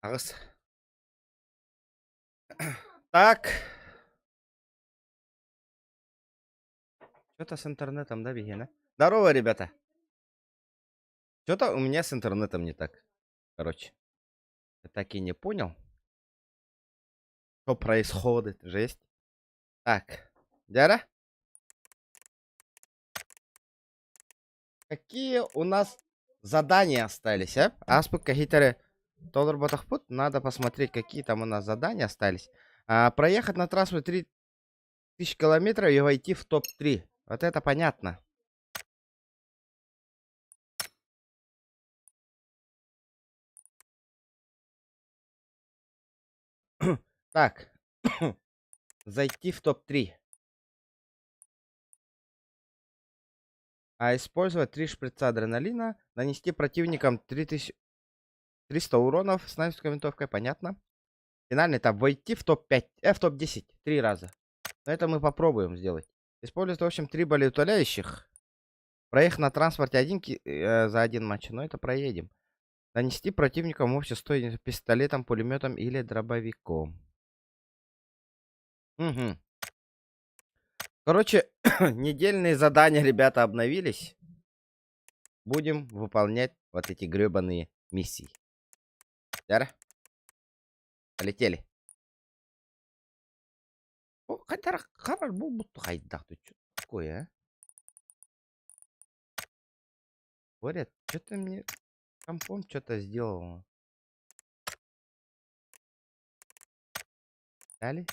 Ағыс. Так. Что-то с интернетом, да, Вегена? Здорово, ребята. Что-то у меня с интернетом не так. Короче, я так и не понял, что происходит. Жесть. Так. Дяра, какие у нас задания остались, а? Аспект хитеры Тодор Батахпут. Надо посмотреть, какие там у нас задания остались. Проехать на трассу 3000 километров и войти в топ-3. Вот это понятно. Так. Зайти в топ-3. Использовать 3 шприца адреналина. Нанести противникам 3300 уронов снайперской винтовкой. Понятно. Финальный этап. Войти в топ-5. В топ-10. 3 раза. Но это мы попробуем сделать. Использовать, в общем, 3 болеутоляющих. Проехать на транспорте за один матч. Но это проедем. Нанести противникам общей стоимость пистолетом, пулеметом или дробовиком. Угу. Короче, недельные задания, ребята, обновились. Будем выполнять вот эти гребаные миссии. Яра? Полетели. О, хотя хорош был будто хайдах. Ты что такое, а? Говорят, что-то мне компом что-то сделал. Дали?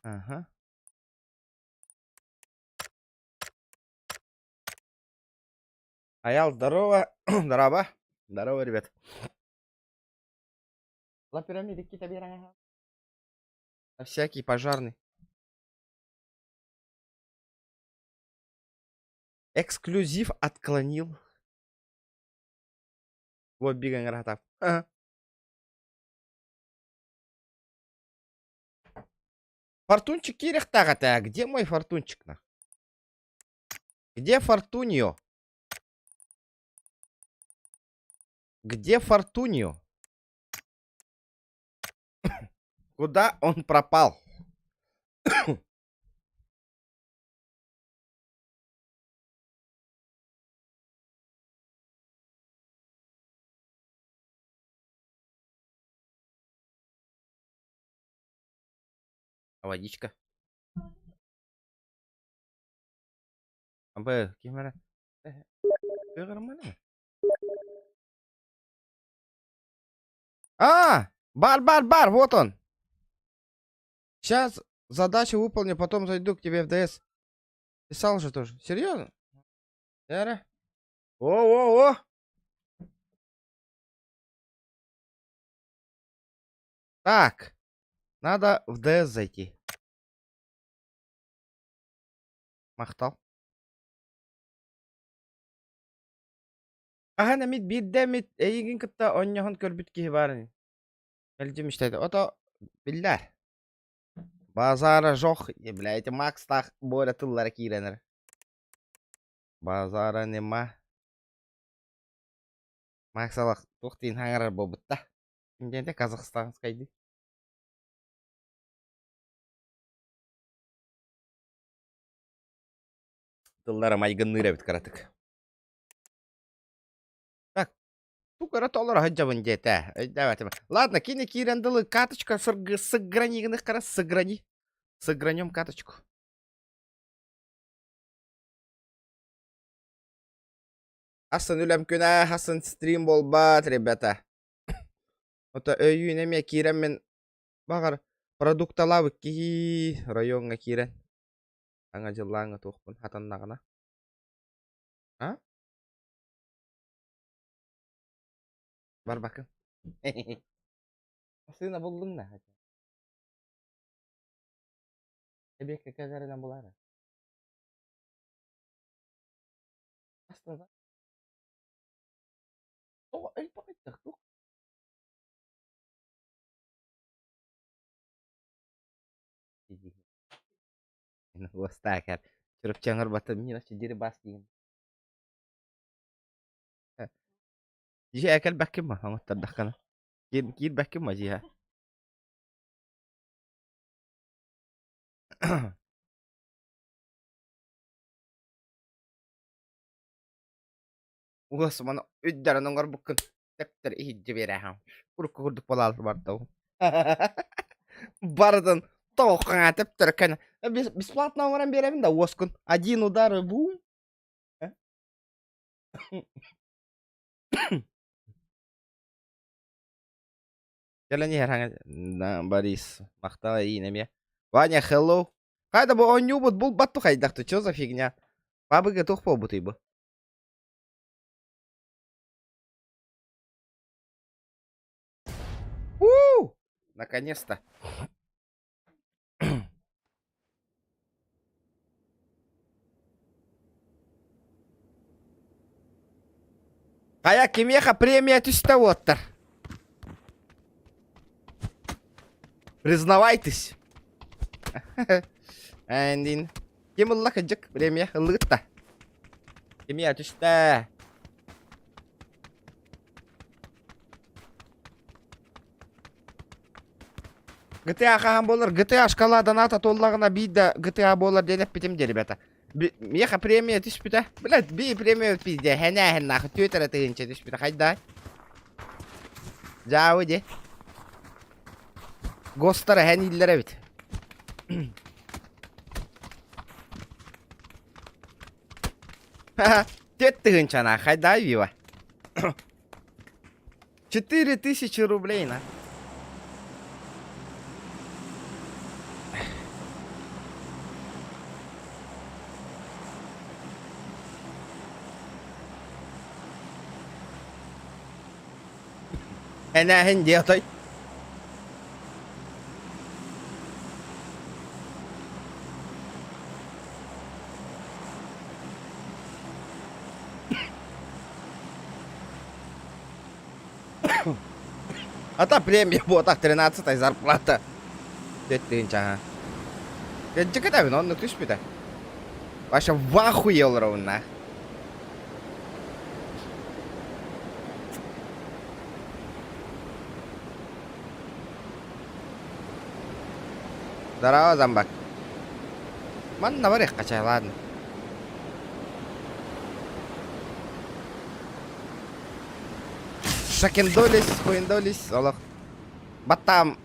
Ага. Аял, здорово. Здорово. Здорово, ребят. La пирамида какие-то берага. Всякий пожарный. Эксклюзив отклонил. Вот беган гратав. Ага. Фортунчик кирихтагата. Где мой фортунчик? Где Фортуньо? Где Фортуньо? Куда он пропал? Водичка. Абы, кемера. Бар, вот он. Сейчас задачу выполню, потом зайду к тебе в ДС. Писал же тоже. Серьезно? Яра? О! Так. Надо в ДС зайти. Махтал. Ага, мид биддемит эйгин кытта оньохон көрбүт киһи барын. Элдим иштейди. Ото биллер. Базара жох, блядь, Макс так боля тыллара кииренер. Базара нема. Макс алак тухтин хаңарар болбутта. Инденде Казахстан скайды. Тыллара майгынныра бит каратык. Так, тукара толлар хаджабын дете. Ладно, кини кирендылы карточка сыгранигных кара сыграни. Сыгранем карточку. Асын үлем күнә, асын стрим болбат, ребята. Ота өйүн эме кирен мен багар продукталабы ки районга кирен. Аңа жыллаңа тухпун хатаннагына. А? Бар бакын. Сына булдың да. Эбек кагардан булары. Астында. О, эй, пакеттак тук. Гостакар. Чырып чаңыр батым мина чидири бас дейін. Жи әкел бәккім ма? Аңыттар даққана. Кир бәкке мазиха. Угасыманы өддәрін оңғар бұқын. Тәптір ихиджі бере хам. Құрыққа құрдық балалар бардау. Бардын тоқыңа тәптір кәні. Бесплатно оңғаран беремін да оскын. Один удары бум. Jelani herhangi Борис. Мақтала иінеме. Ваня, hello. Қайда бұл он нюбут бұл батту қайдақты. Чё за фигня? Бабыға тоқ бол бұты бұл. Наконец-то. Қая кемеха премия түсті оттыр. Признавайтесь. Әндин. Кем ұлла қыджық премия ұлғытта. Кемея түсті. GTA қаған болыр. GTA шкаладан ата толлағына бейді GTA болыр денеп бітім де, ребята. Меха премия түспіті. Біләд, бей премия өтпейді. Хәне-хән нақы төтірі тығынша түспіті. Қайда? Жауы де. Гостары hän иллері біт. Тет тығынша на. Қайда вива? 4000 рублей на. Hän де той. Ата премия ботақ 13-ай зарплата. Деттігін чаға. Кәджі кәдәбін, оны түспеді. Ваша вахуел ровна. Здорово, зомбак. Ман на варех качай, ладно. Шакендолис, хуендолис, олақ. Баттам.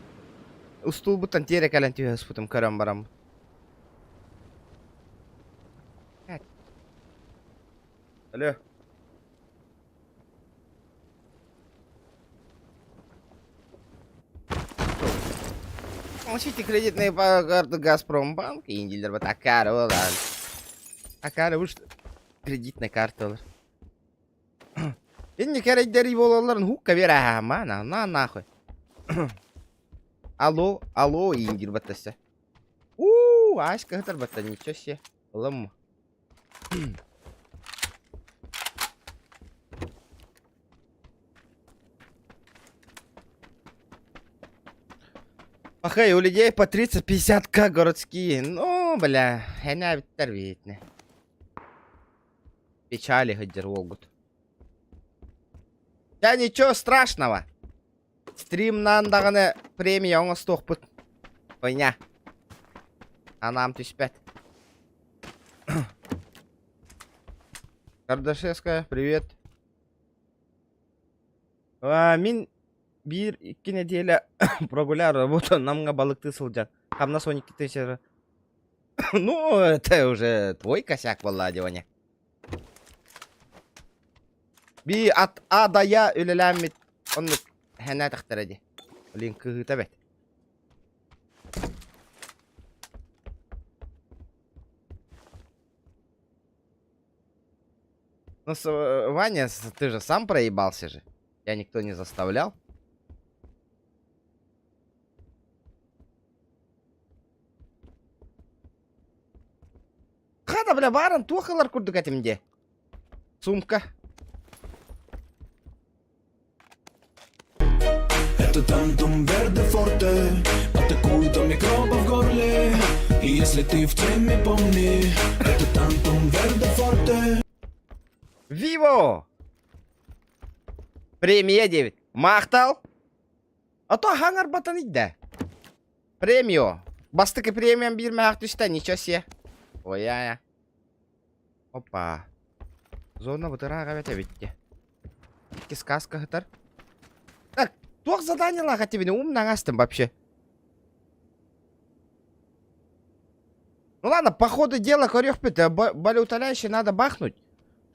Устул бұттан терек әлін түйес бұтым көрім барам. Алло. Получите кредитные карты Газпромбанк и индилер вот такая вот. Такая уж кредитная карта. Енді кәрейдері болаларын хукка берә мана, на нахуй. Алло, алло, индир баттасы. Ашка хатар батта, ничего себе. Лым. Ахай, у людей по 30-50к городские. Ну, бля, хәнә биттер битне. Печали хыддер волгут. Да ничего страшного. Стримнан дағыны премия оңыз тоқпыт. Ойня. Анам түспәт. Кардашевская, привет. Мен bir-iki неделя прогулял работу, намға балықты сылжан. Хамна Соник тысяча. Ну, это уже твой косяк, Влади, Ваня. Би от А до Я үлеләмит. Он хәнә тақтырады. Лин кыгыта бет. Ну, Ваня, ты же сам проебался же. Я никто не заставлял. Хада, бля, барын тухалар курдук этимде. Сумка. Это тантум верде форте, атакует микроба в горле. И если ты в теме, помни, это тантум верде форте. Виво! Премия 9. Махтал? А то хангар батан иде. Премио. Бастыки премиум бирме актүстә, ничего себе. Ой-я-я. Опа. Зона вытырага бете битте. Сказка хытар. Так, тух задание лага тебе, умно астым вообще. Ну ладно, по ходу дела корёхпыт, болеутоляющий надо бахнуть,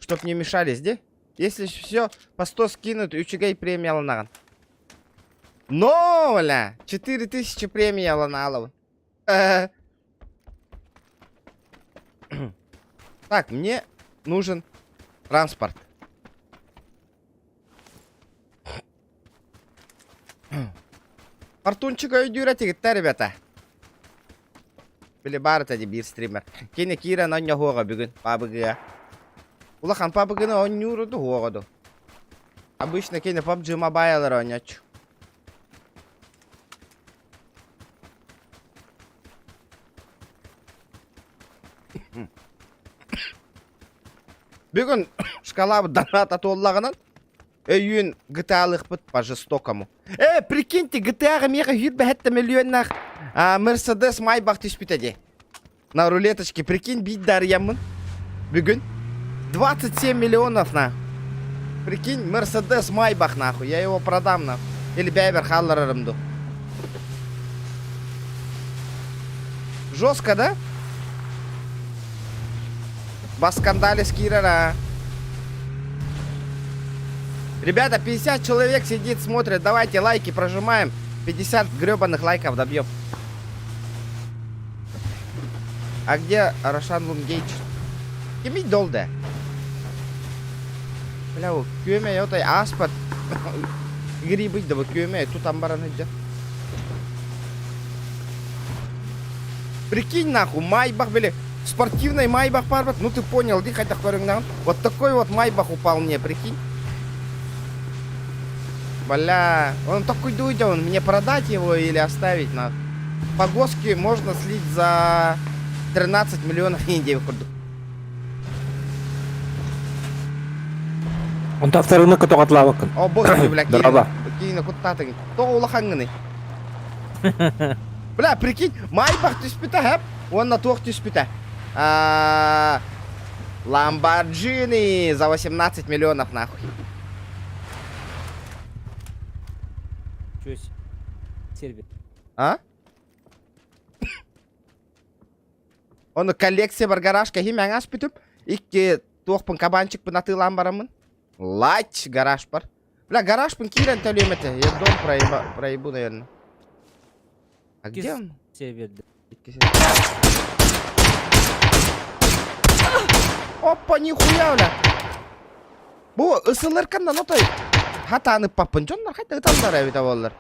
чтоб не мешались, да? Если все по 100 скинут, учигай премия алынаган. Но, бля, 4000 премии алыналов. Так, мне нужен транспорт. Артунчика үйдүрәтегітті, ребята. Біле бары тәді бір стример. Кені кирен оня хоға бүгін, пабыгыға. Улахан пабыгыны онюруду хоғаду. Обычно кені PUBG Mobile онячу. Бүгін шкалабы доната толлағынан өйін GTA-лық бұд по жестокому. Прикиньте, GTA-ға меға үйірбі әтті миллионнақ Mercedes Maybach түспітеді. На рулеточке, прикинь, бейт дарьямын. Бүгін 27 миллионов, на. Прикинь, Mercedes Maybach, нахуй. Я его продам, нахуй. Или бәйбер халларарымду. Жестко, да? Баскандали скирера. Ребята, 50 человек сидит, смотрит. Давайте лайки прожимаем. 50 гребаных лайков добьем. А где Рошан Лунгейдж? Кемить долда. Бля, күйеме yoтай аспат. Грибы да вы күйеме, тут амбаран идет. Прикинь, нахуй, Майбах, бля. Спортивный Майбах парбат. Ну ты понял, ди хотя кто-нибудь. Вот такой вот Майбах упал мне, прикинь. Бля, он такой дуйдя, он мне продать его или оставить на погоске можно слить за 13 миллионов индий выходу. Он тавтарыны кыток атлавакын. О боже, бля, Дорога. Киина куттатың. То улахангыны. Бля, прикинь, Майбах түспіті хэп, он на тох түспіті. Ламборджини за 18 миллионов нахуй. Чусь. Сервер. А? Оны коллекция бар гаражка химяң ашып бүтіп, икке тоқпын кабанчик пын аты ламбарамын. Лач гараж бар. Бля, гараж пын кирен төлеметі. Я дом проебу, наверное. А где он? Серверді. Опа, нихуя, бля. Бұл ысылыр канда, но той. Хатаны папын жонлар, қайта ұтандар әбіта болылар.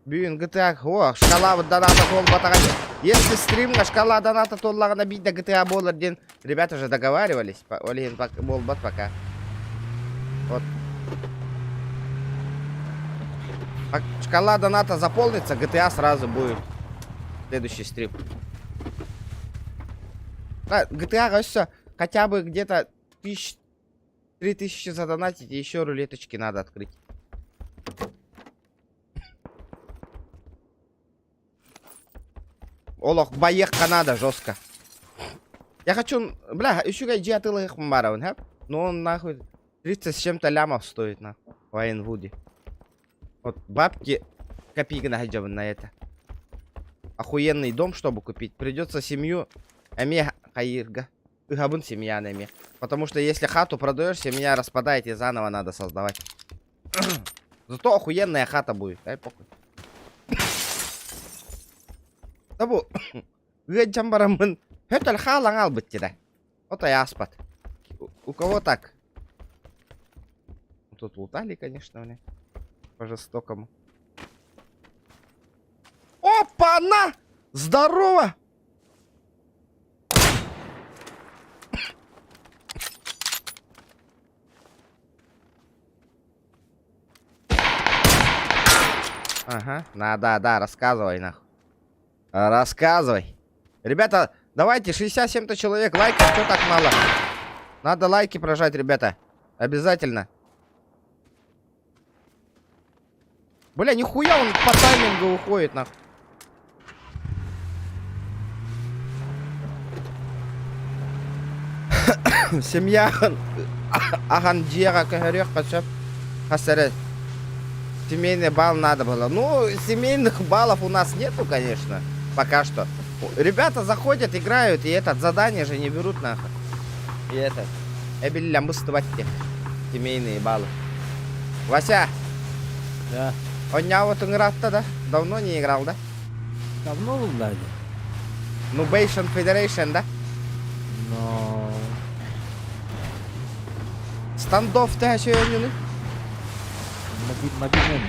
Бүйін GTA, о, шкала доната тол батаға. Если стримға шкала доната толлағына бейді GTA болыр ден, ребята же договаривались. Олейін бол бат пока. Вот. Шкала доната заполнится, GTA сразу будет. Следующий стрим. GTA все, хотя бы где-то 3000 задонатить, и еще рулеточки надо открыть. Олох, боехка надо, жестко. Я хочу, бля, еще гайджи отылых мбарован, хэп? Но он нахуй 30 с чем-то лямов стоит, нахуй, в Айнвуде. Вот, бабки копейки нахайджаван на это. Охуенный дом, чтобы купить. Придется семью эме хаирга. Габун семья на эме. Потому что если хату продаешь, семья распадает и заново надо создавать. Зато охуенная хата будет. Дай похуй. Табу. Геджамбарамын. Хетель халангал быть тебя. Вот и аспат. У кого так? Тут лутали, конечно, мне. По жестокому. Опа, на! Здорово! Ага, да, рассказывай, нахуй. Рассказывай. Ребята, давайте 67-то человек лайков, что так мало? Надо лайки прожать, ребята. Обязательно. Бля, нихуя он по таймингу уходит, нахуй. Семья Агандира Кагарёх Пачап Хасарет. Семейный балл надо было. Ну, семейных баллов у нас нету, конечно. Пока что. Ребята заходят, играют, и этот задание же не берут нахуй. И это. Эбелля мустыватти. Семейные баллы. Вася, Да. он не вот играл-то, да? Давно не играл, да? Давно в Ладе. Ну, Бейшн Федерейшн, да? Но... Стандов ты еще не. Мобильный.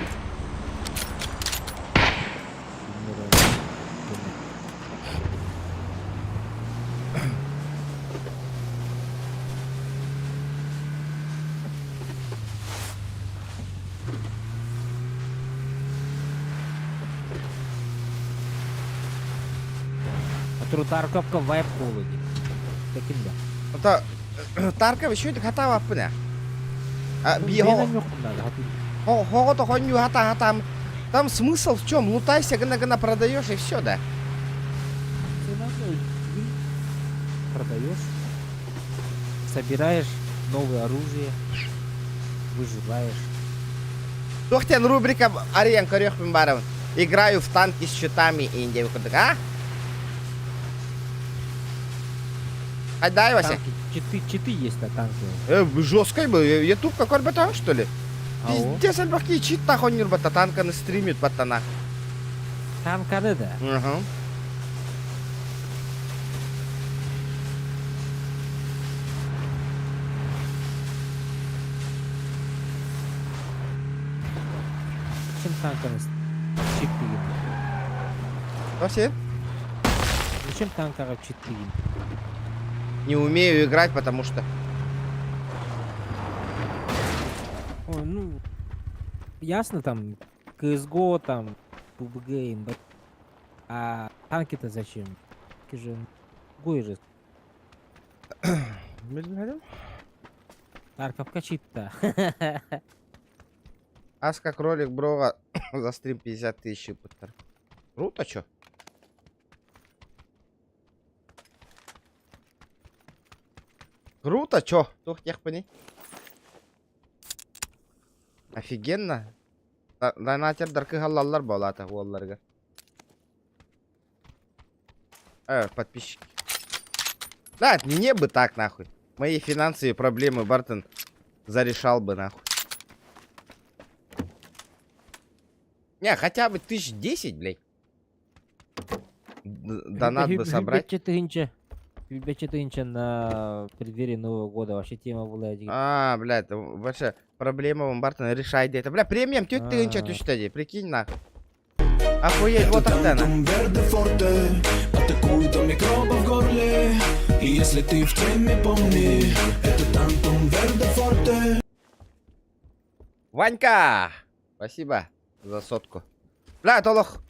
Тарковка вайп холоді. Таким да. Это Тарков еще это хата вапня. А Ну, бего. мене нюх надо, а тут Хого-то хоню хата там. Там смысл в чем? Лутайся, гана продаешь и все, да? цена, ну, продаешь, собираешь новое оружие, выживаешь. Тохтен рубрика Ариен Корёхпин Баров. Играю в танки с щитами и Индия выходит. А? Отдай, Вася. Танки, читы есть на танке. Жесткой бы. Ютуб какой батан, что ли? Ау. Пиздец, альбаки, чит нахуй не рбата. Танка на стримит, батана. Танканы да. Угу. Зачем танканы чит тыгин? Вася? Зачем танкара чит тыгин? Не умею играть, потому что... Ой, ну, ясно там, CSGO там, PUBG, имба. А танки-то зачем? Танки же, гой же. Тарковка чит-то. Ас как ролик Брова за стрим 50 тысяч. Круто, чё? Круто, чё? Тух тех пони. Офигенно. Донатер даркы галлаллар болата голларга. Подписчики. Да, мне бы так, нахуй. Мои финансовые проблемы Бартон зарешал бы, нахуй. Не, хотя бы 1010, блядь. Донат бы собрать. 4 на преддверии Нового года. Вообще тема была. Блядь, это вообще проблема у Бартона решает это. Бля, премиум тёть ты инча тюштади, прикинь нахуй. Охуеть, вот так да. Тантум Верде Форте, атакуют он микробы в горле. И если ты в теме, помни, это Тантум Верде Форте. Ванька! Спасибо за сотку. Бля, толох.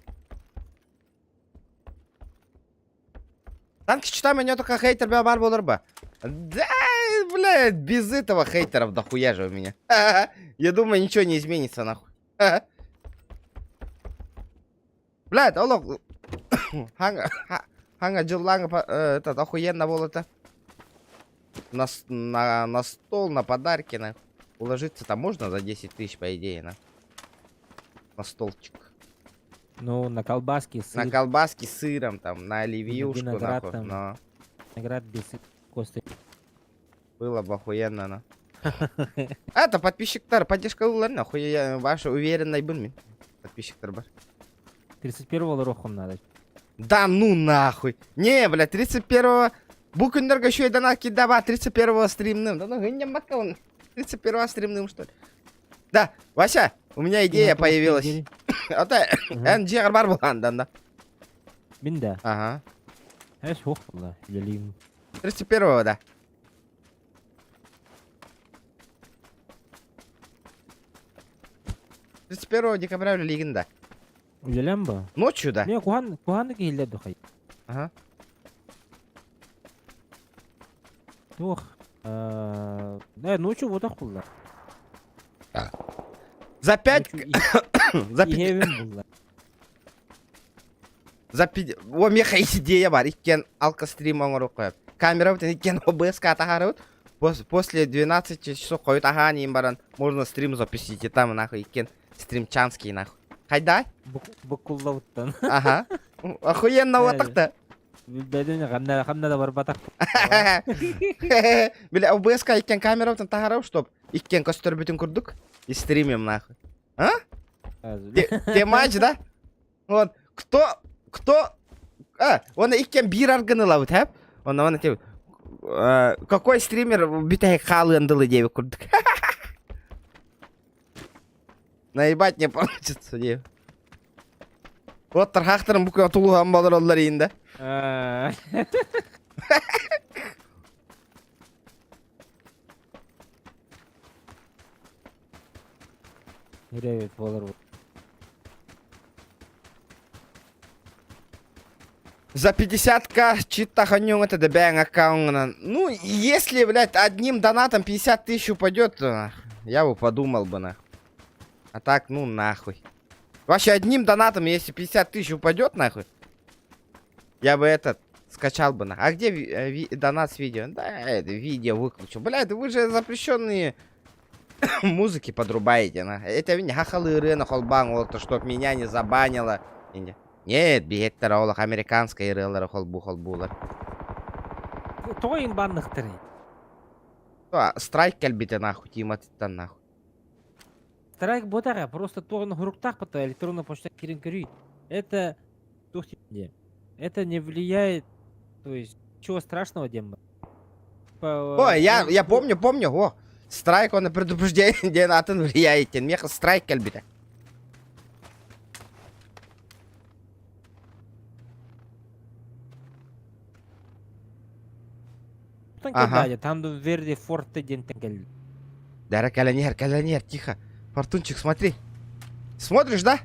Танки читаем, у него только хейтер бар болар ба. Да, блядь, без этого хейтеров дохуя же у меня. Я думаю, ничего не изменится, нахуй. Блядь, олох. Ханга джиланга, этот охуенно был это. На стол, на подарки, нахуй. Уложиться там можно за 10 тысяч, по идее, на столчик. Ну, на колбаски, сыр, На колбаски с сыром, там, на оливьюшку, виноград нахуй. там. Но наград без кости. было бы охуенно, но. Это подписчиктар, поддержка улар, нахуй, я ваша уверенный был, подписчиктар бар. 31-го рохом надо. Да ну нахуй. Не, блядь, 31-го. Букендерга еще и донат кидава, 31-го стримным. Да ну, не макаун. 31-го стримным, что ли? Да, Вася, у меня идея появилась. Это NG бар булган, да. Бинда. Ага. Эш хох была, ялим. 31-го, да. Декабря легенда. Ялям ба. Ночью, да. Не, кухан гилля духай. Ага. Тух. Ну что, вот так было. За 5... За 5... Иевин было. За 5... О, меха идея бар. Иккен алкастрим оңыру қойып. Камера бітін иккен ОБС-ка атағары бут. После 12 часов қойыт аға нейін баран. Можно стрим запустить. И там нахуй иккен стримчанский нахуй. Қайда? Букуллауттан. Ага. Охуенно отақты. Билбеден қамда да бар батақ. Біле ОБС-ка иккен камера бітін тағарау, чтоб иккен көстер бүтін күрдік. И стримим нахуй. А? Темач, да? Вот. Кто... Оны иккен бир аргыны лабыт, хэп? Оны тем... Какой стример битая халындылы девы күрдік. Наебать не получится, девы. Вот тархақтырым бүкіл тулуған балар олар енді. Неревет болар. За 50к чит-то ханём это добавим аккаунт. Ну, если, блядь, одним донатом 50 тысяч упадет, я бы подумал бы, нахуй. А так, ну, нахуй. Вообще, одним донатом, если 50 тысяч упадет, нахуй, я бы этот скачал бы, нахуй. А где донат с видео? Да, это видео выключу. Блядь, вы же запрещенные музыки подрубаете, нахуй. Это не хахалыры на холбан, вот, чтоб меня не забанило. Нет, бигеттер олақ американская ирылары холбулар. Тойын бандықтыры. Страйк кәлбеті нахуй, тиматыттан нахуй. Страйк ботаға, просто тоғын хуруктақ бата электронная почта керен көрейд. Это... Это не влияет... То есть, чего страшного, Демба? Ой, я помню. О, страйк, он на предупреждение на тын влияет. Меха страйк кәлбеті. Ага. Там верде форте дентенгель. Дара, калянер, тихо. Фортунчик, смотри. Смотришь, да?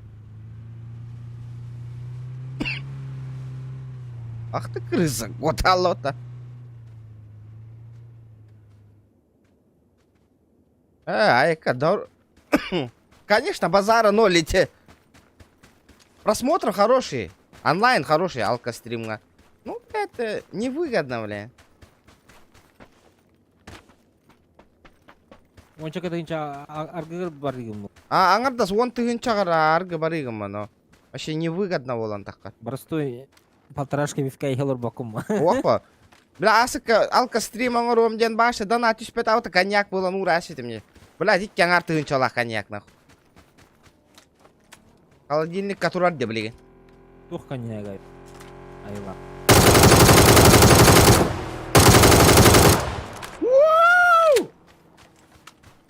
Ах ты крыса, вот алота. Конечно, базара ноль эти. Просмотры хорошие. Онлайн хороший, алкострим. Ну, это невыгодно, бля. Ончака тыгынча аргы бар дегенмін. Аңырдас 10 тыгынча аргы бар егенмін, но вообще невыгодно болан таққа. Барыстой полторашка вивка ехалар бакым. Опа. Бля, асыка алкострим аңыр омден башы дана түспет ауты коньяк болан урасы мне. Бля, дик аңар тыгынча коньяк нахуй. Холодильник который де блиге. Тух коньяк. Айла.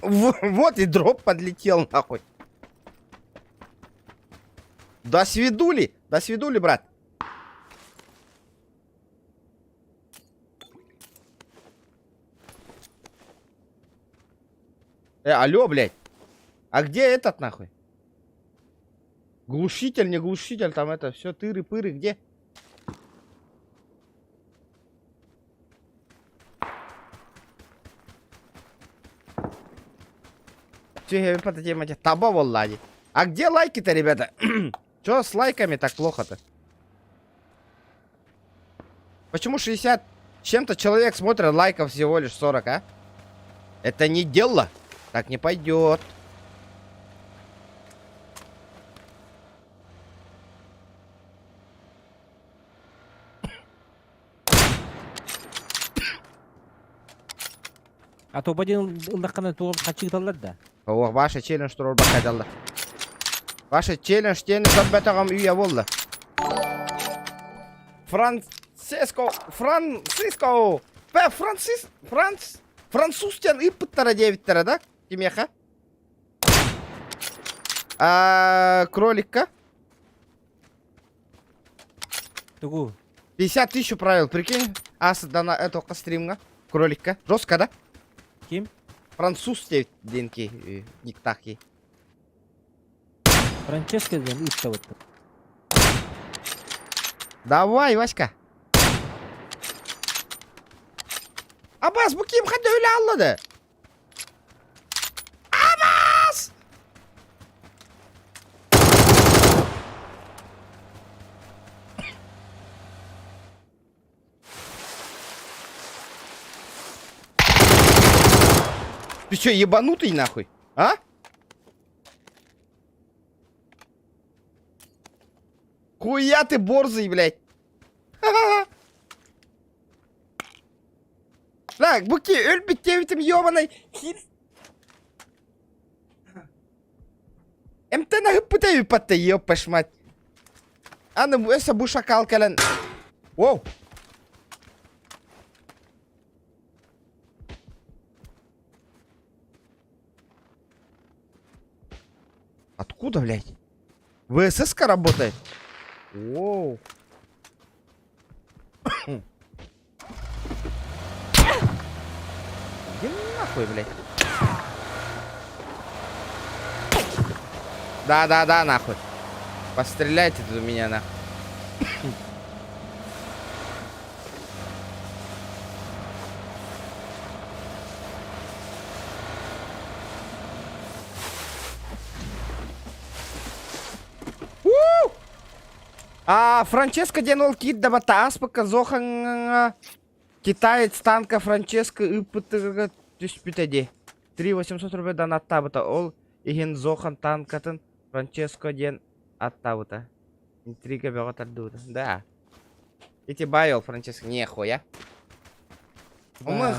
Вот и дроп подлетел, нахуй. До свидули, брат. Алло, блядь. А где этот, нахуй? Глушитель, не глушитель, там это все тыры-пыры, где? Таба воллади. А где лайки-то, ребята? Чё с лайками так плохо-то? Почему 60 чем-то человек смотрит, лайков всего лишь 40, а? Это не дело. Так не пойдет. А то один ылдаққана туғып қачы кіталар да. О, ваша челлендж турор бақайдалды. Ваша челлендж тені көпбәтіғам үйе болды. Французтен ыппыттара девиттара, да? Кемеха? Кроликка? Тугу. 50 тысяч правил, прикинь? Асы дана этого стримга. Кроликка. Жестко, да? Ким? Француз деньги, никтахи. Франческо деген итта вот. Давай, Васька. Абас, bu kim hadi öyle anladı. Ты чё, ебанутый нахуй? А? Хуя ты борзый, блядь. Ха-ха-ха. Так, Буки, ölbit тем ёбаной. МТ на гыппыта юпатта, ёпаш мать. А ну, эсэ бу шакал калан. Воу. Откуда, блядь? ВСС-ка работает? Воу. Иди нахуй, блядь. Да, нахуй. Постреляйте тут у меня, нахуй. Франческо денул кит да батас показохан китаец танка Франческо ипыты түспүтеди. 3800 рублей дан аттабыта. Ол иген зохан танкатын Франческо ден аттабыта. Интрига бега тардууда. Да. Эти байол Франческо нехуя. Умых.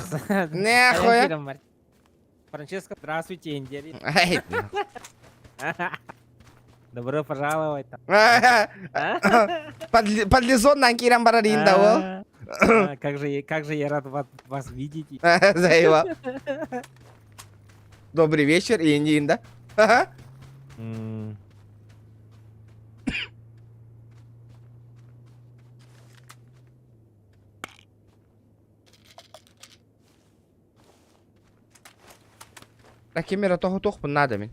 Нехуя. Франческо, здравствуйте, Индия. Ай, Добро пожаловать. Подлизон на Кирам Бараринда, Как же я рад вас видеть. Заева. Добрый вечер, Инда. Камера того надо мен.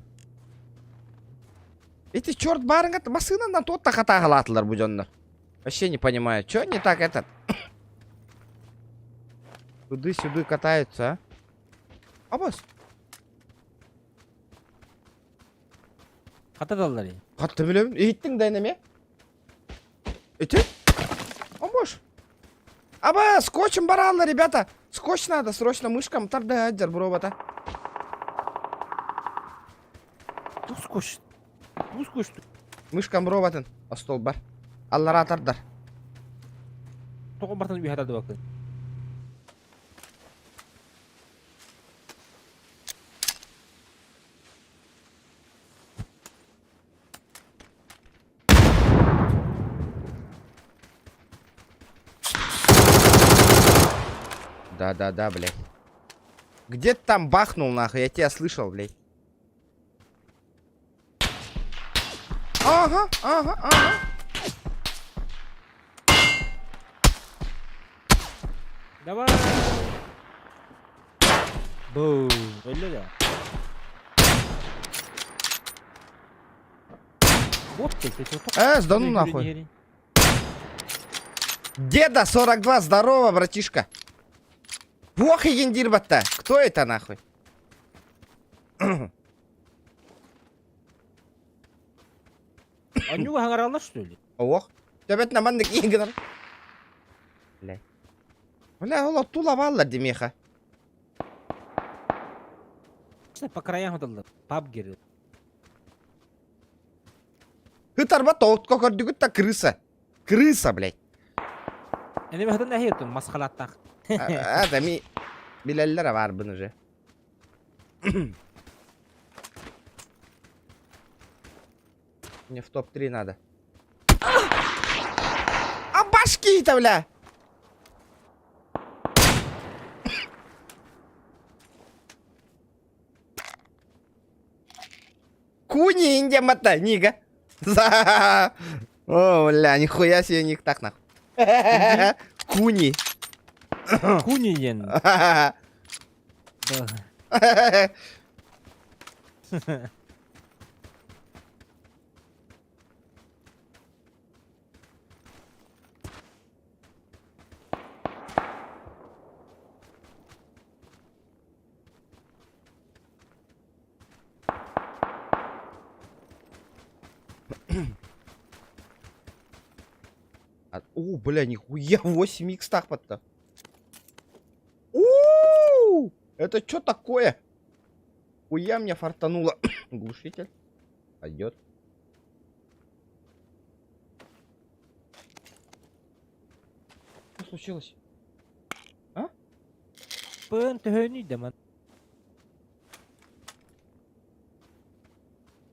Эти черт барынга машинадан тот хата кылатылар бу жоннор. Вообще не понимаю, чё не так этот. Туды-сюды катаются, а? Босс. Катадалар. Катты билем. Иттиң да неме? Эти? Босс. Аба, скотчем баралла, ребята. Скотч надо, срочно мышкам тарда аджар бробата. Тут скотч. Мышкам бробатын. Остол бар. Аллара тардар. Тоқом бартан би хатады бакты. Да, блядь. Где ты там бахнул, нахуй? Я тебя слышал, блядь. Ага. Давай. Бум. Öyle. Вот ты. Сдану нахуй. Деда 42, здорово, братишка. Плохо ендирбата. Кто это нахуй? Анюга хангарална, что ли? Ох. Төбет намандык игнор. Бля, ола тула валла демеха. По краям отдал. Пабгер. Хытарба тоут кокордугутта крыса. Крыса, блядь. Эне бехтен нахиетун масхалаттах. Адами билеллер var bunu же. Мне в топ-3 надо. А башки-то, бля! Куни инде мата, нига. О, бля, нихуя себе ник так нахуй. Куни. Кунинен. О, бля, нихуя, 8 х так подта. Это что такое? Нихуя мне фартануло. Глушитель. Пойдет. Что случилось? Пын төхөнүй да ман.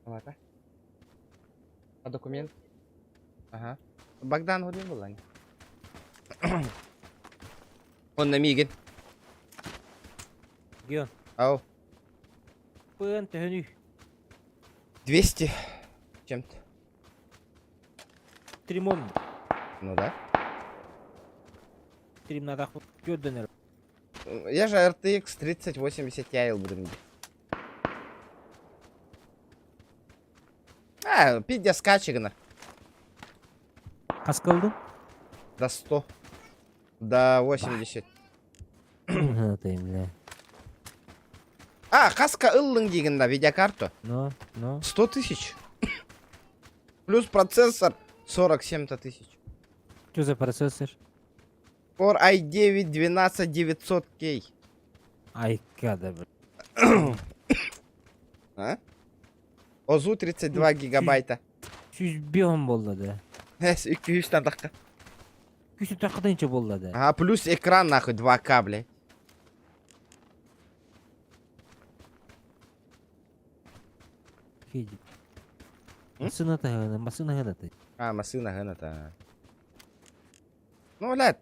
Ладно. А документ? Ага. Богдан вот не был, Ань. Он на миге. Ген. Ау. Пын төхөнүй. 200 чем-то. Тримон. Ну да. Трим надо көддөнер. Я же RTX 3080 Ti буду. А, пидя скачигна. Қас қылдың? До 100. До 80. Тайм, А, каска ыллың деген да видеокарту. Ну. 100 тысяч. Плюс процессор 47 тысяч. Что за процессор? Core i9 12900K. Ай, када, блин. А? Озу 32 гигабайта. 100 биом болды да. 200 таққа. Күші тақыдынша болды да. Ага, плюс экран нахуй 2К, блядь. Фиди. М? Масына ғана. А, машина гната. Ну, блядь,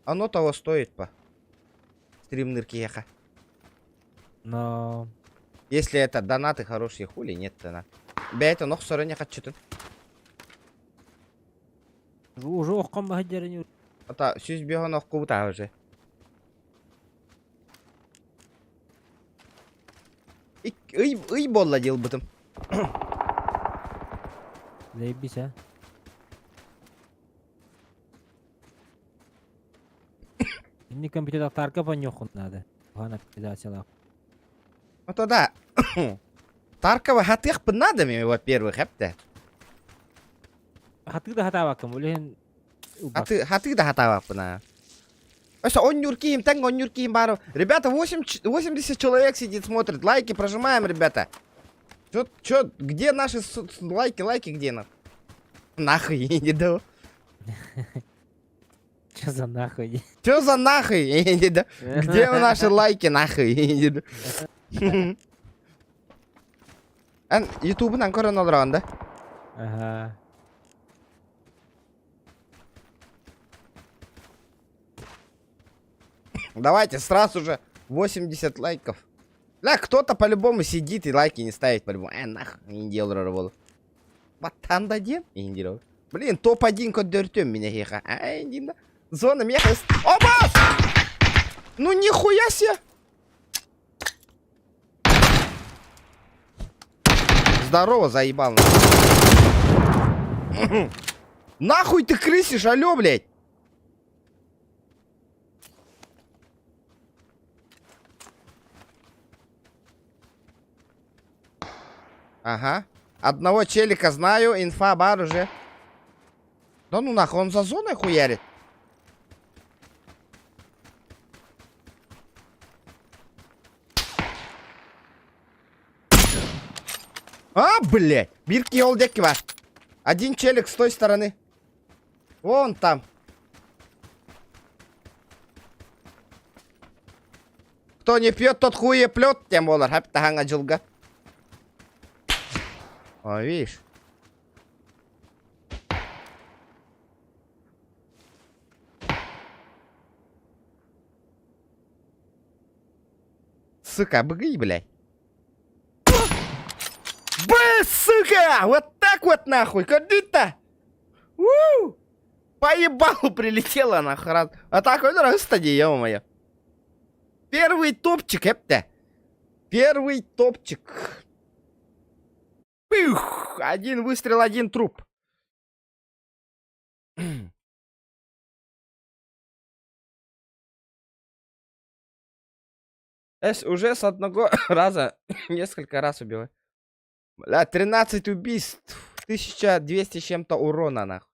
оно того стоит по. Стримнырки яха. Но... Если это донаты хорошие, хули нет-то на. Бля, это ног сорок не хочу. Уже оққан ба хаджарыны. Это сюз бего ног кута уже. Ый болла дел бытым. Заебись, а? Inni компьютер тарка понюхун надо. Ғана педасиялақ. Ну тогда. Таркова хатых надо, во-первых, хапта. Хаты да хата бакым, олен... Хаты да хатава пна. Ася, он нюрким, танго он нюрким бару. Ребята, 80 человек сидит, смотрит. Лайки прожимаем, ребята. Чё, где наши лайки, где нас? Нахуй, я не дал. Чё за нахуй? Чё за нахуй? Я не дал. Где наши лайки, нахуй? Я не дал. Ютубынан көрін олырған, да? Ага. Давайте сразу же 80 лайков. Ля, кто-то по-любому сидит и лайки не ставит по-любому. Нахуй, не делал работу. Батан дадим? Не делал. Блин, топ-1 код дертем меня хеха. Динда. Зона меха. Опа! Ну нихуя себе! Здорово, заебал. Нахуй ты крысишь, алё, блядь? Ага. Одного челика знаю, инфа бар уже. Да ну нахуй, он за зоной хуярит. А, блядь. Бирки олдеки бар. Один челик с той стороны. Вон там. Кто не пьет, тот хуе плет, тем болар. Хаптаханга джилга. О, видишь? Сука, быгай, блядь. Сука! Вот так вот нахуй! Куда-то! По ебалу прилетела нахуй. А такой раз стадия, ё-моё. Первый топчик, это. Первый топчик. Пух! Один выстрел, один труп. Уже с одного раза несколько раз убиваю. Бля, 13 убийств, 1200 с чем-то урона, нахуй.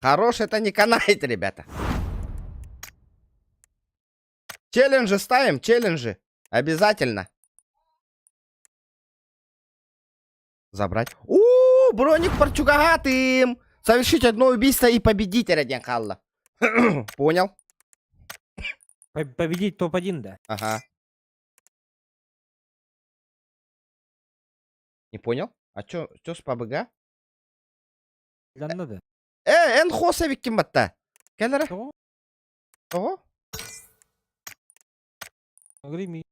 Хорош это не канает, ребята. Челленджи ставим, челленджи. Обязательно. Забрать. Броник Парчугагатым. Совершить одно убийство и победить, ради Халла. Понял? Победить топ-1, да. Ага. Не понял? А чё с ПБГ? Да надо. Эн хосовик кимбатта. Келлера? Что? Ого. Грими.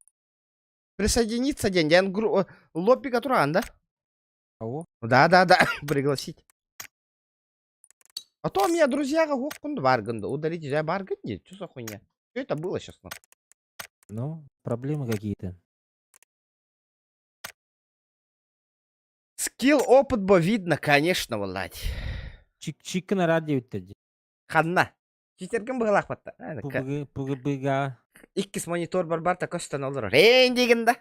Присоединиться день. Я лобби Катуран, да? Кого? Да. Пригласить. А то у меня друзья гохкунд варганда. Удалить я барганди. Что за хуйня? Что это было сейчас? Ну, проблемы какие-то. Скилл, опыт бы видно, конечно, Владь. Чик-чик на радио өттеді. Ханна. Читергім бұғылақ батта. Пугыга. Иккіс монитор бар та көстен олар. Рейн дегенда.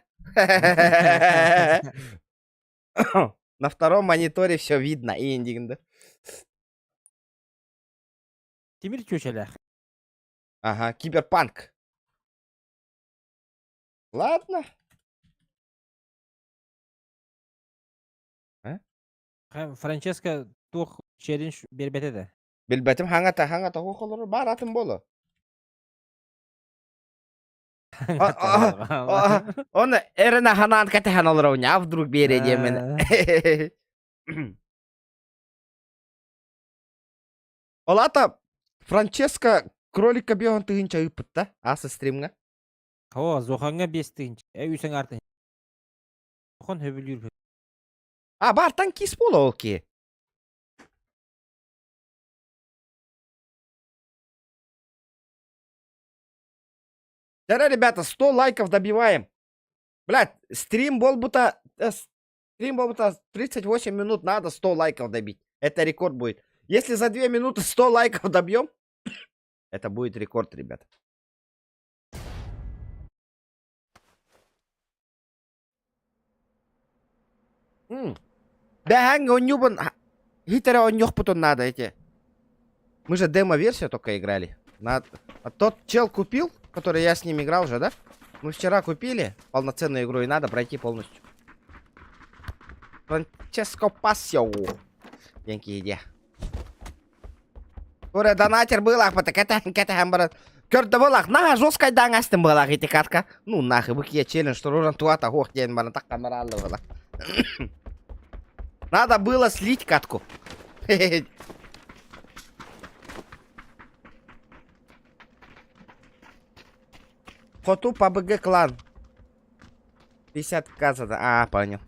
На втором мониторе все видно. Рейн дегенда. Темир чөчелі. Ага, киберпанк. Ладно. Франческо тух челлендж бербетеді. Билбетим хаңата хоқылыр бар атым болу. Оны эріне ханан кәті ханалыр ауын. А вдруг береде мен. Олата Франческо кролика беғын тұғынша үпітті. Асы стримға. О, зоқанға бестігінші. Өйсің артын. Зоқан хөбіл үргі. А, бартан кис болу ол ке. Тогда, ребята, 100 лайков добиваем. Блядь, стрим был будто 38 минут, надо 100 лайков добить. Это рекорд будет. Если за 2 минуты 100 лайков добьем, это будет рекорд, ребята. Да, он нюбан. Хитера он нюхпутон надо эти. Мы же демо-версию только играли. А тот чел купил, который я с ним играл уже, да? Мы вчера купили полноценную игру и надо пройти полностью. Франческо Пассио. Деньги иди. Ура, донатер был, ах, это хамбарат. Көрді болақ, наға жосқай даңастым болақ еті катка. Ну, нахы, бұкия челлендж, что рожан туата, хоқ, ден барын так камералы болақ. Надо было слить катку. Фоту ПБГ клан. 50к за... А, понял.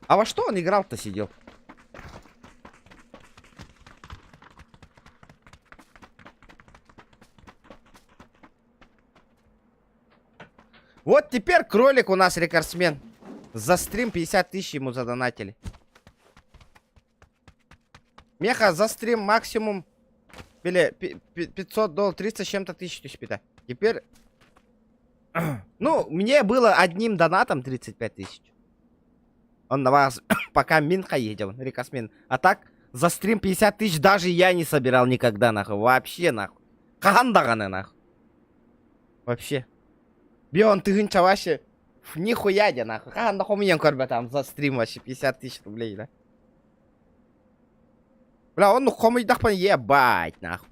А во что он играл-то сидел? Вот теперь кролик у нас рекордсмен. За стрим 50 тысяч ему задонатили. Меха за стрим максимум или $500, 300 с чем-то тысяч пита. Теперь... Ну, мне было одним донатом 35 тысяч. Он на вас пока Минха едел, рекордсмен. А так, за стрим 50 тысяч даже я не собирал никогда, нахуй. Вообще, нахуй. Хандаганы, нахуй. Вообще. Бион, ты гынча вообще... Нихуя де, нахуй. Нахуй мне корбя там за стрим вообще 50 тысяч рублей, да? Бля, он ну хомый дахпан ебать, нахуй.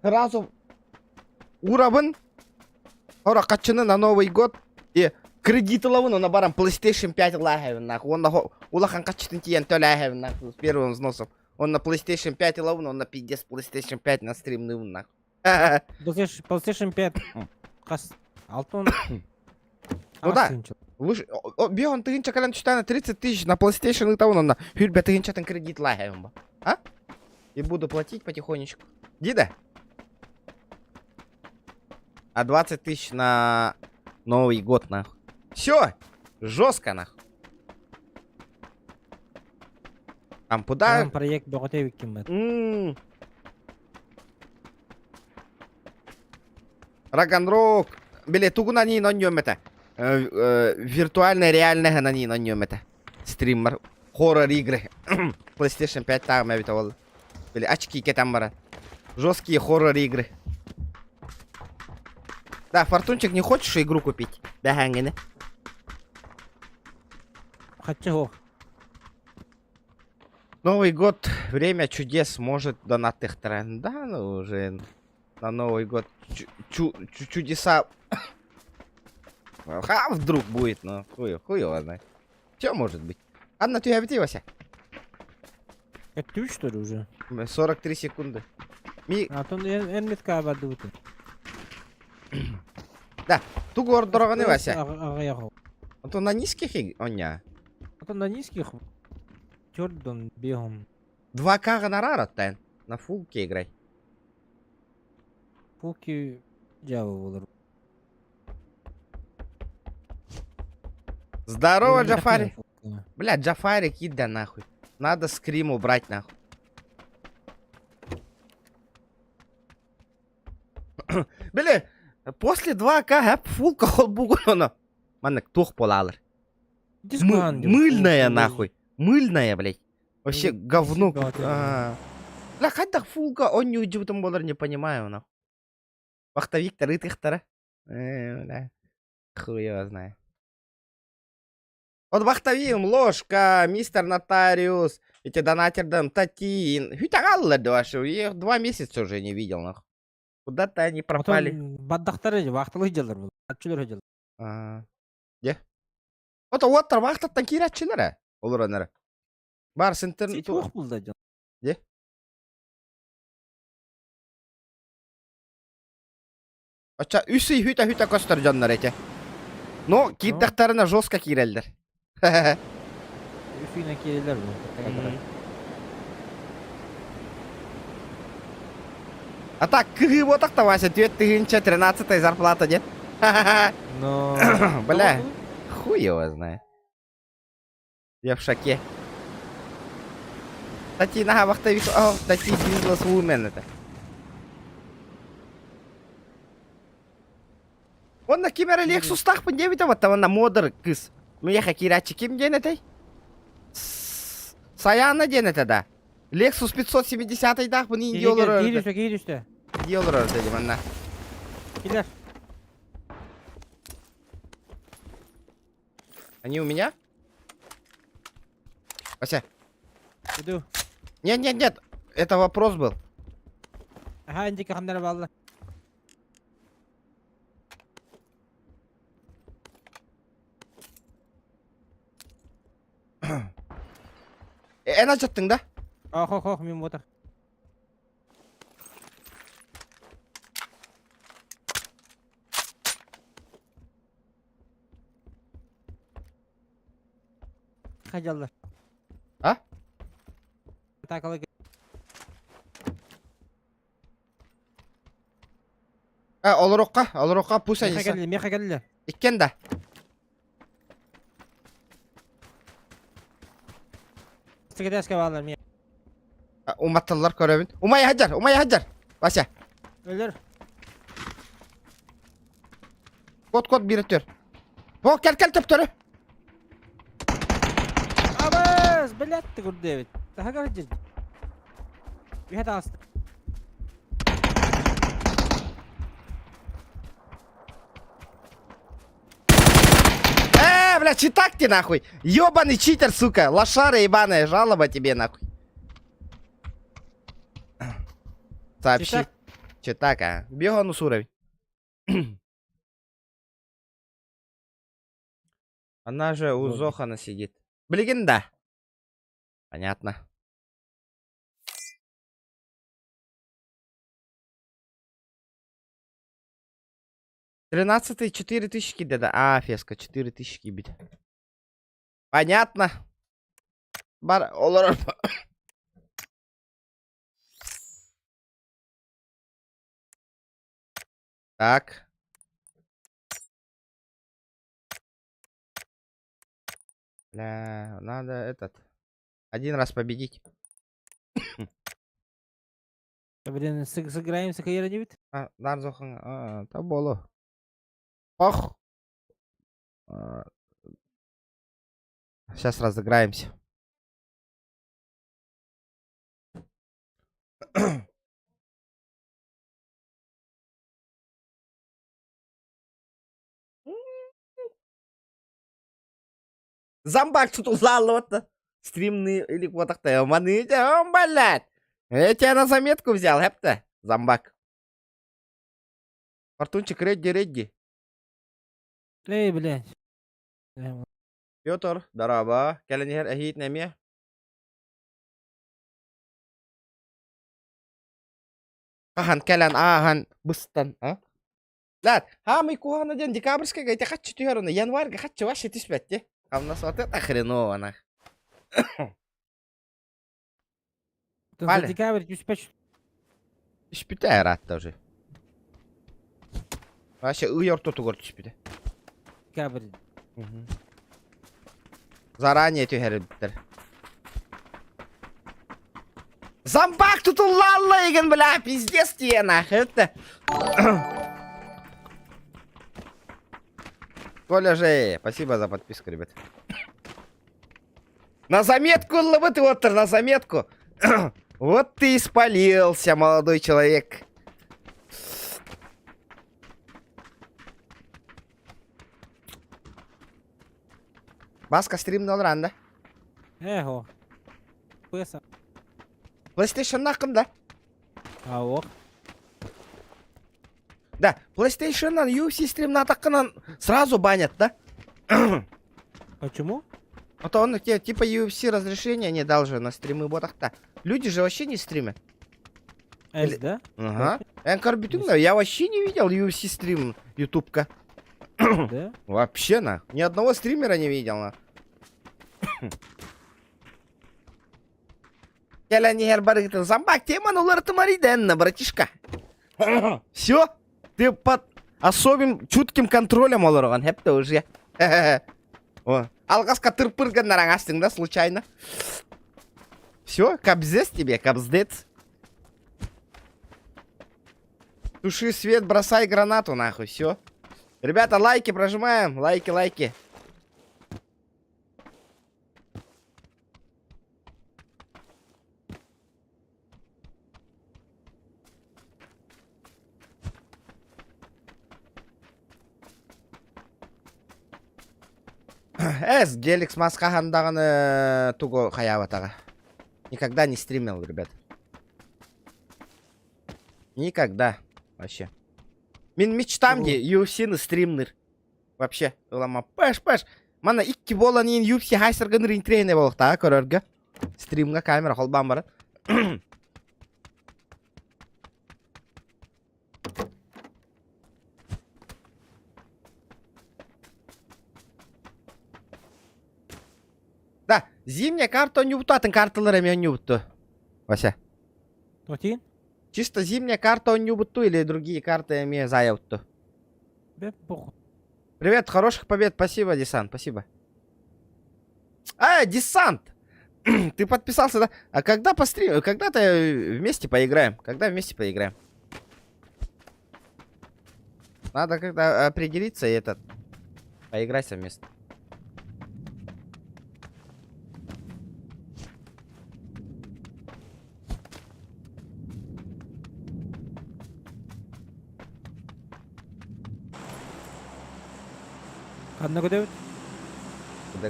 Разу урабын. Ора качаны на Новый год. И кредит лавын, он барам PlayStation 5 лагавин, нахуй. Он на улахан качатын тиен то лагавин, нахуй. С первым взносом. Он на PlayStation 5 лавын, он на пиздец PlayStation 5 на стрим нахуй. PlayStation 5 алтын. Ну да. Бион тыгынча кален читана 30 тысяч на PlayStation и того, на хюрбя тыгынча тен кредит лагаем, а? И буду платить потихонечку. Дида? А 20 тысяч на Новый год, нахуй. Все, жестко, нахуй. Там куда? Проект богатый киммет. Раганрок. Биле тугу на ней на нем это. Виртуальная реальная на ней на нем это. стример. Хоррор игры. PlayStation 5 там я витал. Или очки кетам бара. Жесткие хоррор игры. Да, Фортунчик, не хочешь игру купить? Да, Хангене. Хочу. Новый год, время чудес, может донатных тренд. Да, ну уже на Новый год чудеса. Вдруг будет, но хуй его знает. Все может быть. Анна, ты объективася? Это ты что ли уже? 43 секунды. А то энметка абадут. Да, тугор дороганы Вася. Ага. А то на низких оня. А то на низких. Чёрдон бегом. 2К гонорар оттайн. На фулке играй. Пулки дьявол. Здорово, Джафари. Бля, Джафари кида нахуй. Надо скрим убрать нахуй. Бля, после 2К фулка холбугона. Манек тух полалыр. Мыльная нахуй. Мыльная, блядь. Вообще Ну, говно. нифига ты, Бля, кайдах фулка, он не удивитым болар, не понимаю, нахуй. Вахтовик тарыт ихтара. Бля. Хуй его знает. Вот вахтовим, ложка, мистер нотариус, эти донатердам, татин. Хютагалла вашу, я их 2 месяца уже не видел, нахуй. Куда-то они пропали. Баддахтары вахталы делар бул. Атчылар делар. Где? Вот уоттар вахтаттан киратчылары. Олуранары. Бар сентер. Сеть ох бул да дел. Где? Ача, үсі хүта костар жаннар эти. Но кирдақтарына жестко кирелдер. Үфине келелер бул. А так, кығы ботақта Вася, 2013 зарплата, нет? Но... Бля, хуй его знает. Я в шоке. Тати, на вахтовик, тати бизнес-вумен это. Он на кимера Лексустах подневит, вот там на модер кыс. Меха кирачи ким ден этой? Саяна ден это да. Lexus 570 дах, bu ne diyorlar orada? Gir üstte. Diyorlar orada dedim anne. Gider. Они у меня? Вася. Иду. Нет. Это вопрос был. Ага, индика хамдара балла. Açattın da. Ох, мен ботар. Хажалар. А? Такала. Олорокка пуса Меха келди. Иккен да. Секретарьская баллар мен. Уматтылар көрөбүн. Умай хаджар. Вася. Өлөр. Код биреттер. О, кел төптөрү. Абыз, блядь, ты гурдевит. Тахагар жир. Бихат аст. Бля, читак ты нахуй. Ёбаный читер, сука. Лошара ебаная, жалоба тебе нахуй. Сообщи. Читака. Бегану суровень. Она же у Зохана сидит. Блин, да. Понятно. Тринадцатый 4000 деда. Феска 4000 бит. Понятно. Олар. Так. Бля, надо один раз победить. Блин, сыграем, сыграем, не вид? Нарзохан, та боло. Ох. Сейчас разыграемся. Зомбак тут узалота. Стримный или вот так-то. Блядь. Я тебя на заметку взял, хепта. Зомбак. Фортунчик, редди. Эй, блядь. Петр, здорово. Келенер, ахит неме. Ахан, келен, ахан, быстан, а? Лад, хамы куана ден декабрьская, гайте хатчу тюрона, январь, хатчу ваши тиспетти. А у нас вот это хреново, Ты за Валя. декабрь ты спишь? Тиспетти рад тоже. Вообще, уйор тут угор тиспетти. Декабрь. Заранее тюхериддер. Зомбак тут улаллайген, бля, пиздец тебе нахуй, это. Коля же, спасибо за подписку, ребят. На заметку, вот вот, на заметку. Вот ты и спалился, молодой человек. Баска стрим нолран, да? Эго. Песа. PlayStation нахуй, да? А ох. Да, PlayStation на UFC стрим на атаканан сразу банят, да? Почему? А то он тебе типа UFC разрешения не дал же на стримы ботах-то. Люди же вообще не стримят. Эль, да? Ага. Я вообще не видел UFC стрим ютубка. Да? Вообще, ни одного стримера не видел, Зомбак, тема улартамариденна, братишка. Все? Ты под особым чутким контролем олорган, хепте уже. Алгаска тырпырган нарангастың, да, случайно? Все, кабздец тебе, кабздец. Туши свет, бросай гранату, нахуй, все. Ребята, лайки прожимаем, лайки. Геликс маскахандаганы туго хаяватага. Никогда не стримил, ребят. Никогда. Вообще. Мен мечтам де UFC-ны стримнер. Вообще. Улама паш. Мана 2 болан ин UFC хайсыргын ринтрейне болықта, көрөргө. Стримга камера холбан бары. Да, зимняя карта не утатын карталары не уту. Вася. Тоти? Чисто зимняя карта он не убыту или другие карты мне заявту. Бе похуй. Привет, хороших побед, спасибо, Десант, спасибо. Десант! Ты подписался, да? А когда постримим? Когда-то вместе поиграем. Когда вместе поиграем? Надо когда определиться и поиграть совместно. Одного дают?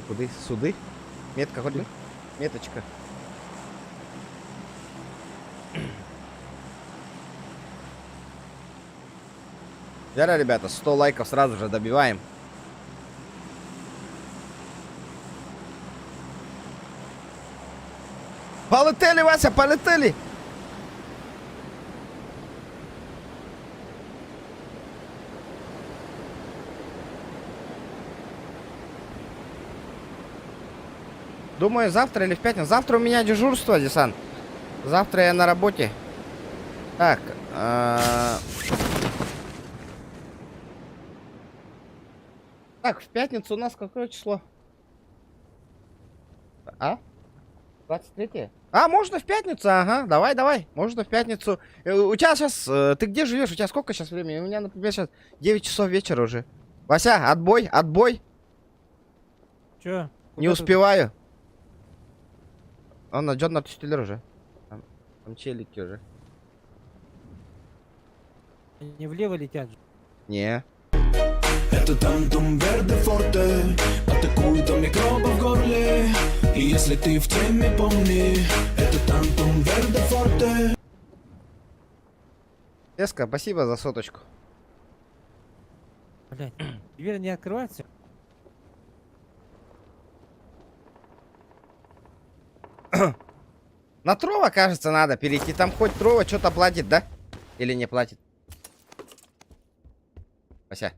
Куда? Суды? Метка хоть бы? Меточка. Яра, ребята, 100 лайков сразу же добиваем. Полетели, Вася, полетели! Думаю, завтра или в пятницу. Завтра у меня дежурство, Десант. Завтра я на работе. Так. Так, в пятницу у нас какое число? 23? Можно в пятницу, ага. Давай. Можно в пятницу. У тебя сейчас... Ты где живешь? У тебя сколько сейчас времени? У меня, например, сейчас 9 часов вечера уже. Вася, отбой. Чё? Не Куда ты- успеваю. Он идет на тустелер уже. Там челики уже. Они влево летят же. Не. Это Тантум Верде Форте. Атакуют у микроба в горле. И если ты в теме, помни, это Тантум Верде Форте. Эска, спасибо за соточку. Блять, дверь не открывается. На Трова, кажется, надо перейти. Там хоть Трова что-то платит, да? Или не платит? Вася.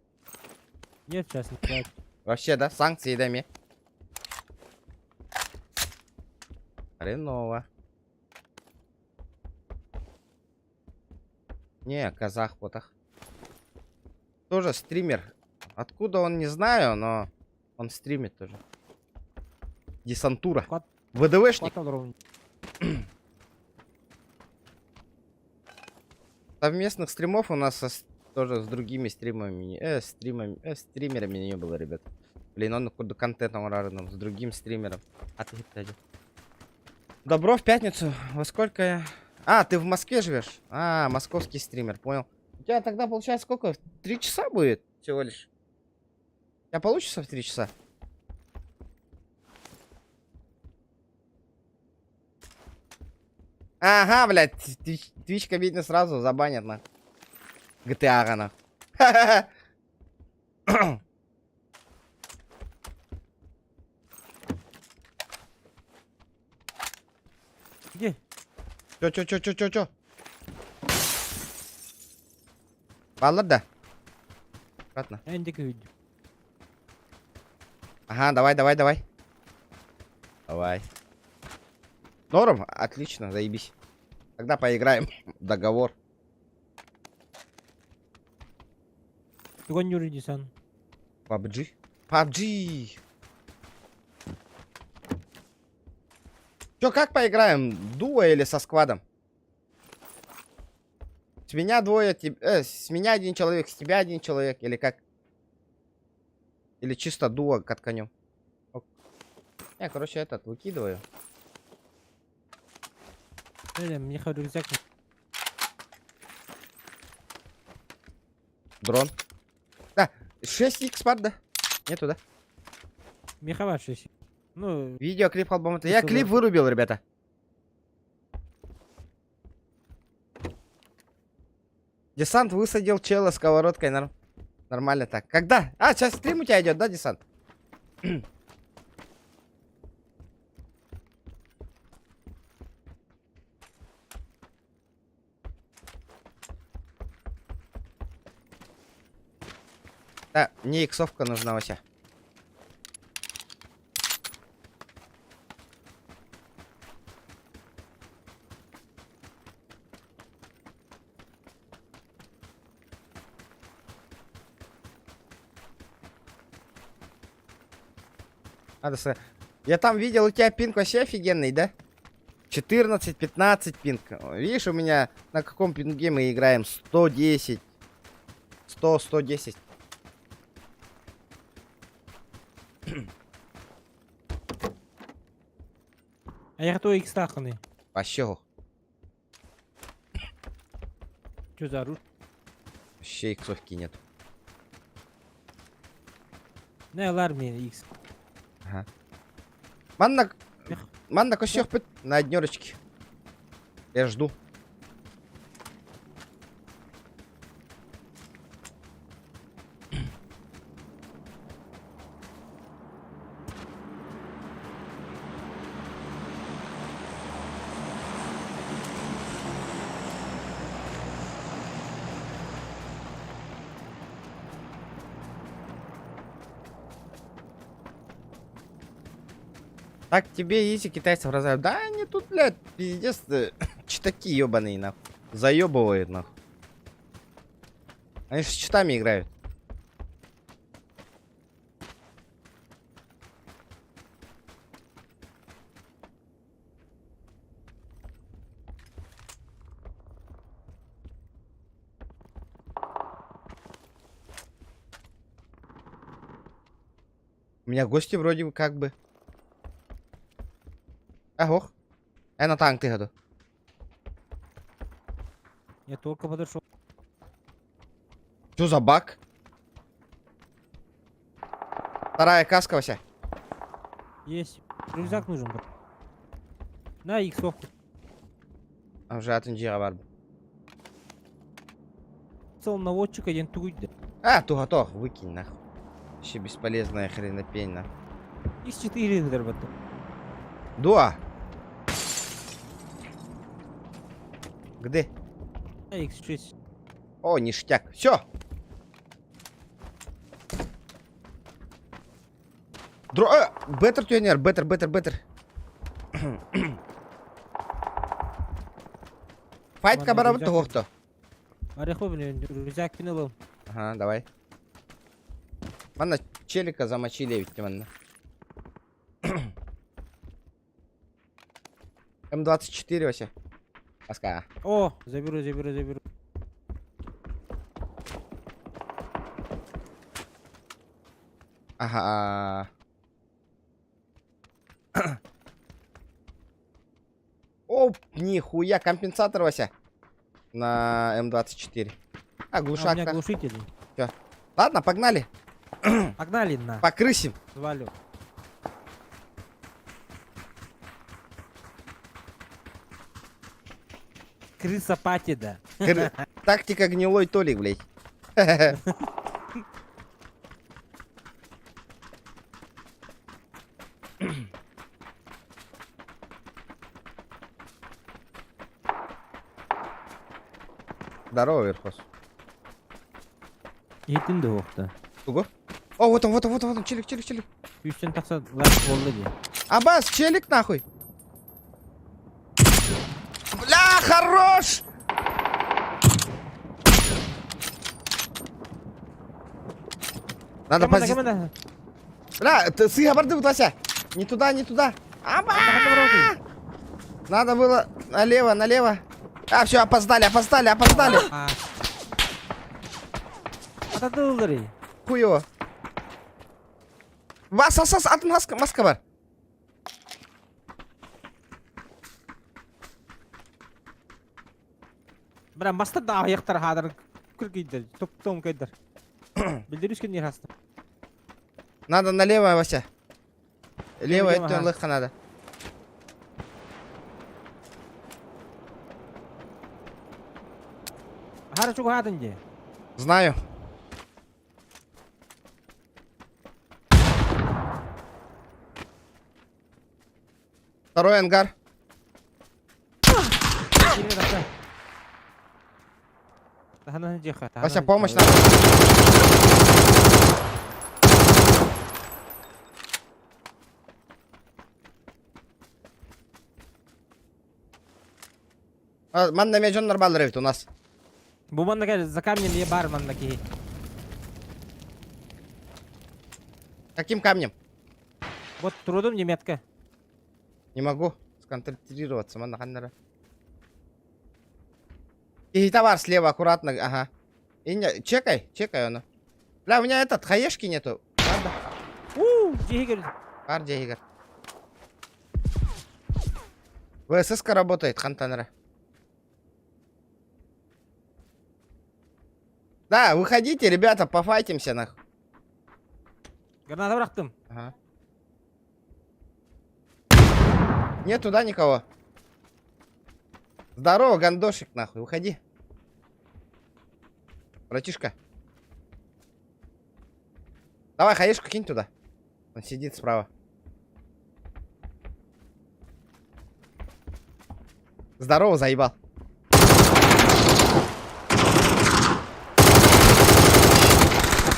Нет, сейчас не платит. Вообще, да? Санкции даме. Хреново. Не, казах потах. Тоже стример. Откуда он, не знаю, но он стримит тоже. Десантура. Хват- ВДВшник. Хватал ровно. Совместных стримов у нас тоже с другими стримами, стримерами не было, ребят. Блин, он куда контентом разным, с другим стримером. А ты где? Добро в пятницу. Во сколько я? А, ты в Москве живешь? А, московский стример, понял. У тебя тогда получается сколько? 3 часа будет всего лишь. У тебя получится в 3 часа? Ага, блядь, твичка видно сразу забанят на GTA на. Где? Чё? Баллада? Обратно. Я не видел. Ага, давай. Давай. Норм? Отлично, заебись. Тогда поиграем. Договор. Гоню Редисан. PUBG. Чё, как поиграем? Дуо или со сквадом? С меня двое, с меня один человек, с тебя один человек, или как? Или чисто дуо катканем? Я, короче, этот выкидываю. Мне хоть рюкзак. Дрон. Да, 6х пад, да? Нету, да? Меховать 6. Ну, Видеоклип альбома. Я Супер. клип вырубил, ребята. Десант высадил чела сковородкой. Нормально так. Когда? А, сейчас стрим у тебя идет, да, десант? Да, мне иксовка нужна, Вася. Я там видел, у тебя пинг вообще офигенный, да? 14-15 пинг. Видишь, у меня на каком пинге мы играем? 110. 110. а я хто ікс таханий. Вообще, Чё за оружие? вообще иксовки нет. Не, алармия икс. Ага. Манна, Эх. манна косёх на однерочке. Я жду. Так тебе изи китайцев разобрать. Да они тут, блядь, пиздец, читаки ебаные, нахуй. Заебывают, нахуй. Они же с читами играют. У меня гости вроде бы как бы. Ох. На танк ты году. Я только подошел. Что за баг? Вторая каска, Вася. Есть. Рюкзак нужен. брат. На иксовку. А уже от инжира бар. Цел наводчик один тугуйда. Туготох, выкинь нахуй. Вообще бесполезная хренопень нахуй. X4 дорбата. Дуа. Где? На X6. О, ништяк. Все. Беттер тюнер, беттер. Файт Ладно, кабарабы рюкзак тугохто. Орехов, рюкзак пинул. Ага, давай. Манна челика замочили ведь, манна. М24, Вася. Паска. О, заберу. Ага. О, нихуя, компенсатор, Вася. На М24. А у Глушак. меня глушитель. Ладно, погнали. Погнали на. Покрысим. Валю. Крыса пати, да. Тактика гнилой Толик, блядь. Здорово, Верхос. Етін де оқты. Туго? О, вот он, челик. Үстен тақса лайк болды де. Абас, челик нахуй. Бля, хорош! Надо позицию. Команда. Бля, ты сыга барды, Вася. Не туда. Аба! Надо было налево. А, все, опоздали. Атады олдыры. Хуево. Вас, атын маска бар. Бля, маста да аяқтар хадыр. Күргейдер, топ-том кайдыр. Білдіріскен не расты. Надо налево, Вася. Лево, Лево, это ага. легко надо. Хары чуг хадын де. Знаю. Второй ангар. Тахана деха. Вася, помощь надо. Манда меджон нормально ревит у нас. Буманда за камнем є бар мандаки. Каким камнем? Вот трудом неметка. Не могу сконцентрироваться, манда ханнера. И товар слева аккуратно, ага. И не... Чекай оно. Бля, у меня этот, хаешки нету. Надо. Дигер. Ардия Игорь. ВСС-ка работает, хантанера. Да, выходите, ребята, пофайтимся, нахуй. Граната бырақтым. Ага. Нет туда никого. Здорово, гандошик, нахуй, выходи. Братишка. Давай, хаешку кинь туда. Он сидит справа. Здорово, заебал.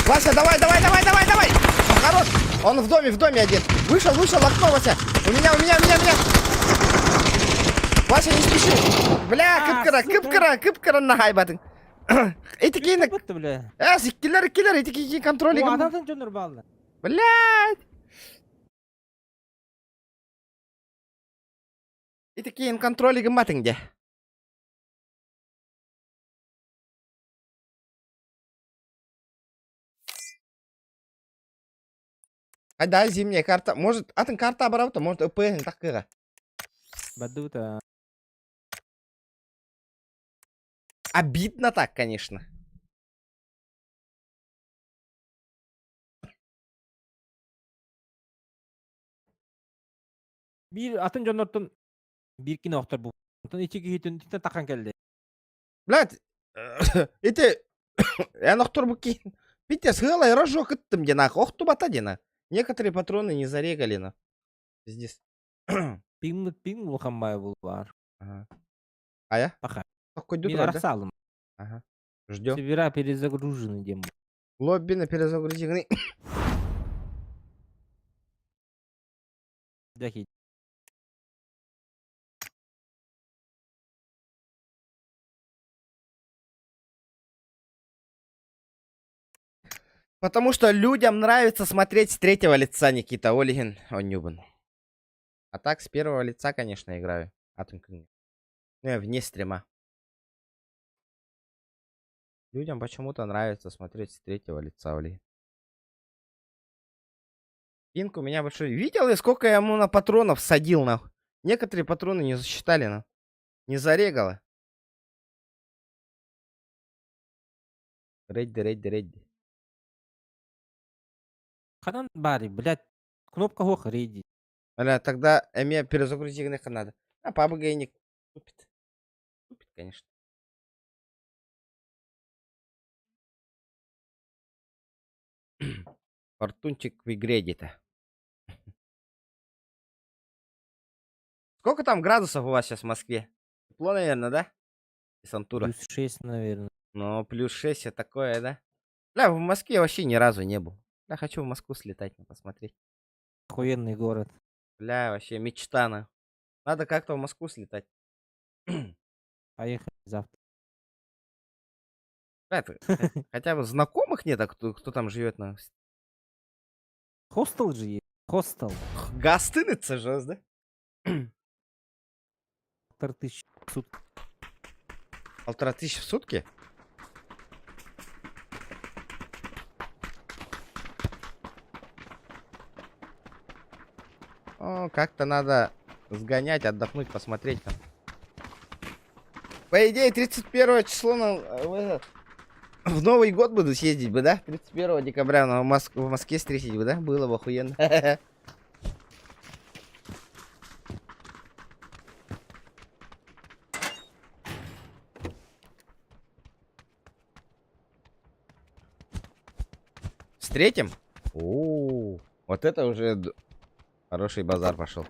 Вася, давай. Хорош. Он в доме один. Вышел, окно, Вася. У меня. Вася, не спеши. Бля, кыпкара нахай батың. Эти кейнік. Бітті, бля. Киллер, эти кейнік контроль. О, адамдың жөнір балды. Блядь. Эти кейн контроль матыңде. Айда, зимняя карта. Может, атын карта барабыта, может, ÖP-ң таққыға. Бадута. Обидно так, конечно. Bir atın jonnortun bir kine oktor bu. Ondan içi giyitün titten takan geldi. Блядь, эти... Я нахтур буки. Питер, схала и рожок иттым дена. Ох, тубата дена. Некоторые патроны не зарегали на. Здесь. Ping Лухамбай был бар. Ага. А я? Пока. Какой Мен дюд, да? арасалым. Ага. Ждем. Севера перезагружены дем. Лобби на перезагрузенный. Дахи. Потому что людям нравится смотреть с третьего лица, Никита Олигин, Онюбан. А так, с первого лица, конечно, играю. Вне стрима. Людям почему-то нравится смотреть с третьего лица, Олигин. Пинк у меня большой. Видел я, сколько я ему на патронов садил, нахуй? Некоторые патроны не засчитали, нахуй. Не зарегало. Рейди. Канан бари, блядь. Кнопка хох рейди. Бля, тогда мне перезагрузить их надо. А папа не купит. Купит, конечно. Фортунчик в игре где-то. Сколько там градусов у вас сейчас в Москве? Тепло, наверное, да? Сантура. Плюс 6, наверное. Ну, плюс 6, это такое, да? Бля, в Москве вообще ни разу не был. Я хочу в Москву слетать, посмотреть. Охуенный город. Бля, вообще мечта, на. Надо как-то в Москву слетать. Поехали завтра. Бля, хотя бы знакомых нет, а кто там живет на... Хостел же есть. Хостел. Гостиница же, да? 1500 в сутки. 1500 в сутки? О, как-то надо сгонять, отдохнуть, посмотреть там. По идее, 31 число в Новый год буду съездить бы, да? 31 декабря в Москве встретить бы, да? Было бы охуенно. 3-м? О, вот это уже хороший базар пошел.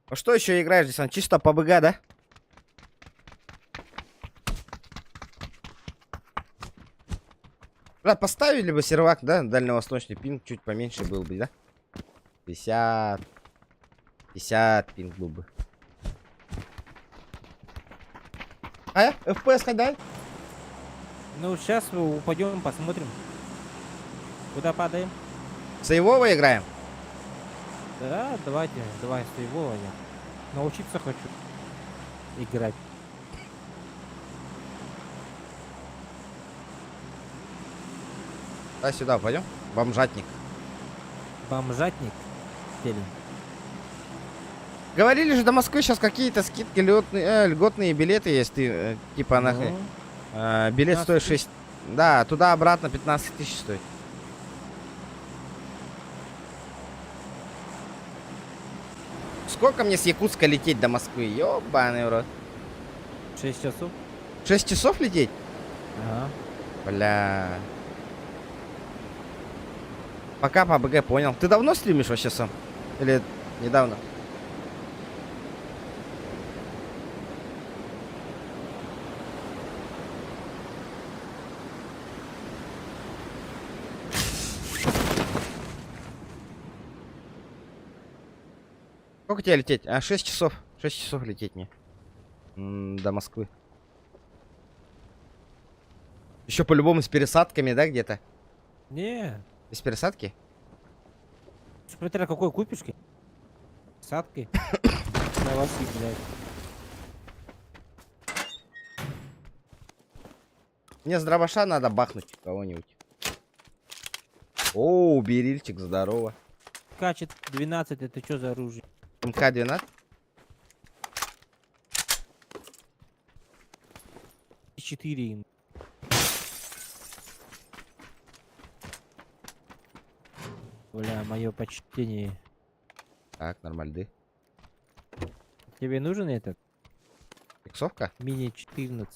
Ну что еще играешь здесь? Он чисто по БГ, да? Брат, поставили бы сервак, да? Дальневосточный пинг чуть поменьше был бы, да? 50 пинг был бы. А? FPS хоть дай? Ну, сейчас упадем, посмотрим. Куда падаем? Сейвово играем? Да, давай с его я. Научиться хочу играть. Да, сюда пойдем. Бомжатник. Бомжатник. Телень. Говорили же, до Москвы сейчас какие-то скидки, льготные билеты есть. Ты, типа, нахуй. Билет стоит 6. Да, туда-обратно 15 тысяч стоит. Сколько мне с Якутска лететь до Москвы? Ёбаный в рот. 6 часов? 6 часов лететь? Ага. Бля. Пока по БГ понял. Ты давно стримишь вообще сам? Или недавно? Сколько тебе лететь? 6 часов. 6 часов лететь мне. До Москвы. Еще по-любому с пересадками, да, где-то? Не. Без пересадки? Смотря какой купишь. Садки. Новосы, блядь. Мне с дробаша надо бахнуть кого-нибудь. О, берильчик, здорово. МК-12 это что за оружие? МК-12. 4. Бля, мое почтение. Так, нормально. Тебе нужен этот? Иксовка? Мини-14.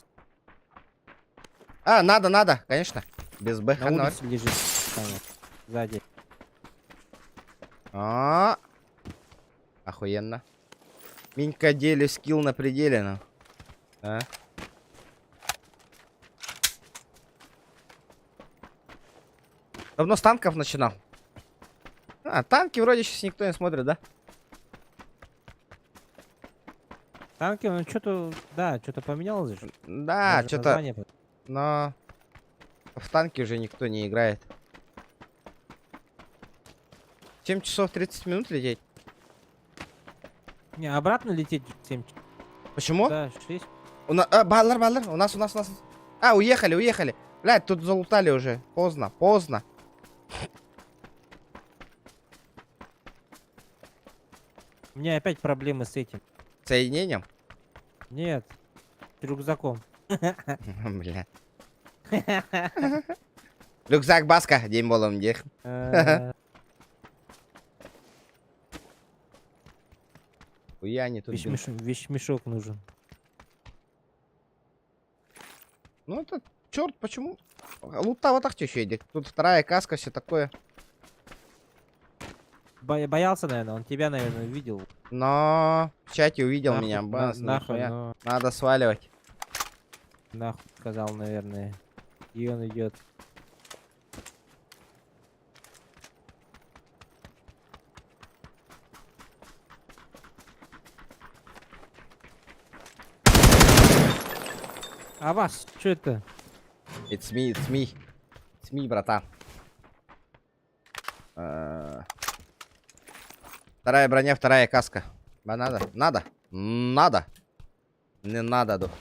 А, надо, конечно. Без На БХ 0. улице лежит. Там вот, сзади. А, охуенно. Минька деле скилл на пределе, ну. А? Давно с танков начинал. А, танки вроде сейчас никто не смотрит, да? Танки, ну что-то, да, что-то поменялось же. Да, Даже что-то, название но в танки уже никто не играет. 7 часов 30 минут лететь. Не, обратно лететь 7. Почему? Да, 6. Баллар, у нас. А, уехали. Блядь, тут залутали уже. Поздно. У меня опять проблемы с этим. Соединением? Нет, с рюкзаком. Бля. Рюкзак Баска, день болом дех. Хуя не тут. Вещмешок нужен. Ну это, черт, почему? Лута вот так еще идет. Тут вторая каска, все такое. Боялся, наверное, он тебя, наверное, видел. Но в чате увидел Нахуй, меня. Бас, нахуй, нихуя. но Надо сваливать. нахуй сказал, наверное. И он идет. А вас, что это? It's me, братан. Вторая броня, вторая каска. Надо? Надо. Не надо, дух.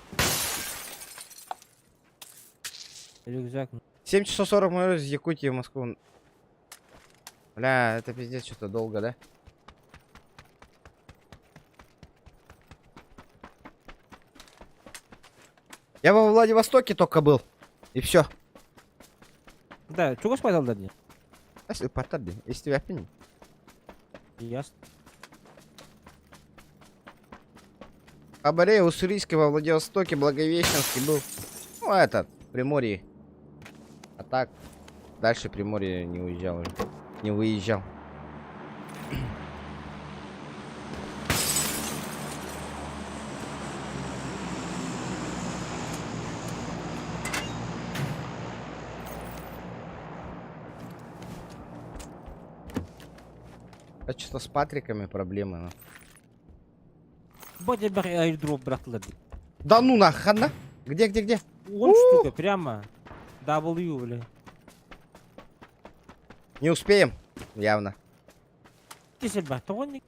Рюкзак. 7 часов 40 минут из Якутии в Москву. Бля, это пиздец, что-то долго, да? Я во Владивостоке только был. И все. Да, чего сказал дадли? Если потарди, если тебя пинь. Ясно. Абаре, Уссурийский, во Владивостоке, Благовещенский был. Ну, этот, Приморье. А так, дальше Приморье не уезжал уже. Не выезжал. А что-то с Патриками проблемы, ну. Бодя аирдроп, братлады. Да ну нахрен, да? Где? Вон штука, прямо. W, бля. Не успеем, явно. Ты себе батонник.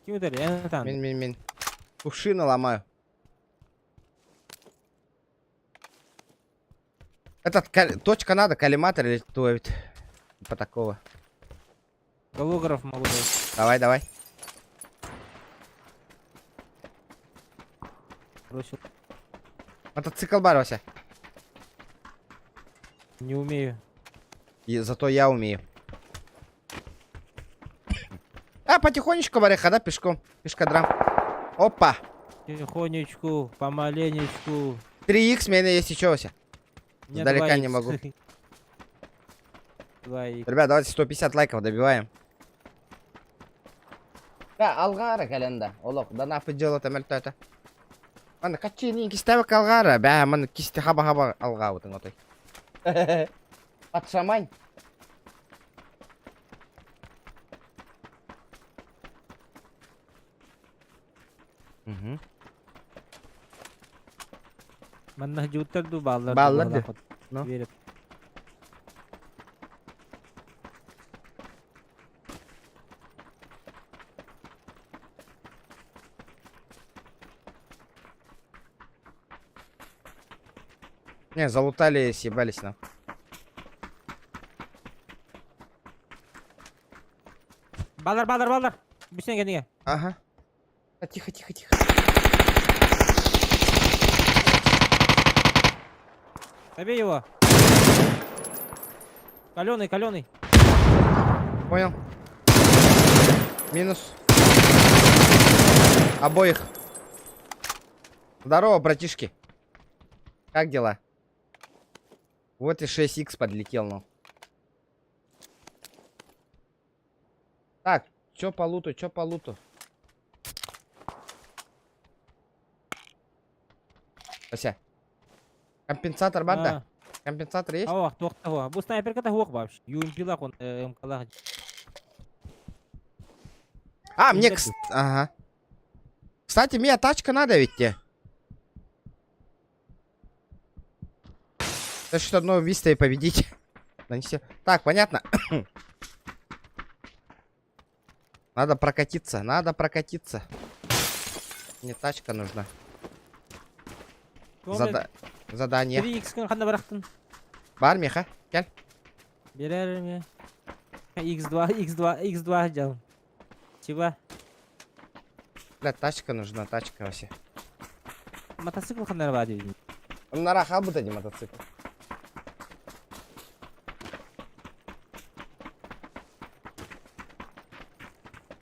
Кем ударил? Я там. Мин. Кувшины ломаю. Точка надо, коллиматор или то по такого. Голограф могу дать. Давай. Бросил. Мотоцикл бар, Вася. Не умею. И зато я умею. А, потихонечку, бареха, да, пешком. Пешкодрам. Опа. Тихонечку, помаленечку. 3х, меня есть еще, Вася. У меня Сдалека 2х. не могу. 2х. Ребят, давайте 150 лайков добиваем. Да, алгара календа. Олок, да нафиг делать амельто это. Мана, качини кистевик алгара. Бя, мана кисти хаба алга вот этой. Подшамань. Угу. Манна жутарду баллар. Баллар ди. Ну. Верит. Не, залутали, съебались на. Балдар. Быстрее kendine. Ага. Тихо. Добей его. Каленый. Понял. Минус. Обоих. Здорово, братишки. Как дела? Вот и 6х подлетел, ну. Так, чё по луту? Вася. Компенсатор бар да? Компенсатор есть? Ау, тоқтау. Бұл снайперка да оқ вообще. UMP-лақ он МК-лақ. А, мне, Ребята. ага. Кстати, мне тачка надо ведь тебе. Да что одно виста и победить. Нанести. Так, понятно. Надо прокатиться. Мне тачка нужна. Задание. 3x қанда барақтын. Бар меха? Кел. Берер ме? X2 жал. Чего? Бля, тачка нужна, тачка вообще. Мотоцикл қандар бар дейін. На раха будет один мотоцикл.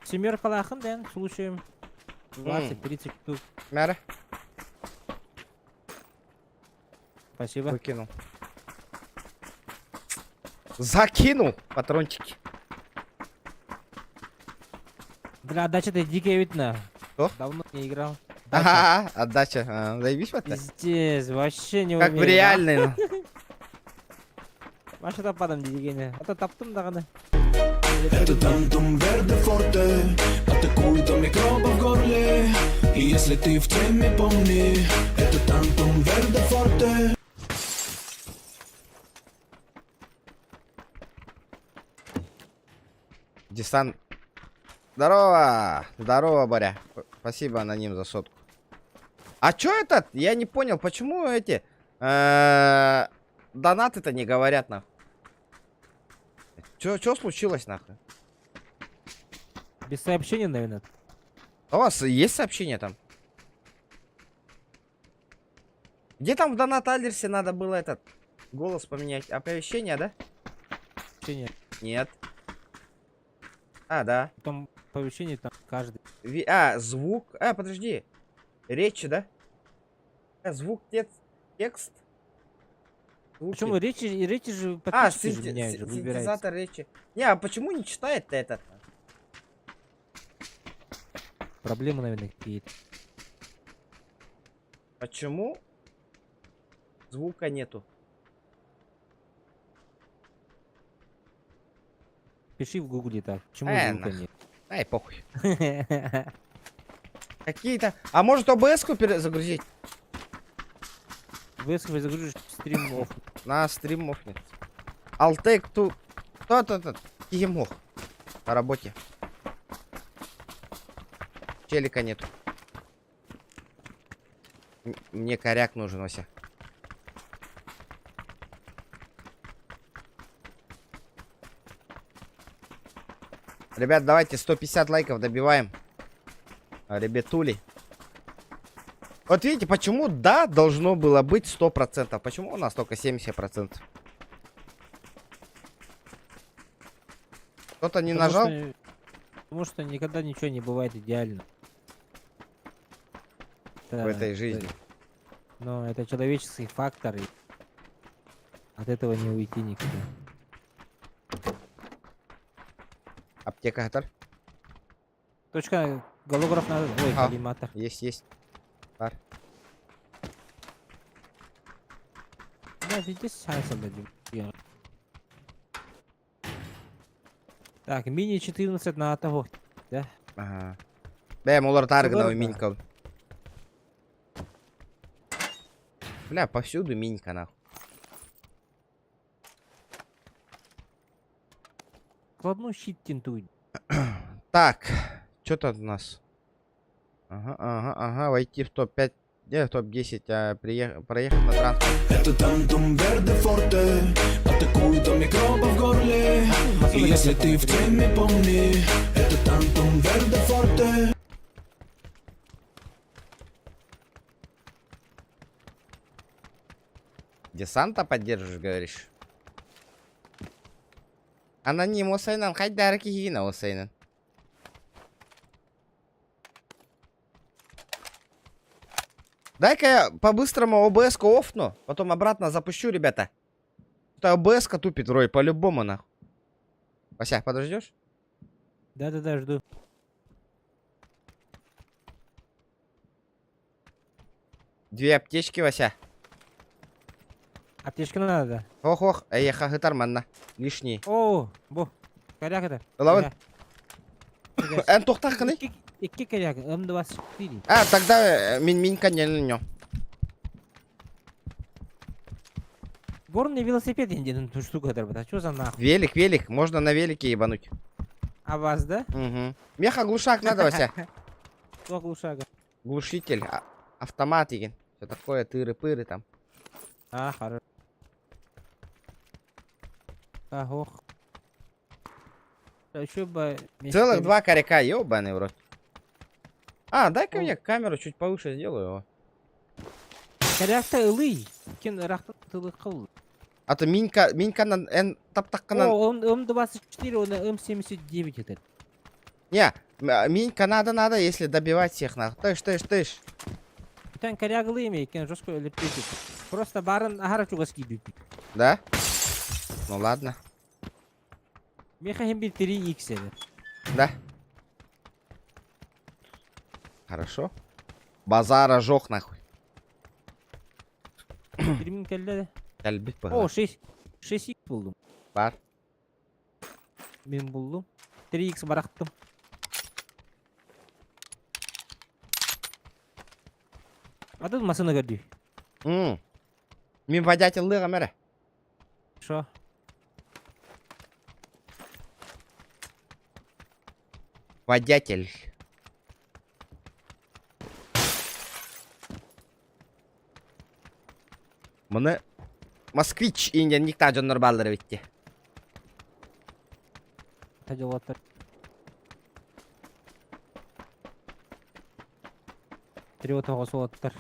Семерка лақын, да? Слушаем. 20-30 штук. Мяра. Спасибо. Выкинул. Закинул патрончики. Бля, отдача-то дикая видно. Что? Давно не играл. Ага, отдача. Заебись вот так. Пиздец, вообще не Как в реальной. ну. Маша таппадым дегені. Ата таптым дағаны. Это тантум верде форте. Атакует он микроба в горле. И если ты в теме, помни, это тантум верде форте. Десант. Здорово, Боря. Спасибо, аноним, за сотку. А чё этот? Я не понял, почему эти донаты-то не говорят, нахуй? Чё случилось, нахуй? Без сообщения, наверное. У вас есть сообщение там? Где там в донат-адресе надо было этот голос поменять? Оповещение, да? Сообщение. Нет. А, да. Там оповещение там каждый. Звук. Подожди. Речь, да? Звук, текст. Звуки. Почему речи же подписчики же меняют, же, выбирается. Синтезатор речи. Не, а почему не читает-то этот? Проблемы, наверное, какие-то. Почему звука нету? Пиши в гугле так. Почему звука нахуй. нет? Ай, похуй. Какие-то... А может ОБС-ку загрузить? Выскажи, загрузишь стрим оф. На стрим мохнет. Алтек ту... Тот. Кигемох. По работе. Челика нету. Мне коряк нужен, Вася. Ребят, давайте 150 лайков добиваем. Ребятули. Вот видите, почему да должно было быть 100%. Почему у нас только 70%? Кто-то не нажал? Потому что никогда ничего не бывает идеально. В этой жизни. Но это человеческий фактор. И от этого не уйти никуда. Аптека готов? Точка голограф надо. Ой, А. коллиматор. Есть. Пар. Да, видите, сайса дадим. Так, мини 14 на того. Да? Ага. Бля, мулар таргнул Супер, да. минька. Бля, повсюду минька, нахуй. Кладну щит тинтуй. Так, что тут у нас? Ага, войти в топ-5, в топ-10, проехать на транспорт. Это тантум верде форте. Атакует он микроба в горле. И если ты в теме, помни, это tanto verde forte. Десанта поддерживаешь, говоришь? Аноним осайнан, хайдар кигина осайнан. Дай-ка я по-быстрому ОБС-ку офну, потом обратно запущу, ребята. Это ОБС-ка тупит, Рой, по-любому, нахуй. Вася, подождешь? Да-да-да, жду. Две аптечки, Вася. Аптечка надо. Ох-ох, эйха гитарманна. Лишний. О, бу. Коряк это. Лаван. Эн тохтах кыны? Икки коряк, М24. А, тогда минька не льнё. Горный велосипед индин штука дорбата. Что за нахуй? Велик, можно на велике ебануть. А вас, да? Угу. Меха глушак надо, Вася. Что глушага? Глушитель, автомат, еген. Все такое, тыры-пыры там. А, хорошо. Так, ох. Еще бы... Целых два коряка, ёбаный в рот. А, дай-ка мне камеру чуть повыше сделаю его. Корякта ылый. Кен рахтын тылы кыл. А то минька на эн таптаккана. О, он М24, он М79 это. Не, минька надо, если добивать всех нахуй. Тыш. Тен коряк ылый ме, кен жестко лепетит. Просто барын ахара чугаски бипи. Да? Ну ладно. Меха хем бил 3х это. Да. Хорошо. Базара жох нахуй. 3000 келді. Әлбет О, баға. 6х булдым. Бар. Мен булдым. 3х барақтым. А тут масына көрді. Мен водятеллыға мәрі. Шо? Водятель. Мұны Москвич инден никта жоннор балдыры битти. Тажалаттар. Триотаға солаттар.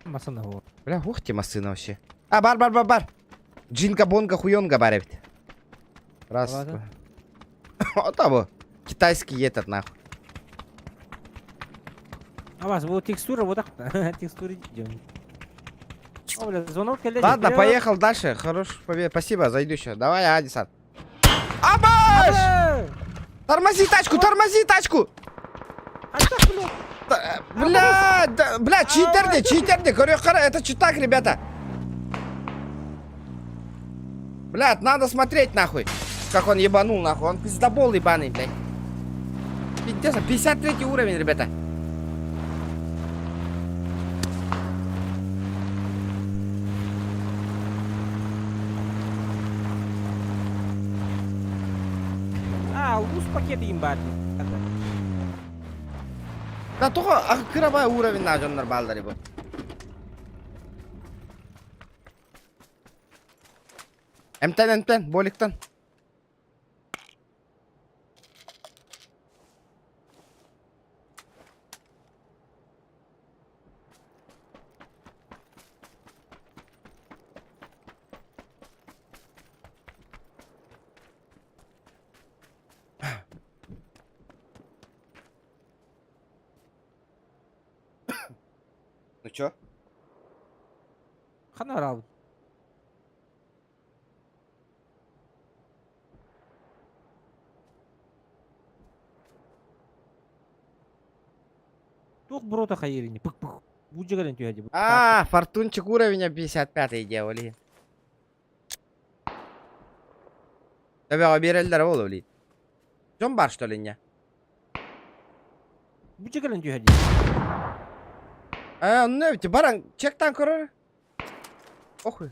Масына ғой. Бля, ух ты, масына вообще. А, бар. Джинга-бонга хуёнга бар бит. Раз. Ладно. Вот або. Китайский этот нахуй. А вас вот текстура вот так. Текстура идем. О, бля, звонок келді. Ладно, Вперед! поехал дальше. Хорош победа. Спасибо, зайду еще. Давай, Адисан. Абаш! Эй! Тормози тачку! А что, блядь? Бля, читерди, говорю, это читак, ребята. Блядь, надо смотреть, нахуй. Как он ебанул, нахуй. Он пиздобол ебаный, блядь. Пиздец, 53 уровень, ребята. А, луз пакет им бар. Да только кыровай уровень на жоннор балдары bu. Эмтен, боликтен. Ну чё? Хана рауд. Тух брота хайрини. Пык-пык. Буджигален тюхади. А, фортунчик уровня 55 делали. Тебя берелдер болу блин. Жон бар что ли не? Буджигален тюхади. А, ну ведь баран чектан көрөр. Охуй.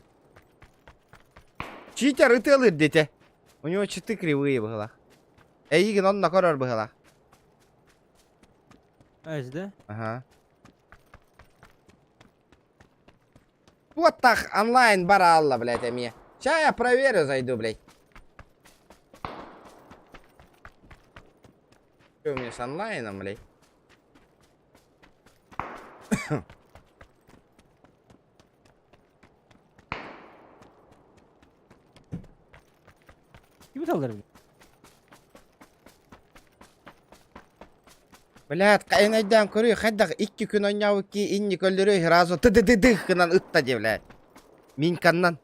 Читер ытылыр дете. У него читы кривые было. Эйген он на көрөр было. Да? Ага. Вот так онлайн баралла, блядь, а мне. Сейчас я проверю, зайду, блядь. Что у меня с онлайном, блядь? Kim saldırır? Блядь, кайнайдан көрüyor. Хайдак 2 күн ойнауы ки инни көлдөрөй разу тыдыдыдых кынан ытта де, блядь. Минканнан.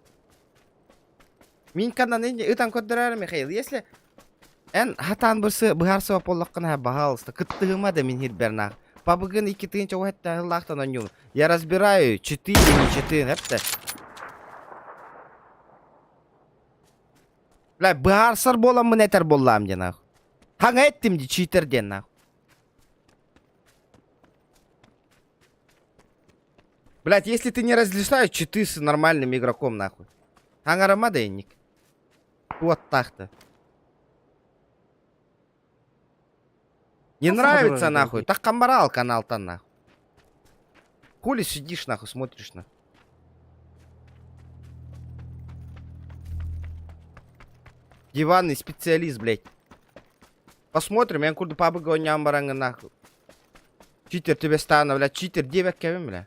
Минканнан инни ытан көддөрөр Михаил. Если эн хатан бырсы быгарсы боллаккана багалысты. Кыттыгыма да мин хирбернак. Пабыгын 2 тыгынча уатта лахтан ойнуң. Я разбираю 4 не 4, хепте. Блядь, быгарсыр болам мын этер боллам де нахуй. Хаңа еттим де читер ден нахуй. Блять, если ты не различаешь, че ты с нормальным игроком, нахуй. Ангарама дейник. Вот так-то. Не Просто нравится, подробно нахуй. дойти. Так камбарал канал-то, нахуй. Хули сидишь, нахуй, смотришь, на. Диванный специалист, блять. Посмотрим, я курду пабы гоням баранга, нахуй. Читер тебе стану, блядь, читер 9 кевин, бля.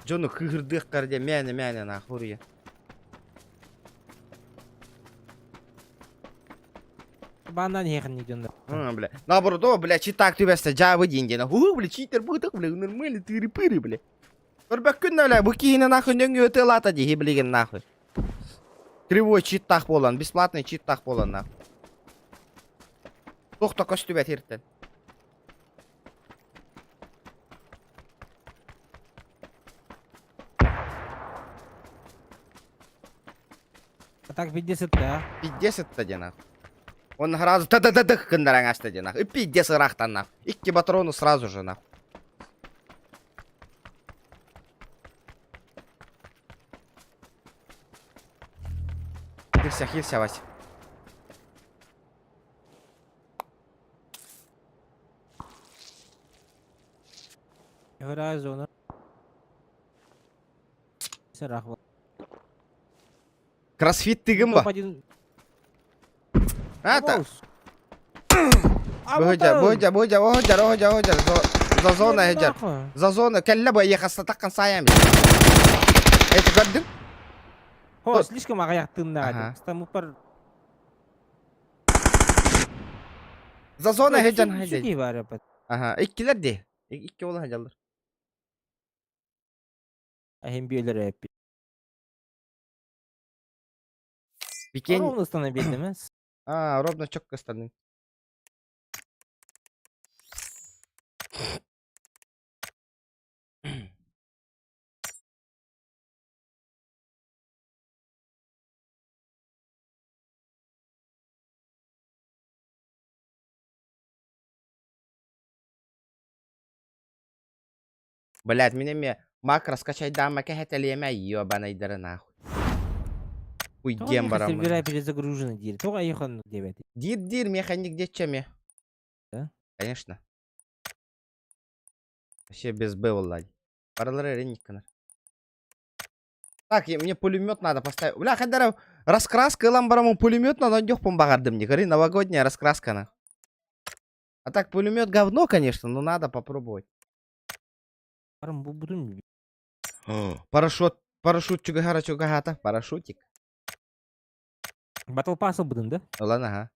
Джону хыгырдых карде, мяне, нахуй. Бандан хехен не идён. Бля. Наоборот, о, бля, читак тебе саджавы деньги, нахуй. Бля, читер будах, бля, нормально, тыры-пыры, бля. Көрбәккүнне, бля, бу кийине нахуй нөңгө өтелата дихи, блиген, нахуй. Кривой читтах болан, бесплатный читтах болан, нахуй. Тохта көстүбәт ертен. А так 50, да? 50 де, нахуй. Он сразу та-да-да-дых кындаран ашты де, нахуй. И 50 рахтан, нахуй. 2 патрону сразу же, нахуй. Хился, Вася. Играю зону. Сарах вот. Кроссфит тыгым ба? Топ-1. А, так. Абутал! Бöһөҗә. За зона һәҗәр. За зона кәллә бу яхаста таккан саян бит. Эти gördün? Хо, слишком аяктын Ага. да. Стамупар. За зона һәҗәр Что һәҗәр. не var yapet. Ага, иккилер де. Икки ола һәҗәрләр. Hem bir hep. Бикен. Ровно становились. А, ровно чётко станы. Блядь, мне макро скачать дамы кахетелеме ёбаный дыры нахуй. Уйдем барам. Сервера перезагружены дир. Только айхан 9. Дир механик дечеме. Да? Конечно. Вообще без Б влади. Параллель ренниканар. Так, мне пулемет надо поставить. Бля, хадара раскраска ламбараму пулемет надо дёхпом багардым не говори, новогодняя раскраска на. А так пулемет говно, конечно, но надо попробовать. Парам будем. Парашют чугахата, парашютик. Батл пасса будем, да? Ладно, ага.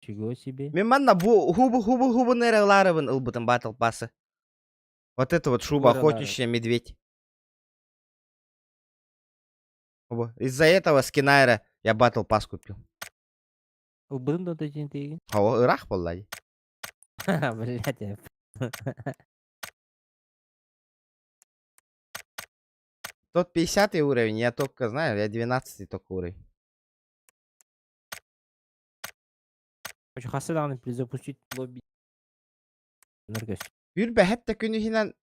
Чего себе. Мен манна бу хубу нереларывын ылбытын батл пассы. Вот это вот шуба Нерелары. охотничья медведь. Оба. Из-за этого скинайра я батл пас купил. Будем да ты. А ирах влади. Блядь. Тот 50 уровень, я только знаю, я 12 только уровень. Хочу хасыданы перезапустить лобби. Энергос. Bir бәхәтті күні хинан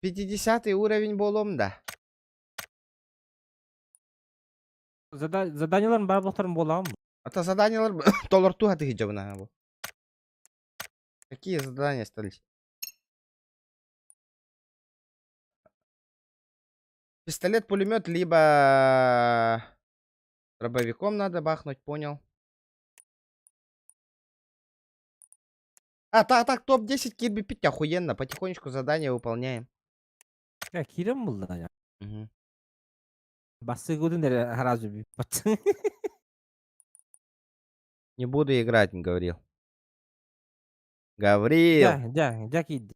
50 уровень болом да. Заданияларын бар болықтарын боламын. Ата заданиялар доллар туха тыгы бuna bu. Какие задания остались? Пистолет, пулемет, либо дробовиком надо бахнуть, понял. А, так, топ-10 Kirby Pit охуенно. Потихонечку задания выполняем. Кирем болды да. Мгм. Басы көдіндер харазу бі. Не буду играть, не говорил. Говорил. Жа кейді.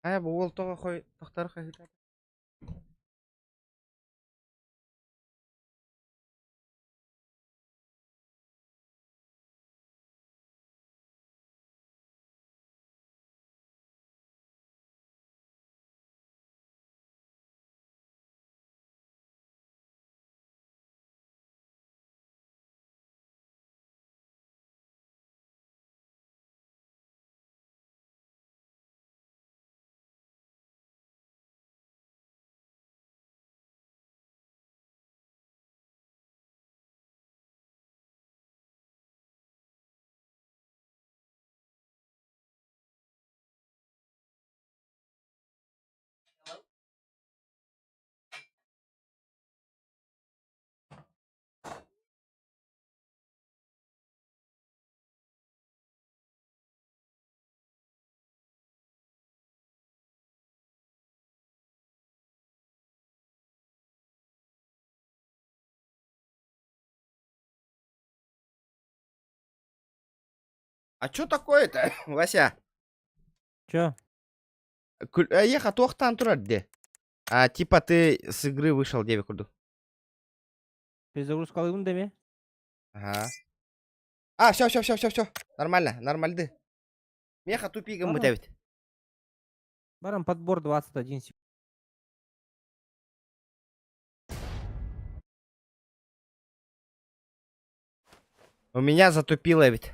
Бұл ол тоға қой, тоқтар қағида. А чё такое-то, Вася? Чё? Еха тоқтан тұрады де. А, типа ты с игры вышел, девик курду. Перезагрузка алуым деме? Ага. А, все. Нормально, нормальды. Меха тупигом мы Ага. давит. Барам подбор 21 секунд. У меня затупило ведь.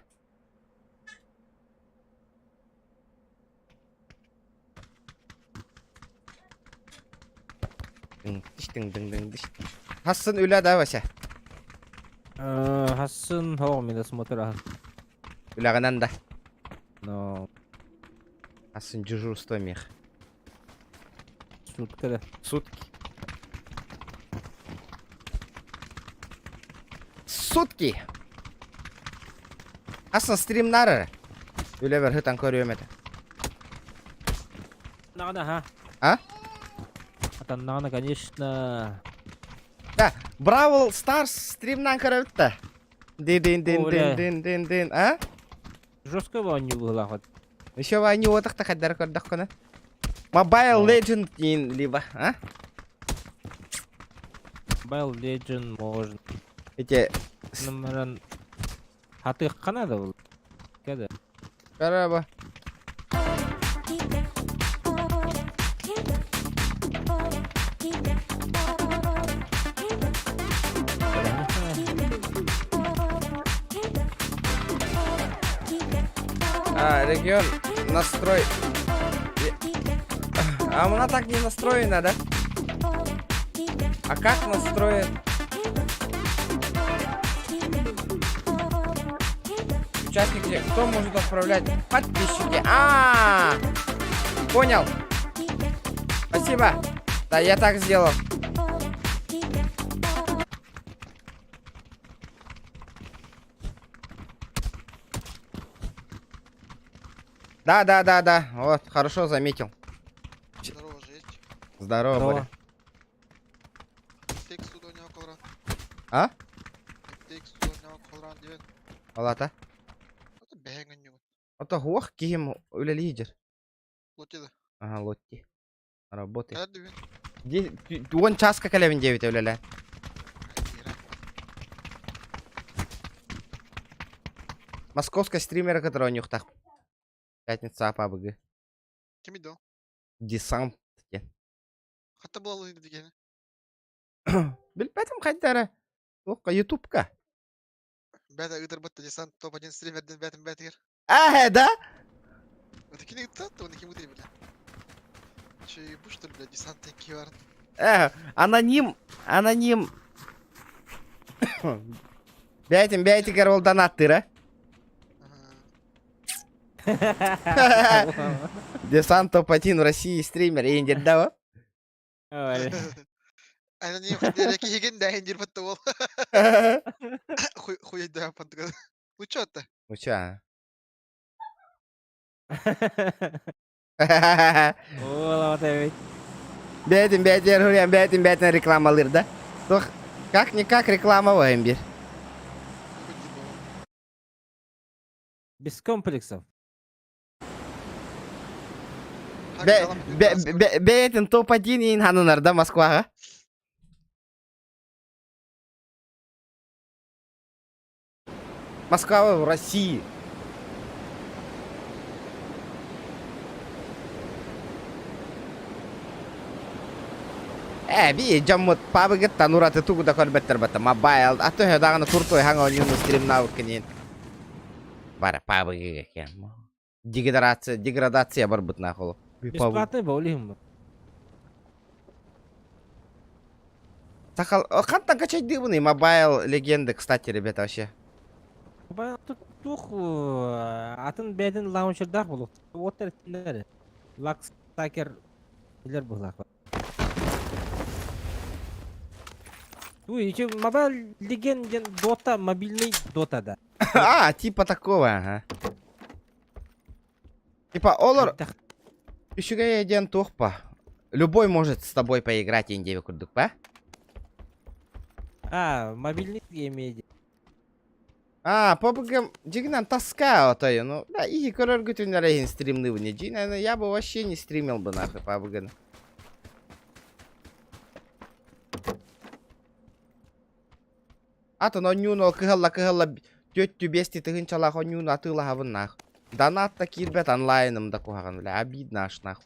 Хасын үля да, Вася. Хасын, хоу, мен да смотр ахын. Үлағынан да. Но, Хасын дежурство мех. сутка да. Сутки. Сутки. Хасын стримнары. Үле бір хытан көріем еді. Нағана, ха? А? Атан нағана, конечно. Да, Бравл Старс стримнан көріп та. Дин, а? Жестко ба не было ход. Еще вайни отықта қаддар көрдік күні. Mobile Legend дейін либо, а? Mobile Legend можно. Эти, Номеран. Хаты қана да бұл. Кәді. корабы. А, регион, настрой. А она так не настроена, да? А как настроить? Участники, кто может отправлять? Подписчики. Понял. Спасибо. Да, я так сделал. Да. Вот, хорошо заметил. Здорово же есть. Здорово, Боря. Текст туда не около. А? Текст туда не около. Девет. Алата. Это беган не. Это хух, ким уля лидер. Лотида. Ага, Лотти. Работает. Кадди вин. Вон час как 9 уля. Московская стримера, которого нюхтах. Пятница АПБГ. Кем иду? Десант. Хата была лыды дегене. Білпәтім қайдары. Оққа ютубка. Бәті ұйдыр бұтты десант топ-1 стримерден бәтім бәтігер. Да? Это кені ұйттатты, оны кем ұйдыр, бля. Че, бұл что ли, бля, десант тенки барын. Аноним. Бәйтігер ол донаттыр, Десант топ-1 в России стример, ендер, да? Ой. Айна не дәреке еген дәйін дер бұтты ол. Хуй да пантыгады. Ну чё это? Ну чё? Ола, вот это. Бәйтін рекламалыр, да? Как-никак реклама о, Эмбир. Хуй дебал. Без комплексов. Бәйтін топ-1 ең ханынар, да, Москваға? Москва в России. Би жаммут пабыгыт танураты тугуда көрбеттер бата. Мобайл. Аты höдағаны туртой хаңа нюну стрим навыкынен. Бара пабыгыга кен. Деградация бар бут нахолу. Бесплатный боулинг. Сахал, кантан качать дыбыны мобайл легенды, кстати, ребята, вообще. Тут атын бәдін лаунчердар болу. Оттер тіндері. Лакс такер билер бұлақ. Еще мобайл легенден дота, мобильный дота, да. Типа такого, ага. Типа, Олор, еще один тухпа. Любой может с тобой поиграть, индеви курдук, па? Мобильный имеет. Побыгам, Джигнан таскал то, ну, да, и короргут винарейн стримны вне Джина, я бы вообще не стримил бы нахуй, побыган. Ато, но нюно, кыгалла, тёттю бести тыгынчалах, он нюно атылахавын нахуй. Донат такие бет онлайном да кухаган, бля, обидно аж нахуй.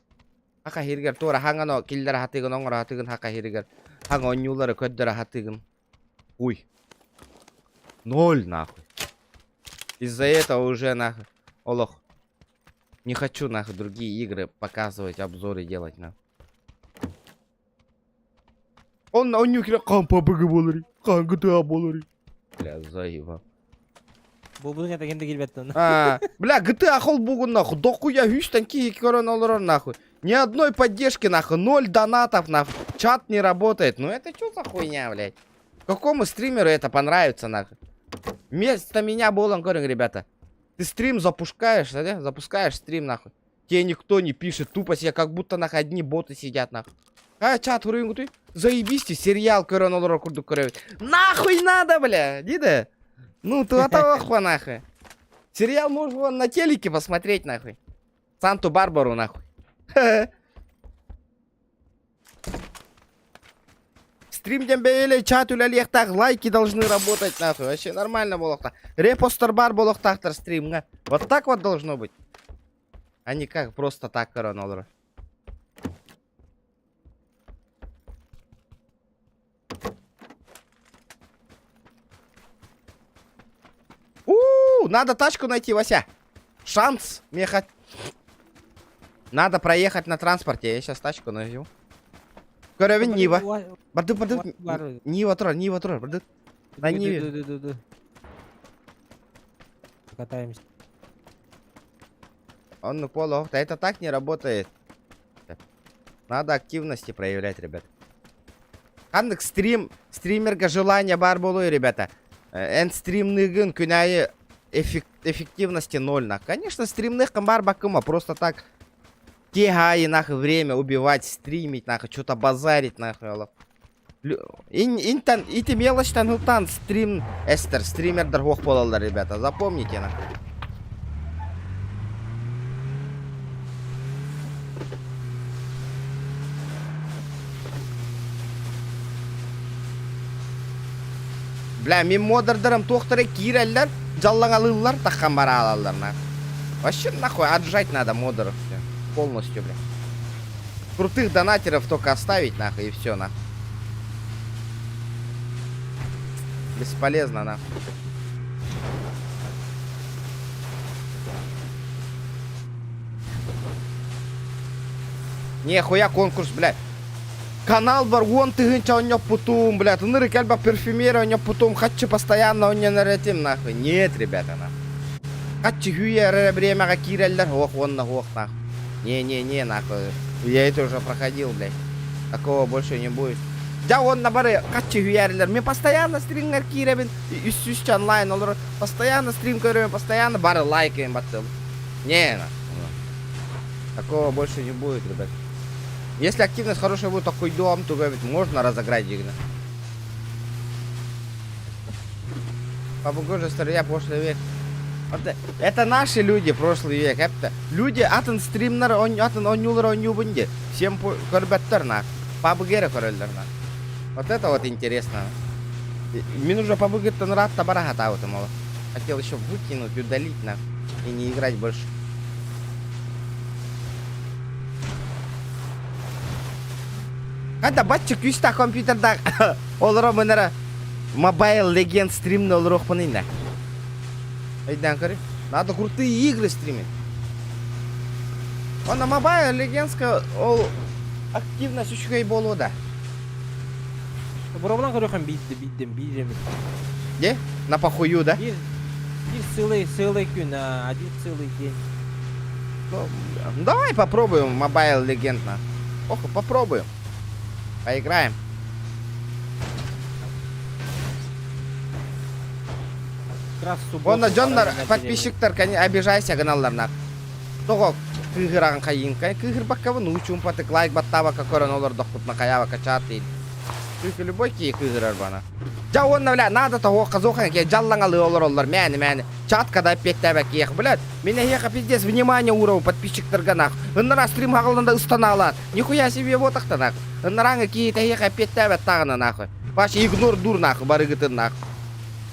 Хака хиргер, тора хангано, киллер хатыгын, оңра хатыгын, хака хиргер. Ханго нюлары көддері хатыгын. Уй. 0 нахуй. Из-за этого уже нахуй. Олох. Не хочу нахуй другие игры показывать, обзоры делать нахуй. Он нюхер, кам побыгы болари. Кам GTA болари. Бля, заебал. Бұл это кенде келбеттен. Бля, GTA хол бугун нахуй. Дохуя хүйстен кейки коронолор нахуй. Ни одной поддержки нахуй. 0 донатов нахуй. Чат не работает. Ну это что за хуйня, блядь? Какому стримеру это понравится нахуй? Вместо меня болон корень, ребята. Ты стрим запускаешь, да? Запускаешь стрим нахуй. Тебе никто не пишет. Тупо себе как будто нахуй одни боты сидят нахуй. Чат хурингу ты. Заебись ты, сериал коронолор курду корень. Нахуй надо, бля. Дида. Ну, ты отохва, нахуй. Сериал можно вон на телеке посмотреть, нахуй. Санту-Барбару, нахуй. Стрим дембейле, чат үлелектақ, лайки должны работать, нахуй. Вообще нормально болохта. Репостер бар болохтақтар стрим, вот так вот должно быть. А не как просто так, коронолор. Надо тачку найти, Вася. Шанс. Надо проехать на транспорте. Я сейчас тачку найду. Коровин Нива. Барды. Нива тролль. Барды. На Ниве. Катаемся. Он ну поло. Да это так не работает. Надо активности проявлять, ребят. Хандык стримерга желание бар болу, ребята. Стримныгын күнайы эффективности 0. Конечно, стримных бар бакыма просто так кегай нахуй время убивать, стримить нахуй, что-то базарить нахуй. Ити мелочтан хутан стример дорогох болалар, ребята, запомните нахуй. Бля, мен модердерім тоқтыры киреллер, жаллаңалылар таққан бара алалар, нахуй. Вообще, нахуй, отжать надо модеров все. Полностью, бля. Крутых донатеров только оставить, нахуй, и все, нахуй. Бесполезно, нахуй. Нихуя конкурс, блядь. Канал бар, он тыгынча он путум, блядь. Ныры кальба парфюмера он путум. Хатчи постоянно он не наретим, нахуй. Нет, ребята, нахуй. Хатчи хюя время киреллер, ох, он на ох, нахуй. Не, нахуй. Я это уже проходил, блядь. Такого больше не будет. Да он на бары, хатчи хюярлер. Мне постоянно стример киребин. Үст онлайн олар. Постоянно стрим көрем, постоянно бары лайкаем, баттыл. Не, нахуй. Такого больше не будет, ребят. Если активность хорошая будет, такой дом, то говорит, можно разыграть игры. Побугоже стария прошлый век. Вот это наши люди, прошлый век. Это люди, атын стримнер, атын онюлар онюбунде. Всем корбеттер нах. Побугере кореллер нах. Вот это вот интересно. Мне нужно побугать рад табарахата вот ему. Хотел еще выкинуть, удалить нах. И не играть больше. Когда батчик юста компьютерда олро менера Mobile Legends стримный олро хпанында. Айдан кори. Надо крутые игры стримить. Он на Mobile Legends ол активность үшігей болу да. Бұрабынан көріған бейдем. Где? На похую, да? Bir целый күн, один целый день. Ну, давай попробуем Mobile Legends. Ох, попробуем. Поиграем. Как раз в субботу. Вон на Джоннар барабан подписчиктер, обижайся каналларына. Того кыгыраган кайын, кыгыр бакка научум патык лайк баттаба какой олар дохтутна каява качат дейт. Только любой ки кыгырар бана. Ja онна бля, надо того казохан ке жаллангалы олар мәни. Чаткада петтебек ек, блядь. Меня ека пиздец внимание уров подписчиктерга нах. Ыннара стрим хагылында ыстана алат. Нихуя себе вот так-то нах. Ыннараңы ки ека петтебек тагына нахуй. Баш игнор дур нахуй барыгытын нах.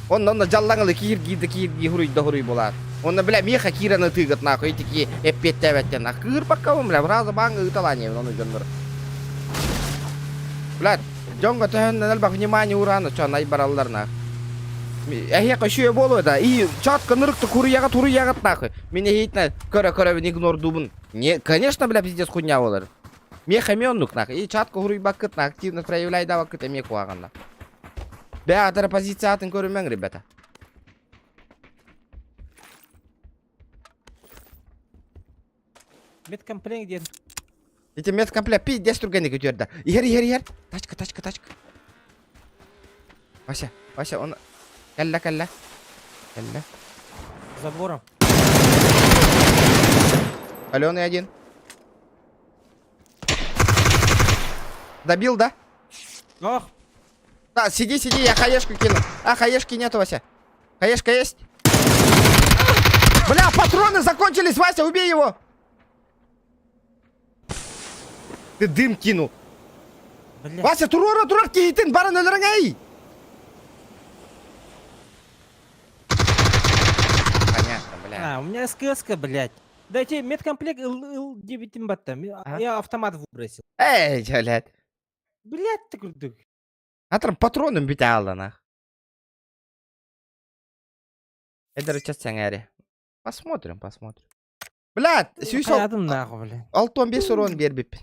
Онна жаллангалы кирги хуруй болат. Онна бля меха кираны тыгат нахуй эти петтебек нах. Кыр бакка бля, раза банга ыталание оны жоннор. Блядь. Jonga тәһәннән албак внимание ураны чан айбаралларна. Әһе кашуя болу да. И чатка нырыкты турыягат нахуй. Меня хейтна көрө игнор дубун. Не, конечно, бля, пиздец хуйня болар. Меха мённук нахуй. И чатка хуруй бакыт на активно проявляй да вакыт эме куаганна. Бля, атара позиция атын көрөмәң, ребята. Медкомплект дед. Эти медкомплект пиздец турганы көтөрдө. Ер. Тачка. Вася, он калла. Забором. Алёный один. Добил, да? Ох, Да, сиди, я хаешку кину. А, хаешки нету, Вася. Хаешка есть? Бля, патроны закончились, Вася, убей его! Ты дым кинул. бля. Вася, турар кейтин, барын өлөрүң эй! Понятно, бля. У меня СКС-ка, блядь. Дайте медкомплект Ил-9 батта. Я автомат выбросил. Эй, блядь. Блядь, ты крутой. Атрам патроным бите алды, нах. Эдер чатсаң әре. Посмотрим. Блядь, сүйсі Қаядым нахуй, блядь. 6-15 урон бербіп.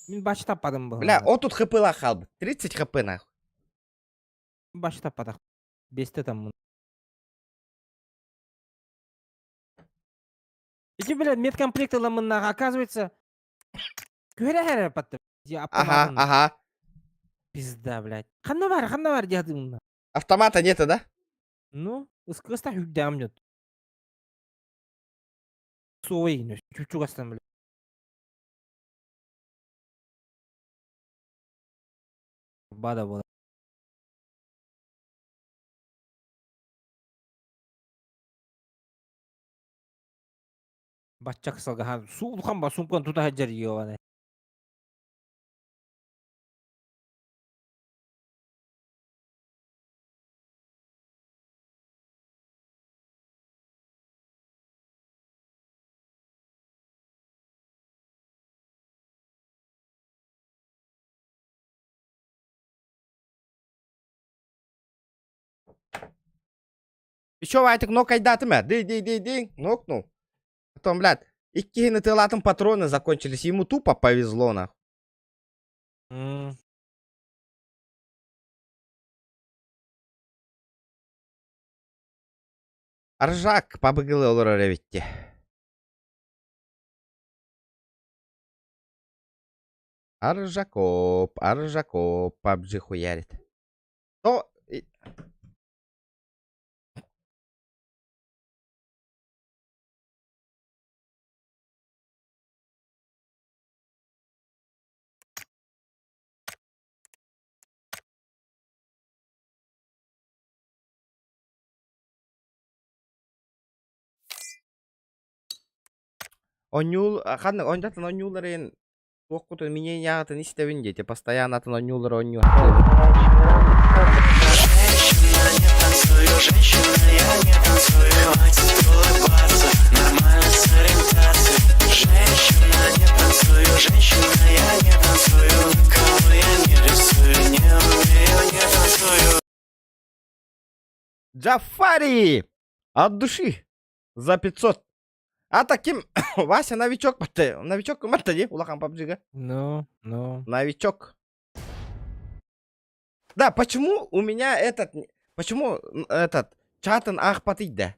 Мен башы таппадым бұл. Бля, о тут хп'ла қалды. 30 хп, нахуй. Башы таппадық. 5-те там. Эти, блядь, медкомплекты ламыннағы, оказывается, көрі патты. Ага. Пизда, блядь. Қанна бар дядыңна. Автомата нету, да? Ну, СКС-та хүгдам нет. Суой, чуть-чуть астан, блядь. Бада была. Бачча кысалга, сулхан ба сумкан тута хаджар йованы. Еще Вайтик нокай даты ма? Ды. Нокнул. Потом, блядь, Иккихины тылатым патроны закончились. Ему тупо повезло, нахуй. М, Аржак побыгылы olur öyle Аржакоп, PUBG хуярит. То... Онюл, ханны, ондатын онюларын тоққут меня ягатын истебин дети, постоянно атын онюлары оню. Джафари! От души! За 500. А таким Вася новичок батты. Новичок матта де улахан PUBG-га. Ну. Новичок. Да, почему у меня почему этот чатын ахпатыть, да?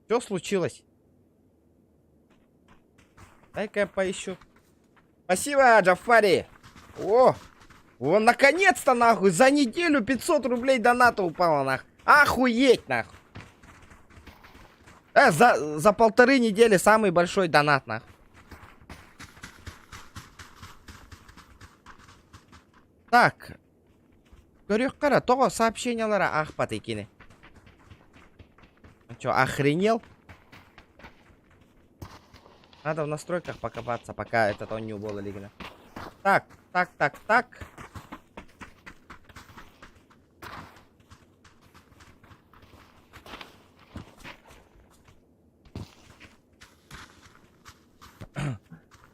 Что случилось? Дай-ка я поищу. Спасибо, Джафари. О, наконец-то, нахуй, за неделю 500 рублей доната упало, нахуй. Охуеть, нахуй. За 1,5 недели самый большой донат, нахуй. Так. Көрек-қара, тоғы сообщениялары ақпат екені. Чё, охренел? Надо в настройках покопаться, пока этот он не убыл лигна. Так.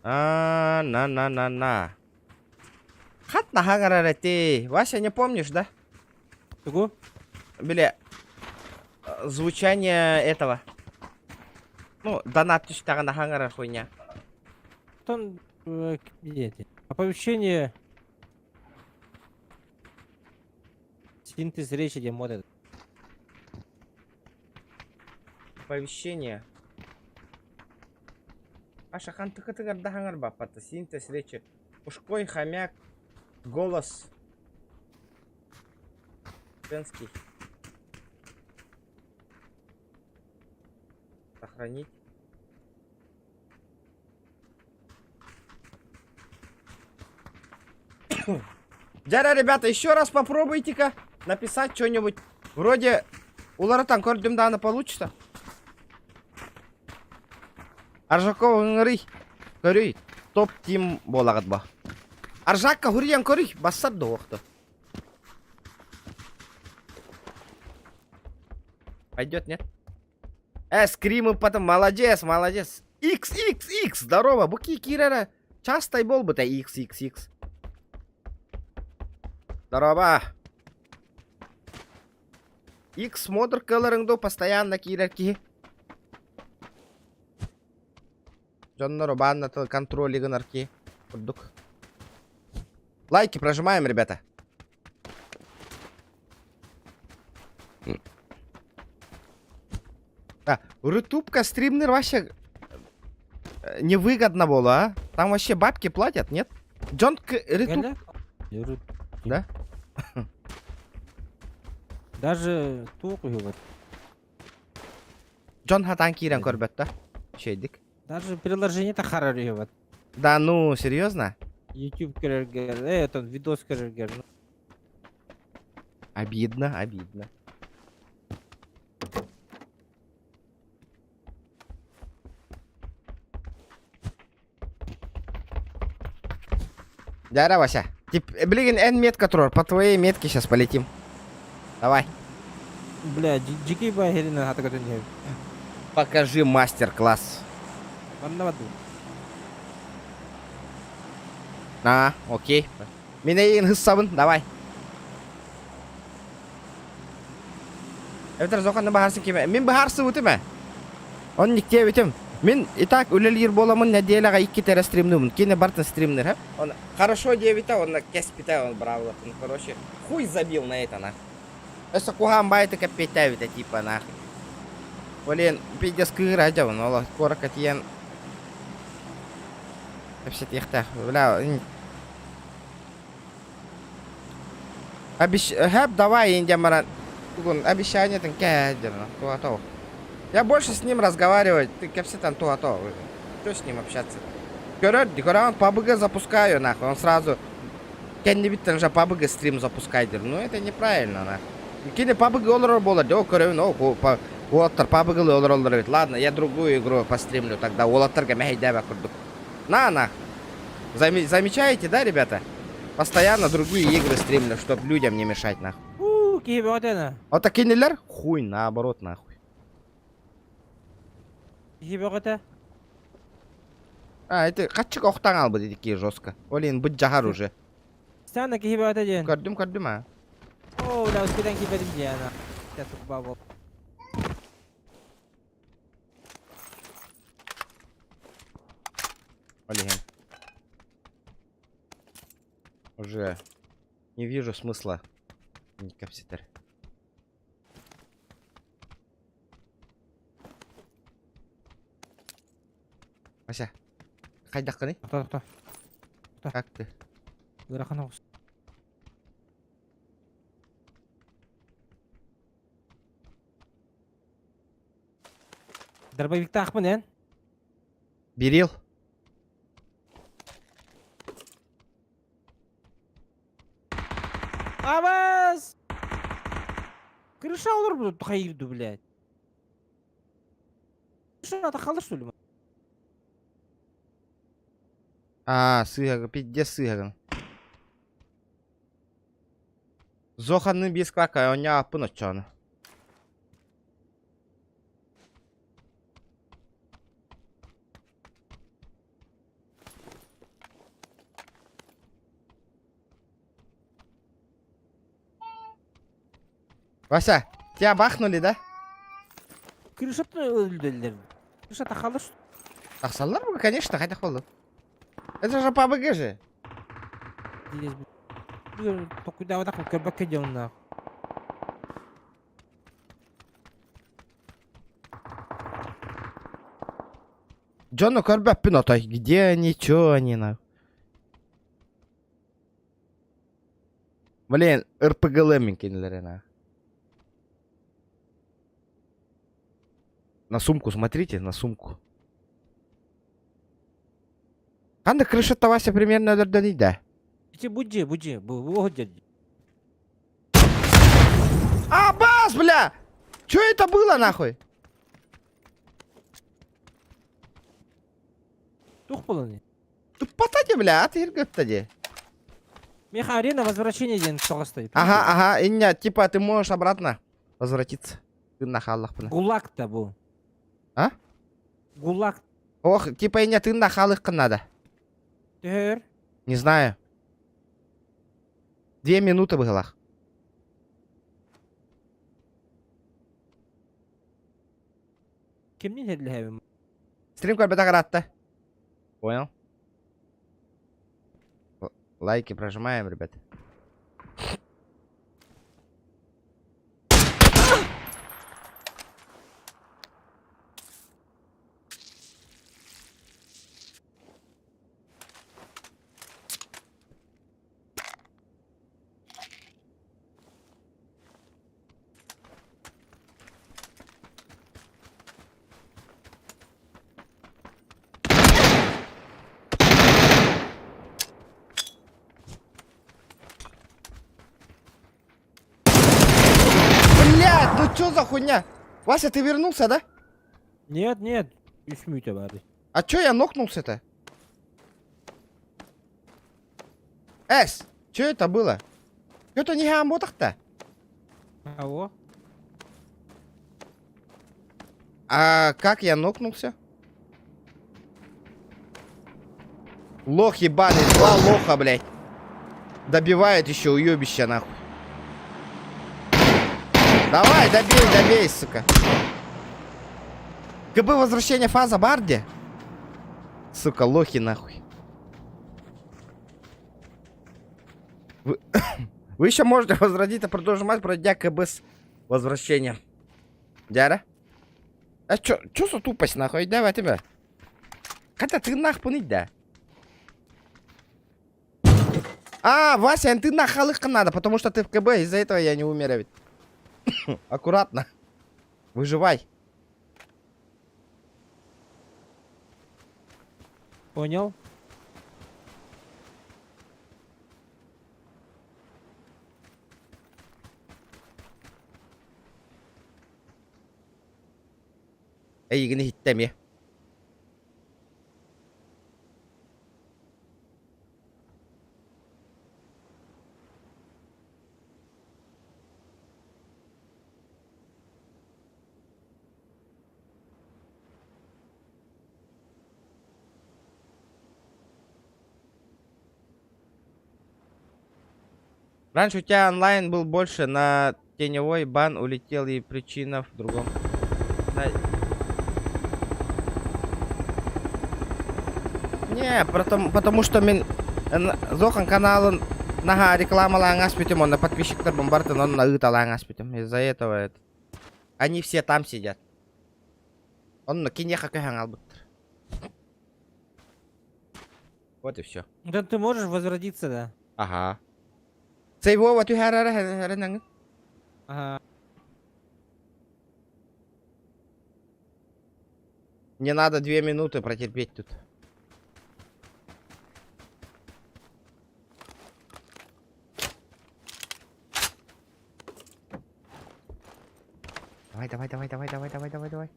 На. Хат на хагара ты. Вася, не помнишь, да? Чего? Бля, звучание этого. Ну, донат тустага на хагара хуйня. Там эти оповещение. Синтез речи демота. Оповещение. Ашахан тыгыр да хагар баппата. Синтез речи. Ушкой, хомяк, голос. Женский. Сохранить. Дядя, ребята, еще раз попробуйте-ка написать что-нибудь. Вроде у Ларатан кордюмдана получится. Аржакова ngeri. Көрүй. Топ тим болагат ба. Аржакка хуриян көрүй. Бассар да оқты. Пойдет, нет? Скримы потом. Молодец. XX. Здорово. Буки кирера. Часто бол бы-то XX. Здорово. X модер кылырыңды постоянно кирерки. Джоннору банната контроль игнорки. Лайки прожимаем, ребята. Да, рутубка стримнер вообще невыгодно было, а? Там вообще бабки платят, нет? Джон рутуб... Да? Даже толку его. Джон хатан кирен корбет, да? Чейдик. Даже приложение-то харареват. Да ну, серьезно? YouTube керергер, этот видос керергер. Обидно. Дядя Вася. Блин, N метка трор. По твоей метке сейчас полетим. Давай. Бля, джики багерина хата который не. Покажи мастер-класс. Окей. Минейн хыссабын, давай. Эвтер зохан на бахарсы кеме. Мин бахарсы утыма. Он никте битим. Мен и так үлелер боламын, неделяға 2 кere стримнумын. Кені бартын стримнер, ха? Он хорошо девита, он кеспита, он браво. Он, короче, хуй забил на это, нахуй. Если кугам байты капитавита, типа, нахуй. Блин, пиздец кыра, он, ола, корок отъен. Вообще, тихта, бля, давай, Индия, Маран. Обещание, там, кядерно, то. Я больше с ним разговаривать, ты кепси там то. Что с ним общаться? Когда он PUBG запускаю, нахуй, он сразу... Кеннибиттен же PUBG стрим запускает, ну это неправильно, нахуй. Кенни PUBG олар болады, олаттар PUBG олар. Ладно, я другую игру постримлю тогда, олаттарға мәйдәбә күрдік. На. Замечаете, да, ребята? Постоянно другие игры стримлю, чтобы людям не мешать, нахуй. Кибеотена. Вот такие нелер? Хуй, наоборот, нахуй. Кибеоте. Это каччык оқтан албы дедики жестко. Олин быть жахар уже. Сана кибеоте ден. Көрдім, а. О, да, успедан кибедим дена. Я тут бабу. Олин. Уже не вижу смысла. Капситер. Вася, қайдақ қаны? Тоқта. Как ты? Грахан оқыс. Дробовикті ақпын, ән? Берил? Аваз! Крыша olur bu hayırdı, блядь. Крыша қалыр, что ли? Сыгага, пиздец сыгаган. Зоханның бес квака, он не апын отчаны. Вася, тебя бахнули, да? Крышапты өлділдер. Крышата қалыр, что ли? Ақсалар бы, конечно, қайда қолды. Это же PUBG же. Здесь, блядь. Только да, вот так вот, как идем, нахуй. Джону көрбәппін отай. Где они, чё они, нахуй? Блин, РПГЛ-мен кинулер, нахуй. На сумку смотрите, на сумку. Қанды крышатта Вася примерно өдірді дейді. Иди, буди, бұл деді. Бас, бля! Чё это было, нахуй? Тух было не? Потади, бля, а ты иргөптади. Меха, арена возвращение ден соға стоит. Ага, Иння, типа ты можешь обратно возвратиться. Ты нахаллах, бля. Гулаг-то бұл. А? Гулаг. Ох, типа Иння, ты нахаллых надо. Төр. Не знаю. 2 минуты было. Кемнен әділі Стрим көрбеті қаратты. Понял? Лайки прожимаем, ребят. Блядь, ну чё за хуйня? Вася, ты вернулся, да? Нет, Үсмүй барды. А чё я нокнулся-то? Чё это было? Чё-то не работах-то? Ого. А как я нокнулся? Лох ебаный, 2 лоха, блядь. Добивает еще уебище, нахуй. Давай, добей, сука. КБ возвращение фаза Барди. Сука, лохи нахуй. Вы еще можете возродить и продолжить мать, пройдя КБ с возвращением. Дяра? А чё за тупость нахуй? Давай тебя. Хотя ты нахуй да. А, Вася, ты нахалыха надо, потому что ты в КБ, из-за этого я не умер ведь. Аккуратно. Выживай. Понял? Ey, gini hittem ya. Раньше у тебя онлайн был больше, на теневой бан улетел и причина в другом. Не, потому что мен Зохан каналын нага рекламалаңас битим, он на подписчиктар бомбарды, он на ыталаңас битим. Из-за этого это. Они все там сидят. Он на кинеха кахангал буттар. Вот и все. Да ты можешь возродиться, да? Ага. Сейво вот you had. Ага. Мне надо 2 минуты протерпеть тут. Давай.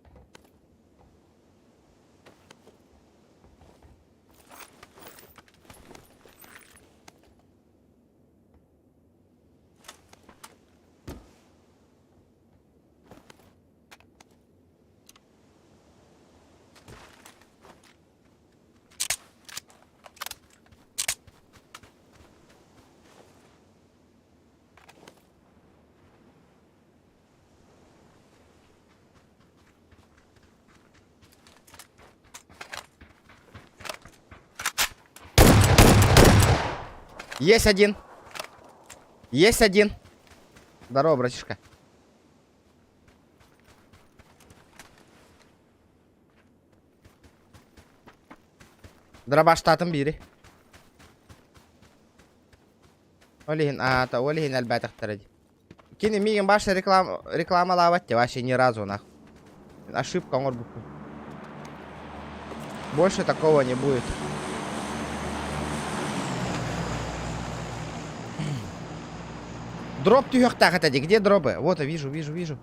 Есть один. Есть один. Здорово, братишка. Дробаш татым бири. Олихин, Олихин альбайтах таради. Кини мигин баша реклама лаватти, вообще ни разу нахуй. Ошибка, он букву. Больше такого не будет. Дроп тюхтах это где дропы? Вот, вижу.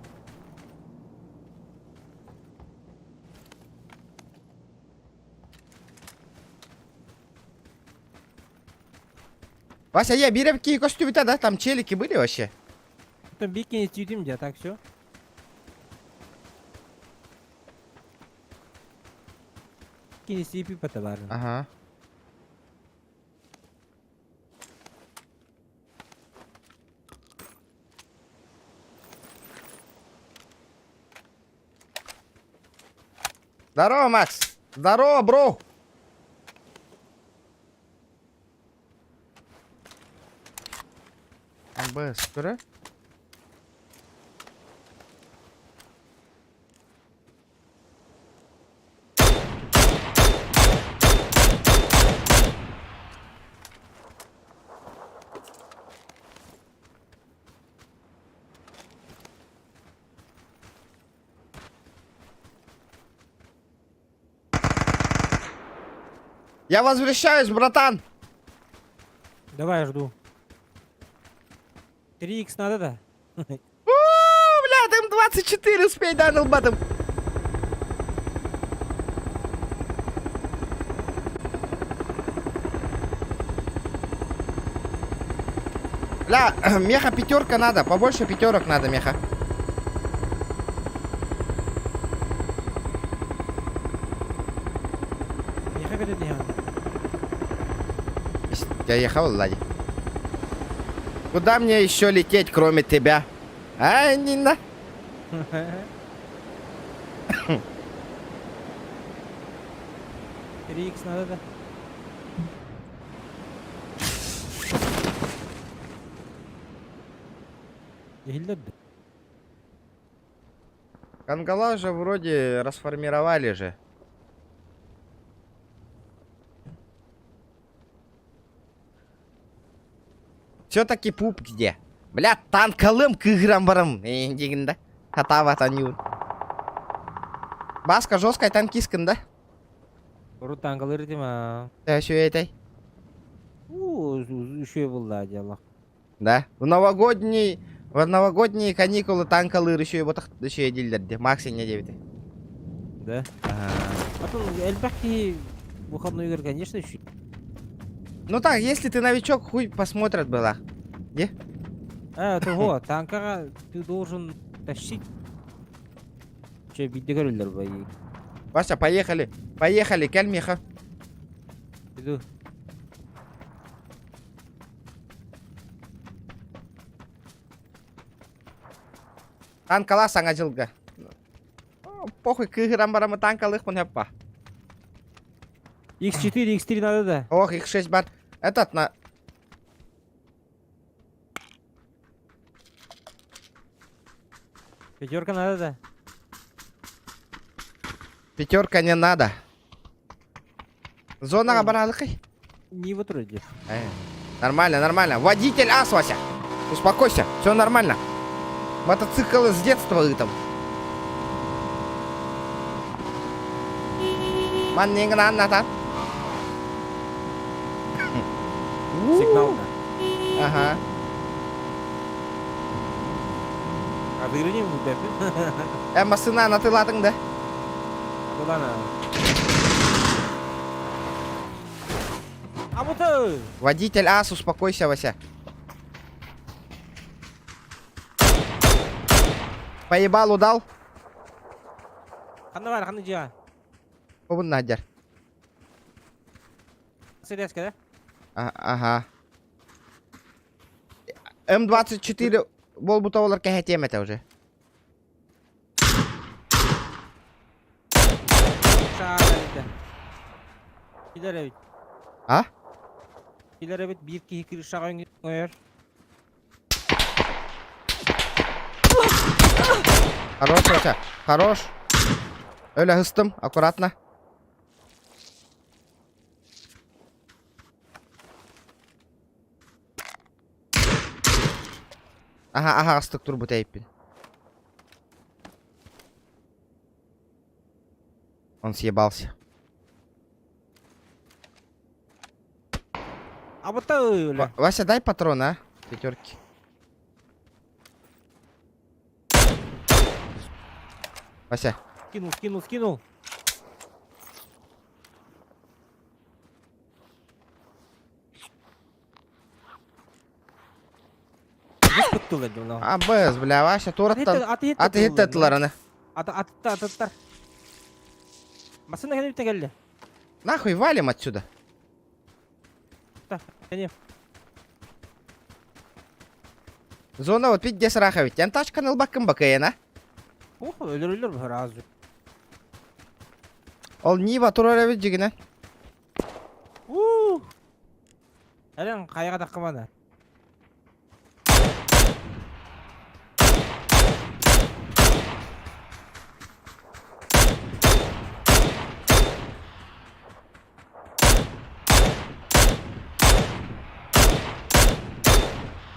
Вася, я берем какие костюмы тогда, там челики были вообще? Там бикини тюдим, где так все. Бикини сипи по товару. Ага. Здорово, Макс. Здорово, бро. Быстро. Я возвращаюсь, братан. Давай, я жду. 3х надо, да? Бля, там 24 успей, да, нолбатом. Бля, меха 5 надо, побольше 5 надо, меха. Ехай перед ним. Я ехал, Лади. Куда мне еще лететь, кроме тебя? А, Нина? 3х надо, да? Егілдерді. Кангала же вроде расформировали же. Все-таки пуп где? Бля, танкалым кыграм барым. Дегенде. Хатава танюр. Баска жесткая танкисткін да? Ұры таңғалыр дема. Все этой. Үшеу болды, адиаллах. Да. В новогодние каникулы танкалыр еще вот еще дилдерде. Макси не девяти. Да? Потом, әлбәқи, выходной игр, конечно, еще. Ну так, если ты новичок, хуй посмотрят было. Того, танкаға ты должен тащить. Че, бидде көрілдер бай. Вася, поехали. Поехали, кәлмеха. Иду. Танкала саңа жылға. Похуй, кыграм барамы танкалых мын хеппа. X4, X3 надо, да? Ох, их 6 бар. Этот на... Пятерка надо, да? Пятерка не надо. Зона баралыкай. Не в отроде. Нормально, нормально. Водитель ас, Вася. Успокойся, все нормально. Мотоцикл с детства там. Маннинг надо. Сигнал, да? Ага. Отыграни ему, да? Масына натыладың да? Ладно. А вот это! Водитель ас, успокойся, Вася. Поебалу дал? Қандай бар, қандай жиға? Побын надер. Серьезка, да? Ага. М24 бол бутавалар кәхетем это уже. Шағалайды. Келер әбет. А? Келер әбет, бір кейкері шағайын өйер. Хорош, Вася. Хорош. Öyle hıstım. Аккуратно. Ага, астык тур bu teypin. Он съебался. А вот это! Вася, дай патрон, а? Пятерки. Вася. Скинул. Тұлды, мынау. А, без, бля, Вася, тураттан. Аты хеттетілеріні. Аттар. Масына кәне келді. Нахуй валим отсюда. Так, кәне. Зона вот пить дес раха ведь. Тачканы ылбаккын бакайын, а? Ох, өлір бір разы. Ол Нива турар әвет жігіне. Әлің қайға таққыманы.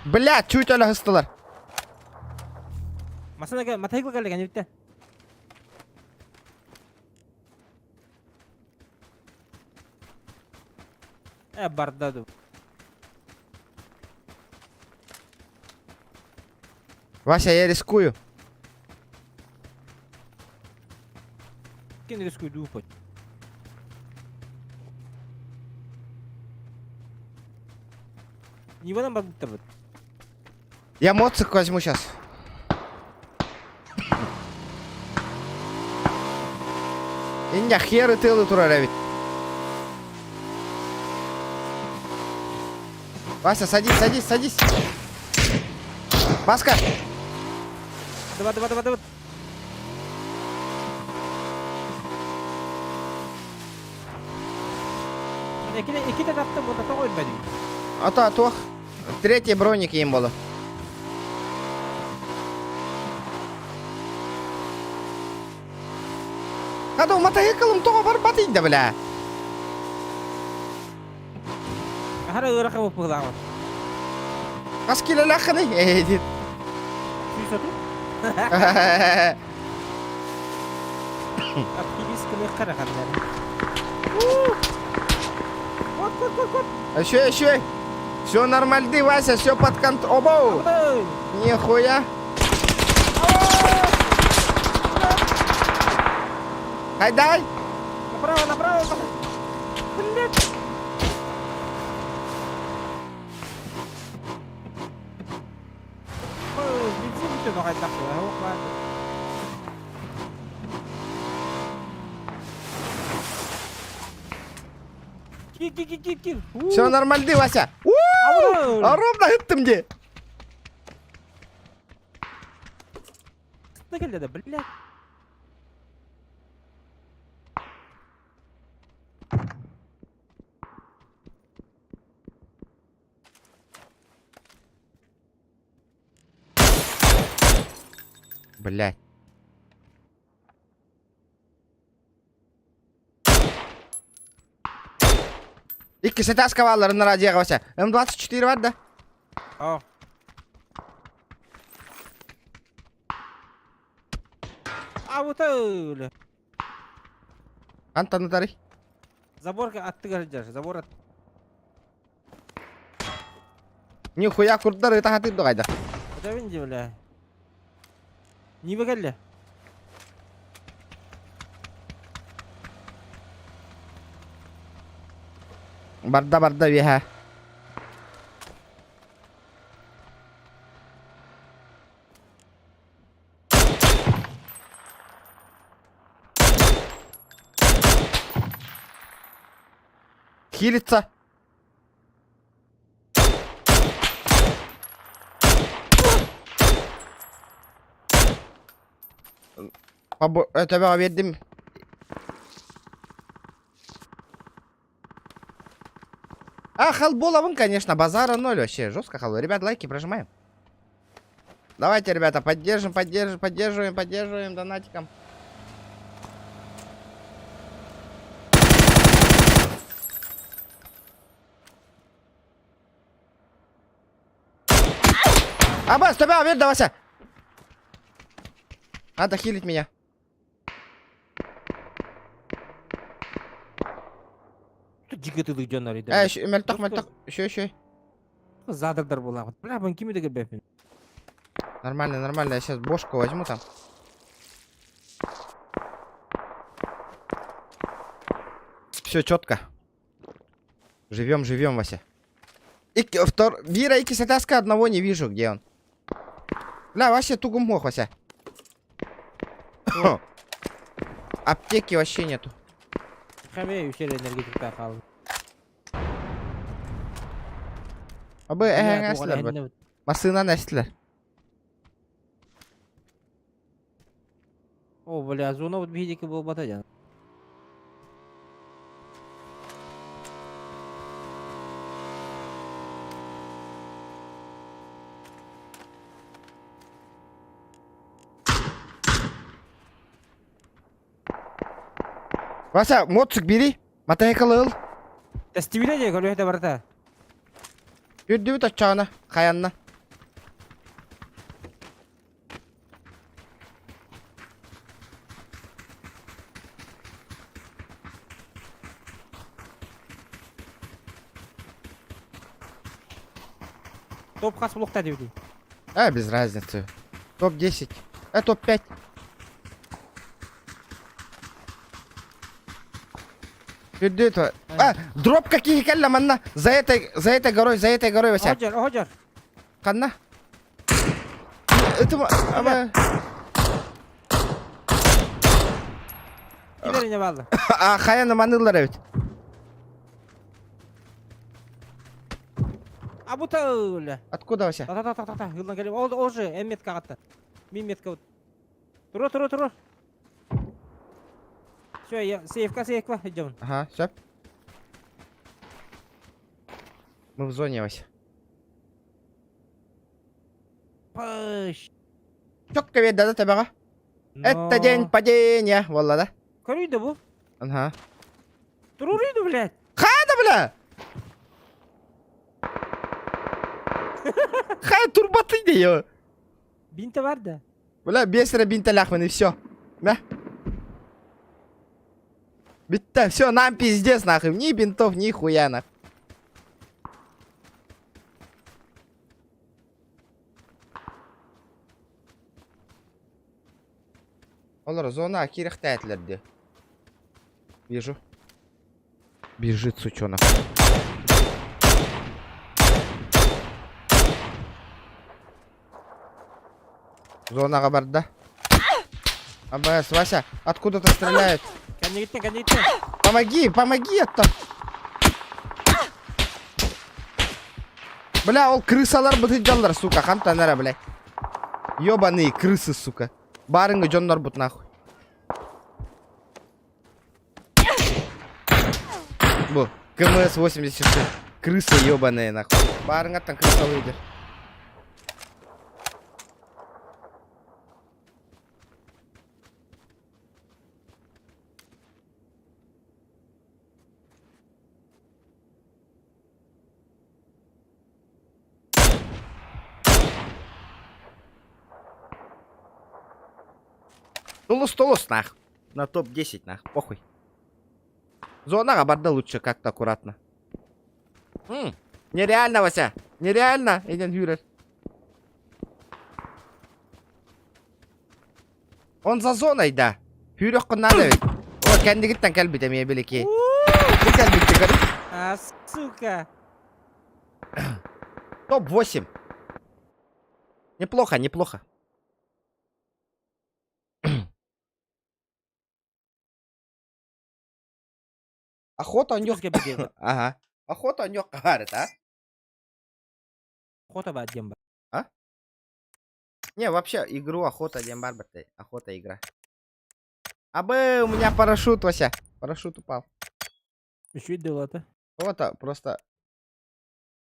Бля, чуть әлі хыстылар. Масына мотоцикл келді кәне бітті. Бардады. Вася, я рискую. Кен рискуй дупать. Не вадан бардыктар бит. Я моцик возьму сейчас. Иння херы тылы турар әвет. Вася, садись. Баска. Давай. Ikide taktım burada da koymadım. Ата тух. Третий броник им было. Hadi o мотоциклым тоға барып батыйды, бля. Hara ırak yapıp bırakma. Қас келе лақыны. Дейді. Suyu satın. Aktivist kılık kara kanları. Кот. Еще. Все нормально, Вася, все под контролем. Обоу. Ой. Нихуя. Хайдай. Направо. Блядь. Ой, бензин bütün o kadar takıyor. Yok lan. Кил. Все нормально, Вася. Ау. Ровно гыттым де. Ne geldi de блядь. Блять. İkisi tas kavallarından radyoya Вася. М24 var da. Ау. А вот öyle. Антон тарих. Забор attı garajlar. Забор at. Нихуя курддар это хатып догайда. Это винди бля. Не выгодли. Барда виха. Хилится. Тебя вердим. Халболовым, конечно, базара 0 вообще. Жестко халбол. Ребят, лайки прожимаем. Давайте, ребята, поддерживаем донатиком. Абас, тебя верь, Вася. Надо хилить меня. Тут жигітілік жанар еді. Мельток. Еще. Задырдар бола. Бля, ben kimi de gebepim. Нормально. Я сейчас бошку возьму там. Все четко. Живем, Вася. Вира и кисатаска одного не вижу, где он. Бля, Вася тугум мох, Вася. Аптеки вообще нету. Хавею ще энергетикта қалды. Абы әңәсілер бұд. Масынан әсілер. О, бля, зона вот бейдекі бол батадян. Вася, моцик бери. Мотоцикл ыл. Тестивиле де көрөйді барда. Үрдүбүт оччағына, қаянна. Топ қас блокта деуді. Без разницы. Топ-10. Топ-5. Үрдүбүт. Дроп какие кәлләм анна. За этой горой, Вася. Оходжар. Қанна? Ama... Килеріне балды. Қаяны манылар әбет. А бұта өлі. Откуда, Вася? Та. Ғылдан келем. Ол же, әм метка қатты. Мен метка өт. Тұр. Все, сейфка. Идем. Ага, söp. Мы в зоне, Вася. Пыщ. Чётко ведь, да, тебя? Это день падения. Волла, да? Корыйда бу. Ага. Турурыйда, блядь. Да, бля! Хай турбаты деё. Бинта var da. Бля, бесера бинталях, и все. Да? Битта, все, нам пиздец, нахуй. Ни бинтов, ни хуя, нахуй. Олар, зона кирихтайтлерди. Вижу. Бежит, сучонок. Зона габарда. АБС, Вася, откуда-то стреляет. Кандидатты. Помоги это. Бля, ол крысалар бутыт жалдар, сука, хантанара, бля. Ёбаные крысы, сука. Барыңы жондар бут, нахуй. Бу, КМС 86. Крысы ёбаные, нахуй. Барыңа там крыса выйдет. Тулус, нах. На топ-10, нах. Похуй. Зона габарда лучше, как-то аккуратно. Нереально, Вася. Нереально, Эден Юрер. Он за зоной, да. Хюрёк надо ведь. О, кәндігіттен кәлбіте ме білеке. Ты кәлбітті көрі? А, сука. Топ-8. Неплохо, неплохо. Охота у него... Ага. Охота у него говорит, а? Охота ба демба. А? Не, вообще, игру охота дембарбаты. Охота игра. Абы, у меня парашют, Вася. Парашют упал. Еще и дела-то. Вот, просто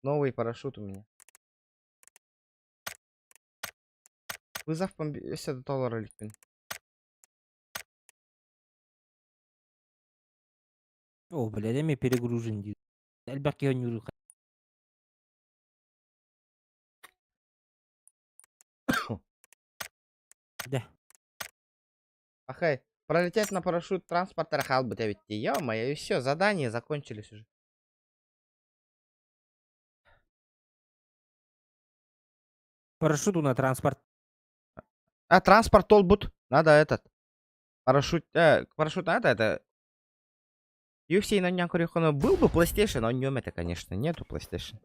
новый парашют у меня. Вызов если до $1 ликвин. О, блядь, я меня перегружен. Альбак я не урыха. Да. Ахай, пролететь на парашют транспортера халбы, ведь ё-моё, и все, задания закончились уже. Парашюту на транспорт. А, транспорт толбут. Надо этот. Парашют надо, это... UFC на нем был бы PlayStation, но нем это, конечно, нету PlayStation.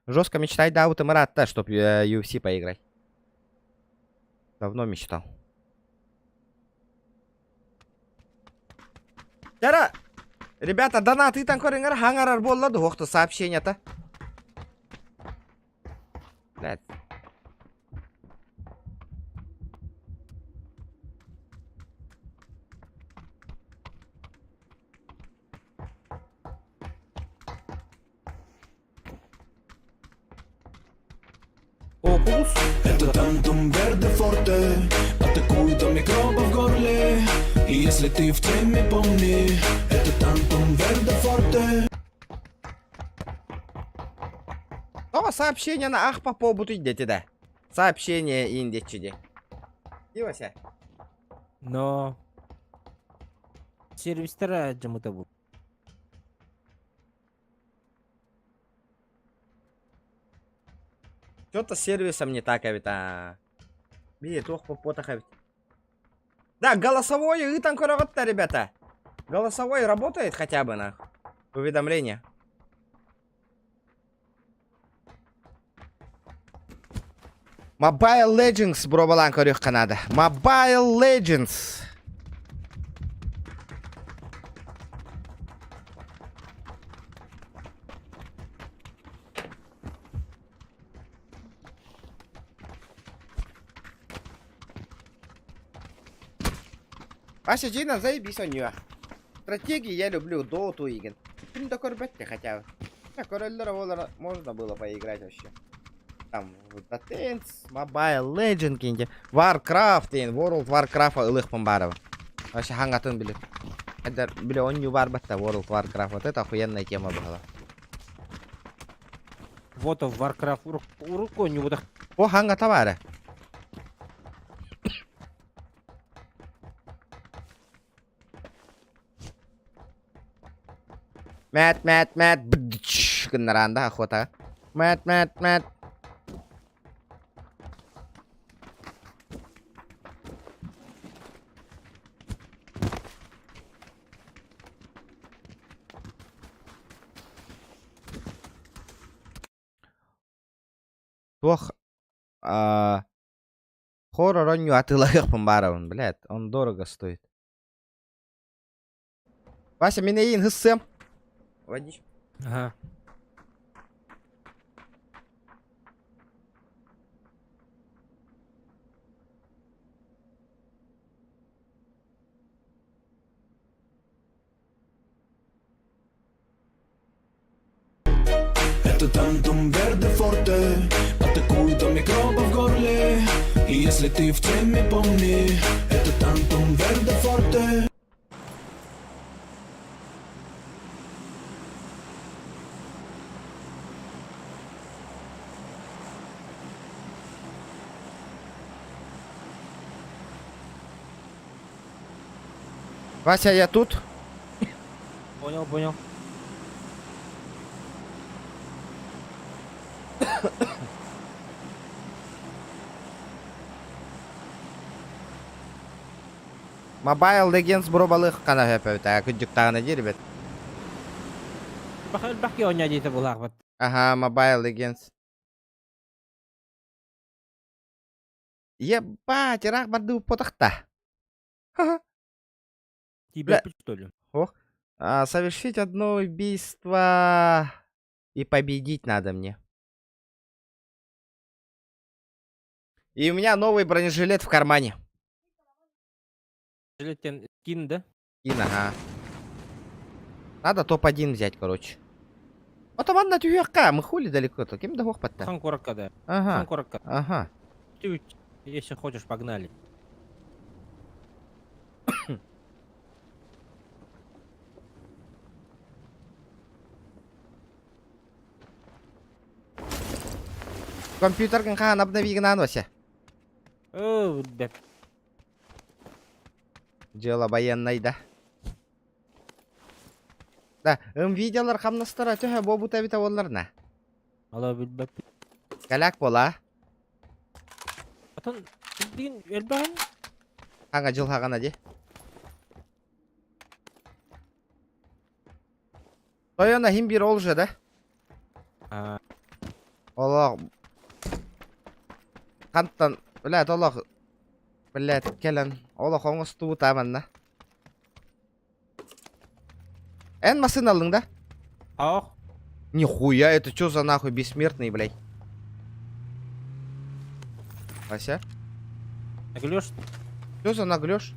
Жестко мечтай, да, вот рад, да, чтоб UFC поиграть. Давно мечтал. Яра! Ребята, донаты там корингар хангарар болла духта сообщения-то. Блядь. Окулус. Это тантум верде форте, атакует микробы в горле. И если ты в теме, помни, это тантум верде форте. О, сообщение на ах по побуту идете, да. Сообщение индечиде. Дивася. Но... Сервистера джамута будет. Что-то с сервисом не так, а. Бей, тох по потахавить. Да, голосовое и там коротко, ребята. Голосовой работает хотя бы на уведомление. Mobile Legends, бро, балан корюх Канада. Mobile Legends. Вася Джина, заебись у нее. Стратегии я люблю, доту игр. Фильм такой ребятки хотя бы. Королера Воллера можно было поиграть вообще. Там, в Dance, Mobile Legend кейінде. Warcraft дейін, World Warcraft ылықпын барып. Вообще хаңатын біліп. Әдір біле онью бар бітті World Warcraft. Вот это охуенная тема была. Вот в Warcraft рукой не буду. О, хаңата бары. Мät, бдч, генеранда охота. Мät. Тох, хоррор он не атылағықпын барауын, блядь, он дорого стоит. Вася, мен ең хыссым. Водичку. Ага. Это тантум верде форте, атакуют от микроба в горле. И если ты в теме, помни, это тантум верде форте. Вася, я тут. Понял. Mobile Legends бұрабалық қана өпәуіт, күнжік тағына дер бет. Бақи ойна дейті бұл ақбат. Ага, Mobile Legends. Ебать, ирақ барды ұппотақта. Тебя что ли? Совершить одно убийство и победить надо мне. И у меня новый бронежилет в кармане. Жилеттен скин, да? Ага. Надо топ-1 взять, короче. Вот он на тюрьяка, мы хули далеко-то. Кем да хох подта? Ханкорка, да. Ага, Ханкорка. ага. Ты, если хочешь, погнали. Компьютер kan обнови гнан, Вася. О, да. Дело военное, да. Да, видеолар хамнастыра төһә бу табита олларна. Ала билбеп. Галяк бола. Атын дин элбан. Ханга жыл хагана ди. Тойона хим бир олжа да. Олог. Кантан, блядь, олог. Блядь, келен. Олог оңысту таманна. Эн масын алдың да? Ах, Нихуя, это чё за нахуй бессмертный, блядь? Вася? наглёшь? Чё за наглёшь?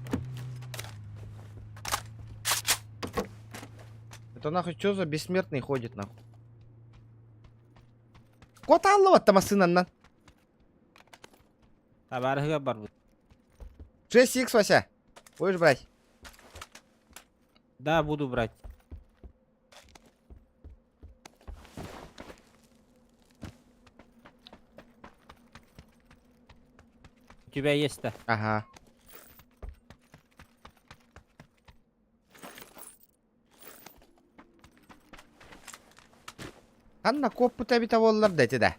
Это нахуй чё за бессмертный ходит нахуй? Кот аллы масынаннан. Табарыга бар бу. 6х, Вася. Будешь брать? Да, буду брать. У тебя есть-то? Ага. Анна копу табита воллар дайте да.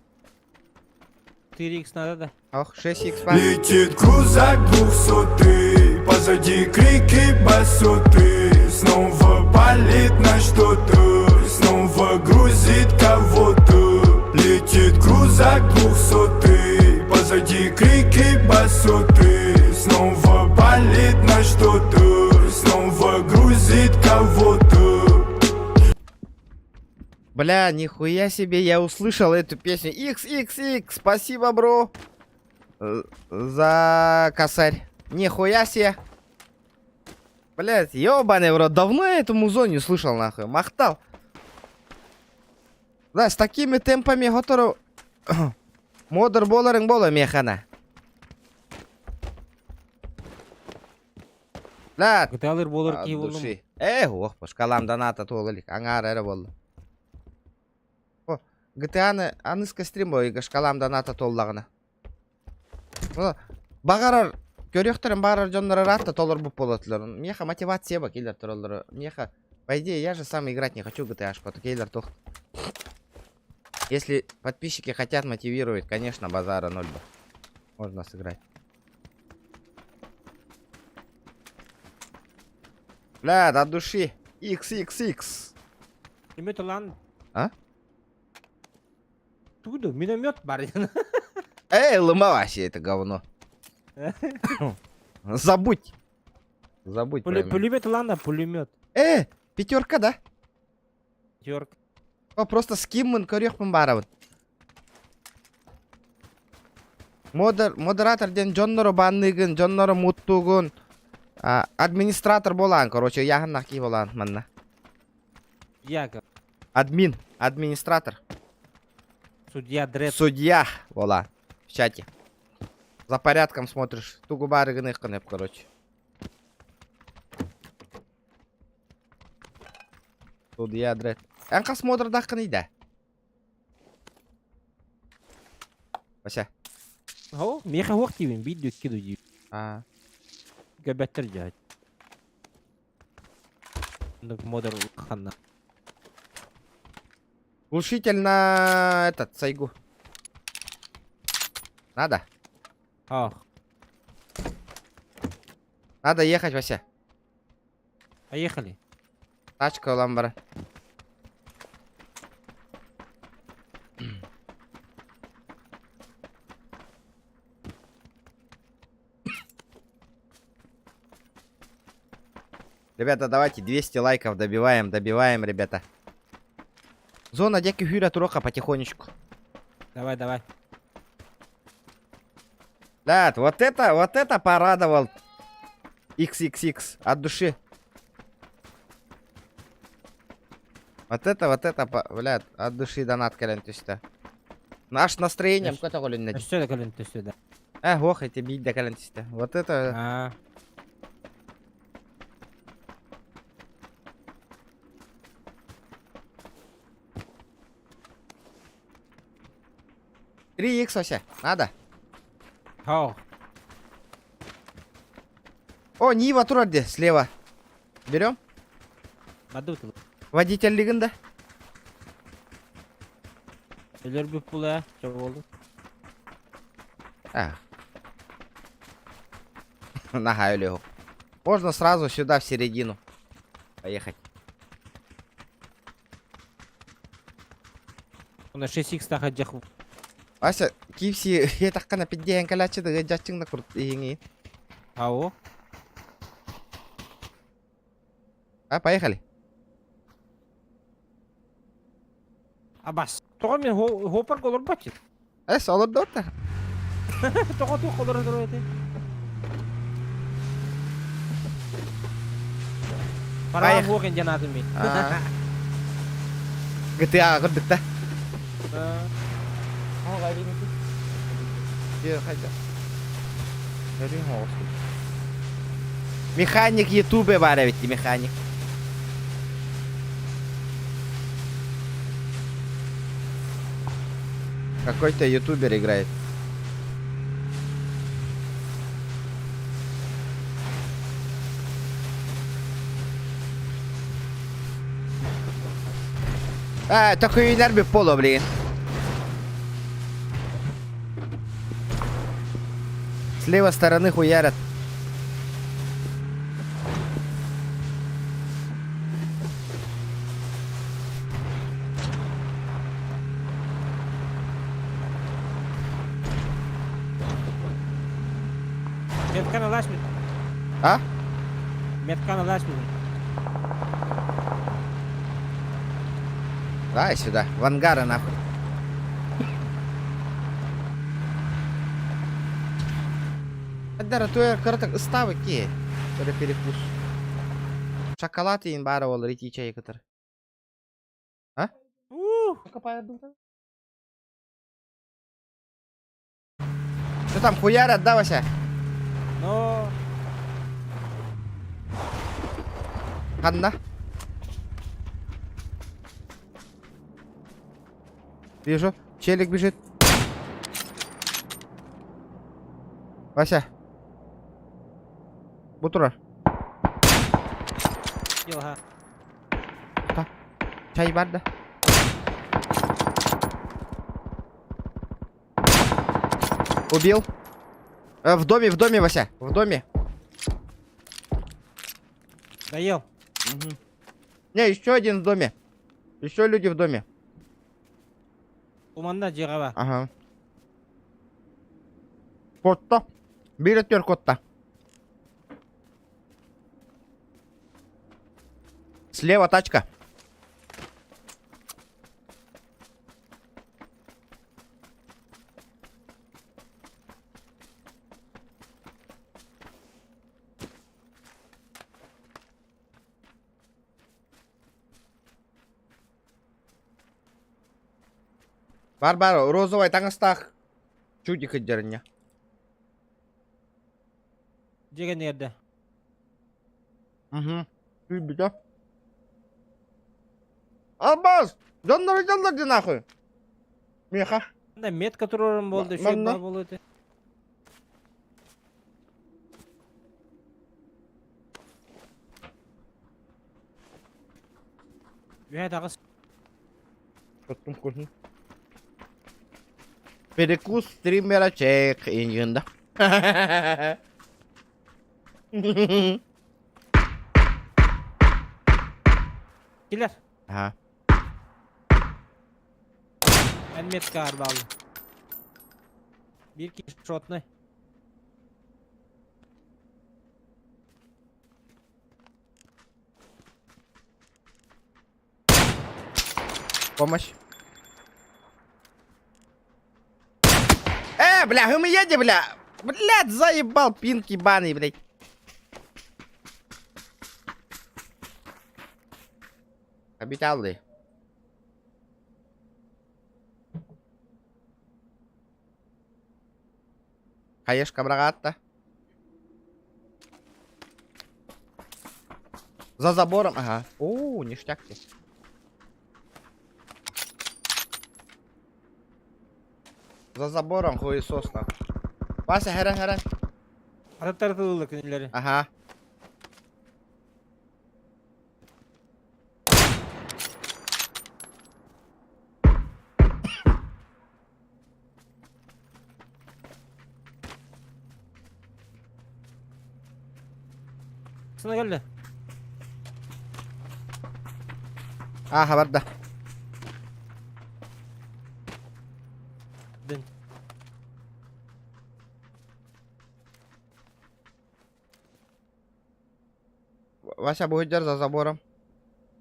4х надо, да? Ох, 6х па. Летит крузак 200, позади крики басоты. Снова палит на что-то, снова грузит кого-то. Летит крузак 200, позади крики басоты. Снова палит на что-то, снова грузит кого-то. Бля, нихуя себе, я услышал эту песню. XXX, спасибо, бро. За косарь. Нихуя себе. Блять, ёбаный в рот, давно я эту музон не слышал, нахуй. Махтал. Да, с такими темпами готовы модер боларың бола механа. Да, GTA-лар болар от ки болдым. души. Ох, по шкаламдан ата толылик. Аңар әрі болды. О, GTA-ны анысқа стрим бойы шкаламдан ата толлағына. Бағарар, көректірін бағарар жонлары ратта толыр бұп болатылар. Меха мотивация ба кейлер тұралары. Меха, по идее, я же сам играть не хочу GTA-шку, кейлер тоқ. Если подписчики хотят мотивировать, конечно, базара 0 бы. Можно сыграть. Бля, от души. XXX. Пулемет lan. А? Туду, миномет бар. Лыма вообще это говно. Забудь. Забудь. про меня. Пулемет lan да, пулемет. Пятерка, да? Йорк. О, просто скиммын көрекпін барабын. Модераторден жоннору банныгын, жоннору муттугун. Администратор болан, короче, яғын ки болан манна. Яга. Администратор. Судья Дред. Судья болан. В чате. За порядком смотришь. Тугу барыгын ыққынып, короче. Судья Дред. Әнқа смотрда қыныйда. Бася. О, меха хоқ дейбін, видео киду дейбін. Göbetler ya. Модер ханна. Глушитель на этот, сайгу. Надо. Ах. Надо ехать, Вася. Поехали. Тачка ламбара. Ребята, давайте 200 лайков добиваем, ребята. Зона деки хюра турока потихонечку. Давай, давай. Да, вот это порадовал. XXX от души. Вот это, блядь, от души донат калентуста. Наш настроение, кто такой не Что это колен ты сюда? ох, эти бить до калентуста. Вот это. А. 3х вообще, надо. Ау. О, Нива турарди, слева. Берем. Бадут. Водитель лигында. Элер bir pul ya. Çok oldu. Нага, Олегу. Можно сразу сюда, в середину. Поехать. Ona 6x takacak. Вася, кипси, я так на 5 калячи, да джачинг на курт и. Ау. Поехали. Абас. Тоға мен хопар колор бачит. Солод дота. Тоға ту колор дөрөйте. Пара хоген жанаты мен. GTA көрдік та. О, гайри мен. Бер қайда. Көрін хоғысы. Механик ютубе бар ведь, механик. Какой-то ютубер играет. Только юнер би поло, блин. С левой стороны хуярят. Меткана лашмит. А? Меткана лашмит. Давай сюда, в ангары нахуй. Дара той кыртык ыстабы ке. Перекус. Шоколад ейін бары ол рити чай кытыр. копают. Что там, хуярят, да, Вася? Но... Ханна. Вижу. Челик бежит. Вася. Бутура. Ага. Чай бар, да? Убил. В доме, Вася. В доме. Доел. Не, еще один в доме. Еще люди в доме. Туманда жирава. Ага. Котта. Бери тер котта. Слева тачка. Бар, розовый таңыстақ. Чудик өдеріне. Жеген ерді. Чуй, бітя. Албас! Жандар де нахуй. Меха. Да, мет, который болды, еще Манда. бар болды. Я тағыз. Коттум көрсін. Перекус стримера чек ингенда. Келер. Ага. Мен метка арба алды. Bir kişi шотный. Помощь. Бля, вы едете, бля. Блядь, заебал пинг ебаный, блядь. Обиталды. Хаешка брагатта. За забором, ага. О, ништяк здесь. За забором хуесос нахуй. Вася, херен. Аттар тылылы күнелері. Ага. Сына келді. Хабарда. Дін. Вася будет за забором.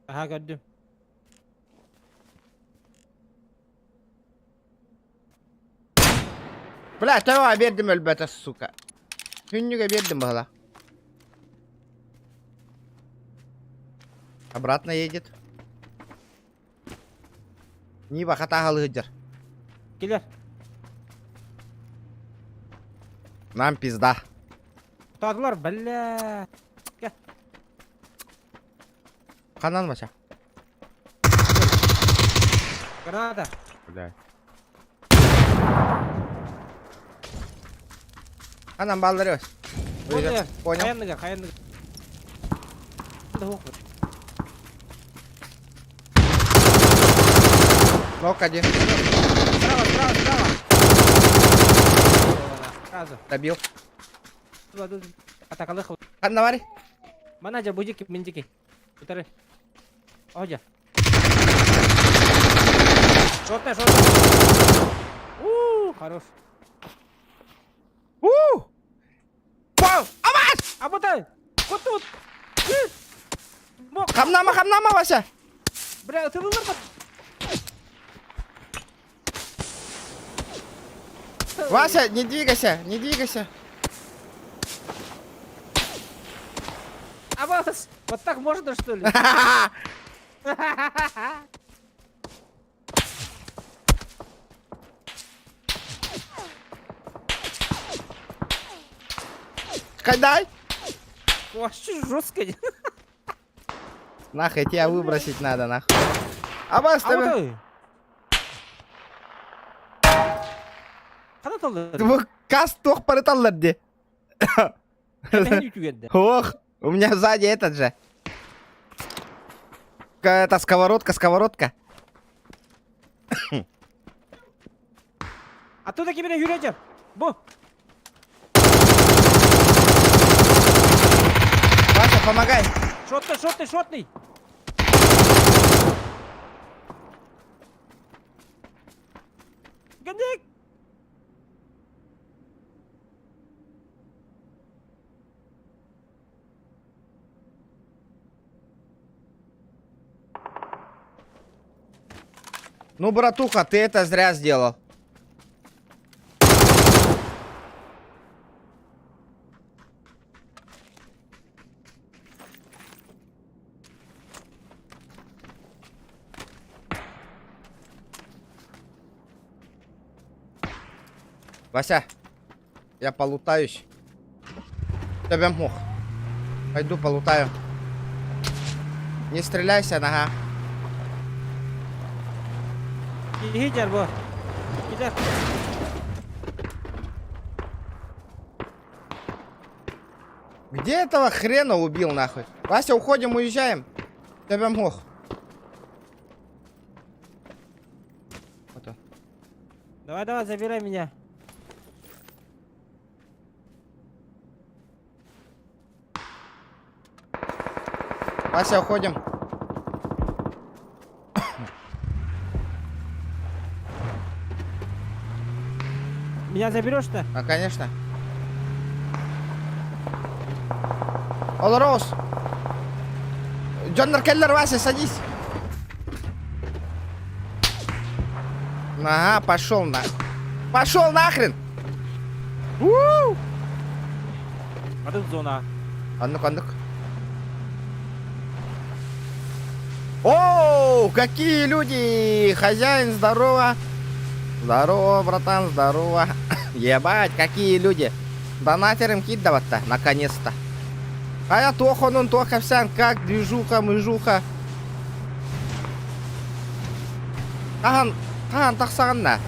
Аха, көрдім. Бля, тава бердім өлбәті, сука. Күнніге бердім бағала. Обратно едет. Ниба хата халыгыдер. Келер. Нам пизда. Тадылар, бля. Канан Вася. Граната. Бля. Канан балдыры Вася. Понял. Понял. Хаянныга. Да хук. Нок один. Справа. Сразу. Добил. Атакалы хыл. Хан навари. Манажа будики, миндики. Утары. Охджа. Шотный. Хорош. Пау! Авас! Абутай! Вот тут! Мок! Хамнама, Вася. Бля, ты вылыр ба? Вася, не двигайся. Абас! Вот так можно, что ли? Кайдай! Вообще жестко. Нахуй, тебя выбросить надо, нахуй. А вас А вот тебе... ой. Қана талдар? Вы кас тоқ параталлар де. Мен үтігенді. Ох, у меня сзади этот же. Это сковородка. Оттуда кемере үйретер. Бұ. Вася, помогай. Шотный. Гандик. Ну, братуха, ты это зря сделал. Вася, я полутаюсь. Тебя мох. Пойду полутаю. Не стреляйся, нога. Гидер бұ. Гидер. Где этого хрена убил, нахуй? Вася, уходим, уезжаем. Тебя мох. Вот он. Давай, забирай меня. Вася, уходим. Меня заберешь-то? А, конечно. Олроуз. Джоннер Келлер, Вася, садись. Ага, пошел на. Пошел нахрен. У-у-у. А тут зона. А ну-ка. О, какие люди! Хозяин, здорово. Здорово, братан, здорово. Ебать, какие люди. Донатер им кидывать-то, наконец-то. А я тохонун, тоховсян, как движуха, мыжуха. Таган тахсаганна.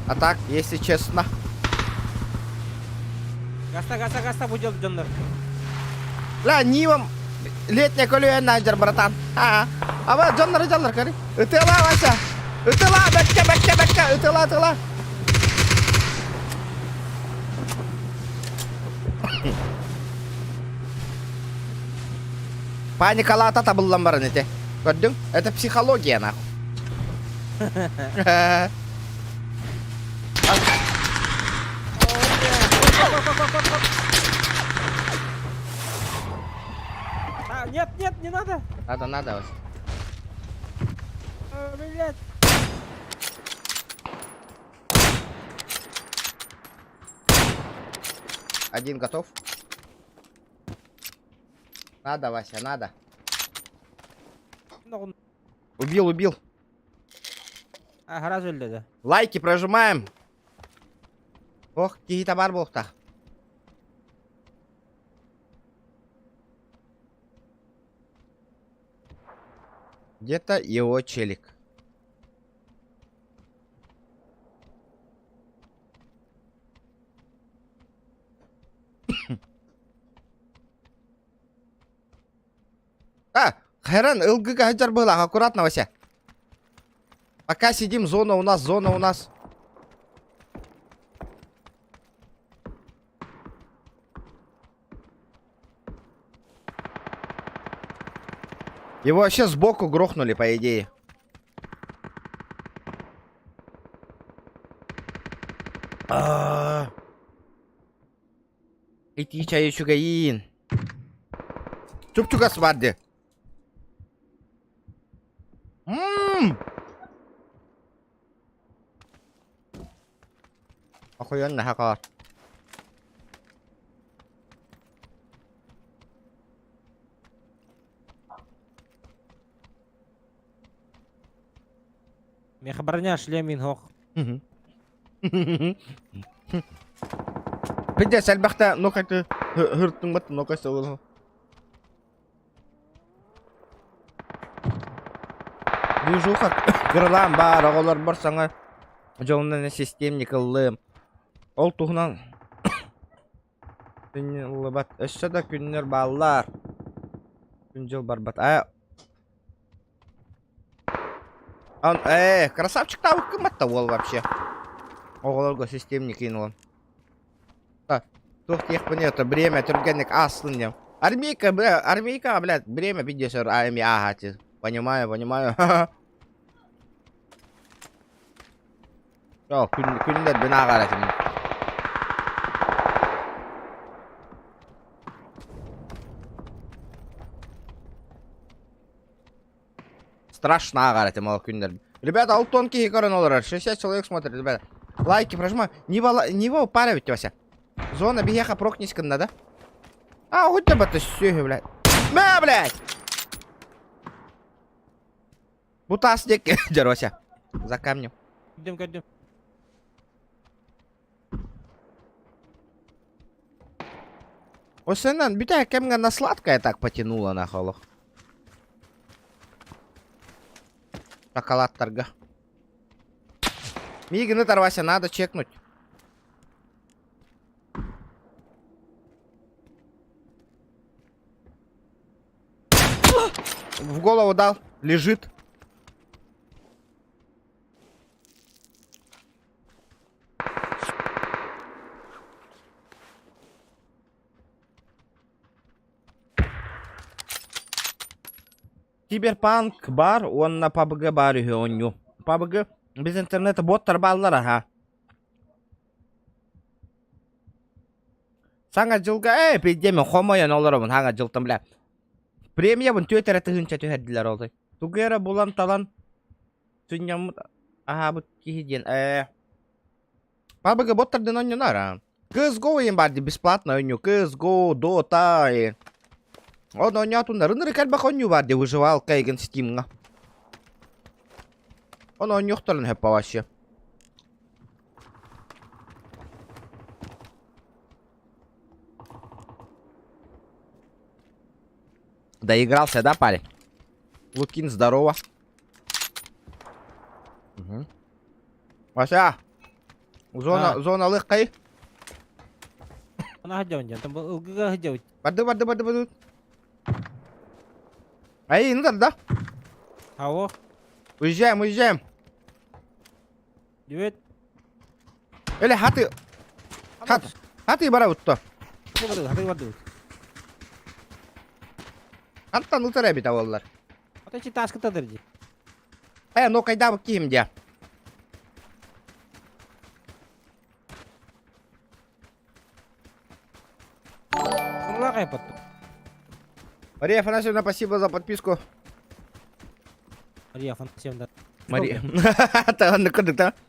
А так, если честно. Гаста будет Джоннер. Ла, нивам летняя колюя найдер, братан. А вот Джоннер, кори. Утыла, Вася. Утыла, бекка. Утыла. Паника лата был ламбарнете. Көрдің? Это психология, нахуй. Нет, не надо. Надо, Вася. Блять. Один готов. Надо, Вася, надо. Убил. Гараж өлді. Лайки прожимаем. Ох, тихий бар болықта. Где-то его челик. Хайран, ЛГ Хаджар была, аккуратно, Вася. Пока сидим, зона у нас. Его вообще сбоку грохнули, по идее. Эти чай чугаин. Чуп-чугас варди. Охуенно, хакар. Меха броня, шлем, ингох. Пиздец, әлбәқта, ну-ка ты гырттың бат, ну-ка сылы. Движуха кырлан бар, оғылар бар саңа жолынан системник ыллы. Ол туғынан ыллы бат. Өссі да күннер баллар. Күн жыл бар бат. Красавчик табық кім батта ол вообще. Оғыларға системник ең олан. Тух тех понятно, бремя түргенник аслын дем. Армейка, блядь, бремя пидесер армия агати. Понимаю. О, күндер бина қаратым. Страшно қаратым ол күндер. Ребята, алтонки хикарен олар, 60 человек смотрит, ребята. Лайки прожимай. Не его упаривайте, Вася. Зона бияха прокнись кында, да? Хоть бы это сюги, блядь. Блядь! Бутасник, Джерося. За камнем. Идем. Осеннен, битая кемга на сладкое так потянуло на холох. Шоколад торга. Мигны Тарвася, надо чекнуть. В голову дал, лежит. Киберпанк бар, он на PUBG бар үйөню. PUBG без интернета боттар баллар, ага. Саңа жылға, пейдемен хомойын оларымын, хаңа жылтым, бля. Премия бұн төтері түгінші түйәділер олды. Тугера бұлан талан түнямыд, ага, бұд кейден. PUBG боттардың ойнынар, а. CSGO ең барды, бесплатно ойню. CSGO, Dota, Он ойнатундар, ыныры кәлбақ ойню барды, выживалка еген Steam'ға. Он ойнюқтарын хөп вообще. Доигрался, да, парень? Лукин, здорово. Угу. Вася, зона легкой. Она где там был где? Барды. Ай, ну да. Алло. Уезжаем. Привет. Или хаты бара утто. Хаты. Антан утара бит аваллар. Отачи таската дерди. Ну кайда ким де. Лагай потом. Мария Афанасьевна, спасибо за подписку. Мария Афанасьевна. Мария.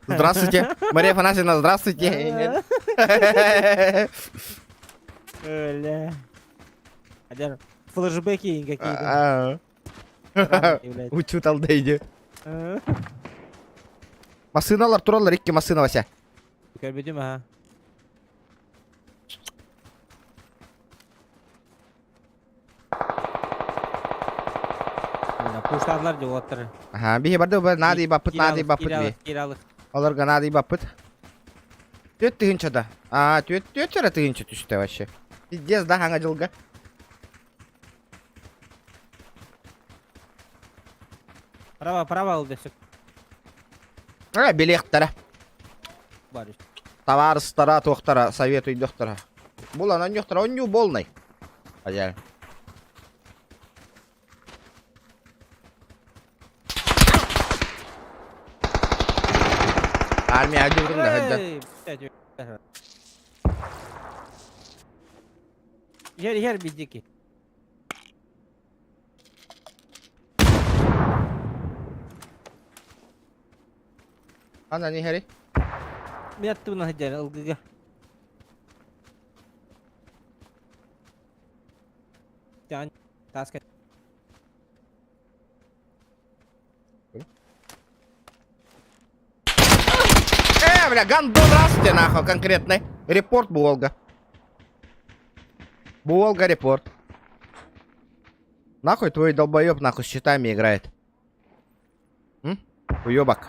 Здравствуйте. Мария Афанасьевна, здравствуйте. Оля. Адер флешбеки какие-то. Учу талдейди. Масыналар туралар, икки масына Вася. Көрбедім, ага. Пуштадылар деп отыр. Ага, бихи барды, нады бапыт бе. Киралық. Оларга нады бапыт. Төт тыгынчада. Төт жара тыгынча түшті вообще. Пиздец, да, хаңа жылға. Право алды сөк. Белектара. Барыш. Товарыстара, тоқтара, советуй доктора. Бұл анан жоқтара, он не болнай. Хозяин. Армия одюрдың да, хозяин. Жер бидеки. Ана не хери? Мен аттымын хозяин, ылгыға. Таскать. Бля, гандон расте, нахуй, конкретный. Репорт Волга. Волга репорт. Нахуй твой долбоеб нахуй с щитами играет? Уебак.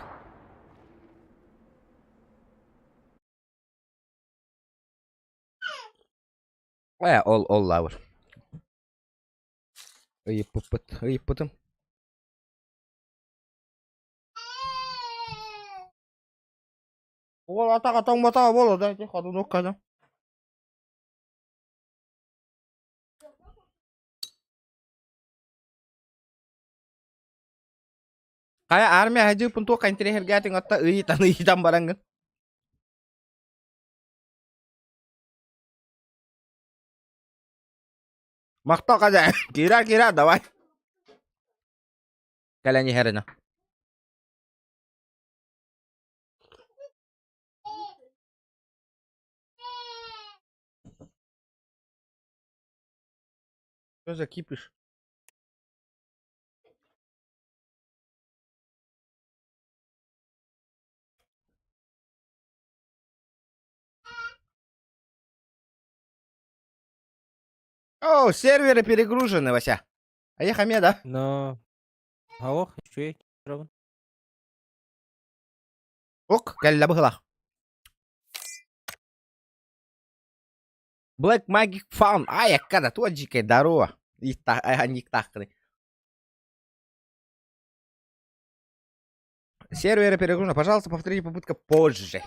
Ол лавр. Ыйпытым. Ол атаға тоңбата болады, тихо, ноккада. Kayak army aja pun tuh kain terakhir gating otak hitam barang kan. Maktok aja. Kira-kira давай. Kalian herna. Что за кипиш? О, серверы перегружены, Вася. А я Хамеда. Но... Ох, еще и... Ок, калля быхла. Black Magic Found. Ай, когда тут дикая здорово. И так, они так. Серверы перегружены. Пожалуйста, повторите попытка позже.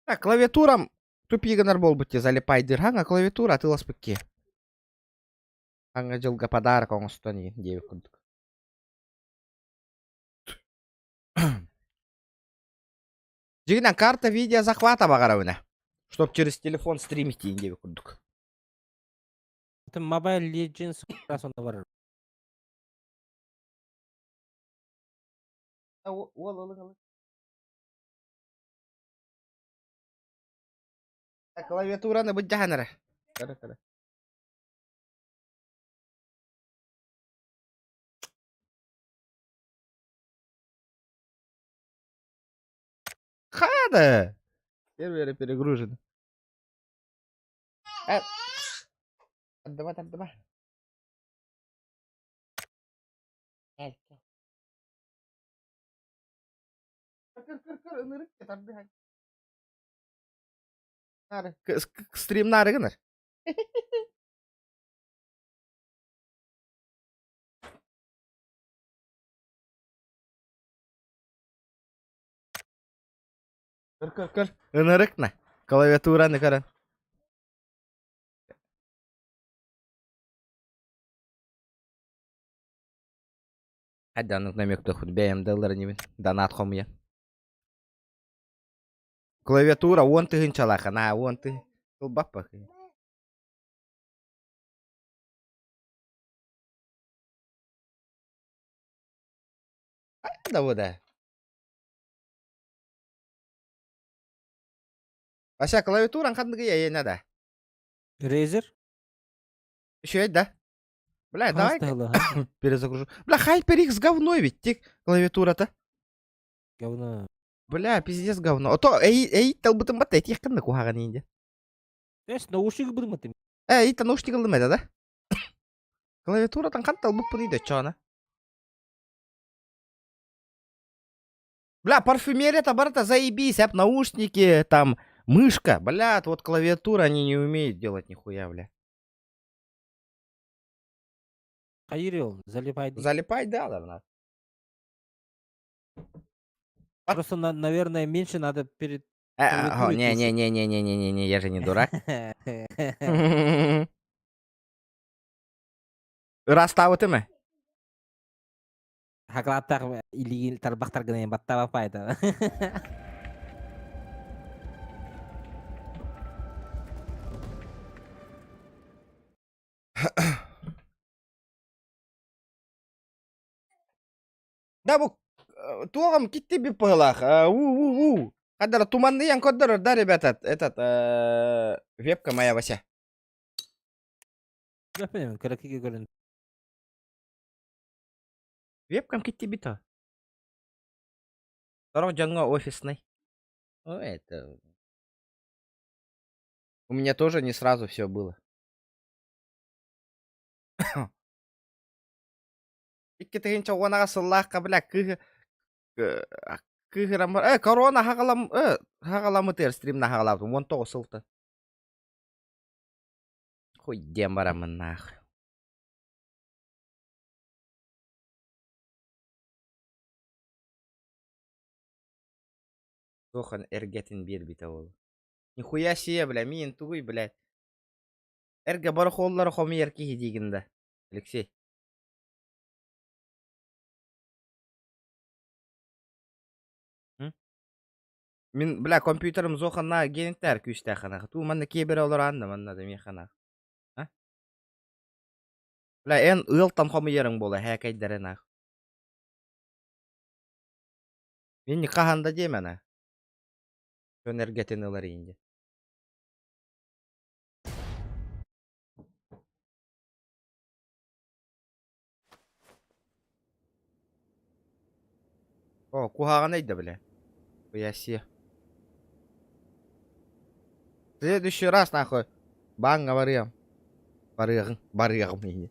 Так, клавиатурам тупиганар бол бутте залипайдыр. Ханга клавиатура атылас бекке. Ханга жылга подарок оңостон девик күндүк. Жигинен карта видео захвата багарабына. Чтоб через телефон стримить девик күндүк. Это Mobile Legends раз он бар. Клавиатураны бұджағаныры. Кара. Хада! Серверы перегружены. Отдавай. Стрим нарыгыныр. Кыр. Ынырыкна. Клавиатураны кара. Hadi anlık namyok da худ BMW'ları не донат хомия. Клавиатура он ты гынчалаха, на он ты кылбаппа. Да вода. Вася клавиатуран кандыгы я надо. Razer? Еще да? Бля, давай Хастала, перезагружу. Бля, HyperX говно ведь, тик клавиатура-то. говно. Бля, пиздец говно. Ото талбытын бат этих кандай кухаган инде. Эс, наушник будем это. Ита наушник алдым да? Клавиатуратан кан талбыппын иде чана. Бля, парфюмерия-то барата заебись, наушники, там, мышка. Бля, вот клавиатура они не умеют делать нихуя, бля. Хайрил, залипай. Залипай, да, ладно. Просто, наверное, меньше надо перед... клавиатурой Не, я же не дурак. Расставы ме? Хаклаттар или тарбахтар гына баттаба пайда. Да бу тугам китти би пылах. Кадar туманный ян коддор, да, ребята, этот вебка моя Вася. Я понимаю, каракиги говорят. Вебкам китти бита. Торох жанга офисный. Это У меня тоже не сразу все было. Икки тегинче онага сыллаакка бля кыгырам корона хагаламы тер стримна хагалабым 19 сылты. Хуй дем барамын нахуй. Тохан эргетин бербите ол. Нихуя себе, бля, мин тугуй, блядь. Эрге бар холлары хоми ерки хидигинде. Алексей. Мен, бля, компьютерым зохана генеттер күшті қанақ. Ту манна кейбір олар анды манна да мен қанақ. Бля, эн ылтан хоми ерің бола, хәкайдерін ақ. Мен не қағанда деймін ақ. Жон эргетин ылар енді. О, кухаған айды, бля. Хуяси. В следующий раз, нахуй, бан говорим. Барыгым енді.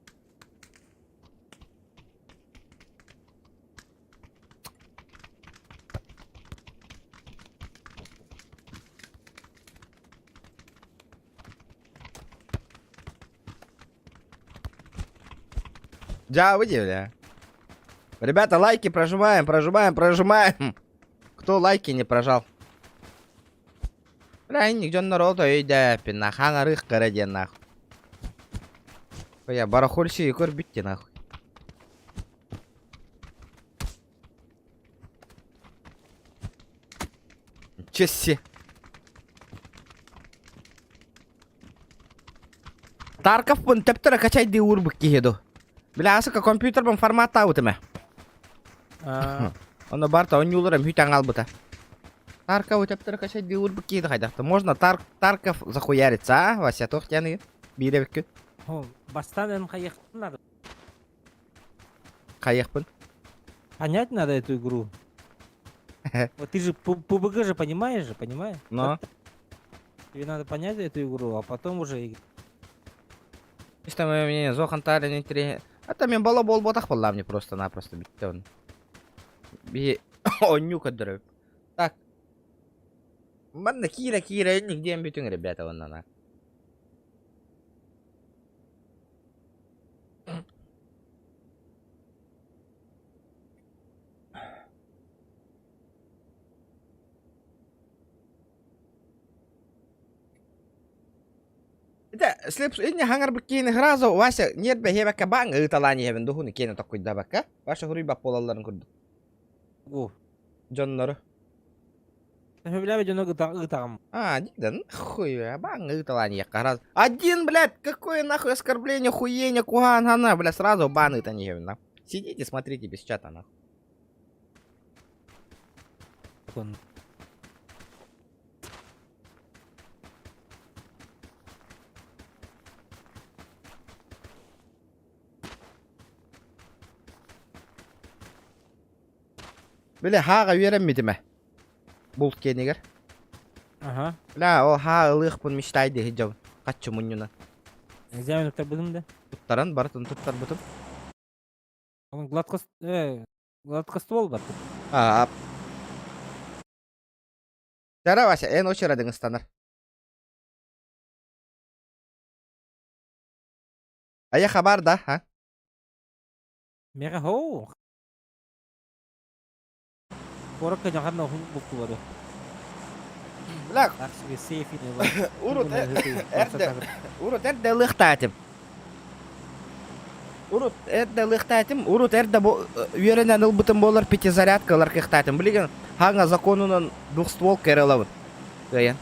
Да, выйди, бля. Ребята, лайки прожимаем. Кто лайки не прожал? Бля, нигде народу өйді, пина хаңарық кіреді, нахуй. Я барахольси и корбитте, нахуй. Чесси. Тарков пун тептера качай ди урбук кихеду. Бля, асыка компьютер бун форматта аутыме. Оны барта, он юлырым хүйтан албыта. Тарков тептера качай ди урбук кихеду хайдақты. Можно Тарков захуяриться, а? Вася, тохтяны. Биревкі. Бастан ехать надо. Қайықпын. Понять надо эту игру. Вот ты же PUBG же понимаешь? Но. Тебе надо понять эту игру, а потом уже играть. Işte мне Зохан Тарин интерес. Это мен бала бол ботақ болла мне просто-напросто битті он. Би онюка дырып. Так. Манда кира нигде битің ребята оннан. Это слепс ini hangar begini harazo Вася нет бе хебека бан ыталани хебен духуни кene такой дабака. Ваша хуриба полаларын курду. О, Жоннору. ты бля, там. Дидан хуй, бан ыталани я хараз. Один, блядь, какое нахуй оскорбление, хуение, куган, она, блядь, сразу бан это не хебен. Сидите, смотрите без чата нахуй. Бля, хаға вереммеди ме? Булт кенигер. Ага. Бля, о ха ылыхпын мечтайды хиджаб. Каччы муннуна. Экзамен өттөр будым да. Туттаран бартын туттар бутым. Onun гладко ствол бар. Дара Вася, эн очередиңиз станар. Ая хабар да, а? Мега хоу. Коротко жаңған оқын бұқты бады. Бля, Ақсыға сейфіне бар. урут эрде ылыктаатым. Урут эрде үйеренен ылбытым болар пятизарядкалар кыктаатым. Билген, хаңа законунан двухствол керелабын. Гаян.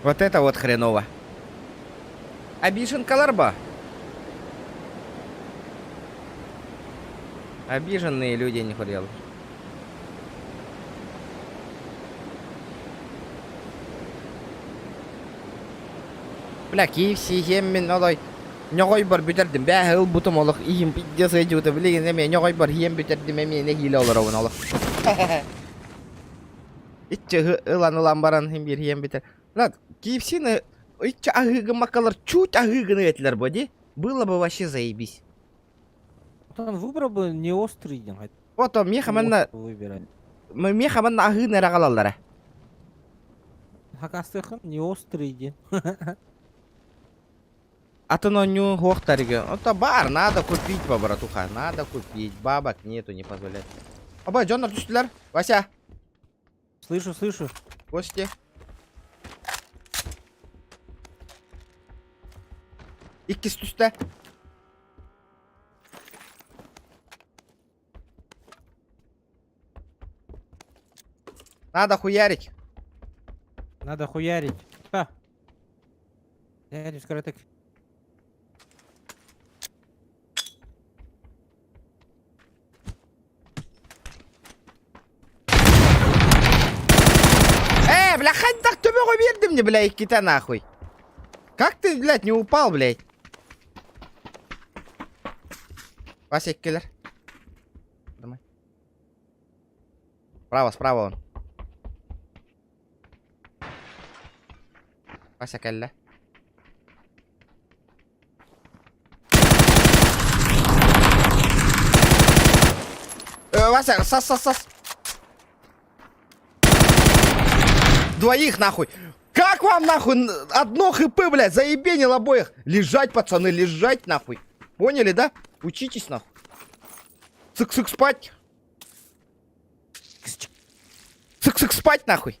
Вот это вот хреново. Обиженкалар ба? Обиженные люди не хотел. Бля, KFC ем олай. Нёгой бар бүтердим. Бә ыл бутым олық. Ием пиддес әжуты. Білеген әме нёгой бар ем бүтердим әме не хиле олар ауын олық. Итче ылан баран хем бир хем битер. Брат, KFC-ны итче агыгы макалар чуть агыгыны этлер боди. Было бы вообще заебись. Он выбрал бы не острый день. Ото меха манна Выбирать. меха манна агыгыны рагалаллара. Хакастыхын не острый день. Атыно ню хохтариге. Ото бар, надо купить, братуха. Надо купить. Бабок нету, не позволяет. Оба, Джонар түстілер. Вася, Слышу. гости. Иккис түсті. Надо хуярить. Надо хуярить. Ха. Я скоро так. Бля, хоть так тебе вердим мне, бля, кита нахуй. Как ты, блядь, не упал, блядь? Вася, киллер. Давай. Справа он. Вася, киллер. Вася, сас. Двоих нахуй. Как вам нахуй одно хп, блядь, заебенил обоих. Лежать, пацаны, лежать нахуй. Поняли, да? Учитесь нахуй. Цик-цик спать. Цик-цик спать нахуй.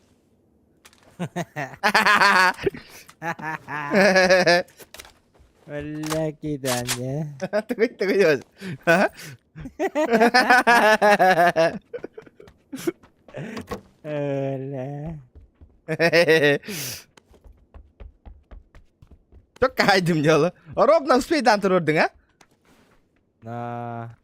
Бля, кидание. Ты идешь. Бля. Çok kaydım yalı. Rob'dan uspeyden dururdun ha? На.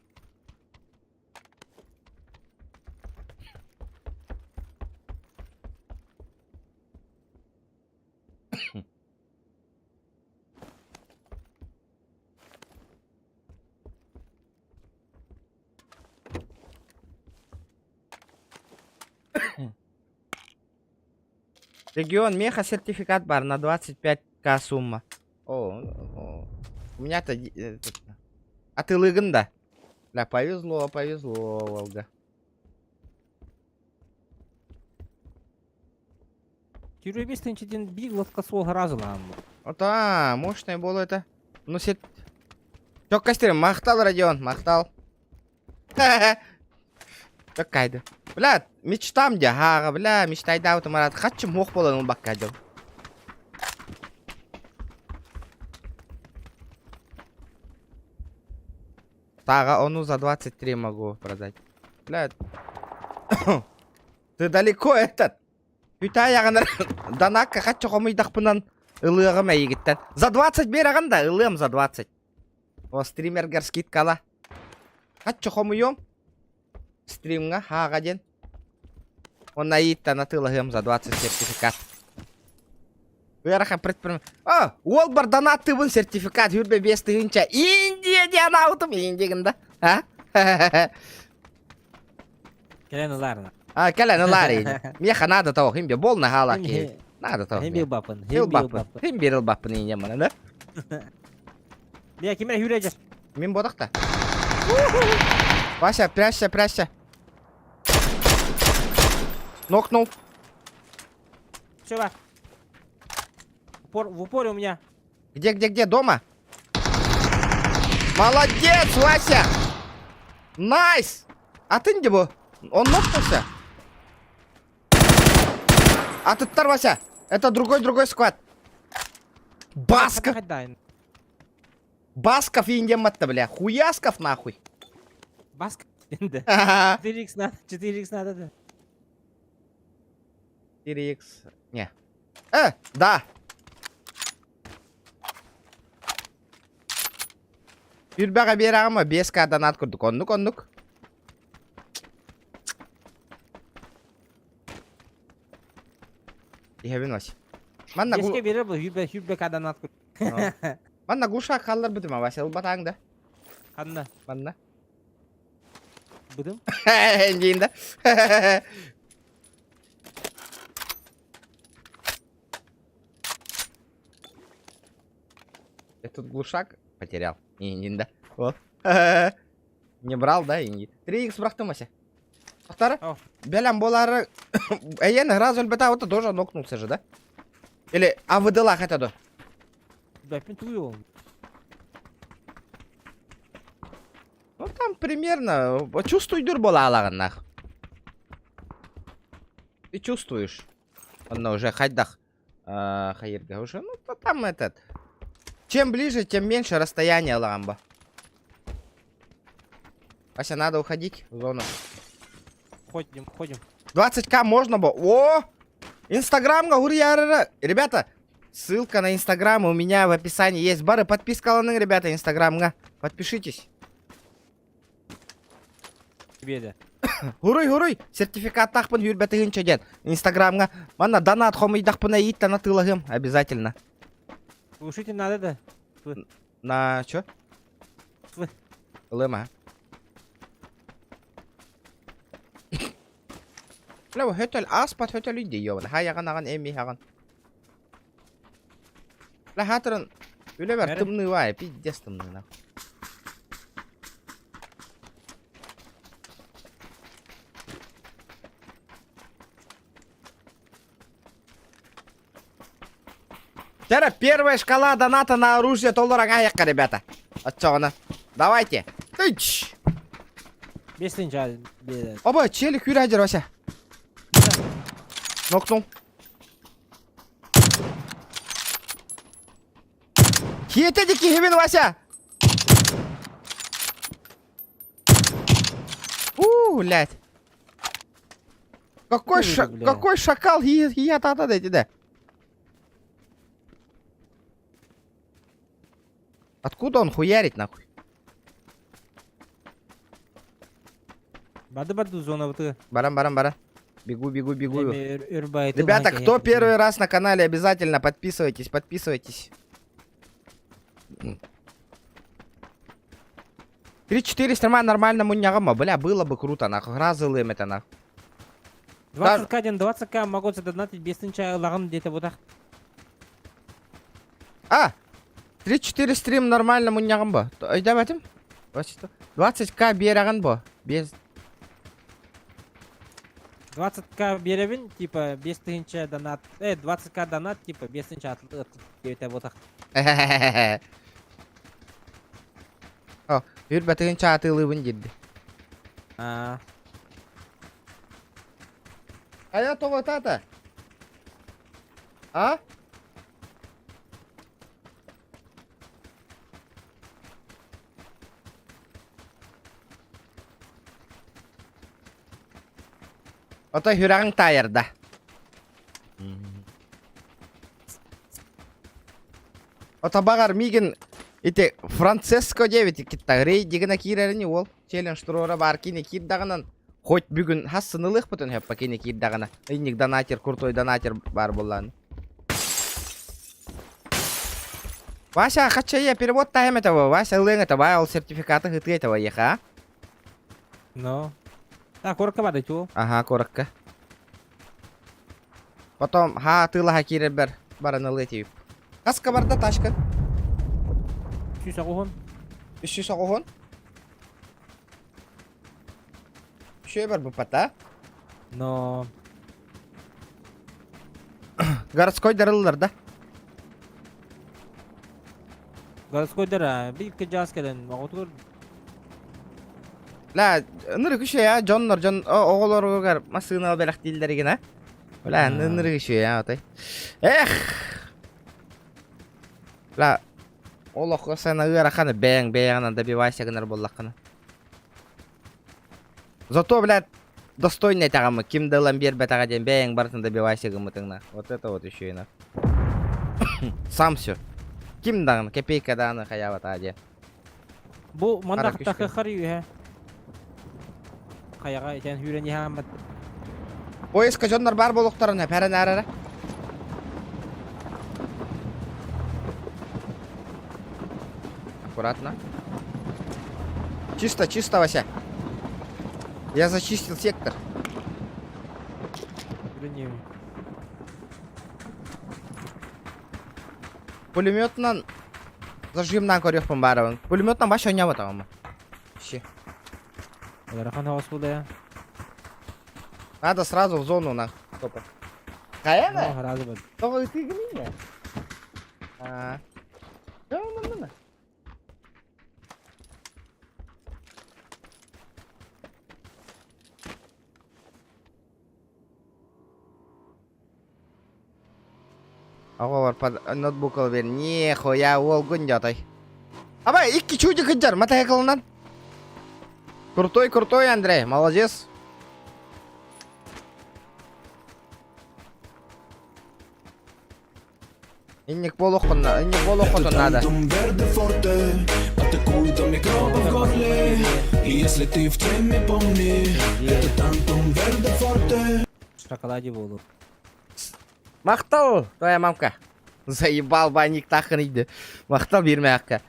Регион меха сертификат бар на 25к сумма. О. У меня-то... А ты лыган, да? Да, повезло, Волга. Тюрюбистенчиден биг лодка свол разылам. Ота, мощное было это. Ну, сет... Чок костерим, мақтал, Родион, мақтал. Чок кайды. Бля, мечтам де, ха, бля, мечтайда автомат. Хатчым моқ болан он бакка дел. Тага, ону за 23 могу продать. Бля. Ты далеко этот. Үйтә яғыныр. Данакка хатчы қомыйдақ бұнан ылығым әйгіттен. За 20 берағын да, ылығым за 20. О, стримергер скидкала. Хатчы қомыйым. Стримға хаға ден. Он наиттан атылығым за 20 сертификат. Уяраха предприниматель. О, ол бар донаттыбын сертификат. Хүрбе 5 тыгынча. Индия ден аутым. Индиягында. А? Келен уларна. А, кәләні лари. Меха надо того, химбе бол на халаки. Надо того. Хем бил бапын. Хил бапын. Хим берил бапын ине мана, да? Бля, кемер хүрежес. Мен бодақта. Вася, прячься. Нокнул. Все, бар. В упоре у меня. Где? Дома? Молодец, Вася! Найс! А ты где был? Он нокнулся? А ты тар, Вася? Это другой сквад. Басков! Басков и индемат-то, бля. Хуясков нахуй. Баск? Да. 4х надо, да. 4х. Не. Да. Юрбаға берағыма 5К-дан ат күрдік. Ондық. Ехебен Вася. Беске берер бұл, хүрбек адан ат күр. Манна гуша қалдар бұдым, Вася, ұл батаңда. Қанна? Манна. Бұдым? Дейін да. Я тут глушак потерял. Не, да. Вот. Не брал, да, и не. 3х брахтымася. Ақтары? Ау. Белям болары... Әйен, раз өлбета вот тоже нокнулся же, да? Или АВДЛА хотя бы. Бәппен түгел ол. Ну там примерно. Чувствуй дюр бола алаган нах. Ты чувствуешь. Он уже хайдах. Хайырга уже. Ну то там этот. Чем ближе, тем меньше расстояние ламба. Вася, надо уходить в зону. Ходим. 20к можно было. О! Инстаграмга гурьяры. Ребята, ссылка на инстаграм у меня в описании есть. Бары, подписка алының, ребята, инстаграмга. Подпишитесь. Тебе де. Хуруй. Сертификат тахпын юрбеты гынча ден. Инстаграмга. Мана донат хомыйдахпына ит танатылығым. Обязательно. Слушайте, надо да. На чё? Слы. Лыма. Бля, hötöl аспат hötöl үйде йован. Хаяған аған эми хаған. Бля, хатырын. Үле бар Бәрі. тымны вай, пиздец тымны нах. Теперь первая шкала доната на оружие $1 аяққа, ребята. Отчёгана. Давайте. Тыч. 5-ші беді. Оба, челик юрядер, Вася. Нокнул. Хиетеди кихибин, Вася. Блядь. Какой шакал хиетата дайте, да? Откуда он хуярит, нахуй? Бады зона бұты. Барам. Бегу. Ребята, Ребята, кто первый раз на канале, обязательно подписывайтесь. 3-4 стрима нормально муньягама. Бля, было бы круто, нахуй. Гразылым это, нахуй. 20к ден 20к могу задонатить 5-ші айлағын дете бұтақ. 3-4 стрим нормально муньягам ба. Айда бәтім? 20к бераған ба. Без... 20к беребін, типа 5-ші донат. 20к донат, типа 5-ші атылды дете бұтақ. О, юр бәтігін чатылыбын деді. Ая тоғы тата? А? Ото хүрағың тайырда. Ото бағар миген ите Франциско девити китта рей дегена кирерини ол. Челлендж турора бар кине кирдағынан. Хоть бүгін хассынылық бұтын хеппа кине кирдағына. Инник донатер, крутой донатер бар болланы. Вася, хочу я перевод таем этого. Вася лын этого, ол сертификаты хыты этого еха. Ну. Коротко бады чу. Ага, коротко. Потом, тыла кирер бер, бараны летип. Каска барда ташка. 300 оғын. 300 оғын. Шөй бар бұпата. Но. Городской дарылылар да. Городской дара. Бейкі жас кәден. Мағытығыр. Ла, ныры күші я, жоннор, оғылар оғар масыны албелақ дейілдереген, а? Ла, ныры күші я, отай. Эх! Ла, ол оқысана ұйар ақаны бәяң-бәяңынан добивайся гынар боллаққаны. Зато, блядь, достойный тағамы, кім дылан бер бәтаға ден бәяң барсын добивайся гымытыңна. Вот это вот еще и на. Сам все. Кім дағын, копейка дағыны қаява таға де. Бұл мандақ Қара тақы қар үйе. Қаяға етен үйрен ехам бәт. Поиска жоннор бар болуқтарын, пәрін әрәрі. Аккуратно. Чисто, Вася. Я зачистил сектор. Үйрен Пулеметнан Зажимнан көрөкпүн баарыбын. Пулеметтен баш ойнап атамын. Щи. Рахан хаос болды я. Надо сразу в зону на. Топа. Каяна? Ну, разы болды. Того ты гниня. А. Ну. Ага, бар ноутбук алып бер. Нихуя, ол күн жатай. Абай, 2 чудик ыджар, мотоциклынан. Крутой, Андрей, молодец. Инник болохон надо. Тантум верде форте, атакуй до микроба в горле. И если ты в теме, помни, это тантум верде форте. В шоколаде болды. Мақтал, твоя мамка. Заебал банник тахын иді. Мақтал берме аққа.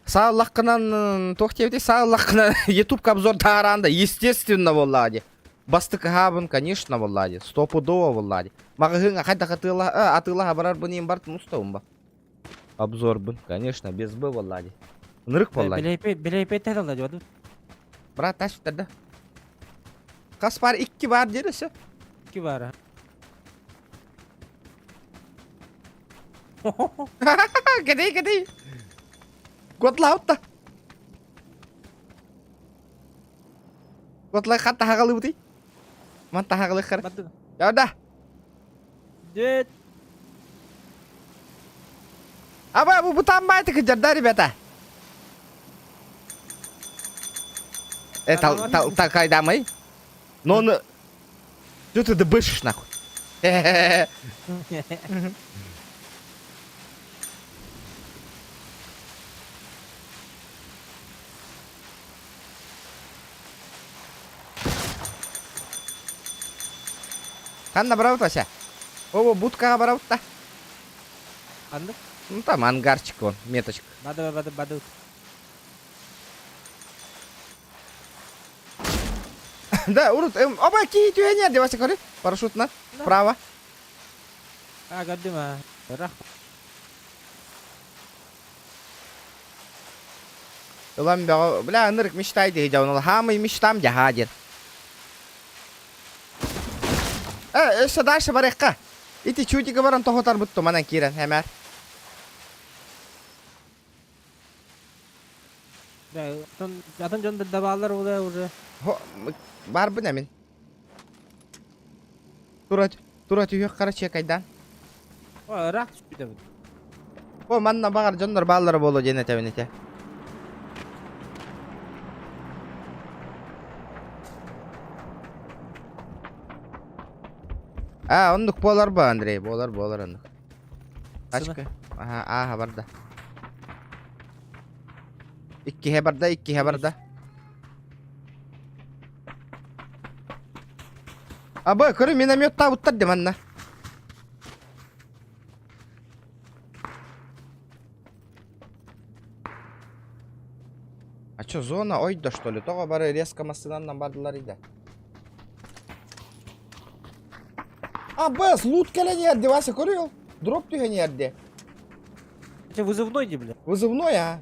Сағылаққынан тоқтевде, сағылаққынан YouTube обзор тағаранда, естественно болады. Бастық хабын, конечно, болады. Стопудово болады. Мағығыңа қайда атылаға барар бұны ең барды мұстауым ба. Обзор бұн, конечно, без бы болады. Нырық болады. Білейпет тәділді жауды. Брат, тәшіптерді. Қас бар, 2 бар дересі. 2 бар. Кәдей. Готлаутта. Готлай қатта хағалы бұдай. Манта хағалы қыр. Бады. Яуда. Дөт. Абай, бұл бұтанбайды кіжер, да, ребята? Қайдамай? Но оны... Что ты дыбышишь, нахуй? Қанна бараут вася? О, будкаға бараут та. Анды? Ну там ангарчик вон, меточка. Бады. Да, урут. Оба ки түйене де вася көрі. Парашютна. Право. А, гаддыма. Рах. Ulan bля, nırık miştaydı hece onu. Hamı miştam cahadир. Öse daşı barıqqa. İti çudiği baran toxotar buttu manan kiren hemer. Атын жонда дабалар олай уже. Бар bu nemin? Тура түйек қара чекайдан. О, рах түшпейді бұл. О, манна бағар жондар баллары болу дене тәбінете. Onduk bolar bu Andrei, bolar onduk. Kaçkı? Aha barda. 2 hebarda. Abi көрі миномет табыттар де манна. А чё, зона ойда что ли? Тоға бары резко массынаннан бардылар иді. Без, лут келен ерде, Вася көріл? Дроп түйген ерде. Это вызывной де, бля. Вызывной, а?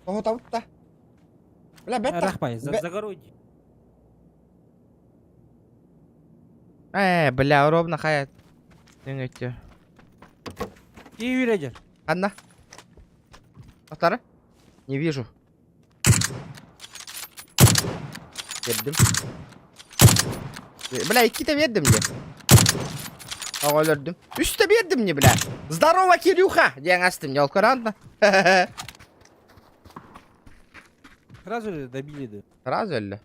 Ого табытта. Бля, бетта. Рахмай, загоройте. Бля, ровно хаят. Деңгетте. И үйрежер. Анна. Ақтары? Не вижу. Verdim. Бля, 2 de verdim de. Ага, öldürdüm. 3 de verdim de bля. Здорово, Кирюха! Ден астым, не алкаранта. Сразу же добили, да. Сразу ли?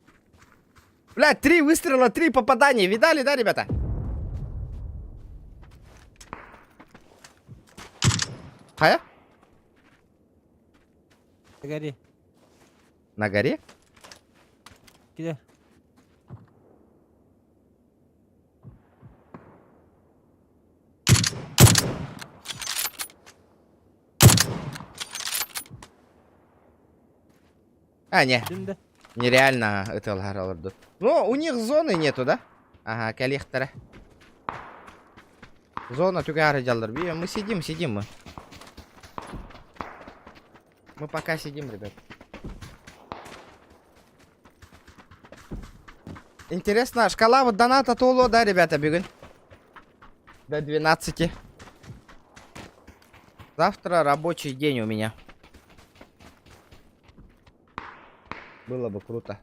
Бля, 3 выстрела, 3 попадания. Видали, да, ребята? Хая? На горе. На горе? Где? Не. Дым-да. Нереально это ларалырды. Но у них зоны нету, да? Ага, коллектора. Зона тюгары жалдыр. Мы сидим мы. Мы пока сидим, ребят. Интересно, шкала вот доната толо, да, ребята, бегун? До 12. Завтра рабочий день у меня. Было бы круто.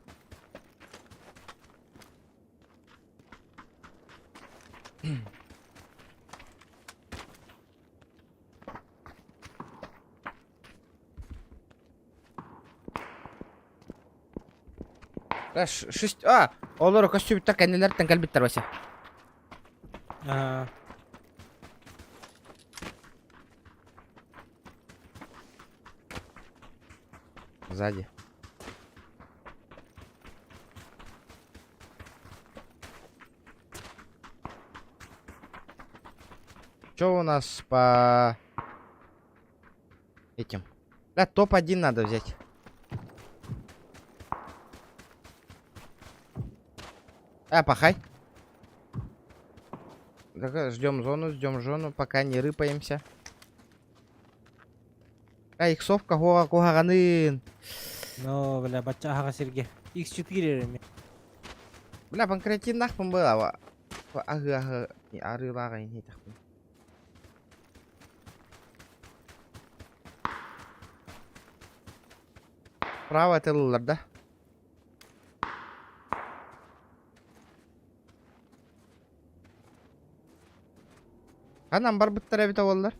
Олар костюмтар кәнелерден кәлбиттер баса. Ага. Сзади. Что у нас по этим? Да, топ-1 надо взять. Пахай. Ждем зону, пока не рыпаемся. Иксовка, кугаганын. Ну, бля, бача ага Сергей. X4 ми. Бля, панкреатин нахпын было. Ага, арылага не тахпын. Право тылылар, да? Анам бар бұттар әбіт ауылдар.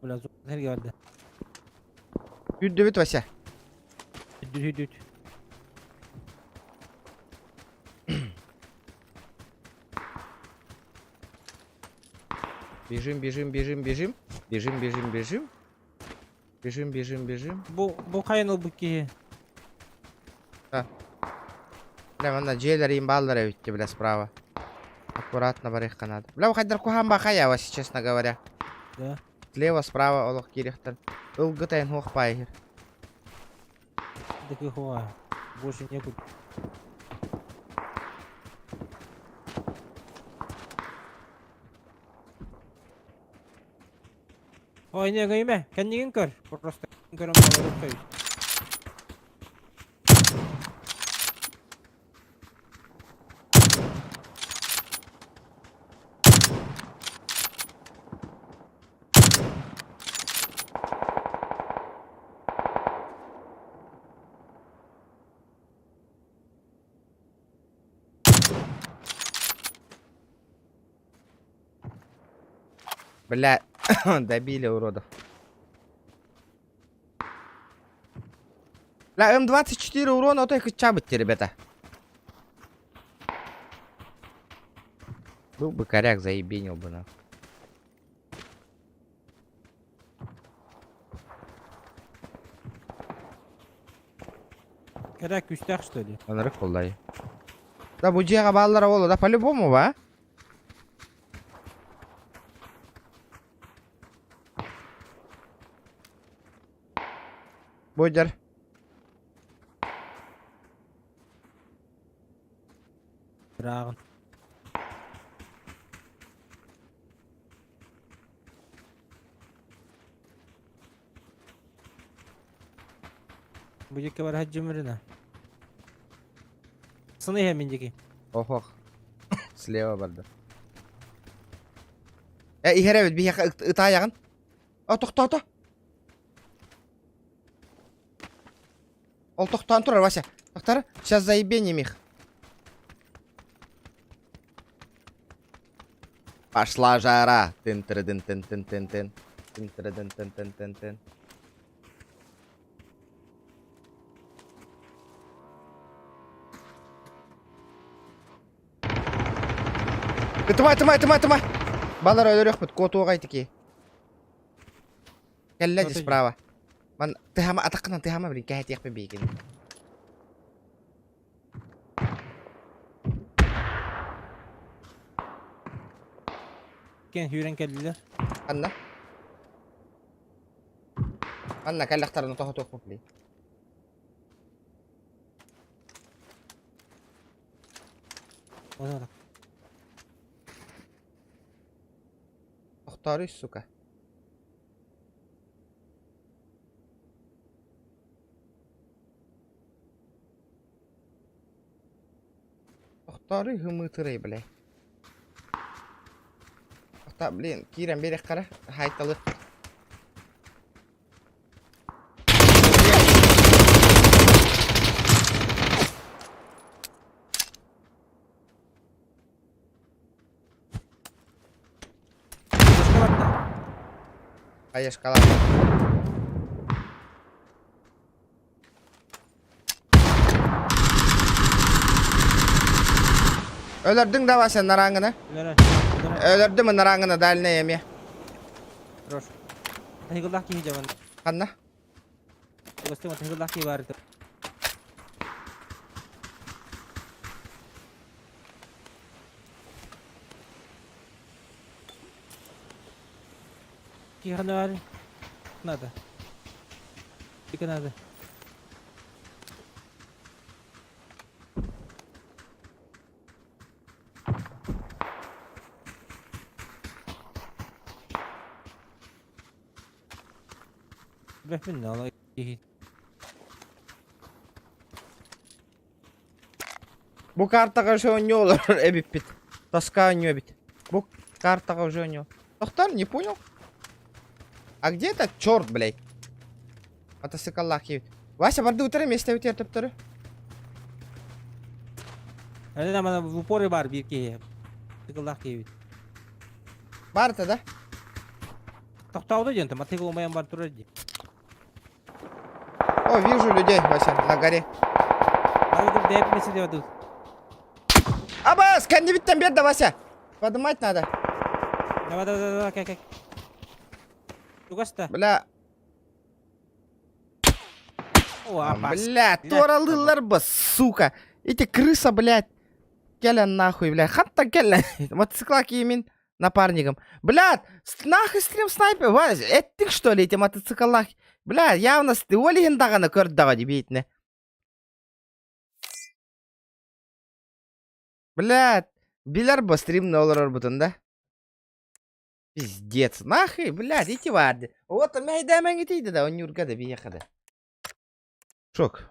Бля, зор Сергей vardı. Үдді бит Вася. Düt. Бежим. Бежим. Bu kayın bu ki. Бля, вон джейлер им баллар әбітті, бля, справа. Аккуратно барыхқа надо. Бля, қайдар кухан бақай Вася, честно говоря. Да. Слева, справа, олық керектір. Үлгітайын хоқпай егер. Таких хуа. Больше некуда. Ой, не гайме. Кәннеген көр. Просто көрім балар өткөй. Бля, добили уродов. Бля, М24 урона, то их чабыти, ребята. Был бы коряк, заебенил бы нахуй. Керек күстәк, что ли? Он рыхлый. Да, буджига баллара болу, да, по-любому, ба? Будер. Брағын. Bu jekке бар хаджы мөріне. Сыны хәмен жеке. Ох. Слева барды. Игеребет, бия ыта аяғын. Тоқта. Ол тоқтан тұрар, Вася. Тоқтар, сейчас заебенем их. Пошла жара. Тын-тыры-дын-тын-тын-тын-тын. Тын-тыры-дын-тын-тын-тын-тын. Тымай. Балар өлірек бұд, кот оғай теке. Кәлләді справа. Ман, тыхама, атаққынан тыхама білін, кәйт еқпен бейген. Кен хүйрен кәлділер. Анна, кәлләқтарыны тоғы тоқ бұплей. Ona bak. Тохтары, сука. Тохтары гымытырый, блядь. Тохта, блин, кирем берек кара. Хайталы. Aya шкала. Öldürdün de var sen narangını. Öldürdün mü narangını daline yemi? Хорош. Тахигуллах ки жаван. Kanna. Гостем тахигуллах ки бар. Ки ханар. Надо. Тика надо. Бэхмин нала. Bu kartaga şu ne olur ebip bit. Тоска не бит. Bu kartaga уже не. Тохтар, не понял? А где этот черт, блядь? Мотоцикл лахи. Вася, барды утыры месте өтер төптөрү. Ана мана в упоры бар бирки. Тахигуллах ки. Бар-то, да? Тоқтауды жентім, атегі олмайын бар тұрады. О, вижу людей, Вася, на горе. Ағыдым дәйіп месі деп адыл. Абас, кандибиттен берді, Вася. Подымать надо. Давай, как. Тугаста. Бля, О, апас. бля, торалылар бы, сука. Эти крыса, блядь. Келен нахуй, блядь. Хатта келен. Мотоцикла киемин напарником. Блядь, нахуй стрим снайпер. Вася, это ты что ли, эти мотоциклах? Блядь, явно ты олигендаганы көрді дағы дебейтіне. Блядь, билер бы стримный олар бұтын, да? Пиздец, нахуй, блядь, ити варды. Вот, мәйдәмен етейді да, он юргады бейеқады. Шок.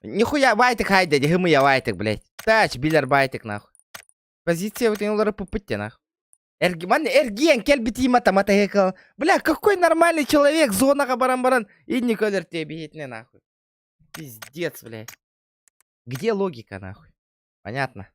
Нихуя байтик хайда, дегімі я байтик, блядь. Тач, билер байтик, нахуй. Позиция вот олары пупытте, нахуй. Эрген, кел бити мата хекал. Бля, какой нормальный человек, зонага баран-баран. И не колер тебе бегетне, нахуй. Пиздец, блядь. Где логика, нахуй? Понятно.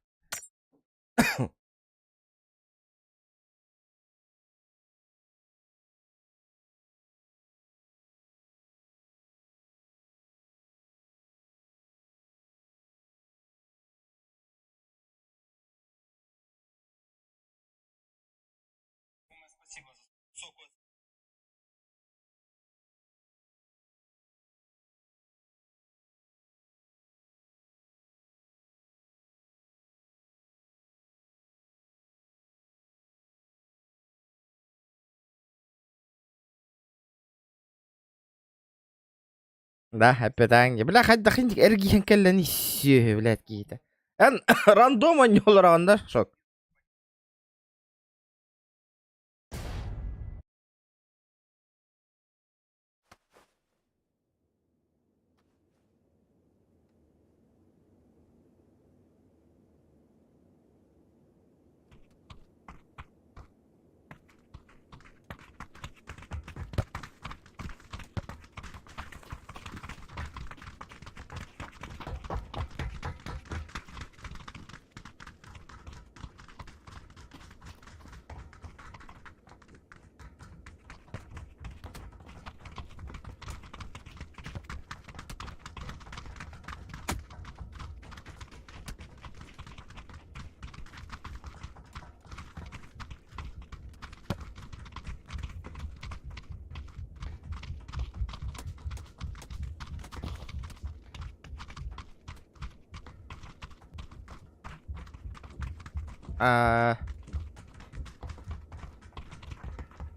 Да, опять бля, хоть дохинтик эргиен келлени сүйе, блядь, кейті. Эн, рандома не олар ағанда, шок.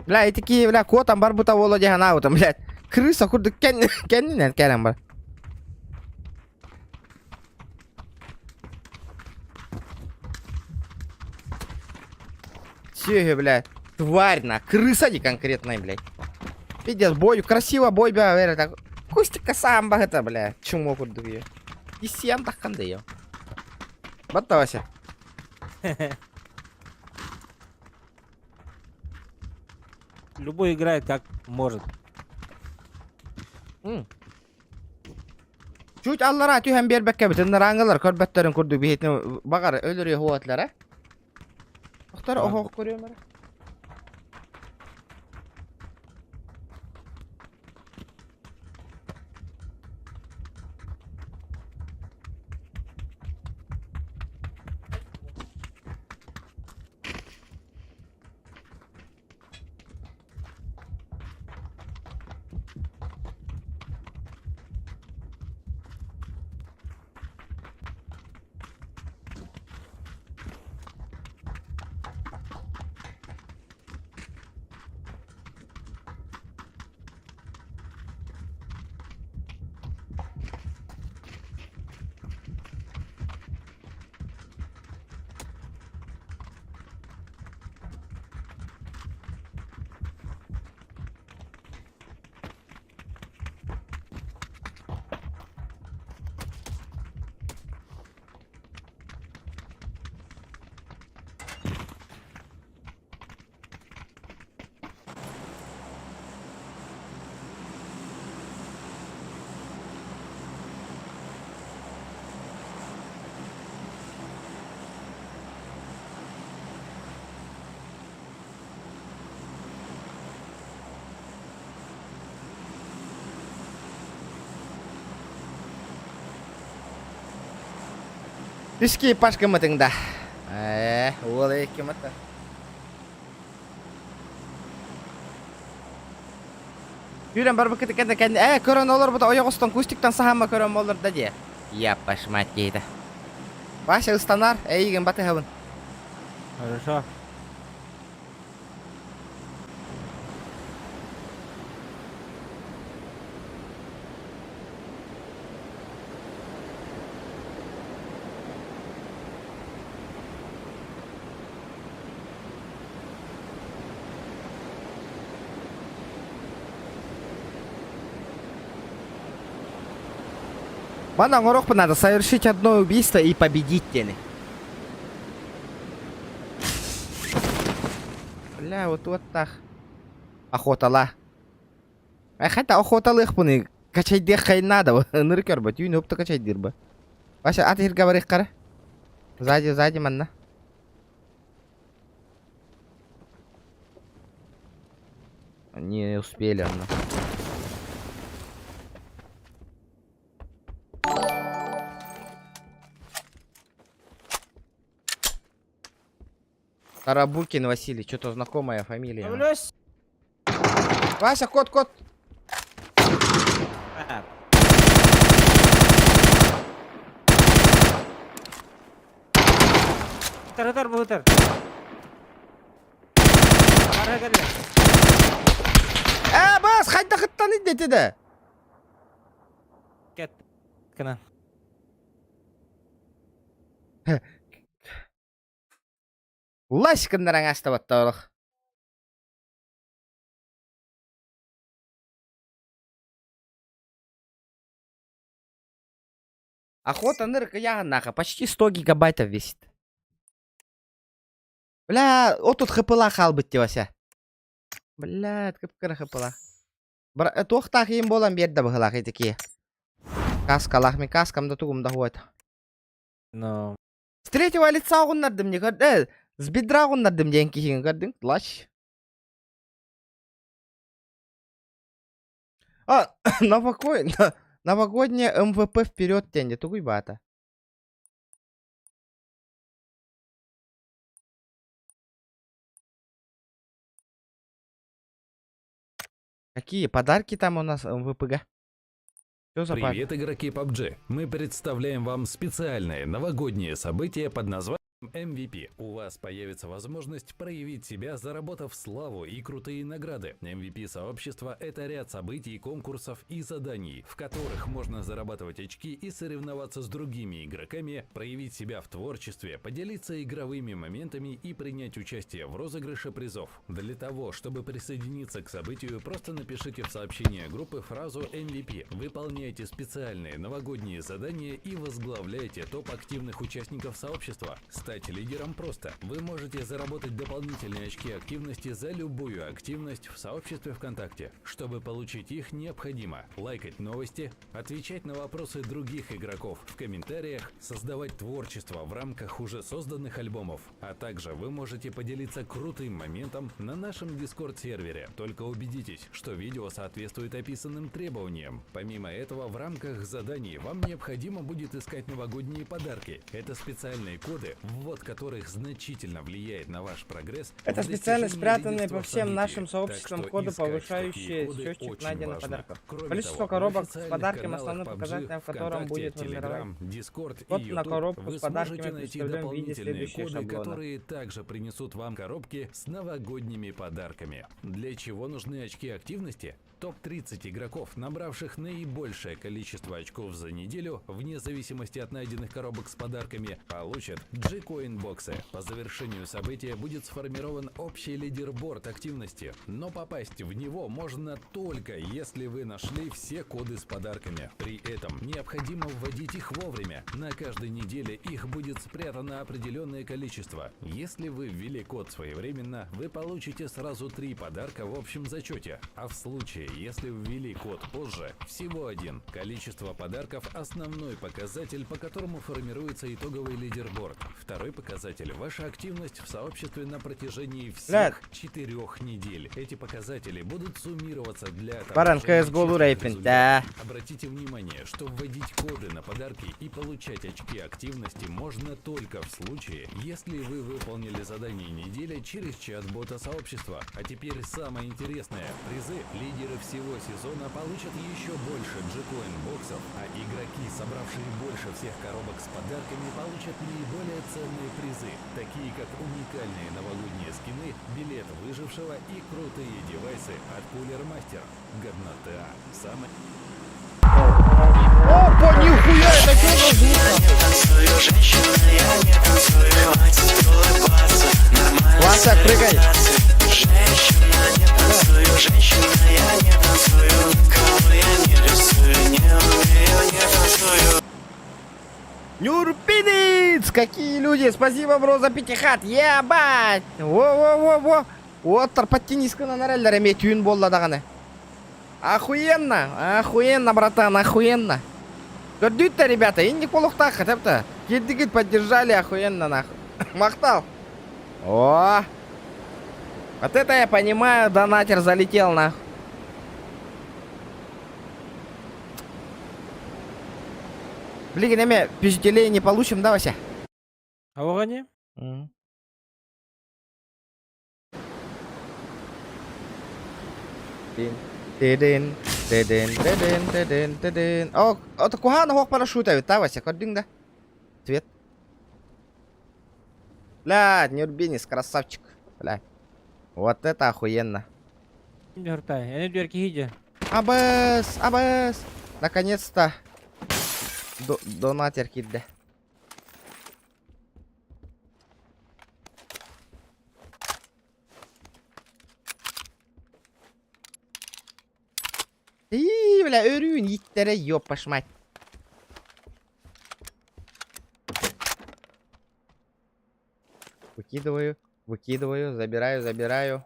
Бля, такие, бля, котам бар бута володи ханаутом, блядь. Крыса, курды кеннинен керем бар. Сүйе, блядь. Тварь, на, крыса не конкретная, блядь. Пиздец, бой, красиво бой, бля, так. Кустика самба это, бля, чумок урдуе. И сем так кандею. Батавася. Любой играет как может. Чуть аллара тühem berbekke bitin narangılar körbetlerin kurdu bihitini bakar ölürüyor huvatlara. Doktor Tamam. oho görüyorum ben. Diski pas kemeting dah. Boleh kemata. Yürüyen barba kendi kendi. Kören olur bu da oyak ustan kustikten sahama kören olur da diye. Yapış matiydi. Başa ıstanar. İyi batı havun. Хорошо. Бана горох надо совершить одно убийство и победить тени. Бля, вот так. Охотала. Хотя охоталых буны. Качай дех кай надо. Ныркер ба. Тюн опта качай дирба. Ваша атир говорих кара. Сзади манна. Не успели, она. Тарабукин Василий, что-то знакомая фамилия. Являюсь. Вася, кот. А. Тар бутар. Ара келе. Бас, қайда қыттан индеті де. Кет. Кына. Лась кындаран астабатта олық. Охота нырка яғынаға почти 100 гигабайтов весит. Бля, отут хпла қалбытте Вася. Бля, кіп-кірі хпла. Тоқтақ ем болам берді бұғылақ етеке. Каскалақ мен каскамда туғымда хуайт. Но. С третьего лица ұғыннардым не көрді. С бедра ұғыннардым ден кейін көрдің. Лаш. Новогоднее МВП вперед тенде. Тугуй бата. Какие подарки там у нас МВПГ? Что за Привет, игроки PUBG! Мы представляем вам специальное новогоднее событие под названием MVP. У вас появится возможность проявить себя, заработав славу и крутые награды. MVP сообщества — это ряд событий, конкурсов и заданий, в которых можно зарабатывать очки и соревноваться с другими игроками, проявить себя в творчестве, поделиться игровыми моментами и принять участие в розыгрыше призов. Для того, чтобы присоединиться к событию, просто напишите в сообщение группы фразу MVP, выполняйте специальные новогодние задания и возглавляйте топ активных участников сообщества. Стать лидером просто. Вы можете заработать дополнительные очки активности за любую активность в сообществе ВКонтакте. Чтобы получить их, необходимо лайкать новости, отвечать на вопросы других игроков в комментариях, создавать творчество в рамках уже созданных альбомов, а также вы можете поделиться крутым моментом на нашем Discord-сервере. Только убедитесь, что видео соответствует описанным требованиям. Помимо этого, в рамках заданий вам необходимо будет искать новогодние подарки. Это специальные коды, ввод которых значительно влияет на ваш прогресс. Это в специально достижении спрятанные лидерства по в всем событии. нашим Так сообществам что коды, искать повышающие такие коды счетчик очень найденных важно. подарков. Кроме Количество того, в коробок с официальных подарками каналах основным PUBG, показателем, в котором ВКонтакте, будет Telegram, формировать. Discord Код и на YouTube коробку вы с подарками сможете найти представлен в виде дополнительные следующих коды, шаблонов. которые также принесут вам коробки с новогодними подарками. Для чего нужны очки активности? Топ-30 игроков, набравших наибольшее количество очков за неделю, вне зависимости от найденных коробок с подарками, получат G-Coin боксы. По завершению события будет сформирован общий лидерборд активности, но попасть в него можно только если вы нашли все коды с подарками. При этом необходимо вводить их вовремя. На каждой неделе их будет спрятано определенное количество. Если вы ввели код своевременно, вы получите сразу 3 подарка в общем зачете, а в случае, если ввели код позже, всего 1. Количество подарков – основной показатель, по которому формируется итоговый лидерборд. Второй показатель – ваша активность в сообществе на протяжении всех 4 недель. Эти показатели будут суммироваться для Баран, отображения CS:GO честных рейпинг, результатов. да. Обратите внимание, что вводить коды на подарки и получать очки активности можно только в случае, если вы выполнили задание недели через чат-бота сообщества. А теперь самое интересное. Призы лидеры всего сезона получат еще больше G-Coin боксов, а игроки, собравшие больше всех коробок с подарками, получат наиболее ценные призы, такие как уникальные новогодние скины, билет выжившего и крутые девайсы от Cooler Master. Годнота. Самое... Опа, нихуя, это что за звук? Вася, прыгай! Нюрпинец! Какие люди! Спасибо, бро, за пятихат! Ебать! Во-во-во-во! Вот, подтяни-ка на реллере, тюн болла даганы. Охуенно! Охуенно, братан, охуенно! Көрдүт-то, ребята, инди колуктак, хотя-то. Кеддигит поддержали, охуенно, нахуй. Махтал. О! Вот это я понимаю, донатер залетел, нахуй. Блин, неме, пиздюлей не получим, да, Вася? А оған Теден, теден, теден, теден, теден. О, это кухана хок парашютовит, да, Вася? Кординг, да? Цвет. Блядь, Нюрбинис, красавчик. Блядь. Вот это охуенно. Дөртай, әне дөрки хиде. Абэс, абэс. Наконец-то. Донатер кидде. Бля, өрүүн йиттере ёпаш мать. Выкидываю, выкидываю, забираю.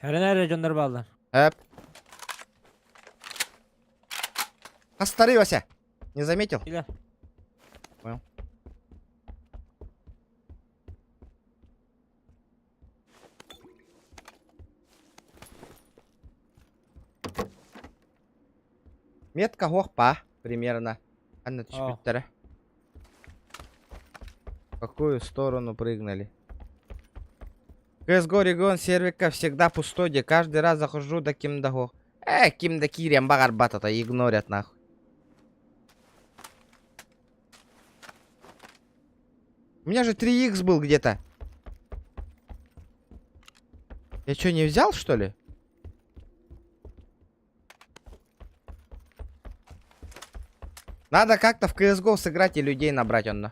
Әрі жондар балдар. Эп. Постары, Вася. Не заметил? Келе. Понял. Метка гохпа, примерно. Анна, ты О. В какую сторону прыгнули? CSGO регион сервика всегда пустой, где каждый раз захожу до Кимдаго. Кимда Кирям Багарбата-то игнорят нахуй. У меня же 3х был где-то. Я что, не взял, что ли? Надо как-то в CSGO сыграть и людей набрать, он.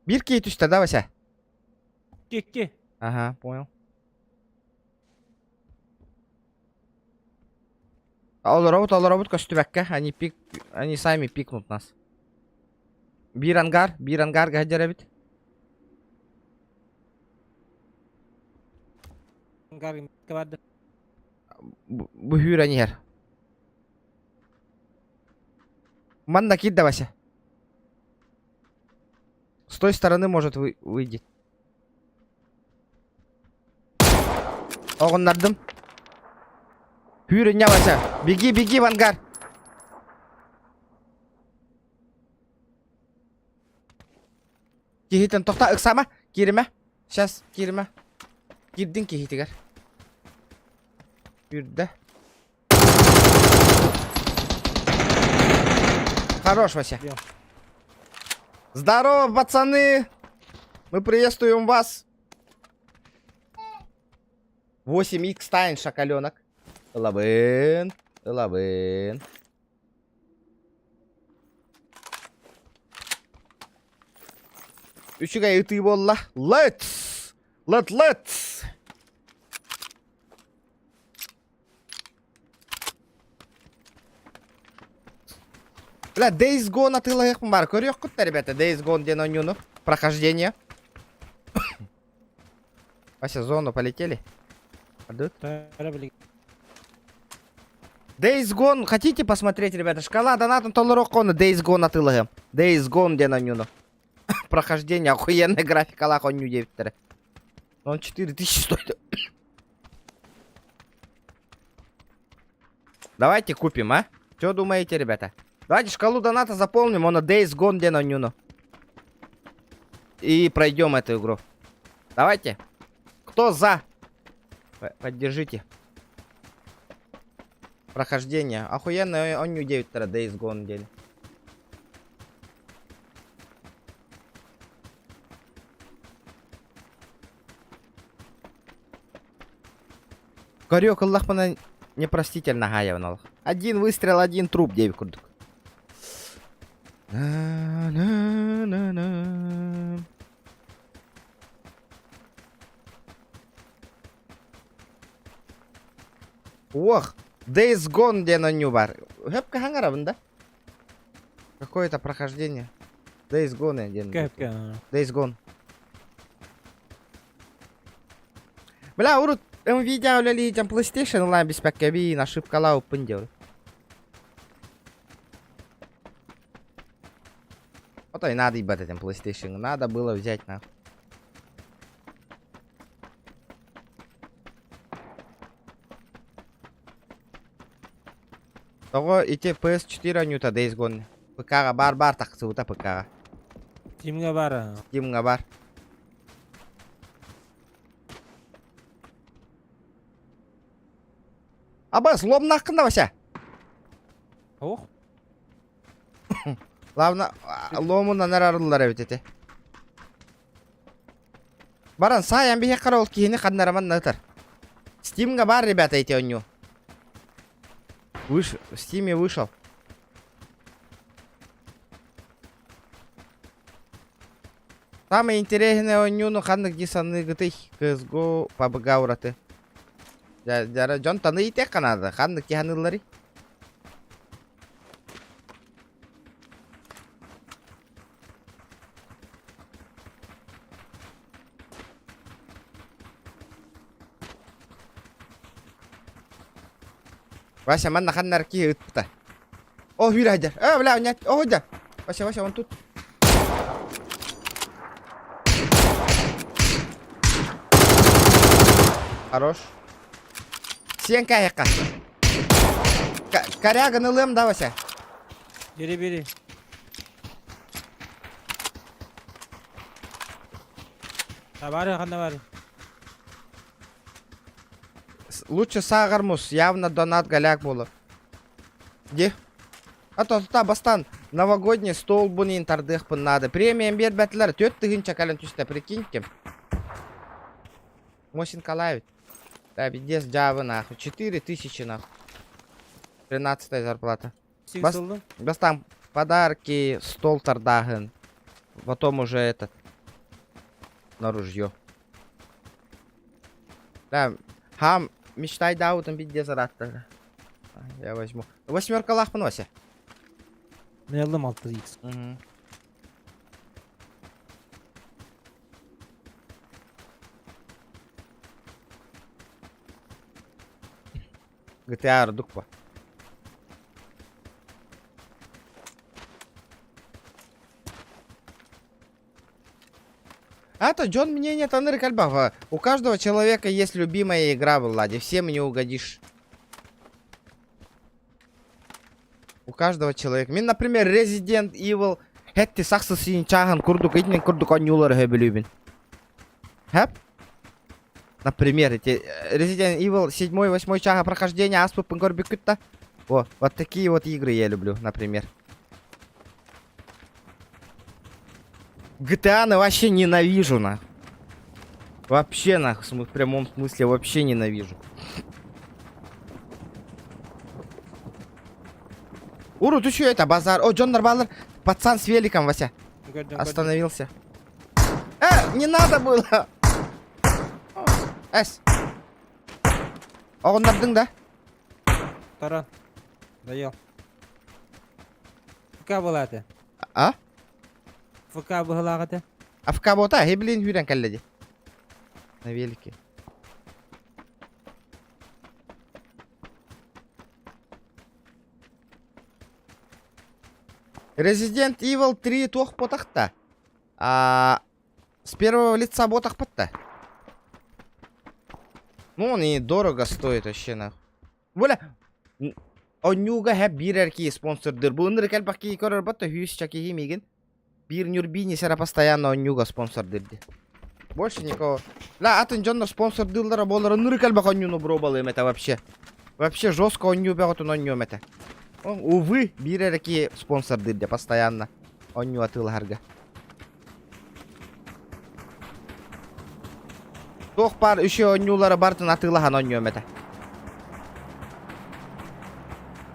Бирки и тусто, да, Вася? Ке. Ага, понял. All костюбекке. Они сами пикнут нас. Бирангар, гаджеребит. Гарри vardı. Bu hür они хер. Манна кидда, Вася. С той стороны может выйдет. Оғындардым. Hürün Вася. Беги в ангар. Кихитен тоқта, ықсама. Кириме. Сейчас, кириме. Кирдин кихитигер. Юрда. Хорош, Вася. Идём. Здорово, пацаны. Мы приветствуем вас. 8х Стайн, шакаленок. Лабын. Üçüge ıtı bolla. Let's. Бля, Days Gone атылайық бар. Көрек құтты, ребята. Days Gone ден онюну. Прохождение. Вася, зону полетели. Адут. Days Gone. Хотите посмотреть, ребята? Шкала донатом толырок кону. Days Gone атылайым. Days Gone ден онюну. Прохождение. Охуенная графика. Аллах, он 9. Он 4000 стоит. Давайте купим, а? Что думаете, ребята? Давайте шкалу доната заполним, он Days Gone ден онюну. И пройдем эту игру. Давайте. Кто за? Поддержите. Прохождение. Охуенно, он не 9 Days Gone ден. Корёк, Аллах мана непростительно гая в один выстрел, один труп, 9 курдук. Ох, Days Gone ден оню бар. Хэпка хангарабын, да? Какое-то прохождение. Days Gone ден. Days Gone. Бля, урут, Nvidia öyle diyeceğim PlayStation lan biz pek bir nasip kala open diyor. Вот и надо ебать этим PlayStation. Надо было взять на. Того идти PS4 нюта Days Gone. ПК бар так сюда ПК. Steam'ga бар. Steam'ga бар. Абас, лом нахкында Вася. Ох. Лавна ломунан арарылар эбитете. Баран саян бихе карол кийини каднараман натар. Steam'ga бар, ребята, эти оню. В Steam'е вышел. Самое интересное оню, ну ханнык дисаны гытый. CSGO PUBG ураты. Жара жон таны ите канады. Ханнык киханылары. Вася, манна ханнар ки ытпыта. О, Юрий Хаджар. Бля, нет. О, да. Вася, он тут. Хорош. Сен каяка. Коряганы лым, да, Вася? Бери. Бар, қандай бар? лучше сағырмыз, явно донат галяк болы. Де? Та бастан новогодний стол бұны интардық бұн надо. Премиям бер бәтілер, 4 тығын чакалын түсті, прикиньте. Мосин Калаевич. Да, бидес джавы нахуй. 4000 нахуй. 13-я зарплата. Сигіз oldu. Бастан подарки, стол тардағын. Потом уже этот. На ружье. Да, хам, мечтай даутом бидес зараттағы. Я возьму. 8 лахпын Вася. Ben aldım 6x. Мгм. GTA ырдық па. А-то Джон мнение Таныр Кальбафа. У каждого человека есть любимая игра, Влади. Всем не угодишь. У каждого человека. Мен, например, Resident Evil. Хетти сақсы сүйін чағын күрдік, етінен күрдік онюлары хөбілюбін. Хэп? Например, эти Resident Evil 7-8 чага прохождения, аспыпын көрбік күтті. Вот такие вот игры я люблю, например. GTA вообще ненавижу, на. Вообще, на, в прямом смысле, вообще ненавижу. Уру, ты чё это, базар? О, Джон Нарбалер, пацан с великом, Вася. Gördüm, Остановился. Не надо было. Эс. Оғындардың да? Таран. Доел. ФК болады. А? ФК бұғылағыды. АФК бота, хеблин хүйрен кәлледи. На велике. Resident Evil 3 тоқ ботақта. С первого лица ботақ бітті. Ну, он и дорого стоит вообще, нахуй. Бля, онюга хэп бирерки спонсордыр. Бұл ыныр кәлбақки көрір бітті, хүйіс чаки химиген. Бир нюрбини сера постоянно онюга спонсордырды. Больше никого. Ла, атын Джоннар спонсордылдары болар, ыныр кәлбақ онюну бробалым это вообще. Вообще жестко оню бәғытын онюм это. Увы, бирерки спонсордырды постоянно. Оню атыл харга. Тоқ бар, үші онюлары бартын атылахан онюм это.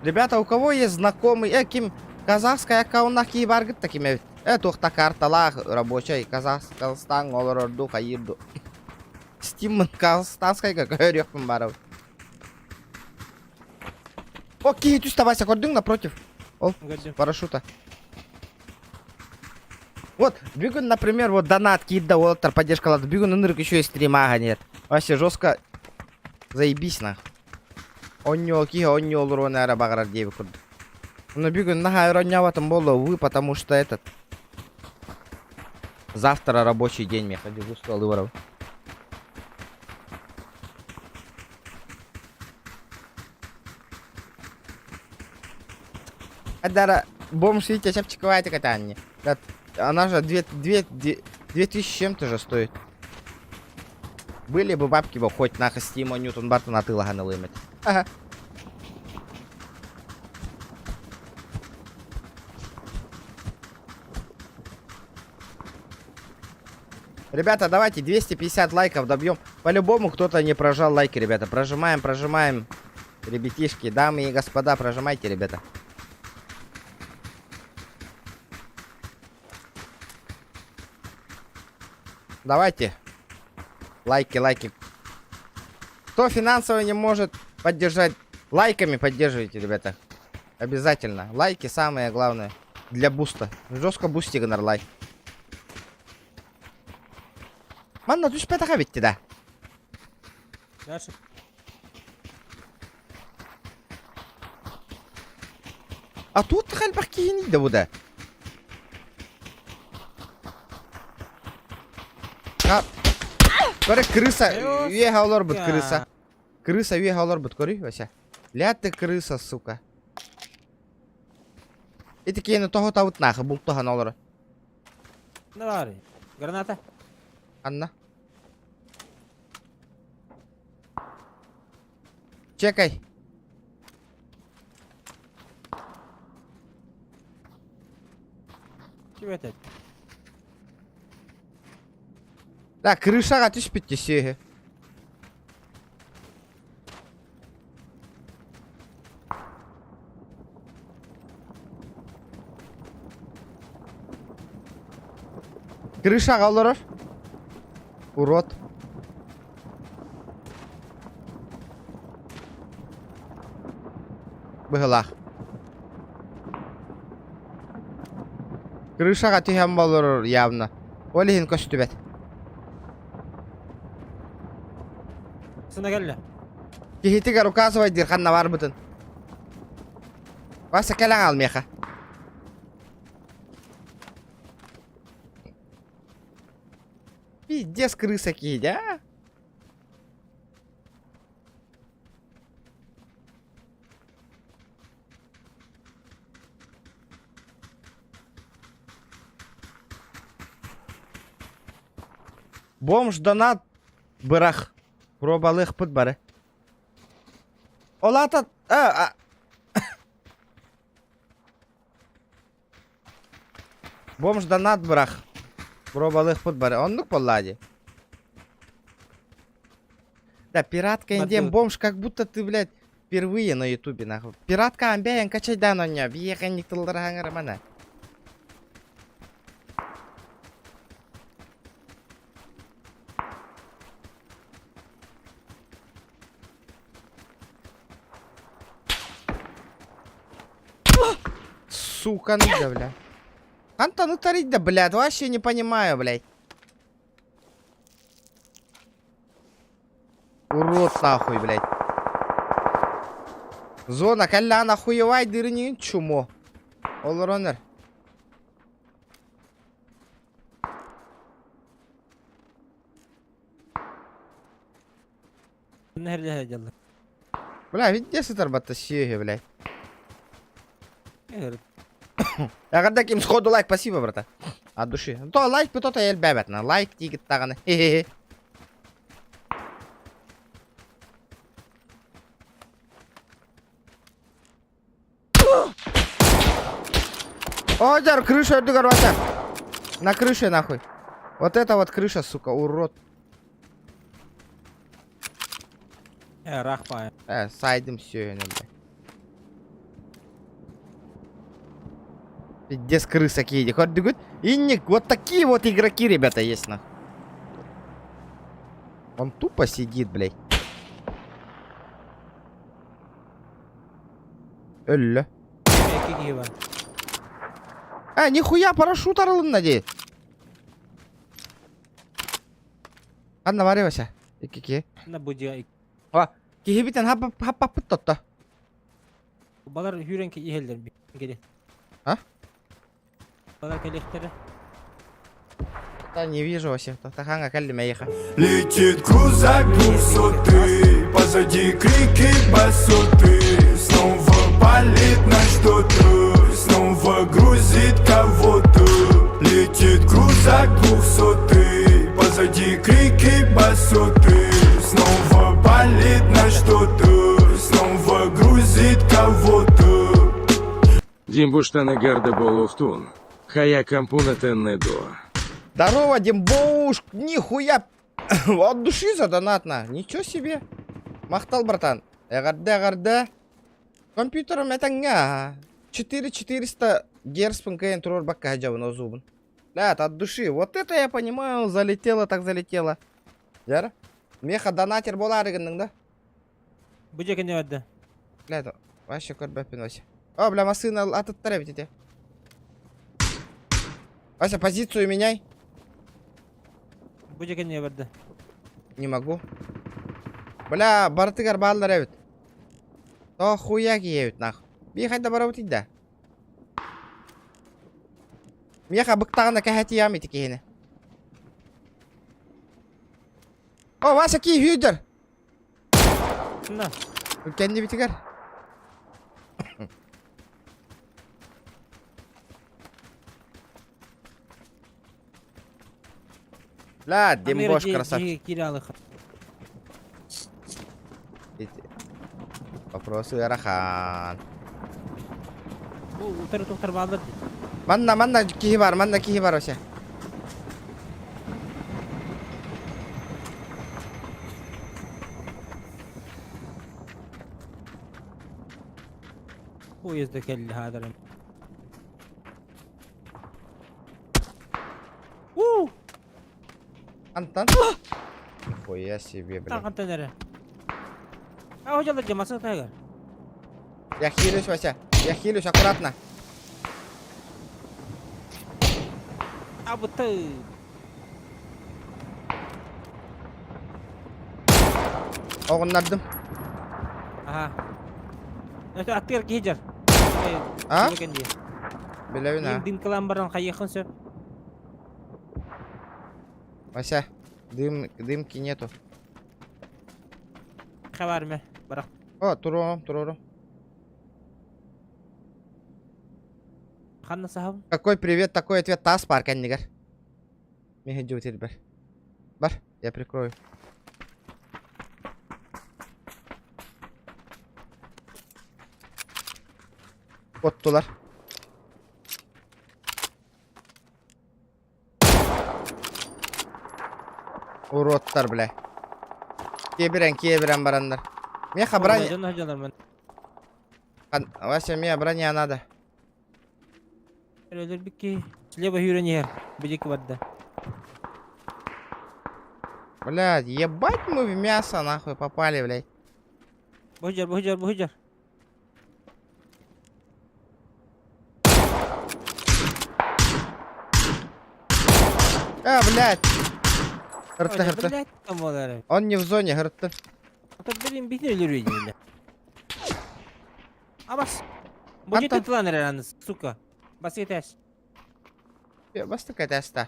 Ребята, у кого есть знакомый, ким казахская аккаунтна ки баргыт таким эвит. Тоқта карталах рабочий Казахстан олорорду хайырду. Стиммын казахстанскайга көрөкпін барау. О, ки түста Вася, көрдің напротив? Ол, Gördüm. парашюта. Вот, бүгін, например, вот донат кидда олаттар поддержкалады. Бүгін ынырк еще и стримага нет. Вообще жестко заебись нахуй. Оннё ки оннё олур оны ара бағарар дейбі күрді. Но бүгін наха ироняватым болу, увы, потому что этот... Завтра рабочий день, мне ходи в устал воров. Адара, бомж видите, чапчиковайте катание. Она же 2000 чем-то же стоит. Были бы бабки, бы хоть на Стима Ньютон Бартон на тылага налымать. Ага. Ребята, давайте 250 лайков добьем. По-любому кто-то не прожал лайки, ребята. Прожимаем, прожимаем. Ребятишки, дамы и господа, прожимайте, ребята. Давайте. Лайки, лайки. Кто финансово не может поддержать, лайками поддерживайте, ребята. Обязательно. Лайки самое главное. Для буста. Жестко бусти гонор лайк. Манна, ты ж пятаха ведь да? Дальше. А тут хальбахки не да буда. Көрі крыса үйе хаулар бұд крыса. Крыса үйе хаулар бұд көрі, Вася. Ля ты крыса, сука. Эти кейні тоғы тауыт нақы, бұл тоған олары. Ne var? Granata. Анна. Чекай. Чего опять? Да, крышаға түспейт десеге. Крышаға олар. Урод. Бұғылақ. Крышаға түйен болыр явно. Олейін көстүбет. Сына келді. Кихитигер указывай дирханна бар бутын. Вася кәләң ал меха. Пиздец крыса киді, а? Бомж донат бырах. Пробалық пұт бары. Олата... Бомж донат бырах. Пробалық пұт бары. Онлық боллади. Да, пиратка индем Матвей. бомж, как будто ты, блядь, впервые на ютубе, нахуй. Пиратка амбяян качайдан оня. Биехан никтылдыр хаңыр мана. Сука, ну да, бля. Антон, тарить да, блядь, вообще не понимаю, блядь. Урод нахуй, блядь. Зона, калля нахуевай дырынин чумо. Олоронер. Нахер делать. Бля, видите, сытарбатта сиеге, блядь. Говорит, Я когда ким сходу лайк, спасибо, брата. От души. То лайк, то я бебет на лайк, тигет таганы. Хе-хе-хе. О, дар, крышу эту горвата. На крыше, нахуй. Вот это вот крыша, сука, урод. рахпа. Сайдим все, блядь. Пиздец, крыса киди. Хоть дыгут. Инник, вот такие вот игроки, ребята, есть, нахуй. Он тупо сидит, блядь. Элля. Кикива. Нихуя, парашют арылын, надеюсь. Ладно, варивайся. Ики-ки. На будя. О, кихибитен хаппаппыт тотто. Балар юренки ихелдер. Келе. А? Балар келехтері. Да, не вижу вообще. Таханга каллиме еха. Летит крузак высоты, позади крики басоты. Снова палит на что-то, снова грузит кого-то. Летит крузак двухсотый, позади крики басоты. Снова палит на что-то, снова грузит кого-то. Димбуштаны гарда болуфтун. Хая кампунатен недо. Здорово, Димбоуш! Нихуя! От души задонатно. Ничего себе. Махтал, братан. Эгарда. Компьютером это ня. 4400 герц пнкн турор бакка хаджавын зубын. Да, от души. Вот это я понимаю. Залетело так залетело. Яра? Меха донатер боларыгының да? Будя кене вадда. Бля, это вообще көрбәппен Вася. О, бля, машина атыттар битете. Вася, позицию меняй. Будя кене вадда. Не могу. Бля, бартыгар балдар эвит. То хуя киевит нахуй. Бихать да барабытый да. Меха быктагында кахати ямити кихине. О, Вася ки хүйдер. На. Кенди битигер. Бля, Димбош красавчик. Кирялых. Вопросы Арахан. Утыр балдыр. Манна кихи бар вообще. Поезда келди хадырым. Антан. Нихуя себе, блядь. Тагын тенере. Hocam masuk тагы. Я хилюсь, Вася. Я хилюсь, аккуратно. Ты. Оғындардым. Ага. Это аттыр кейдер. А? Білеуін, а? Дым каламбардан қайықын сөп. Вася, дымки нету. Хабар ме? Бірақ. О, туру. Ханна сахабым. Какой привет, такой ответ. Тас бар, кәннегер. Меге жөтел бар. Бар, я прикрою. Оттулар. Уроттар, бля. Кебірен барандар. Меха броня... Вася, мне броня надо. Өлер бикки. Слева юренер. Бедеки вадда. Блядь, ебать мы в мясо нахуй попали, блядь. Бухиджар. Блядь. Хыртты. Блядь, там олары. Он не в зоне, хыртты. Ата білім бейін өлер өйден. Абас. Бухиджар Антон. тыланыр араныз, сука. Бас етәш. Басты кәтәсті.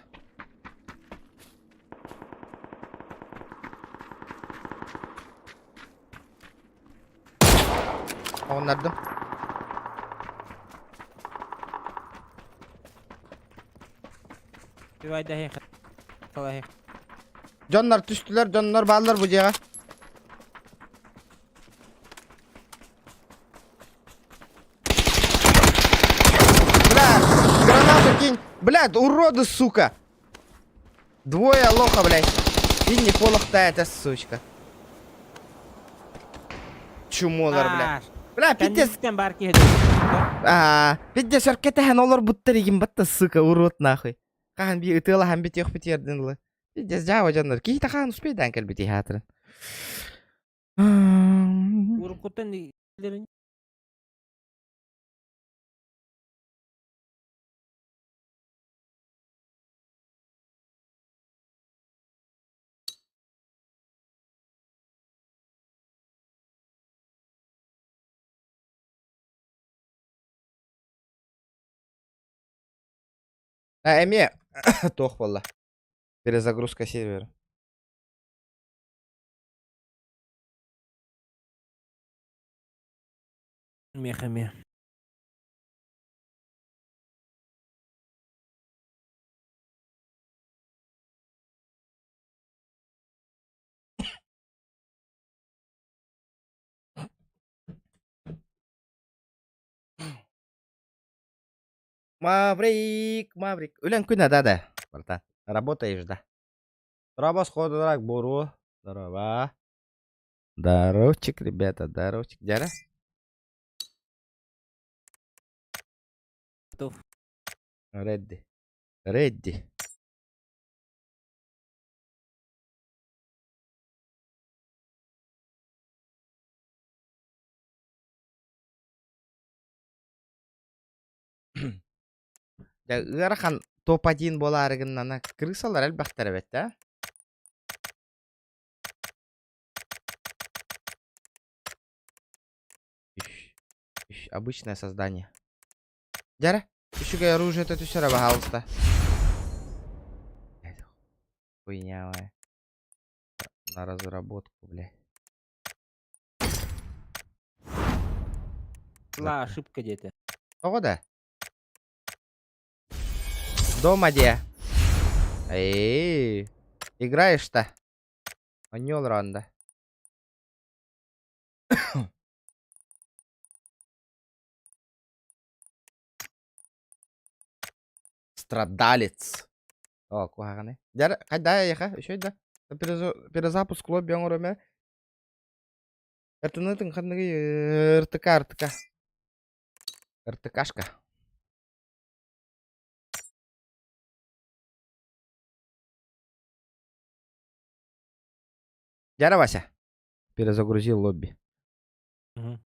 Оғындардым. Бивайда хеқ. Тала хеқ. Жоннар түстілер, жоннар балдар бұл жеға. Блядь, гранату кинь. Блядь, уроды, сука. Двое лоха, блядь. И не полохта эта сучка. Чумолар, блядь. Бля, пиздец. Кәндістен бар кейді. Пиздец, өркетәһен олар буттар егін батта, сука, урод, нахуй. Қаған би ұтыла һәм бит йоқ битерден лы. Пиздец, жава жандар. Кейті қаған успейді әнкел бити хатырын. Урып құттан елдерін. Әме, тоқ болла. Перезагрузка сервера. Меха. Маврик. Өлен күн да, братан. Работаешь, да. Здорово, сходу, буру. Здорово. Здоровчик, ребята, здоровчик. Дяра? Готов. Редди. Ыарахан топ-1 боларыгыннан крысалар әлбәттәр бит, да? Обычное создание. Дяра, ещё оружие это всё пожалуйста. Хуйня, на разработку, бля. Ошибка где-то. Ого, да. Дома где? Играешь-то? Анёл ранда. Страдалец. О, кухаганы. Дяр, кайда яха, еще да. Перезапуск лобби оңороме. Эртынытын кандыгы РТК. РТКшка. Дяра, Вася. Перезагрузил лобби. Мгм.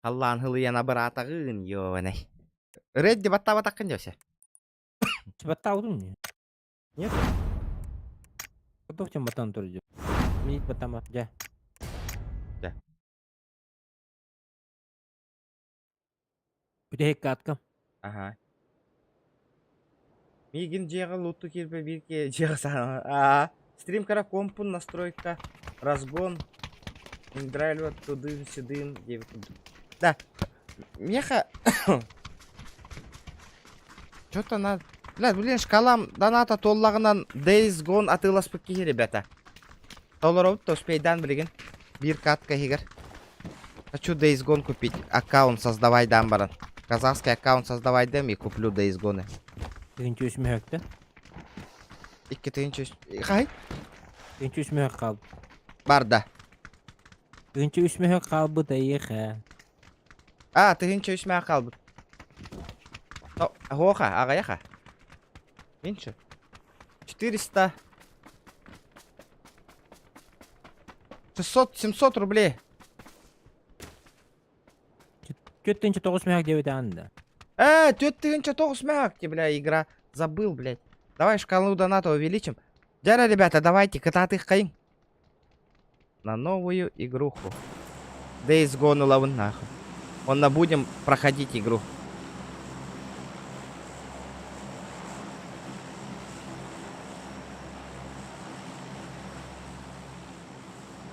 Аллан хылыяна баратагын, ёванай. Редди баттабатаккын десе. Чебатта алдың не? Нет? Готов тем батан тур идет. Минит батама, да. Да. Күтек катка. Ага. Мигин жега лутту кирпе бирке жега сана. Стрим кара компун настройка. Разгон. Индрайлер тудын сюдын. Да. Меха. Что-то надо. Бля, блин, шкалам доната толлагынан Days Gone атылас пыкки, ребята. Толларовут то успейдан билген. Бир катка хигер. Хочу Days Gone купить. Аккаунт создавай дам баран. Казахский аккаунт создавай дам и куплю Days Gone. Тегенче өсмек та. Икки тыгынчы. Хай? Тегенче өсмек қалды. Барда. Тегенче өсмек қалды да еха. Тыгынчы үсмә калбыт. Хоха, агаяха. Меньше. 400. 600-700 рублей. Көттенче 9 мек деп анда. 4900 мэг, бля, игра. Забыл, блядь. Давай шкалу доната увеличим. Дяра, ребята, давайте, кататых каин. На новую игруху. Days Gone лавын нахуй. Он будем проходить игру.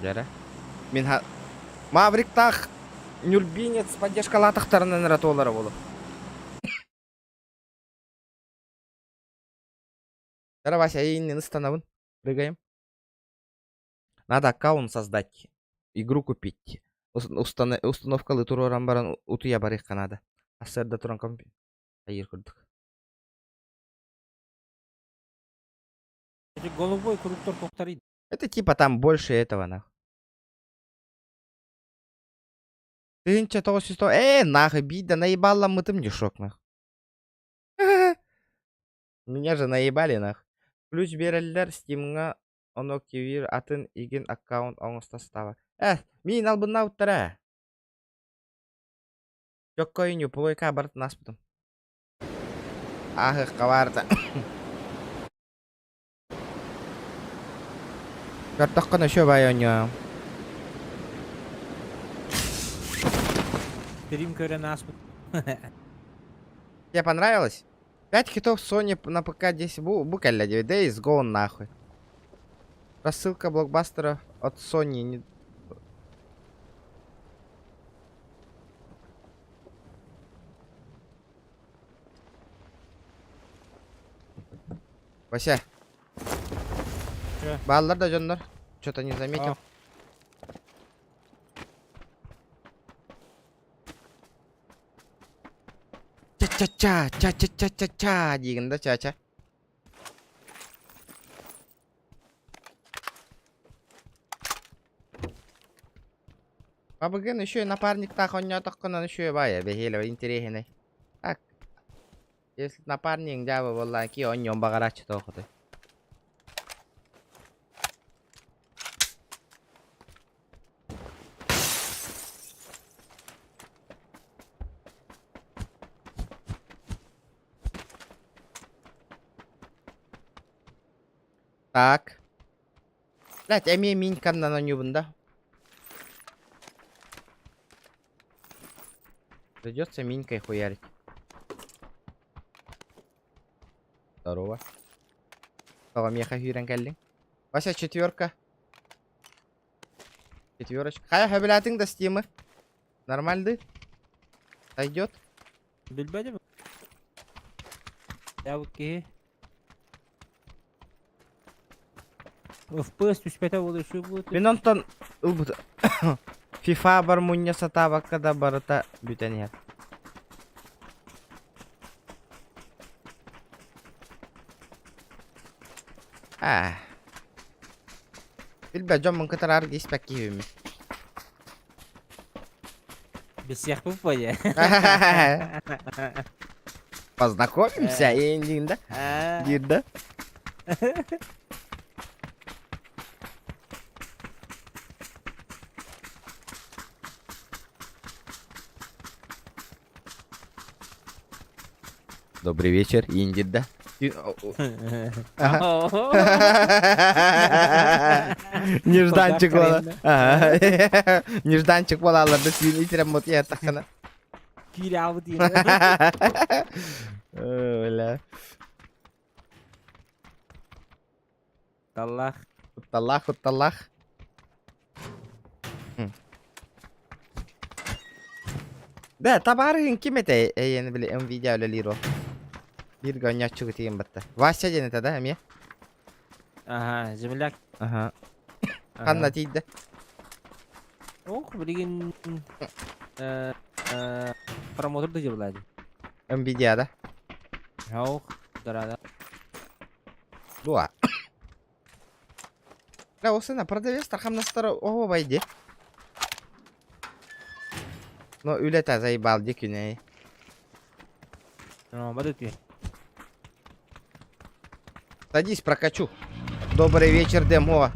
Дяра. Мен Мавриктах Нюрбинец поддержка латахтарынан ратолары болуп. Дяра, Вася, иннен станавын. Прыгаем. Надо аккаунт создать. Игру купить. Установкалы туроран баран утуя барых канада. Ассерда туран компьютер. Айыр курдук. Это голубой кругтор повторит. Это типа там больше этого, нахуй. Тынча 900. Нахуй, бида, наебала мытым дешок, нахуй. Меня же наебали, нахуй. Ключ берелер, стимга, он активир, атын иген аккаунт оңоста става. Мин албын ауттара. Жок койню, плойка барт нас потом. Ах, каварда. Картохка на шо байоньо. Стрим көрен аспыт. Тебе понравилось? 5 хитов Sony на ПК 10 букаля 9 Days Gone нахуй. Рассылка блокбастера от Sony. Вася. Чё? Баллар да жондар. Что-то не заметил. Ча-ча-ча дегенде ча-ча. Бабыгын еще и напарник так он не такой еще и бая бегело интересный. Так. Если напарник дява валаки он не багарач то ходы. Так. Блять, эми минькан на нюбында. Придется минькой хуярить. Здорово. Того меха хюрен келдиң. Вася, 4. 4. Кая хабилатың да стимы? Нормальды? Сойдет? Билбедим. Я вот ки. FPS 35 болды şu bu. Мен онтон ылбыт FIFA бар мунья сатабакка да барыта бүтен ят. Билбе жомун кытар арги испек кибими. Без всех попадя. Познакомимся, да? Дирда. Добрый вечер, Индида. Нежданчик бола. Нежданчик болаларды сүйін итерем мот я тахана. Киряу диye. Öyle. Allah. Хутталлах, хутталлах. Да, табарың ким ете ени биле Nvidia öyle liro. Bir гоня чугутейм батта. Вася ден это, да, ме? Ага, земляк. Ага. Қанна тейді. Ох, білген промоторды жерлады. Nvidia, да? Ох, дұрада. Дуа. Да, осына продавец тархамнастары ого байде. Но үлета заебал декюней. Бадыты. Садись, прокачу. Добрый вечер, Демо.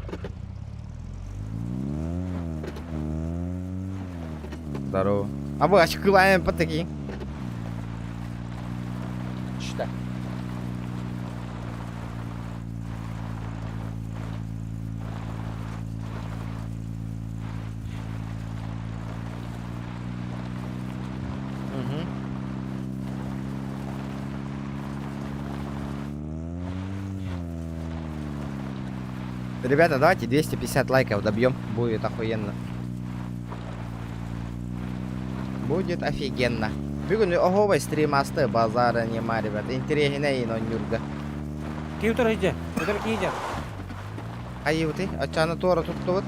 Здорово. А вы очкываем по такие. Что? Ребята, давайте 250 лайков добьем. Будет охуенно. Будет офигенно. Бүгін оғовай стрим асты, базары нема, ребята. Интерегіне ейін он юрга. Кей утыр хиджа? Утыр кейджа? Қайы өте? Ачаны туары тұтты бұд.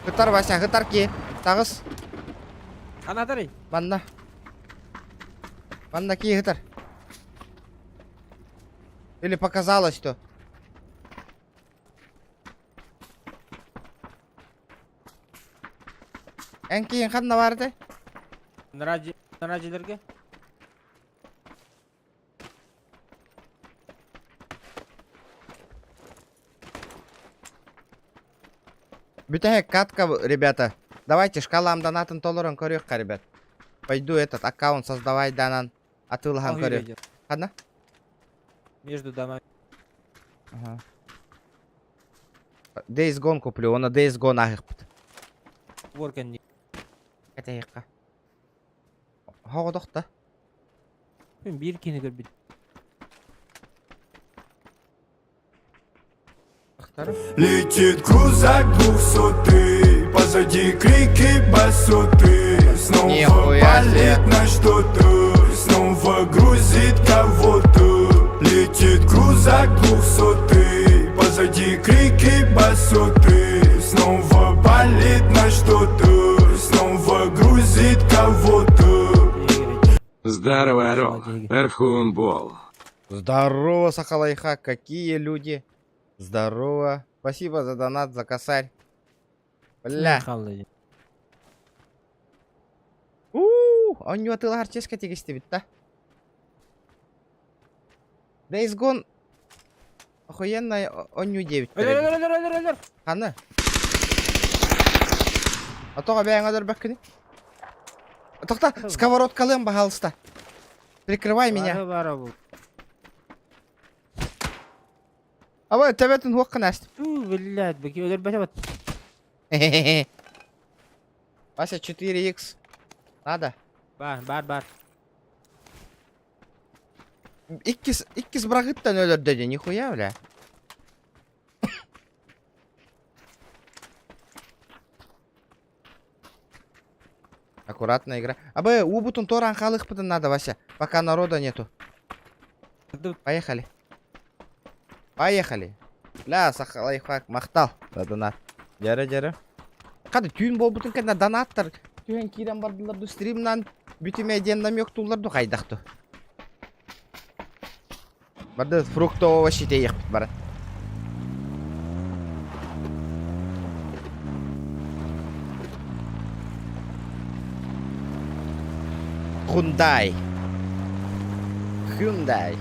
Хытар, Вася, хытар ке. Тағыз. Анатарый. Ванна. Ванна ке хытар. Или показалось, что? Энки ханна барды? Наражилерге. Бютехек катка, ребята. Давайте шкалам донатын толырын көрек, ребят. Пойду этот аккаунт создавать данан. Атылхан көрек. Ханна? Между домами. Ага. Days Gone куплю, оны Days Gone ағып. Воркан не. Это еққа. Хоғы доқта. Bir kini görбит. Летит крузак 200, позади крики басоты. Снова Нихуя себе. палит на что-то, снова грузит кого-то. Летит крузак 200, позади крики басоты. Снова палит на что-то, снова грузит кого-то. Здорово, Ром. Архунбол. Здорово, Сахалайха, какие люди. Здорово. Спасибо за донат, за косарь. Бля. Он не отыл арческа тегесте бит, да? Days Gone. Охуенно, он не 9. Ханы. А тоға бәйіңа дұр бәккіні. Тоқта, сковородкалым бағалыста. Прикрывай меня. А вот тебя тут хуаққан әсті. Блядь, бәке өлер бәте бат. Вася, 4х. Надо. Бар. Иккис брагыттан өлөр деди, нихуя, бля. Аккуратно игра. Абы, убутун торан халыхпытын надо, Вася. Пока народа нету. Поехали. Бля, лайфхак мактал. Да, донат. Жары. Кады түйін болбутун кенде донаттар. Түйін кирен бардыларды стримнан. Бүтіме ден намек туларды қайдақты. Барды фрукты овощи тейік бит барат. Hyundai.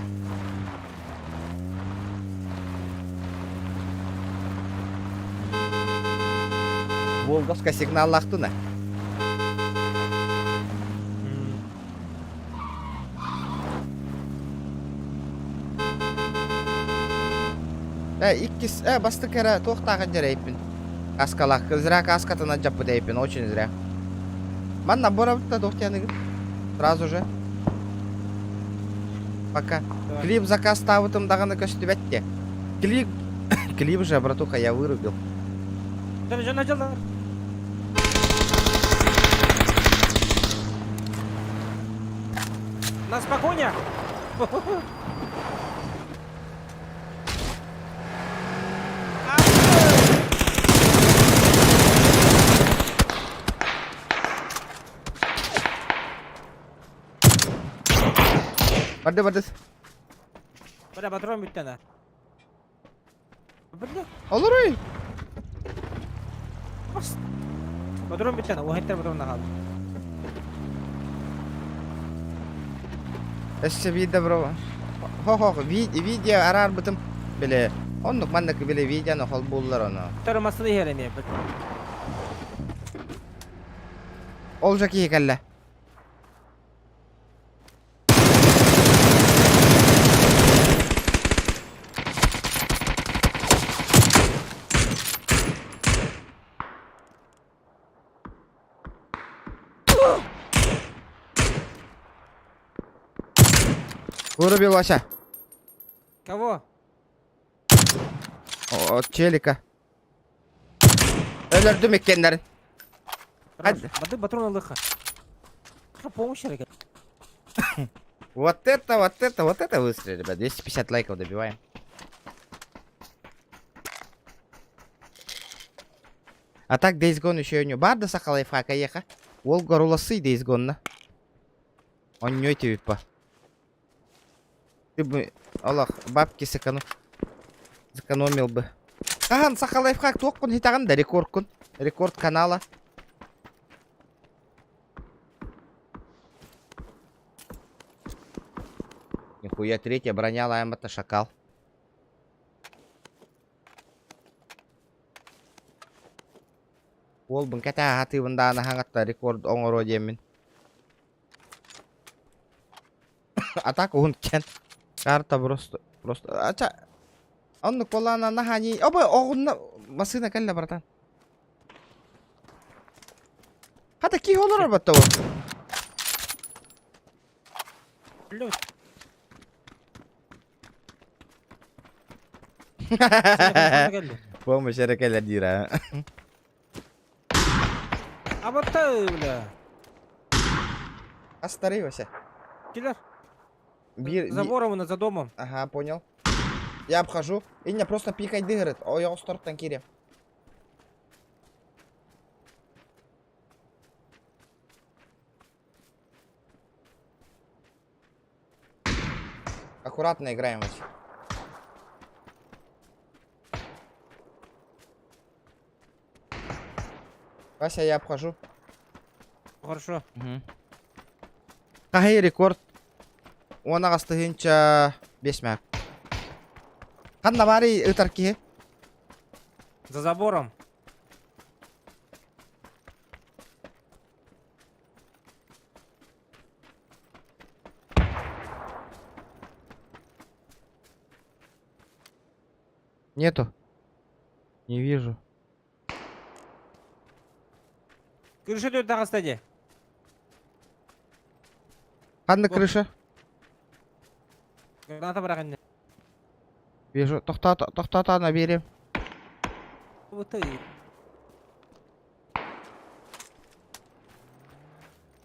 Волговска сигналлахтуна. Иккис, басты кәрі тоқтаған жер әйпін. Аскалақ, зря каскатына жаппы әйпін, очень зря. Ман наборовта тоқтияны сразу же. Пока. Клип заказ ставытым дағаны көстібәтте. Клип же, братуха, я вырубил. Жана. На спокойня. Барды. Бля, патрон биттен. Бля, Olur ой. патрон биттен. Уһеттер патронна қалды. Эссе видео бро. Видео арар бытым. Биле. Оннук мандак биле видеоны хол буллар оны. Тармасы да ереме. Ол жаки келле. Вырубил Вася. Кого? От челика. Өлөрдүм эккендерин. Hadi. Бады патрон алыха. Помощь керек. Вот это выстрел, ребят. 250 лайков добиваем. А так Days Gone еще не барды сакалайфа каеха. Ол горуласы Days Gone. Он не тебе по. Ты бы, Аллах, бабки сэкономил бы. Каган сакалайфа токкун хитаган да рекорд канала. Нихуя, третья броня лаймата шакал. Ол бун ката хаты бында хангатта рекорд оңоро демин. Атака ункен. Карта просто. Ача. Он колана нахани. Оба огунна машина келле братан. Хата ки холор батта ол. Помощь ракеля дира. А вот ты, бля. Остановился. Киллер. Забором за домом. Ага, понял. Я обхожу. И меня просто пикай дырит. Ой, я устор танкире. Аккуратно играем вообще. Вася, я обхожу. Хорошо. Кахай рекорд. Он астыгынча 5 мяк. Канда бари ытарки. За забором. Нету. Не вижу. Крыша тут тағы стадия. Қанды О. крыша? Граната бірақ әнне. Вижу. Тоқтат ана берем. Вот ты.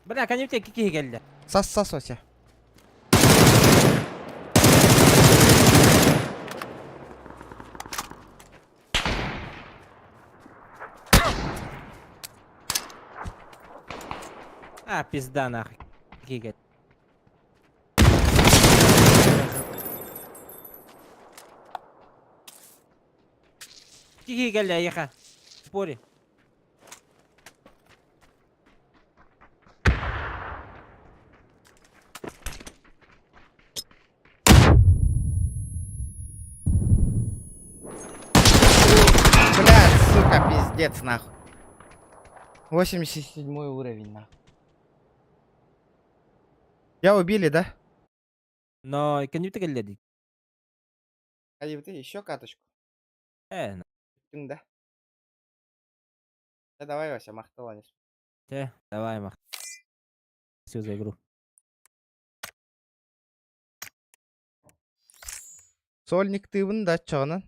Бля, кәнептен кеке келді. Сас, Вася. А, пизда нахуй. Кеке келді. Кеке келді, аяқа. Спори. Блядь, сука, пиздец, нахуй. 87 уровень, нахуй. Я убили, да? Но кәнептен келді дейді. Али, ты еще каточку. Да. Да давай, Вася, мақталанешь. Давай, мах. Все за игру. Сольник ты вон, да, чағынан.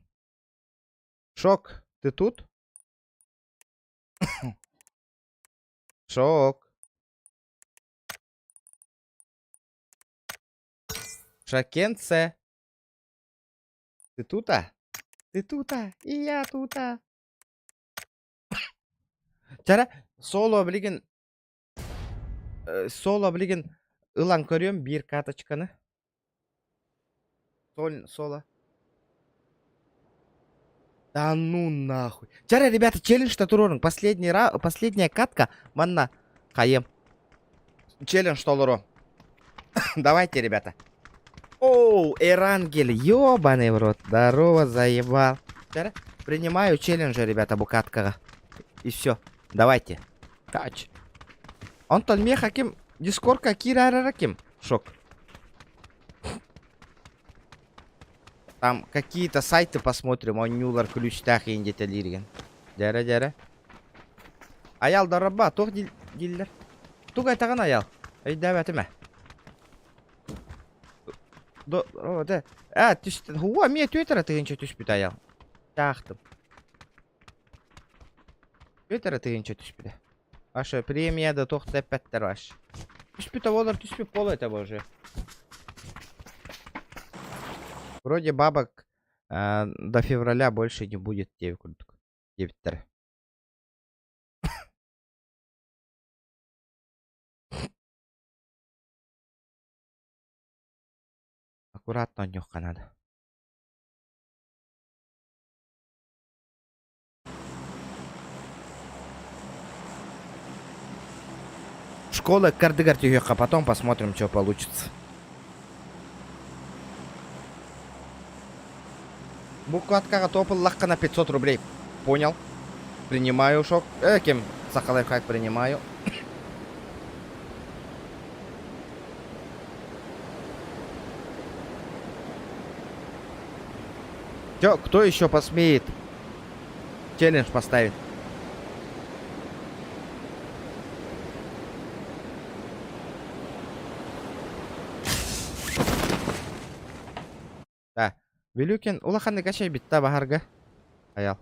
Шок, ты тут? Шок. Шакенце. Ты тута? Ты тута? И я тута. Жара, соло білген ылан көрем бір каточканы. Соло. Да ну нахуй. Жара, ребята, челлендж-то турорын. Последняя катка. Манна. Хаем. Челлендж толоро. Давайте, ребята. Оу, Эрангель, ёбаный в рот. Здорово, заебал. Жара, принимаю челленджа, ребята, букаткага. И все. Давайте. Кач. Антон мне хаким дискорка кира раким. Шок. Там какие-то сайты посмотрим. Он нюлар ключтах и индеталирген. Дяра. Аял дараба. Тох диллер. Тугай таган аял. Ай даватыма. Да. Түстен. Хуа, мне твиттера тыгынча түспүт аял. Тахтым. Твиттера тыгынча түспүт. Аша премияда тоқтап пәттер аш. Түспүт олар түспүп болу это боже. Вроде бабок до февраля больше не будет девиттер. Аккуратно нюхка надо. Школа кардыгар тюгеха, потом посмотрим, что получится. Букваткага топал лахка на 500 рублей. Понял. Принимаю шок. Кем Сахалев как принимаю. Чё, кто еще посмеет челлендж поставить? Да. Велюкин улаханды качай битта бахарга. Аял.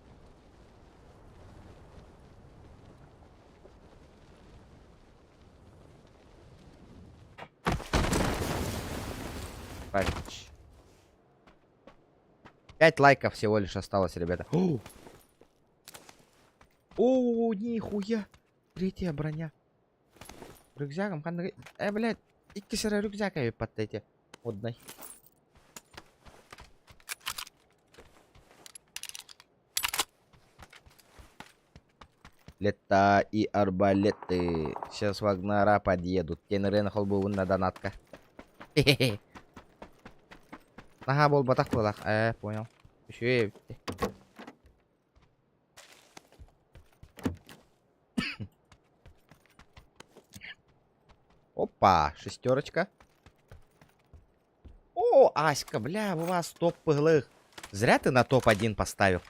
Пальч. 5 лайков всего лишь осталось, ребята. О, нихуя. Третья броня. Рюкзаком, блядь. Икки сыра рюкзака под эти. Одной. Лета и арбалеты. Сейчас Вагнара подъедут. Тенрен холбовун на донатка. Хе-хе-хе. Ага, бол батах было. Понял. Еще и... Опа, шестерочка. О, Аська, бля, у вас топ пыглых. Зря ты на топ-1 поставил.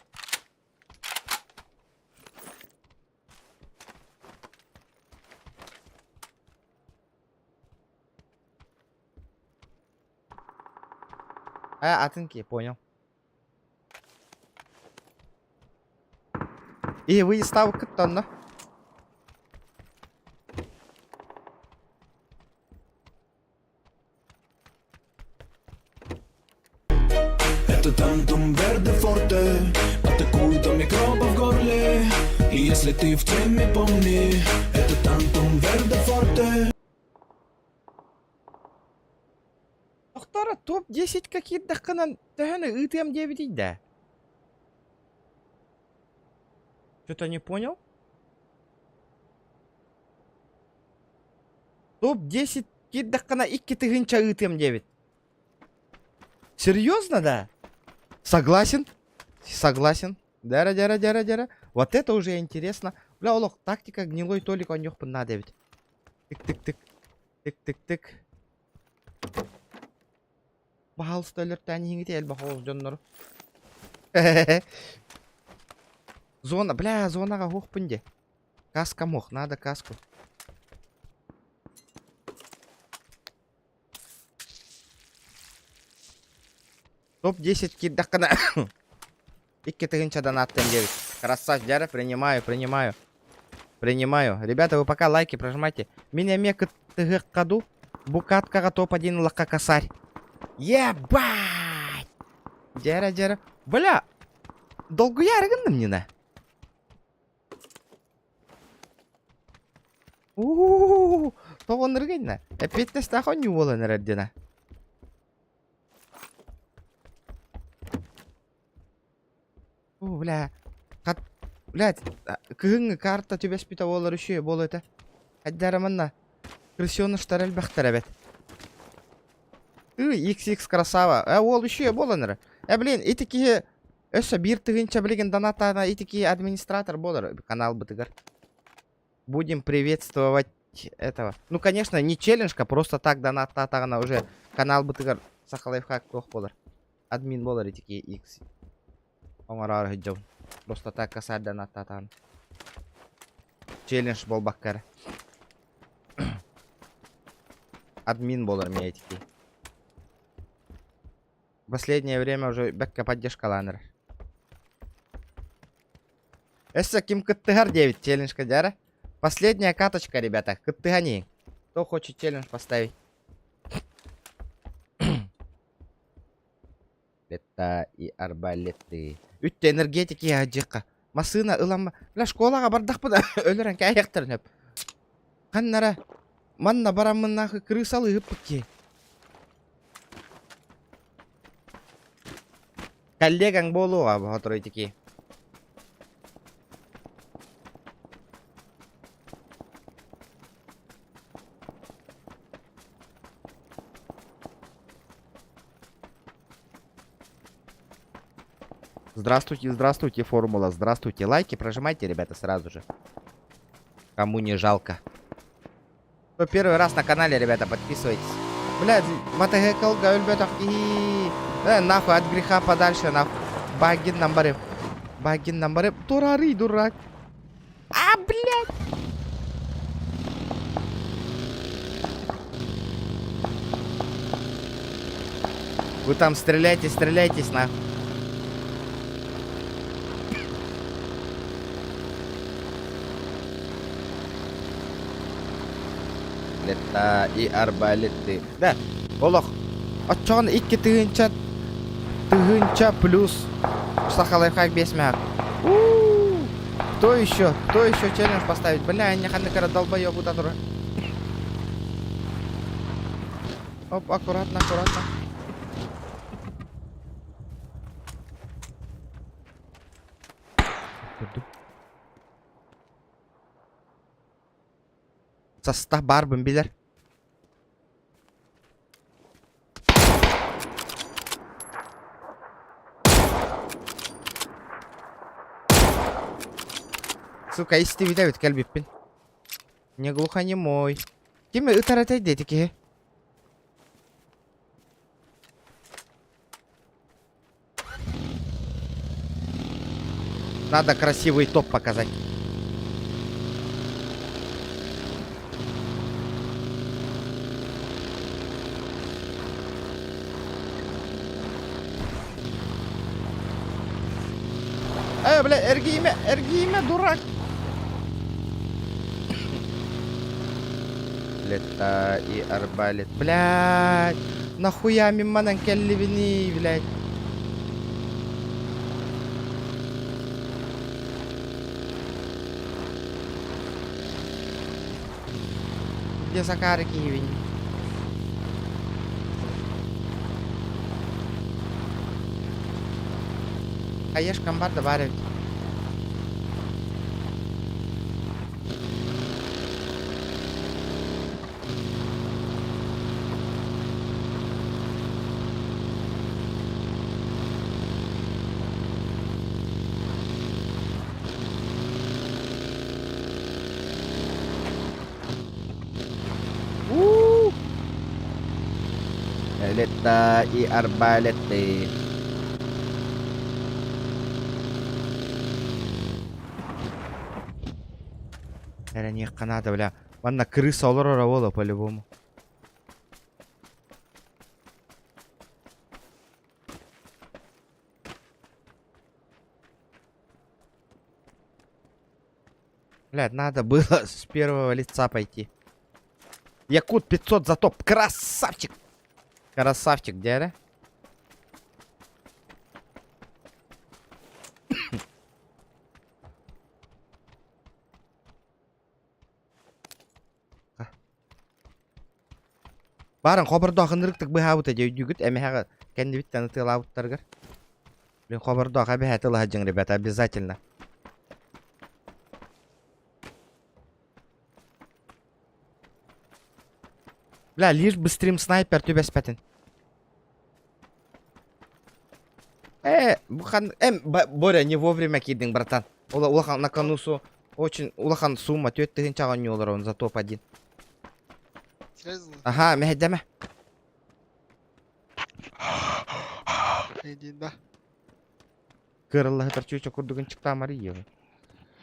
Атынки, понял. И вы ставы кыттонно. Это тантум верде форте, атакуют от микроба в горле. И если ты в теме, помни, это тантум верде форте. Тоқтары топ-10 какие-то даққанан тәхіні ИТМ 9 дейді. Что-то не понял? Топ-10 какие-то даққана 2 тыгынча ИТМ 9. Серьезно, да? Согласен. Согласен. Дара. Вот это уже интересно. Бля, олох, тактика гнилой толик он ёхпын на 9. Тык-тык-тык. Тык-тык-тык. Пожалуйста, лертани ингите эльба хоз жоннор. Зона, бля, зонага хохпынде. Каска мох, надо каску. Топ-10 киддакана. Икки тыгынчадан аттым 9. Красавчик, Дяра, принимаю. Ребята, вы пока лайки прожимайте. Меня мека тыгык каду. Букаткага топ-1 лака косарь. Ебать! Дяра. Бля! Долго я рыгынным нина. Тоғын рыгынна. Эпеттес тахон не болын рәддена. Бля. Блядь, кыгыңы карта тебя спита болар үші бол это. Әддәрімінна. Крысеныштар әлбәқтер әбет. XX красава. Ол үші болыныр. Блин, итікі өсі бір тыгынча білген донатана итікі администратор болар. Канал бытыгар. Будем приветствовать этого. Ну, конечно, не челленджка, просто так донат татагана уже канал бытыгар сахалайфхак тох болар. Админ болар итікі X. Оңарар хиджау. Просто так касар донат татаган. Челлендж бол баккар. Админ болар мне итікі. В последнее время уже бэкка поддержка ланер. Эсса ким кыттыгар 9 челленджка дяра. Последняя каточка, ребята. Кыттыгани. Кто хочет челлендж поставить? Это и арбалеты. Үтті энергетики ажыққа. Масына ылама. Бля, школаға бардақ бұда. Өлірін кәйектірін өп. Қаннара. Манна барамын нахы крысалы үппікке. Коллегаң болуға бұғатыр өйтіке. Здравствуйте, формула. Здравствуйте. Лайки прожимайте, ребята, сразу же. Кому не жалко. Кто первый раз на канале, ребята, подписывайтесь. Блядь, МТГ колга өлбетов. Нахуй, от греха подальше, нахуй. Багин намбарем. Турары, дурак. Блядь. Вы там стреляйтесь, нахуй. Это и арбалеты. Да, олох. Отчон 2 тыгынча плюс сахалайфхак 5 мяк. Кто еще челлендж поставить? Бля, я нехай накара долбоёбу татура. Оп, аккуратно. Состав барбым билер. Сука, исти видавит кальбиппин. Не глухонемой. Кеме ытаратай детики. Надо красивый топ показать. бля, эргиме, дурак. Лета и арбалет. Блядь, нахуя миманан келливини, блядь. Где Закары Киевин? Хаешкам бар да бар. Лета и арбалеты. Это не канада, бля. Ванна крыса олора вола по-любому. Блядь, надо было с первого лица пойти. Якут 500 за топ. Красавчик. Красавчик, дядя. Барын хабарда хынрыктык быхабыта жүйгүт эмеха кендибиттен тылабыттаргар. Блин, хабарда хабиха тылахаджың, ребята, обязательно. Бля, лишь бы стрим снайпер тебе спятен. Бухан, Боря, не вовремя кидың, братан. Улахан на конусу очень, улахан сумма, тёт тыгын чаган не олар он за топ-1. Серьезно? Ага, мехедеме. Иди, да. Кырыллы хытар чуча курдугын чыкта Мария.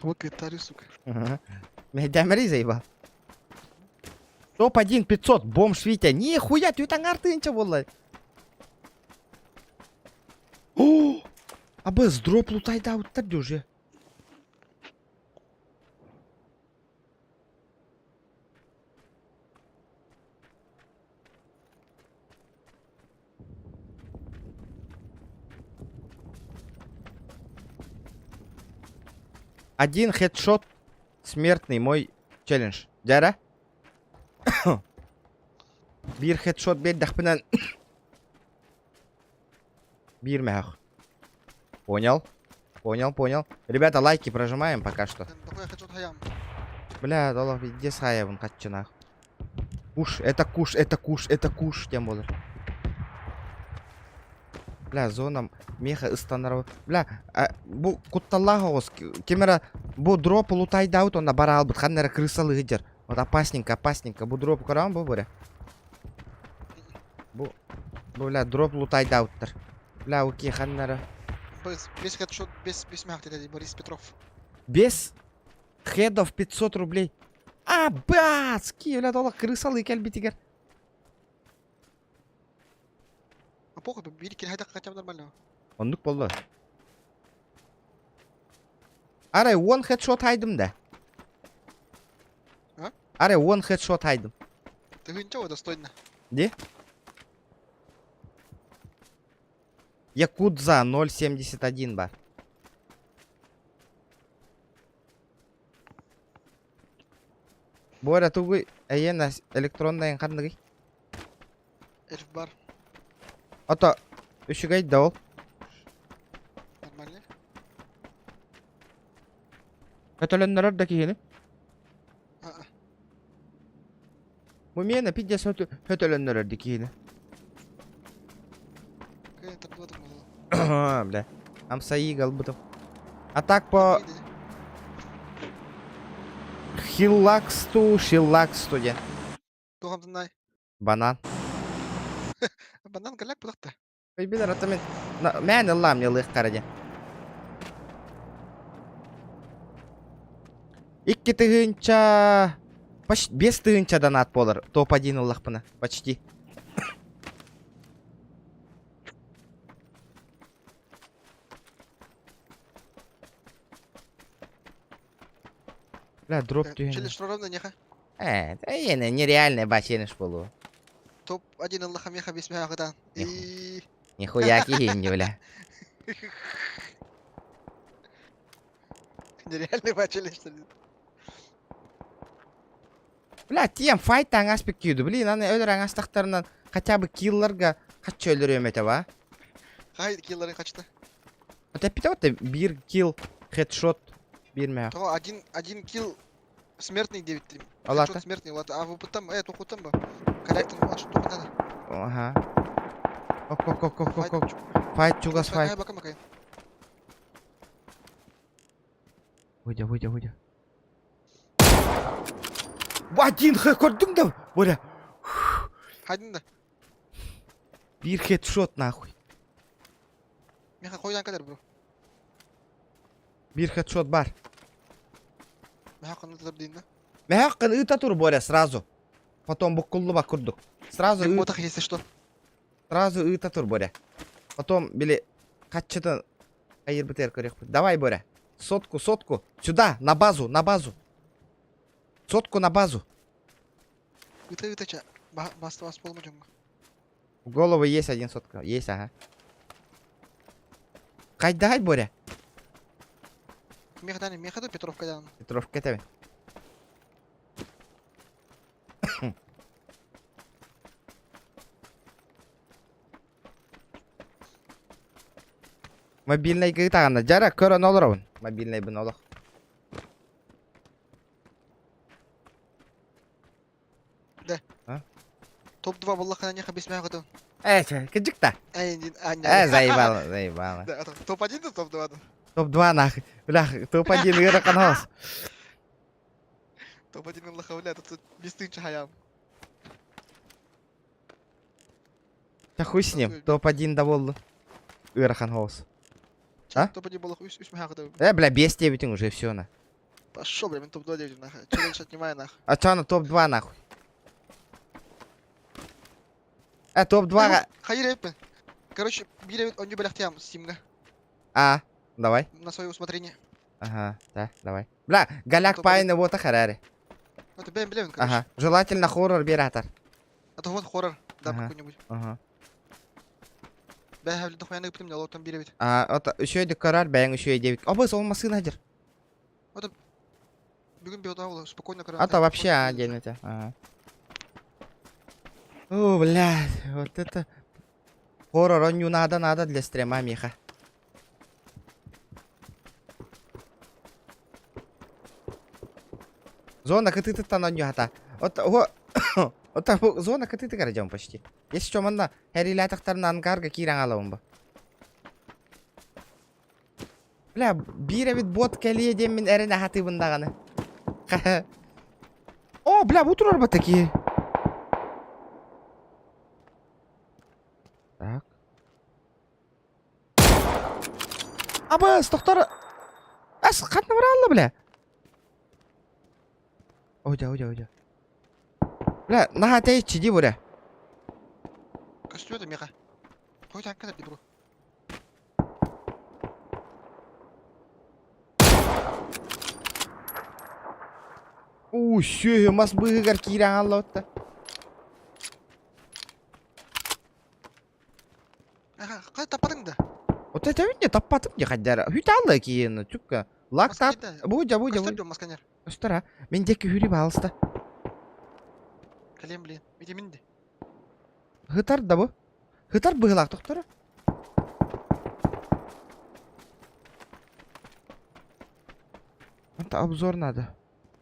Вот китари, сука. Мехедеме ризайба. Топ-1 500, бомж Витя. Нихуя, тётан артынча болай. О! Абы, с дроп лутайда ауттар дёже. Один хедшот смертный мой челлендж. Дяра? Бир хедшот бер дахпынан. Бир мях. Понял? Понял. Ребята, лайки прожимаем пока что. Давай я хочу хаям. Бля, доллар где саевым катчинах. Это куш, тем более. Бля, зона меха ыстанаров. Бля, бу кутталлахос. Кемера, бу дроп лутай даут, он набарал бы. Ханнера крысалы гидер. Вот опасненько. Бу дроп карам, бу боря. Бу, бля, дроп лутай дауттер. Бля, окей, ханнера. Без хедшот, без мягкий дядя Борис Петров. Без хедов 500 рублей. Бацки, бля, доллар крысалы кельбитигер. А похуй, бери киль хотя бы нормально. Ондук болду. Аре, one headshot хайдым да. А? Аре, one headshot хайдым. Ты ничего достойно. Где? Якудза 0.71 бар. Боря, тугуй, эйена электронная кандыгы. Эльф бар. Ото, үшігай да ол. Нормально. Көтөлөннөрөр да киені. А. Бу мені пиддес көтөлөннөрөр да киені. Какая там два там. Бля, амсаи галбытым. А так по шиллаксту де. Тухам тынай. Банан. Банан галяк будакта. Ой, билер, ата мен... Мән ыллам не лых караде. Икки тыгынча... 5 тыгынча донат болар. Топ-1 ыллах пына. Почти. Бля, дроп дегені. Челлендж ровно неха. Ені нереальный баченіш болу. Топ-1 Аллаха меха бесмягыдан. И... Нихуя кейінді, бля. Нереальный ба челлендж. Бля, тем файттан аспект күйді. Блин, аны өлірен астақтарынан хотя бы килларға қатшы өлірем еті ба? Хай киллерин качты. Вот опять вот бир килл, хедшот, бирме. То один килл смертный 9 трим. Алата. Смертный, ладно. А вы потом, тухутам ба. Коллектор, вот что только надо. Ага. Ок. Файт, чугас файт. Бакамакай. Выйдя. Один хэ көрдің да, бля. Один да. Бир хедшот нахуй. Меха койдан кадар, бро. Бир хедшот бар. Меха канатlar дейін да. Мехаққан ыта тур, боря, сразу. Потом буккуллы ба курдук. Сразу Им мотах, если что. Сразу ыта тур, боря. Потом, били, каччыдан айыр бітер көрек. Давай, боря. Сотку. Сюда, на базу. Сотку на базу. Выта, баста вас полма джонга. В голову есть один сотка. Есть, ага. Кайдай, боря. Меха да Петровка дан. Петров, кетеме. Мобильный гитана. Жара, көрөн олорабын. Мобильный бін олық. Топ-2 Аллаха неха бесмягыдан. Кыджыкта. Заебало. Да, топ-1 да топ-2 да. Топ-2 нахуй. Бля, топ-1 ыракан хоос. Топ-1 Аллаха, бля, тут бестынча хаям. Та хуй с ним. Топ-1 да болду. Ыракан хоос. А? Топ-1 Аллаха, үс мягыдан. Бля, без тебя уже все на. Пошел, бля, мен топ-2 девдим нахуй. Челлендж отнимай нахуй. А чё на топ-2 нахуй? Топ-2. Хайыр эппен. Короче, биревит он не баляхтям стимга. Давай. На свое усмотрение. Ага, да, давай. Бля, галяк Топ-1. пайны вот харари. Это блин, короче. Ага. Желательно хоррор биратор. А то вот хоррор. Да, Ага. какой-нибудь. Ага. Бля, хавли дохуя не примнил, вот там биревит. Еще иди карар, бәң еще иди. Обыз, он масын хадир. Бүгін беуда было, спокойно короче. Вообще отдельно тебя. Ага. О, блядь, вот это... Хоррор, он не надо для стрима, Миха. Зона кытыты тананью хата. Вот так зона кытыты каражам почти. Если что, манда хәрилятақтарын ангарга киран алауын ба. Бля, биревит бот кәлие дем мен әріне хаты бұндағаны. О, бля, бұл тұрар ба таки. Так. Абыз, тоқтары. Әс, қатны бұра алла, бля. Ойда. Бля, наға тәйт чиди бұра. Костю это меха. Хой танка да бро. Шүйі, мас бұғығар киран алла отта. Қай таппадың да? Вот это ведь не таппатым не қаддары. Хүйт алла кейіні, түкка. Лақтап. Бұйда. Костюм масканер. Остара, мен декі хүрі балысты. Калем, блин. Витамин де. Хытар да бұл. Хытар бұғылақ тоқтары. Это обзор надо.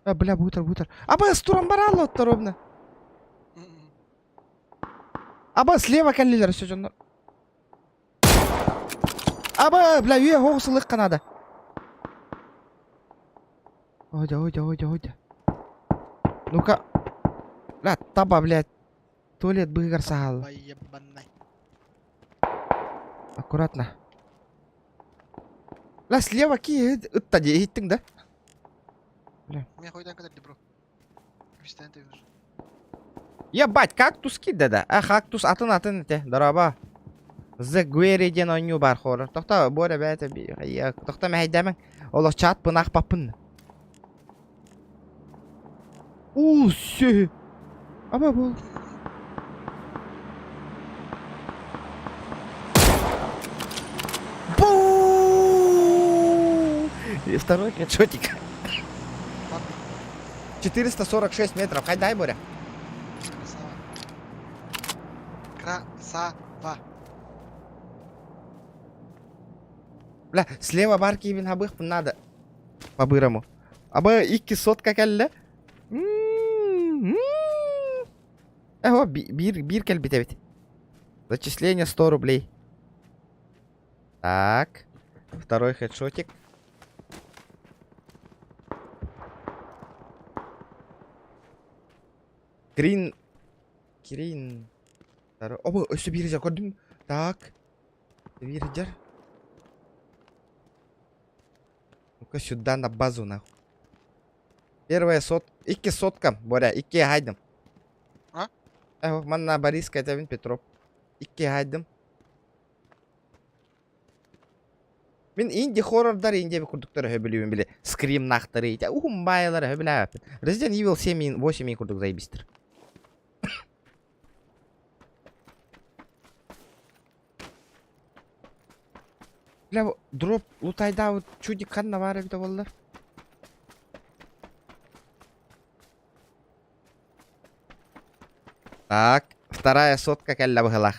Бля, бутер. Абас, туран бара алла отта ровно. Абас, слева кәллелер все жондар. Аба, бля, үйе хоғысылық қанады. Ойда. Ну-ка. Бля, таба, блядь. Туалет бұғығар сағалы. Ебанай. Аккуратно. Бля, слева ки ұтта де еттің да? Мен хой танка да бро. Вистен ты видишь. Ебать, кактус кидді. Кактус атын те, дараба. Зы гуэриден ойню бар хорор. Тоқта, боря бәйті. Тоқта мәйдәмін. Олық чат пынақ папын. Усе. Абабол. Бу! И второй хедшотик. 446 метров. Хайдай, Боря. Красава. Красава. Бля, слева барки ibn Habых надо. По-бырому. Аба 200 келді. О, бир келбит ведь. Зачисление 100 рублей. Так. Второй хедшотик. Крин. Оба, өсі бері жа көрдің. Так. Бері жар. Ну-ка сюда на базу, нахуй. Первая сотка. 2 сотка, Боря. 2 хайдым. А? Ман на Борисская тавин Петров. 2 хайдым. Мен инди хоррордар инди курдуктары хөбілуін біле. Скрим нақтары. Ухумбайлары хөбілі. Resident Evil 7 8 курдук заебистер. Бля, дроп лутайда вот чудик қанна бар еді болар. Так, вторая сотка кәлі бұғылақ.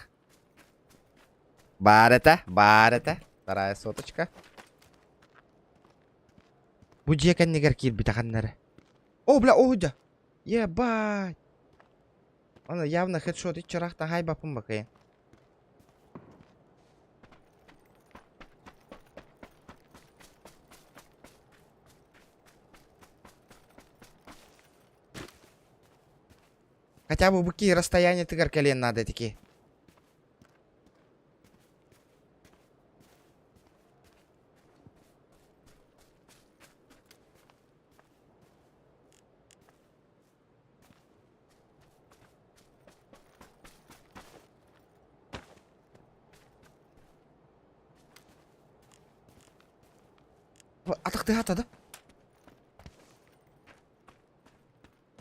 Бар это. Вторая соточка. Бұ жекен негер кейл біті қаннары. О, бля, оғыда. Ебать. Оны явно хедшот итчарақта хай бапын бақайын. Хотя бы быки расстояния тыгар колен надо такие. Атақты атады.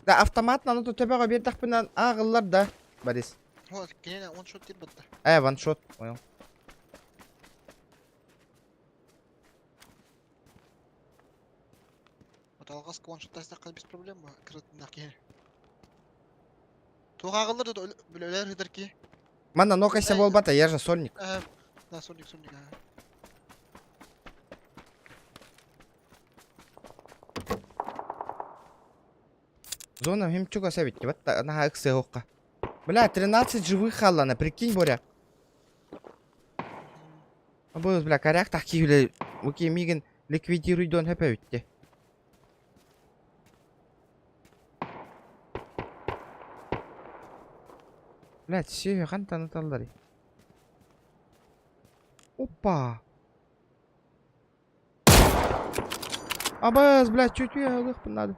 Да, автоматна, ну тут төбеға бердақпынан ағылар да, Борис. О, кенене оншот дер бітті. Ваншот, понял. Вот алғасқы оншот тастаққа без проблем ба? Кірітіндақ кене. Тоғағылыр да өлер хедер ки. Мана нокайся болбата, я же сольник. Да, сольник. Зона химчуга савитки, вот на эксе хоққа. Бля, 13 живых халлана, прикинь, Боря. Абыз, бля, коряк таки, бля, уки миген ликвидируй дон хэпэ үтте. Бля, все, хантаны талдары. Опа! Абыз, бля, чуть-чуть алых надо.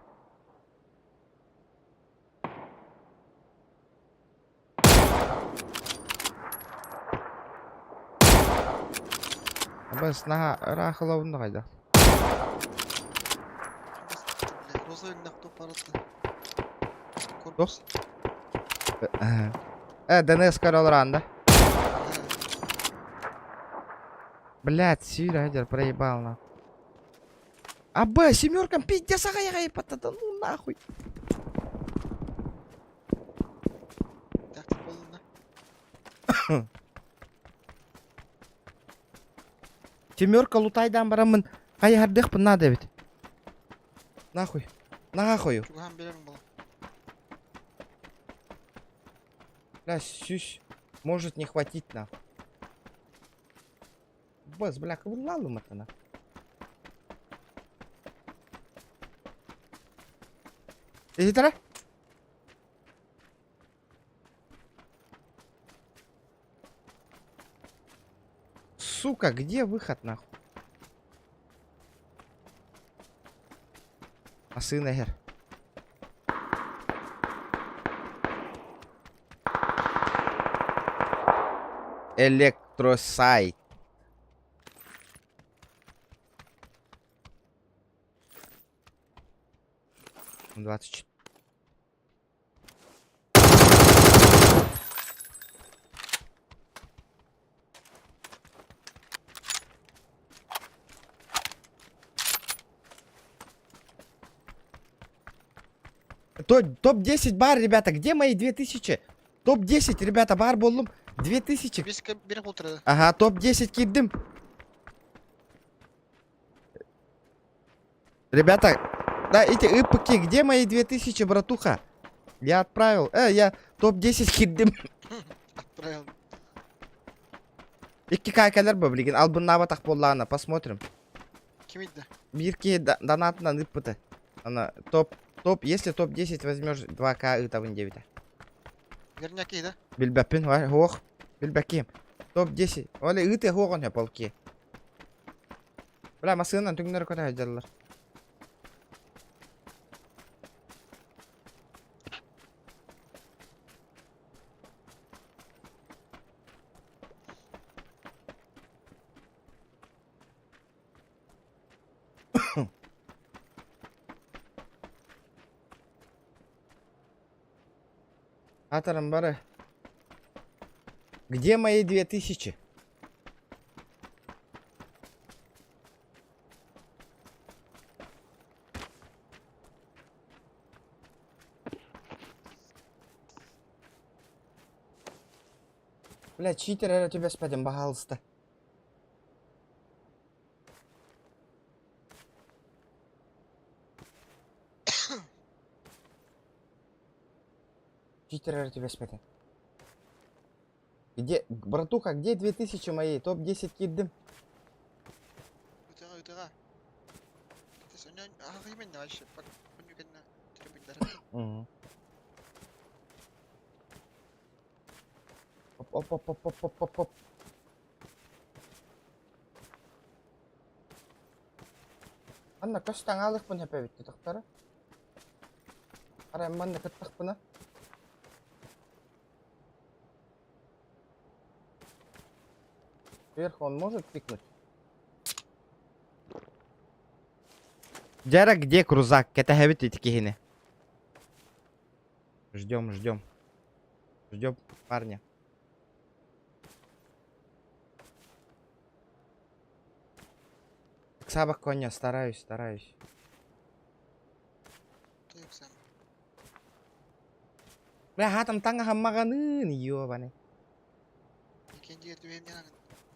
Абыз, наға рахылауында қайда. Роза өлінақ топ барады. Корпус. ДНС королранда. Блядь, сюда, Хедер, проебал на. Семеркам пиздец, ага, патата, ну нахуй. Так, ты болында. Семерка лутайдан барамын. Қайардық надо ведь. Нахуй. Нахуй. Чугам беремін бұл. Бля, сюсь. Может не хватить нахуй. Босс, бля, как бы лалым это нахуй. Иди-тара? Сука, где выход нахуй? Сын эгер. Электросайт. Топ-10 бар, ребята. Где мои 2000? Топ-10, ребята, бар болдум. 2000. Беске беріп отырады. Ага, топ-10 кирдим. Ребята, да, эти ИПК, где мои 2000, братуха? Я отправил. Я топ-10 кирдим. Отправил. Икки кайкалар бы, блин. Ал бұнна батақ боллағына, посмотрим. Кем еді? Бирки донатынан ИПТ. Она топ, если топ-10 возьмешь 2К итавын дебита. Верняк еді. Билбәппин, ох, билбәкем. Топ-10. Оле ыты хоғын я полки. Бля, масығынан түгінлері көті әждалылар. Атарым бары. Где мои 2000? Бля, читер, я тебя спадем, пожалуйста. Читер, я тебя спадем. Где, братуха, где 2000 моей? Топ-10 киддим. Өтіға. Сөйнен ағаймен не айшы. Бak bunu kendine tribünlere. Оп. Анна каштан алых бұны әпәбетті тұқтары. Арам манна кыттық бұны. Сверху он может пикнуть? Дяра, где крузак? Это хэбит эти кихины. Ждем. Ждем парня. Сабах коня, стараюсь. Tuyuksam. Бля, там танга хаммаганын, ёбаный. Kendi yerdiğim yanın.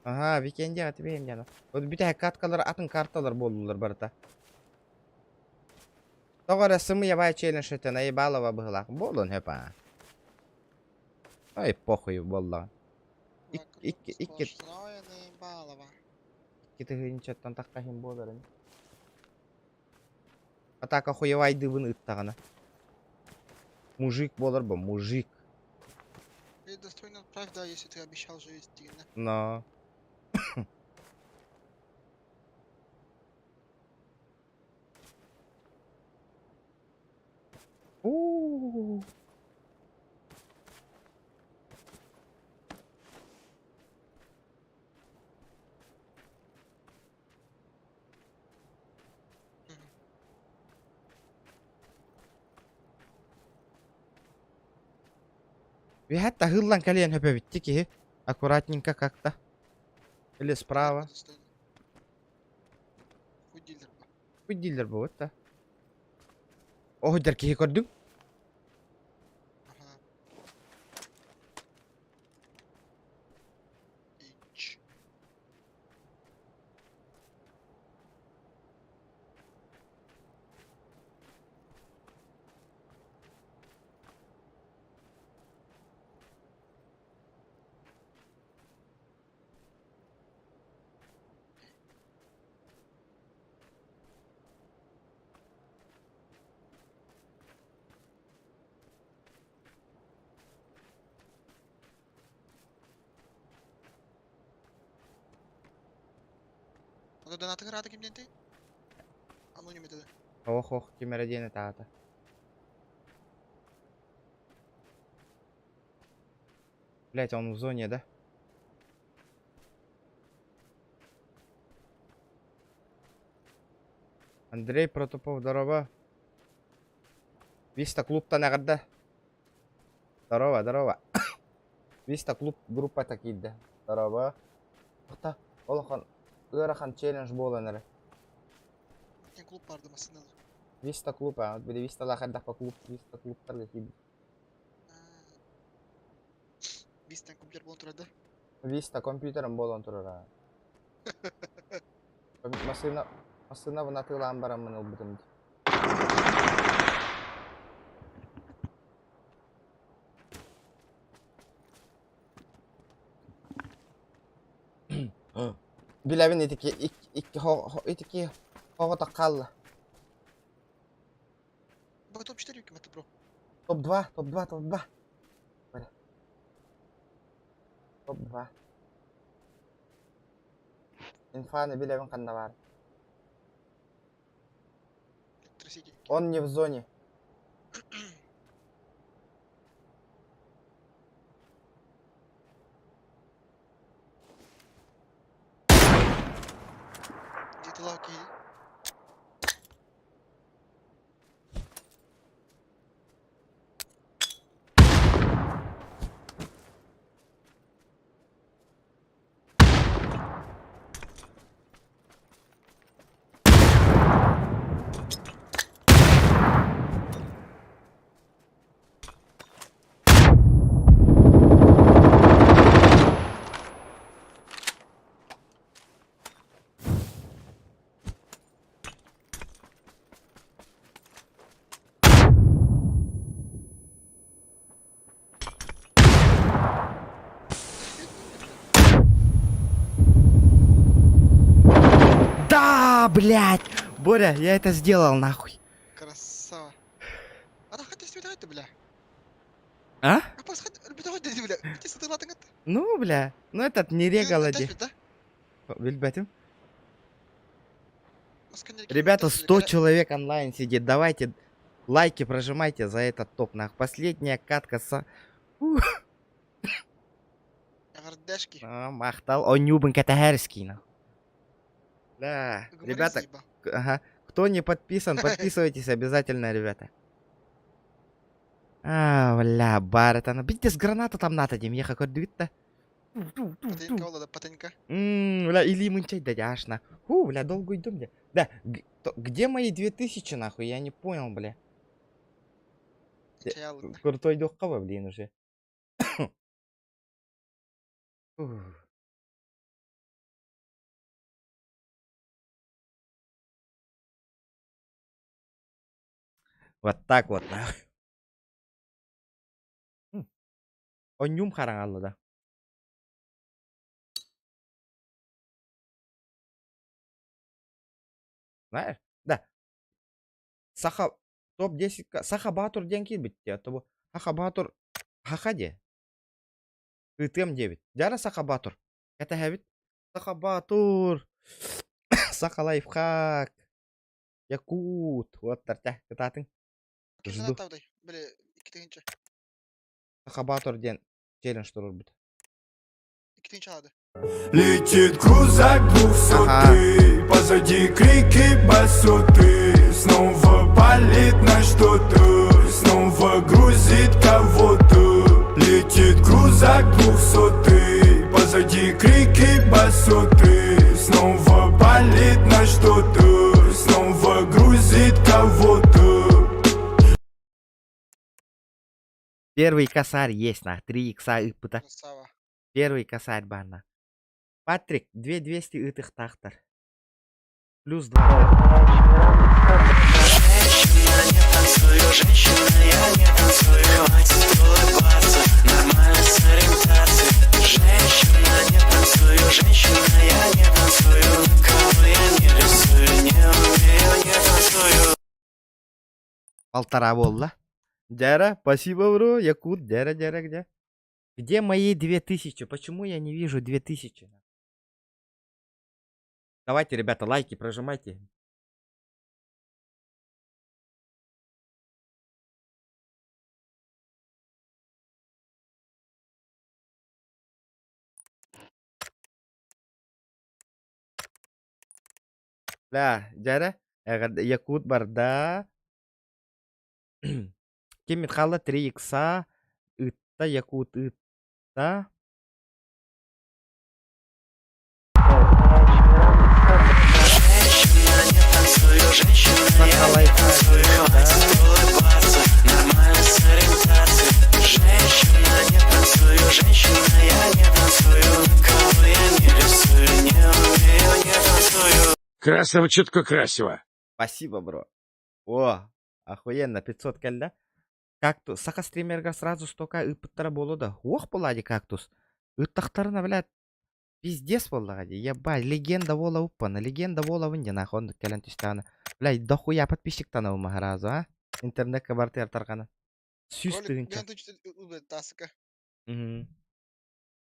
Ага, викенде атыбейм жана. Вот бите каткалар атын карталар болдулар барта. Тогора сымы ябай челлендж это наебалова была. Болон хепа. Ай, похуй болла. Икки Сплошное наебалово. тыгынчаттан таккахим болар. Атака хуевай дыбын ыттагана. Мужик болар бы, мужик. И достойно отправь, да, если ты обещал же есть дина. Но. И hatta hıllan kaliyen höpöbitti ki. Аккуратненько как-то. Или справа. Достойно. Хуй дилер. Хуй дилер bu вот. Ох, дерки gördün. Ага. İç. Надо донаты грати ким денти? Аноним это. Ох, кемераден тата. Блять, он в зоне, да? Андрей Протопов, здорово. Виста клуб-то награда. Здорово. Виста клуб группа такие, да. Здорово. Ата, Олахан, Ырахан челлендж болан әрі. Ne kulüp vardı aslında. Vista клуб, а bir de Vista'larda клуб, Vista клубтарга кийбит. Бистен компьютер болон турады. Vista компьютерім болон турар. Масына вона тылаан барамын ол бутымды. Билебин итики хоғыта қалды. Бо топ 4 км бро. Топ-2. Бля. Топ-2. Инфаны билебин қанда бар. Трусики. Он не в зоне. Где-то лавки. Да, блядь! Боря, я это сделал нахуй. Красава. Ана хатта светает, бля. А? А пас хатта, бля, бля. Иди сюда, латың атты. Ну, бля. Ну этот не регал оди. Да? Билбетим. Масканер, Ребята, кидать, 100 бля. человек онлайн сидит. Давайте лайки прожимайте за этот топ. Нахуй. Последняя катка Гардешки. Махтал. Он Нюбен Катагарский, нахуй. Да, Говори, ребята, заеба. ага. Кто не подписан, подписывайтесь обязательно, ребята. Бля, бар это. Видите, с граната там надо, Дим, ехать от дует-то. Патенька, Влада, патенька. Бля, или мынчай дадяшна. Бля, долго иду, бля. Да, где мои 2000, нахуй, я не понял, бля. Чая лутна. Крутой духова, блин, уже. Вот так вот, нахуй. Онюм харангалы, да. Знаешь? Да. Саха топ-10 Саха Батур деньги битти, а то Саха Батур Хахаде. ТМ 9. Дяра Саха Батур. Это хабит. Саха Батур. Саха лайфхак. Якут. Вот тартя. Кытатын. Жду. Жду. Тавдай, бля, икитинче. Саха Батур ден челлендж турur бит. Икитинче алады. Летит крузак 200, позади крики басоты. Снова палит на что-то, снова грузит кого-то. Летит крузак 200, позади крики басоты. Снова палит на что-то, снова грузит кого-то. Первый косарь есть на 3 икса ыпыта. Красава. Первый косарь банна. Патрик, 2200 итых тахтар. Плюс 2. Женщина, не танцую, женщина, я не танцую. Хватит улыбаться, нормально с ориентацией. Женщина, не танцую, женщина, я не танцую. Никого я не рисую, не умею, не танцую. 1,5 волла. Дяра, спасибо, бро. Якут, дяра, где? Где мои 2000? Почему я не вижу 2000? Давайте, ребята, лайки прожимайте. Бля, дяра, Якут барда. Кемит хала 3 икса. Итта, Якут, итта. Женщина, не танцую, женщина, я не танцую. Хватит улыбаться, нормально с ориентацией. Женщина, не танцую, женщина, я не танцую. Никого я не рисую, не умею, не танцую. Красиво, красиво. Спасибо, бро. О, охуенно, 500 келді. Кактус. Сақа стримерға сразу столько ыпыттары болуды. Оқ болады кактус. Ыттақтарына, блядь, пиздец болды. Ебать, легенда вола уппана. Легенда вола вынде, нахуй, онды кәлін түстіғаны. Блядь, дохуя подписчиктан аума сразу, а? Интернетке бартер тарқаны. Сүйс Кролик, тыгынча. бен тучты убит тасыка. Мгм.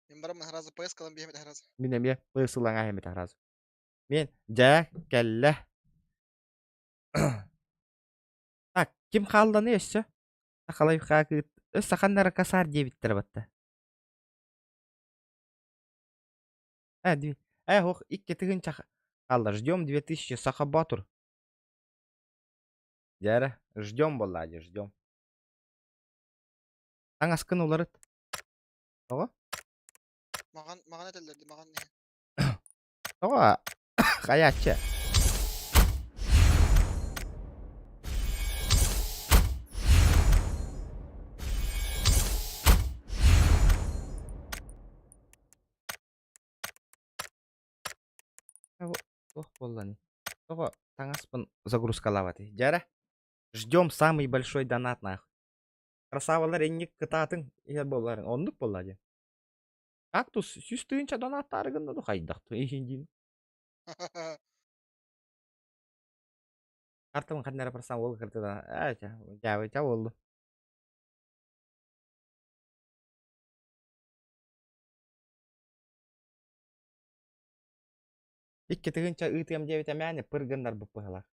Мен барам разы ПС калам беймет разы. Минеме пысылаңа хемет сразу. Мен жа кәлі. Так, ким қалданы өссі? Сақалай қағыт. Өс сақандары касар дебиттер батты. Ох, икке тыгынча қалды. Ждем 2000 сақа батур. Жәрі, ждем болады, ждем. Таң аскын оларыт. Оға? Маған әтелдерді, маған не? Оға, қаятшы. Ох, боллани. Оға, таң аспын загрузкалаваты. Жәрі, ждем самый большой донат, нахуй. Красавалар еннек кытатын. Егер болларын, ондық болады. Кактус, сүйістігінші донаттары гынды қайдақты. Ехендейін. Картамын қандары парсан ол кіртідан. Жа олды. Икке тігінші үтем жебеті мәне пыргындар бұп бұғылар.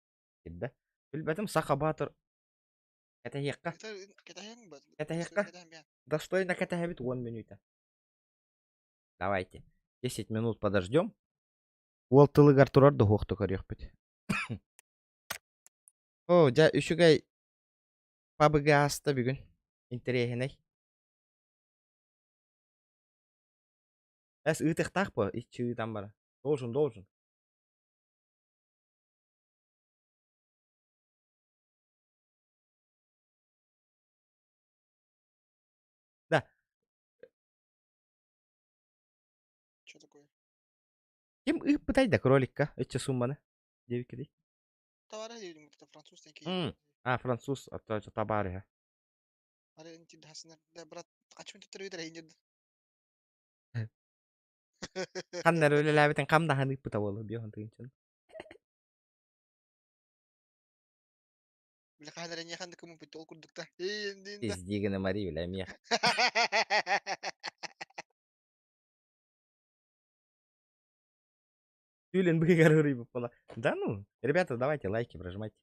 Кедді. Білбәтім сақа батыр. Кәтәхеққа. Кетахен ба? Кетахеққа. Достойно кәтәхебет 10 минута. Давайте. 10 минут подождем. Ол тылыгар тұрарды хоқты көрек бет. О, жа үшігай пабыға асты бүгін. Интерехіней. Әс үтіқтақ по, итчі үтан бара. Должен. Да. Что такое? Кем пытайды кроликка? Өтчі сумманы. Девікедей. Товары дедім, это француз такие. Француз. Табары. Аре, инти дасынар. Да, брат, қачын түттір өйдір әйін Қандар өлі ләбетін қамдахан үппіта болы. Бейхон түйіншін. Білі қайдар әне қанды кімі бүйтті ол күрдікті. Ейіндейін да. Пиздегіні мари білі мех. Тюлин бігар ұрый бұп бола. Да ну, ребята, давайте лайки прожимайте.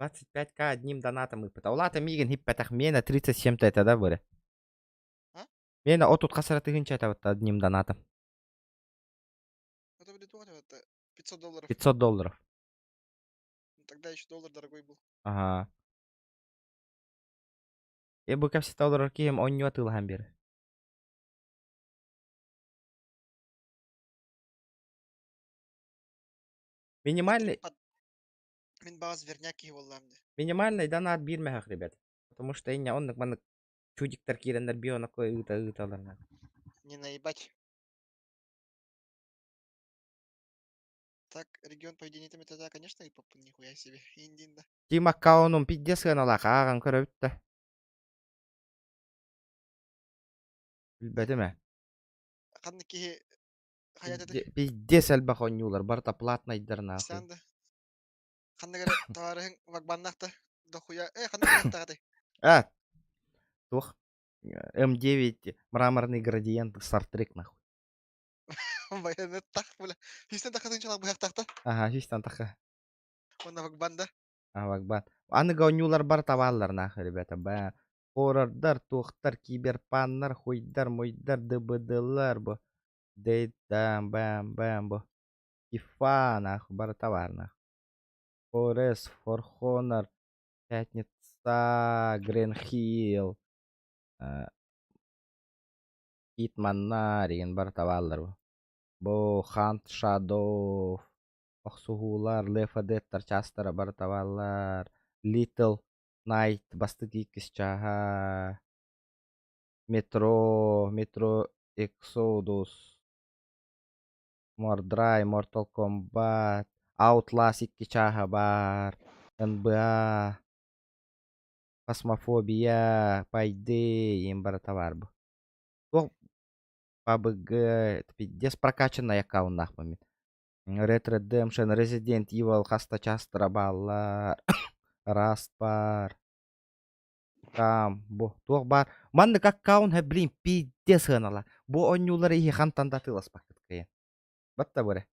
$25К одним донатом ыппыта. Олата миген хиппетах мена 30 с чем-то это, да, бұры? А? Мена отут қасыра тыгынча это вот одним донатом. Это будет это $500. $500. Ну, тогда еще доллар дорогой был. Ага. Я бы капси $100 кием, он не отыл хамбер. Минимальный, Мен бағыз верняки болламды. минимальный донат бирмехах, ребят. Потому что я он маны чудиктар кирендер биона кой ыта. Не наебать. Так, регион поведения там это, да, конечно, и попу нихуя себе. Индин, да. Тима каунум пиддес гана кааган көрөбүттө. Билбедиме? Қанды ке хаят еді. Пиздес элбах онюлар, барта платнайдыр нахуй. Сәнді. Қанды кәрі товарың вагбаннақты. Дохуя. Қанды кәрі тағады. Тух. М9 мраморный градиент Star Trek нахуй. Баяны тақ, бля. Хистен тақатын чалақ бұяқ тақты. Ага, хистан таха. Оны вагбанда. Вагбан. Аныга онюлар бар табаллар нахуй, ребята. Ба. Хоррордар, тухтар, киберпаннар, хуйдар, мойдар, ДБДлар бу. Дейтам, бам, бу. Ифа нахуй, бар товар нахуй. Форест, Форхонор, Пятница, Гренхилл, Хитманна деген бар табаллар бу. Бо Hunt Shadow. Оксугулар, Left 4 Dead тарчастара бартаваллар. Little Night бастык икис чаха. Metro Exodus. Mordrai, Mortal Kombat. Outlast икки чаха бар. NBA. Phasmophobia, Payday, им бартавар бу. Туох PUBG, пиздец прокачанный аккаунт нахуй. Red Redemption, Resident Evil, хаста частра баллар. Rust бар. Там, бу, туох бар. Маннык аккаунт хэ, блин, пиздец ханала. Бу онюлары ихи хантанда тылас пакет кайын. Батта bëре.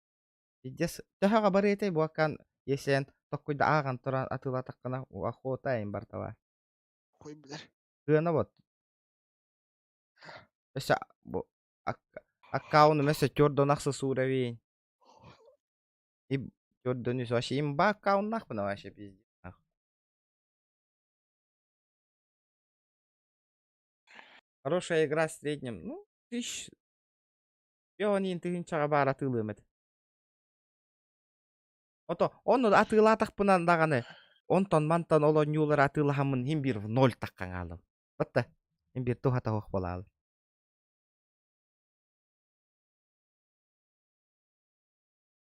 Пиздец. Тахага бары этэй бу аккан есен токкуйда ааган туран атыла таккана охота им бартава. Хуй билер. Хына вот. Эсэ бу аккаунт mesela körдөн аксыз уровень. И körдөн вообще имба аккаунт нахуй вообще пиздец. Нахуй. Хорошая игра в среднем. Ну, тысяч. Пионин тыгынчага бар атылым эт. Ото, onu атылатак пынан даганы. Онтон мантан олон юлар атылахамын хим бир 0 таккан алып. Батта. Хим бир тухата хок болалы.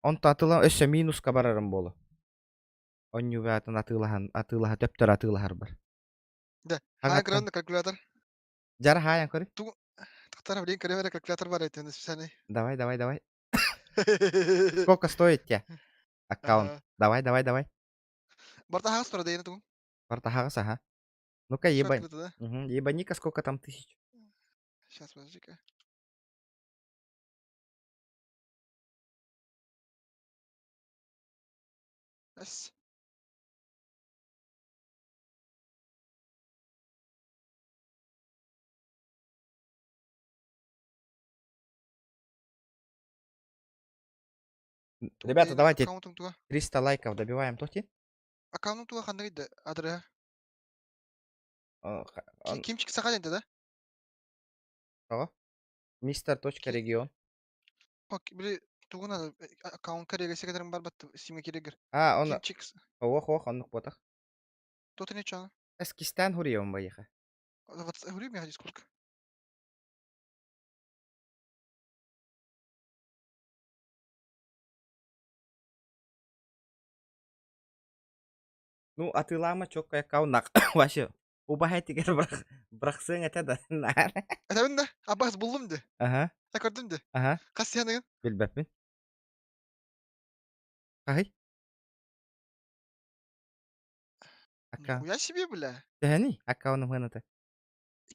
Онто атылам өссө минуска барарым болу. Он югатын атылаха төптөр атылахар бар. Да. Ага, Ха гранд калькулятор. Жара хаян көрү. Тахтара блин кремера калькулятор бар эти специальный. Давай. Сколько стоит тебе аккаунт? Ага. Давай. Барта хас про дейна ту. Партахагас, ага. Ну-ка, ебань. Открыто, да? Ебани-ка, сколько там тысяч. Сейчас, подожди-ка. Эс. Ребята, давайте Аккаунтың туа. 300 лайков добиваем. Тохти? Аккаунтың туа қандай еді адры? О, Кимчик сақа енді, да? Мистер.регион. Пак, біле, туғына аккаунт керегі секретарың бар батты, симе керегір. А, оны. Кимчик. Ох, оннук ботах. Тоты не чана? Эскистан хурием байыха. Вот, говори мне, ходи, сколько? Ну, атылама чокка аккаунт вообще. Убахай тигер брахсың этеді. Это мен да? Аббас бұлдым де. Ага, Я көрдім де. ага. Қас сен Билбеппин. Кахай? Аккаунт. Нихуя себе, бля. Тэни? Аккаунтым хыныты.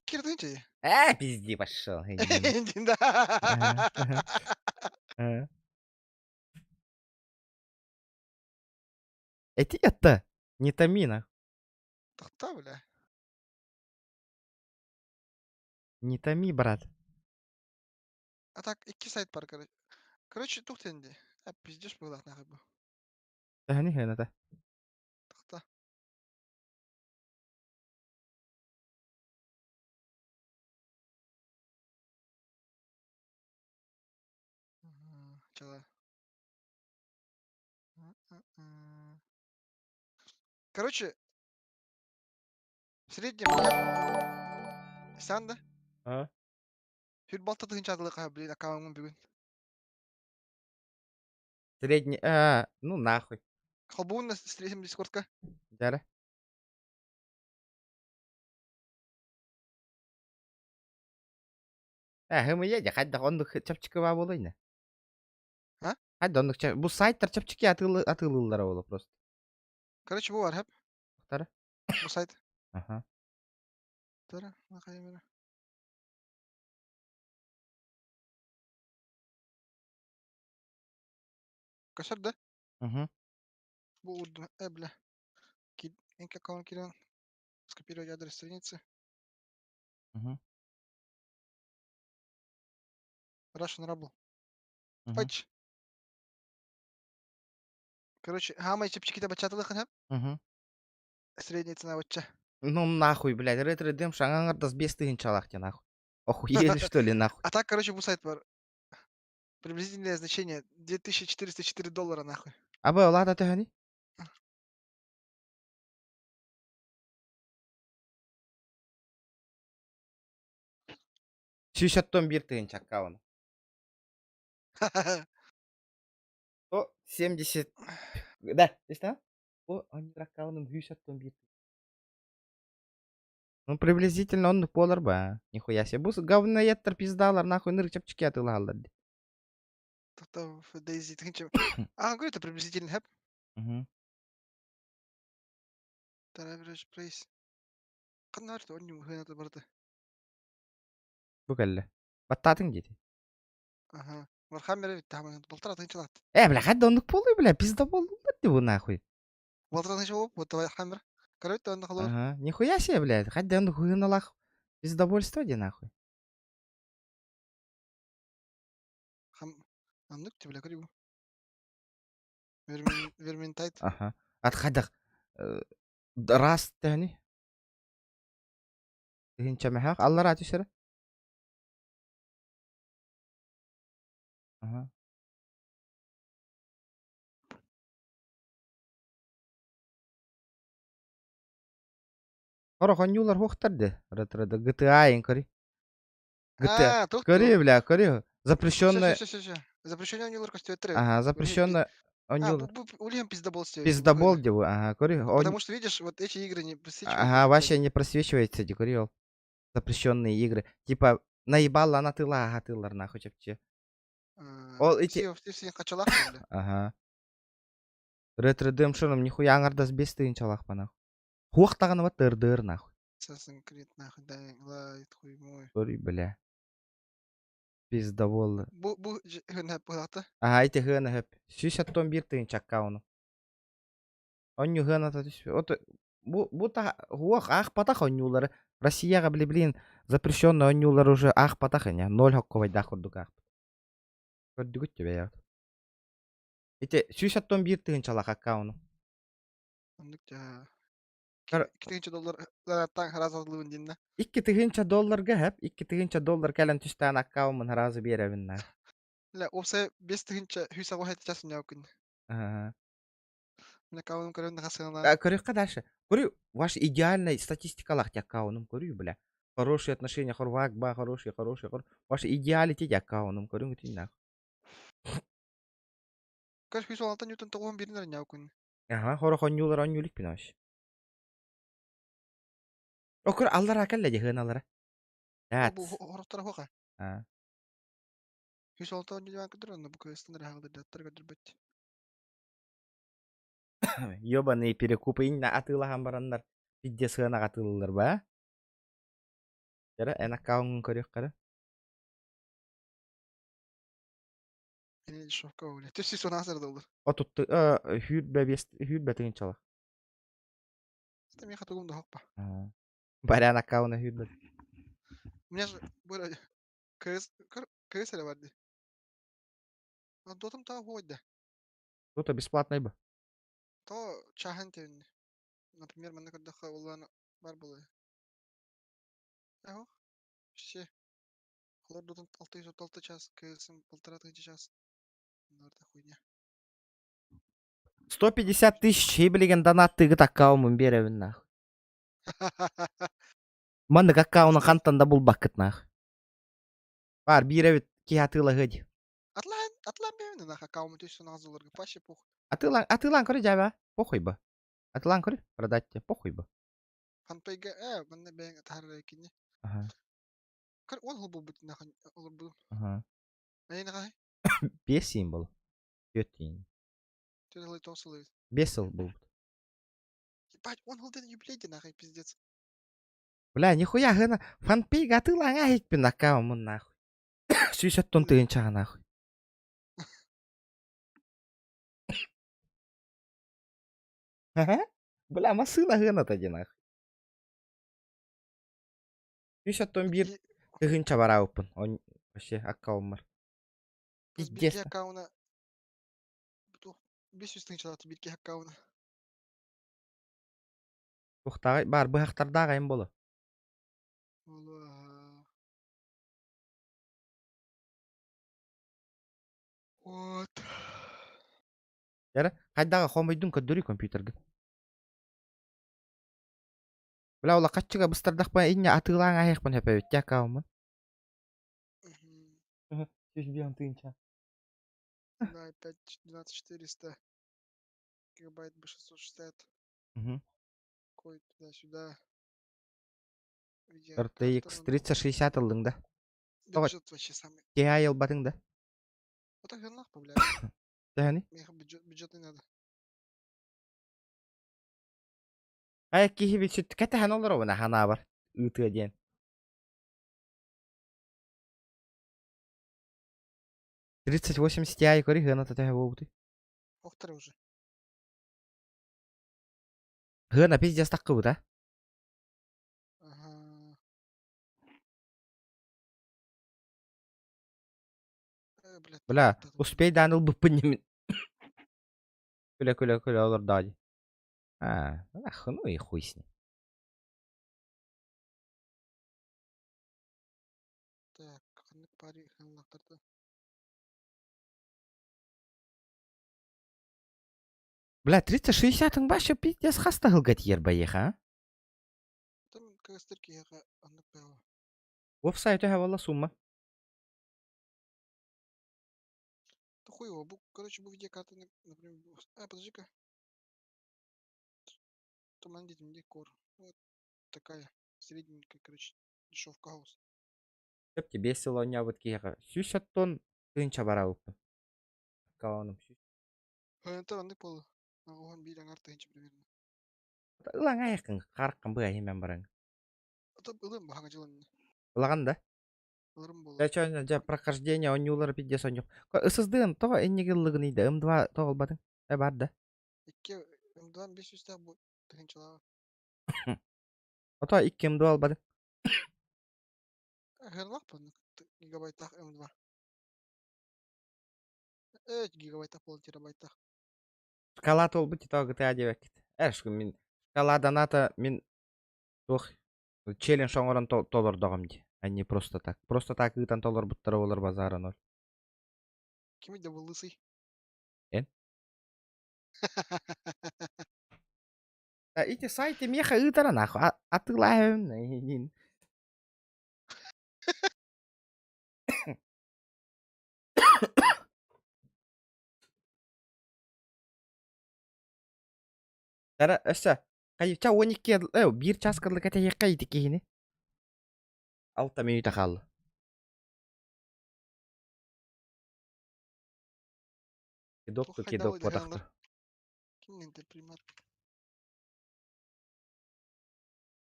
Кирдың че? Пизди пошел. Да. Эти это не тамина. Тахта, бля. Не томи, брат. А так, iki сайт бар, короче. Короче, тух тенде. Пиздешь был нахуй был. Тэни хыныты. Тахта. Чала. Короче, в среднем сәнді А? футболта тыгынча атылы блин, аккаунтың бүгін. Средний. Ну нахуй. Халбуын стресим дискордка. Жара. Хымы еде, хайда ондук чапчыкы ба болойна. А? Хайда ондук чап. Бу сайттар чапчыки атылылар боло просто. Короче, bu var hep. Muhtara. Bu sayt. Ага. Tara, bakayım bir. Kaçar da? Угу. Bu urdu. Бля. Link аккаунт кидан. Скопировать адрес страницы. Угу. Russian Rumble. Угу. Пач. Короче, хамай чипчики-то бачатылыхын hep. Угу. Средняя цена бача. Ну нахуй, блядь, Red Redemption аңаңарда с 5 тыгынчалак те нахуй. Охуели что ли нахуй? А так, короче, bu сайт var. Приблизительное значение $2404 нахуй. Абы олата төһөни. Сүйшаттон бир тыгын чаккауну. 170. Да, está? О, они раккауным сүйшаттон бир. Ну, приблизительно он полар ба. Нихуя себе. Бус говноедтер пиздалар нахуй нырк чапчики атылалар. Тоқтау, Дейзи тыгынча. Говорю, это приблизительно хэп. Мгм. Average price. Қанар то он хына барды. Бу келле. Баттатың дейді. Ага. Вархаммер тамам полтора тыгынчалат. Бля, хадда ондук болду, бля, пизда болду да бу нахуй. Полтора тыгынча болуп, вот Вархаммер. Короче, он халор. Ага, нихуя себе, блядь. Хадда ондук хуйналах. Пиздобольство де нахуй. Хам. Андык те бля корю. Верментайт. Ага. Ат хадда раз тәни. Тыгынча мәхәк. Аллар атышыры. Ага. Хоро хонюлар хохтарды. Рытрыды. GTA ин кори. GTA. Тоқту. Кори, бля, кори. Запрещенная. Все. Запрещенный унилар костюм Ага, запрещенная. Ульям пиздобол стоит. Пиздобол деву. Ага, кори. Потому что, видишь, вот эти игры не просвечивают. Ага, вообще не просвечивается, декорил. Запрещенные игры. Типа, наебала на тыла, ага, тылар нахуй чепче. Ол эти... Все хачалах, бля. Ага. Red Redemption'ым нихуя аңардас бес тыгынчалах па нахуй. Хуақтағаны ба дыр нахуй. Assassin's Creed, нахуй, Dying Light, хуй мой. Кори, бля. Пизда болды. Бу хына пылаты. Ага, эти хына хөп. 61 тыгынчак кауну. Онню хына та түс. Бу та хуақ ақ патақ оннюлары. Россияға біле блин запрещенный оннюлар уже ақ патақ эне. 0 хокковай да құрдық ақ. Көрдігіт тебе я. Эти 61 тыгынчалақ аккауну. Андык жа. Кар- $2 лараттан харазалыбын динна. $2 хеп. $2 кәлін түстән аккаумын разы беревінна. Ля, опса 5 тыгынча хүйса гохайт часын яукын. Ага. Мына кавын көрөндө хасына. Көрі қадашы. Көрі, ваш идеальный статистикалақ аккаунум көрі, бля. Хорошие отношения, хорвак, ба, хорошие. Ваш идеали те аккаунум көрі үтін нах. Көр хүйса алтан ньютон тоғын беринер яукын. Ага, хоро хонюлар онюлик пинаш. Окыр аллар акалла же хыналара. Бу хороктар хока. А. Хүйса алтан ньютон кыдырын бу кыстыныр хагды даттар кыдырбыт. Ёбаные перекупы инна атылахан барандар. Пиддес хына атылылар ба. Жара, эн аккаунын көрек қары. Эне шовка бля. Төсү сона азыр доллар. Отутты, хүрбе тыгынчалақ. Это мне хатугум да хокпа. Барян аккауна хүрбе. У меня же было КС варди. А дотам та годда. Тут бесплатный бы. То чахантен. Например, мен когда хавлана бар было. Ага. Все. Хлор дотам 6 час, КСМ 1,5 час. Нарда хуйня. 150 тысяч ебілеген донаттыгы аккаумын беревін нах. Мандык аккауны қантанда бұл бақыт нах. Бар, беревіт ки атыла ғыди. Атлан бевін нах аккаумы төсі назылырғы паши пух. Атылан көрі жаба. Похуй бы. Атылан көрі продатте. Похуй бы. Фанпейге, менне бәйін атарыр екені. Ага. Көр он хыл бұл бұт нах олар бұл. Ага. Әйін ғай? 5 символ. 4 тейін. Төнелай тосылы. 5 сыл бұл. Ебать, он хыл ден юбилейді нахай пиздец. Бля, нихуя ғына. Фанпейг атылан әйікпен аккаумын нахуй. 60 тон тыгынчаға нахуй. Бля, масына ғына тади нахуй. 61 тыгынча бара опын. Он вообще аккаум бар. Бірге Пиздец. аккауна. 500 тың çalatı бірге аккауна. Тоқтағай, бар, бұхақтарда ағайын болы. Ола. Вот. Яра, кайдага хомойдун көддөрү компьютерге. Бля, ола каччыга быстардак ба инне атылаң аяк мен хепе тякаумын. Мгм. Жүз биян тыынча. Да, 5, 12400 гигабайт B660. Мгм. Кой туда-сюда. Видеокарта RTX надо. 3060 алдың да. Бюджет вообще самый. TI албадың да. Вот так хренах, блядь. Тәни. Мне бюджет не надо. Аяк кихи бит сүт кәтә хан олар уна хана бар. Үтү ден. 3080 Ti кори хана тәтә болду. Повтори уже. Хана пиздец таккы бу да. Ага. Блядь. Бля, вот это вот. успей даныл буппын мен. Күле олар дади. Ах, ну и хуй с ним. Так, хренак пари хренактарды. Бля, 3060-ың башы пиздец хаста хылгат ер баеха. Там кстати я анапел. Офсайт это вала сумма. Да хуево, короче, бы видеокарта, например, подожди-ка. Туман декор. Вот такая средненькая, короче, дешевка хаус. Деп тебе селоня вот кига. 60 тонн тыынча бара уппын. Каланым. Это не пол. Он бирен арты примерно. Ылаң аякын каркын быга hemen бараң. Это было бага жылан. Ылаган да. Лырым было. Я чё жа прохождение онюлар пиздец онюк. Ысыздыгын то эннигилыгын иде. М2 тоголбадың. Бар да. Икке М2 500 таг bu тыгынчалага. Ото 2 М2 албадың. Херлак по гигабайтах М2. гигабайтах пол терабайтах. Шкалат ол бути то GTA дебек. Эшкүн мен шкаладан ата мен тох челлендж оңорон толор догомди. А не просто так. Просто так ытан толор буттары болор базары ноль. Кими да был лысый. Эн? Ити сайты меха ытара нахуй. Атылайын. Ара эсэ. Кайча 12 1 часкарлы кете якка ити кихини. 6 минута қалды. Кидок Хайдавай потактыр. Кимнен пример.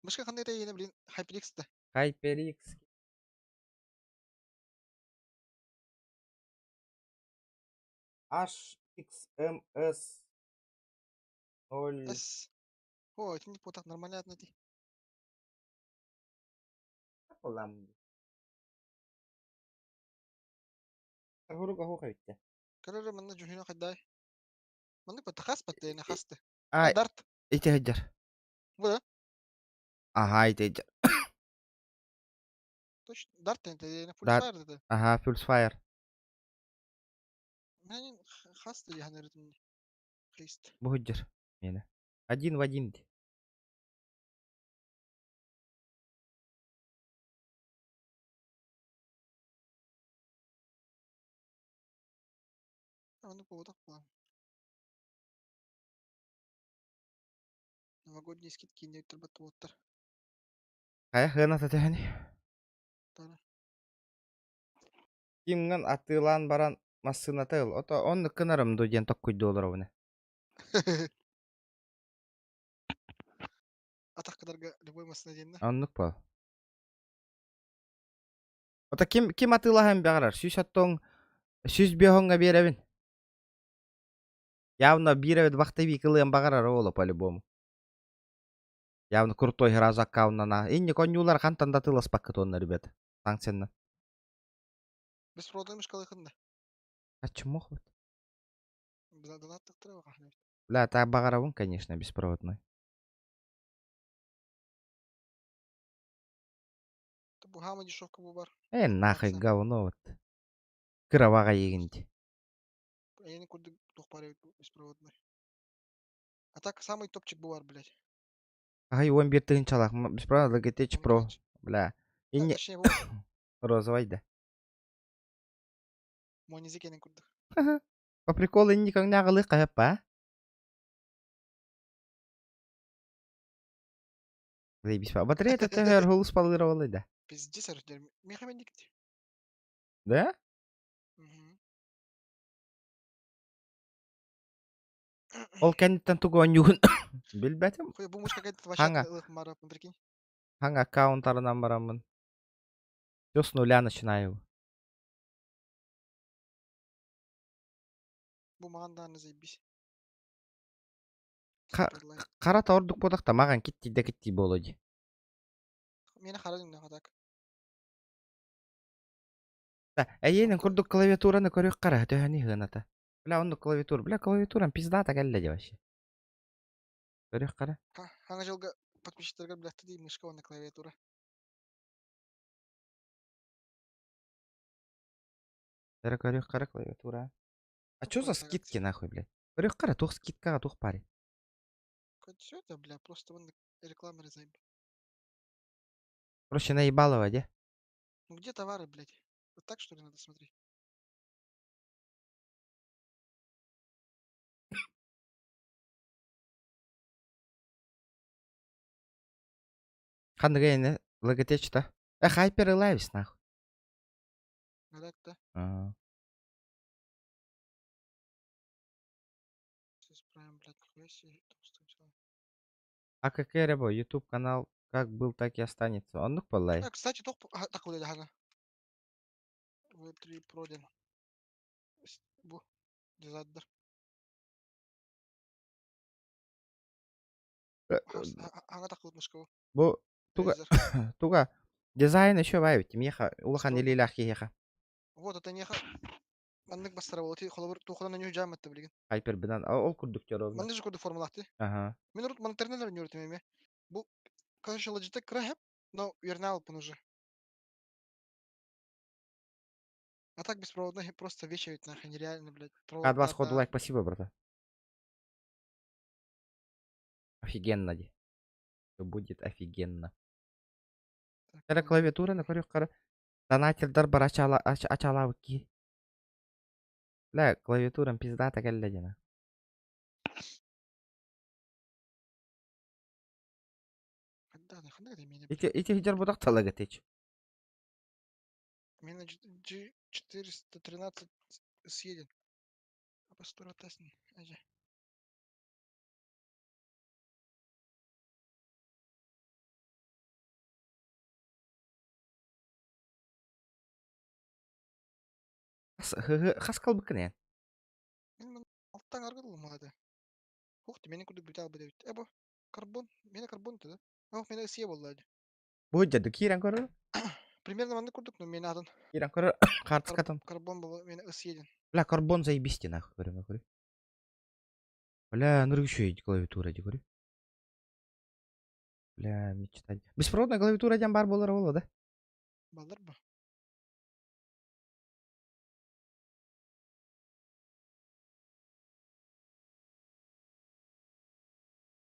Башка кандай рейне блин HyperX да. HyperX HXMS 0 С. О, это не так нормально найти. Ламди. Агуруга хухайтя. Короче, мен жухина хайдай. Мен потахас патена хасты. Ай, Дарт. ити хаджар. Вот. Ага, ити хаджар. Точно. Дарт это на full Дарт. fire это. Ага, Pulsefire. Мен хасты я наверное. Христ. Бу хаджар. Мені. Один в один. Ну поводок план. Новогодние скидки не отрабатывают. Кая хына татехани. Тара. Кимган атылан баран массына тыл. Ото он кынарым дуден токкуй доллар овне. Атак кадарга любой массына дейін да. Оннук по. Ото ким атылахан багарар. Сүз аттон сүз бехонга беребин. Явно биребет вахта викылыам багарар оло по-любому. Явно крутой сразу аккаунтна. Инни конюлар хантанда тылас пакет онна, ребята. Санкцияна. Беспроводной мешкалы хында. А чему хват? Донаттық тұры баға. Бля, так багаравун, конечно, беспроводной. Это бугама дешевка бұл бар. Нахуй Акция. говно вот. Кровага егинди. Я не курдук тухпарый беспроводной. А так самый топчик бывар, блядь. Ай, 11 тыгынчалак. Беспроводный GTC Pro. 12. Бля. И А, не точнее, бывар. розовый, да. Монизекенен курдук. По приколу никак не агылы каяпа. Заебись. Батарея-то тегер гулус палыровалы, да. Пиздец, ардер. Мехамен дикти. Да? Ол кәнеттен тугуан югун. Билбәтем. Хуй, бумышка какая-то вообще Ханга. ылых мара, прикинь. Хаң аккаунтарынан барамын. Все с нуля начинаю. Бумаган да заебись. Ка- Суперлайн. Кара таурдук бодакта маган китти да китти болоди. Мені харадың да так. Да, әйенің курдук клавиатураны көрөк кара, төһәни хыната. Бля, онду клавиатура. Бля, клавиатурам пиздата келледи вообще. Көрөк кара. Ханга жылга подписчиктерге блядь, дейм мышка на клавиатура. Тәрі көрөк кара клавиатура. А чё за Просто так скидки нахуй, блядь? Көрөк кара, тух скидкага тух пари. Все это, бля, просто вон рекламы разаем. Проще наебалово, де? Ну где товары, блядь? Вот так что ли надо смотреть? Хандыга эне логотечта. Хайпер Элайвис нахуй. Гадак, да? Ага. Все исправим, блядь, нихуя себе. толстым всё. А какая рыба? YouTube канал как был, так и останется. Он нух полай. Кстати, так вот хана. V3 Проден. Бу. Дизайдер. Ханга так вот мышка. Бу туга Razer. туга дизайн еще вайб. Тимеха улахан Строго. или ляхи еха. Вот это неха. Мандык бастыра болот. Холобыр тухана ню жам этте билген. Хайпер бинан ол курдук жаробна. Мандык курду формулахты. Ага. Мен урут ман тернелер нюртем эме. Бу конечно Logitech крахеп, но вернал пон уже. А так беспроводной просто вещи ведь нахуй нереально, блядь. От вас Провод ходу лайк, спасибо, брата. Офигенно, ди. Всё будет офигенно. Тәрі клавиатура на көрөк кара. Донателдер бар ачала ки. Бля, клавиатурам пиздата келледи на. Ханда да меня. Ити хиджар будак талага теч. Меня G413 съеден. А постура тасни. Ажа. Хас калбыкын ян. Мен алттан аргыдыл малады. Ух ты, мени куды битал бит. Эбо карбон. Мени карбон да? Ох, мени сие болду. Бу жады кирен көрөр. Примерно маны курдук, но мени адан. Кирен көрөр. Картскатын. Карбон был мени съеден. Бля, карбон заебисти нахуй, көрө. Бля, нургушуй клавиатура ди көрө. Бля, мечтать. Беспроводная клавиатура дям бар болар боло, да? Балдар ба?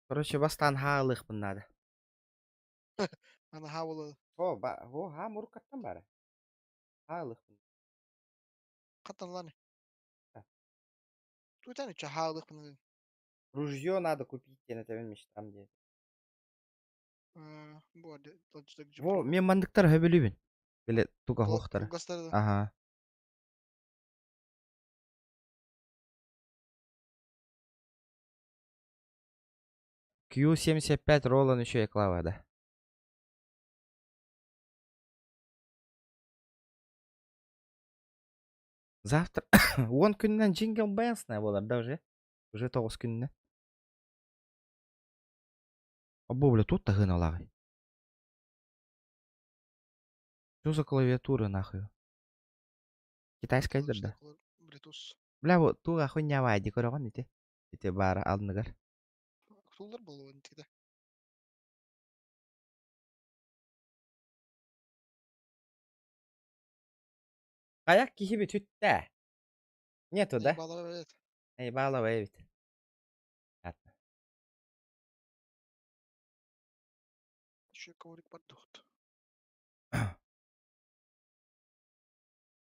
Короче, бастан хаалыкпын надо. Ана хавалы. О, ха муркаттан бары. Хаалыкпын. Каттан Да. Туйтан үчө хавалык мына. Ружье надо купить, я на тебя мечтам де. Бу арде Logitech Во, мен мандыктар хөбөлүбүн. Беле туга хохтары. Гастарды. Ага. Q75 Roland еще и клава, да. Завтра 10 күннен Jingle Bells не болар, да уже? Уже 9 күннен. Або, бля, тут-то гыналагай. Что за клавиатура нахуй? Китайская да? Bluetooth. Бля, вот туга хуйня вайди көрөгөн ите. Ите бары алдыгар. Тулдар болу антиде. Аяк кихи бит үттә. Нету, Не да? баловает. Эй, баловая ведь. Понятно. Еще коврик поддохт.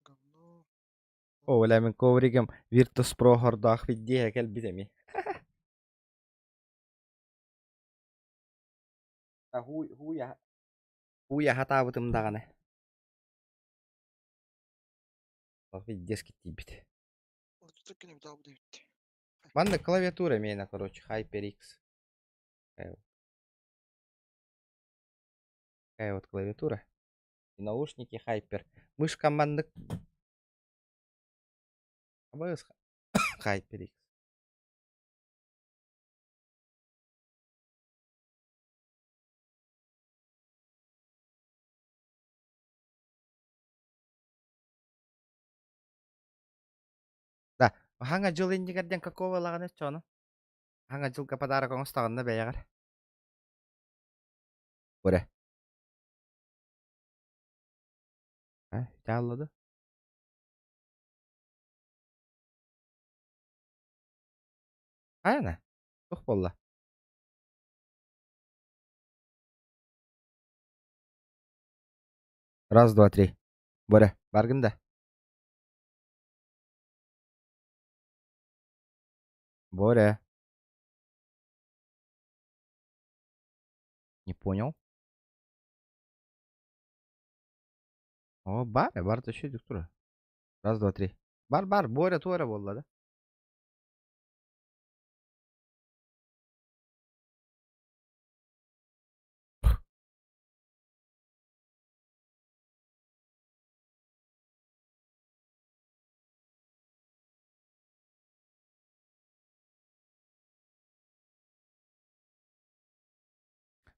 Говно. О, вля мен ковригем Virtus Pro хордах видея кел битеми. Хуя хатабытым даганы. Бак видес кеттибит. Вот тут не вдал будет. Манда клавиатура мейна, короче, HyperX. Такая вот клавиатура. И наушники Hyper. Мышка манда. АБС HyperX. Да, ханга жыл индигарден какого лаганы чоно. Ханга жылга подарок оңстагында бәягар. Көре. Жаллады. Аяна. Тух болла. Раз, два, три. Боре, баргында. Боре. Не понял. О, бар еще диктура. Раз, два, три. Бар, Боря туара болла да.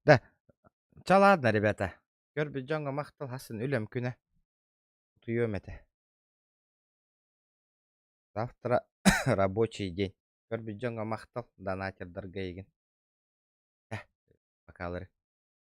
Да, ча ладно, ребята. Көрбі жоңға мақтал хасын үлем күні. Туем это. Завтра рабочий день. Көрбі жоңға мақтал донатер дорогайген. Покалыры.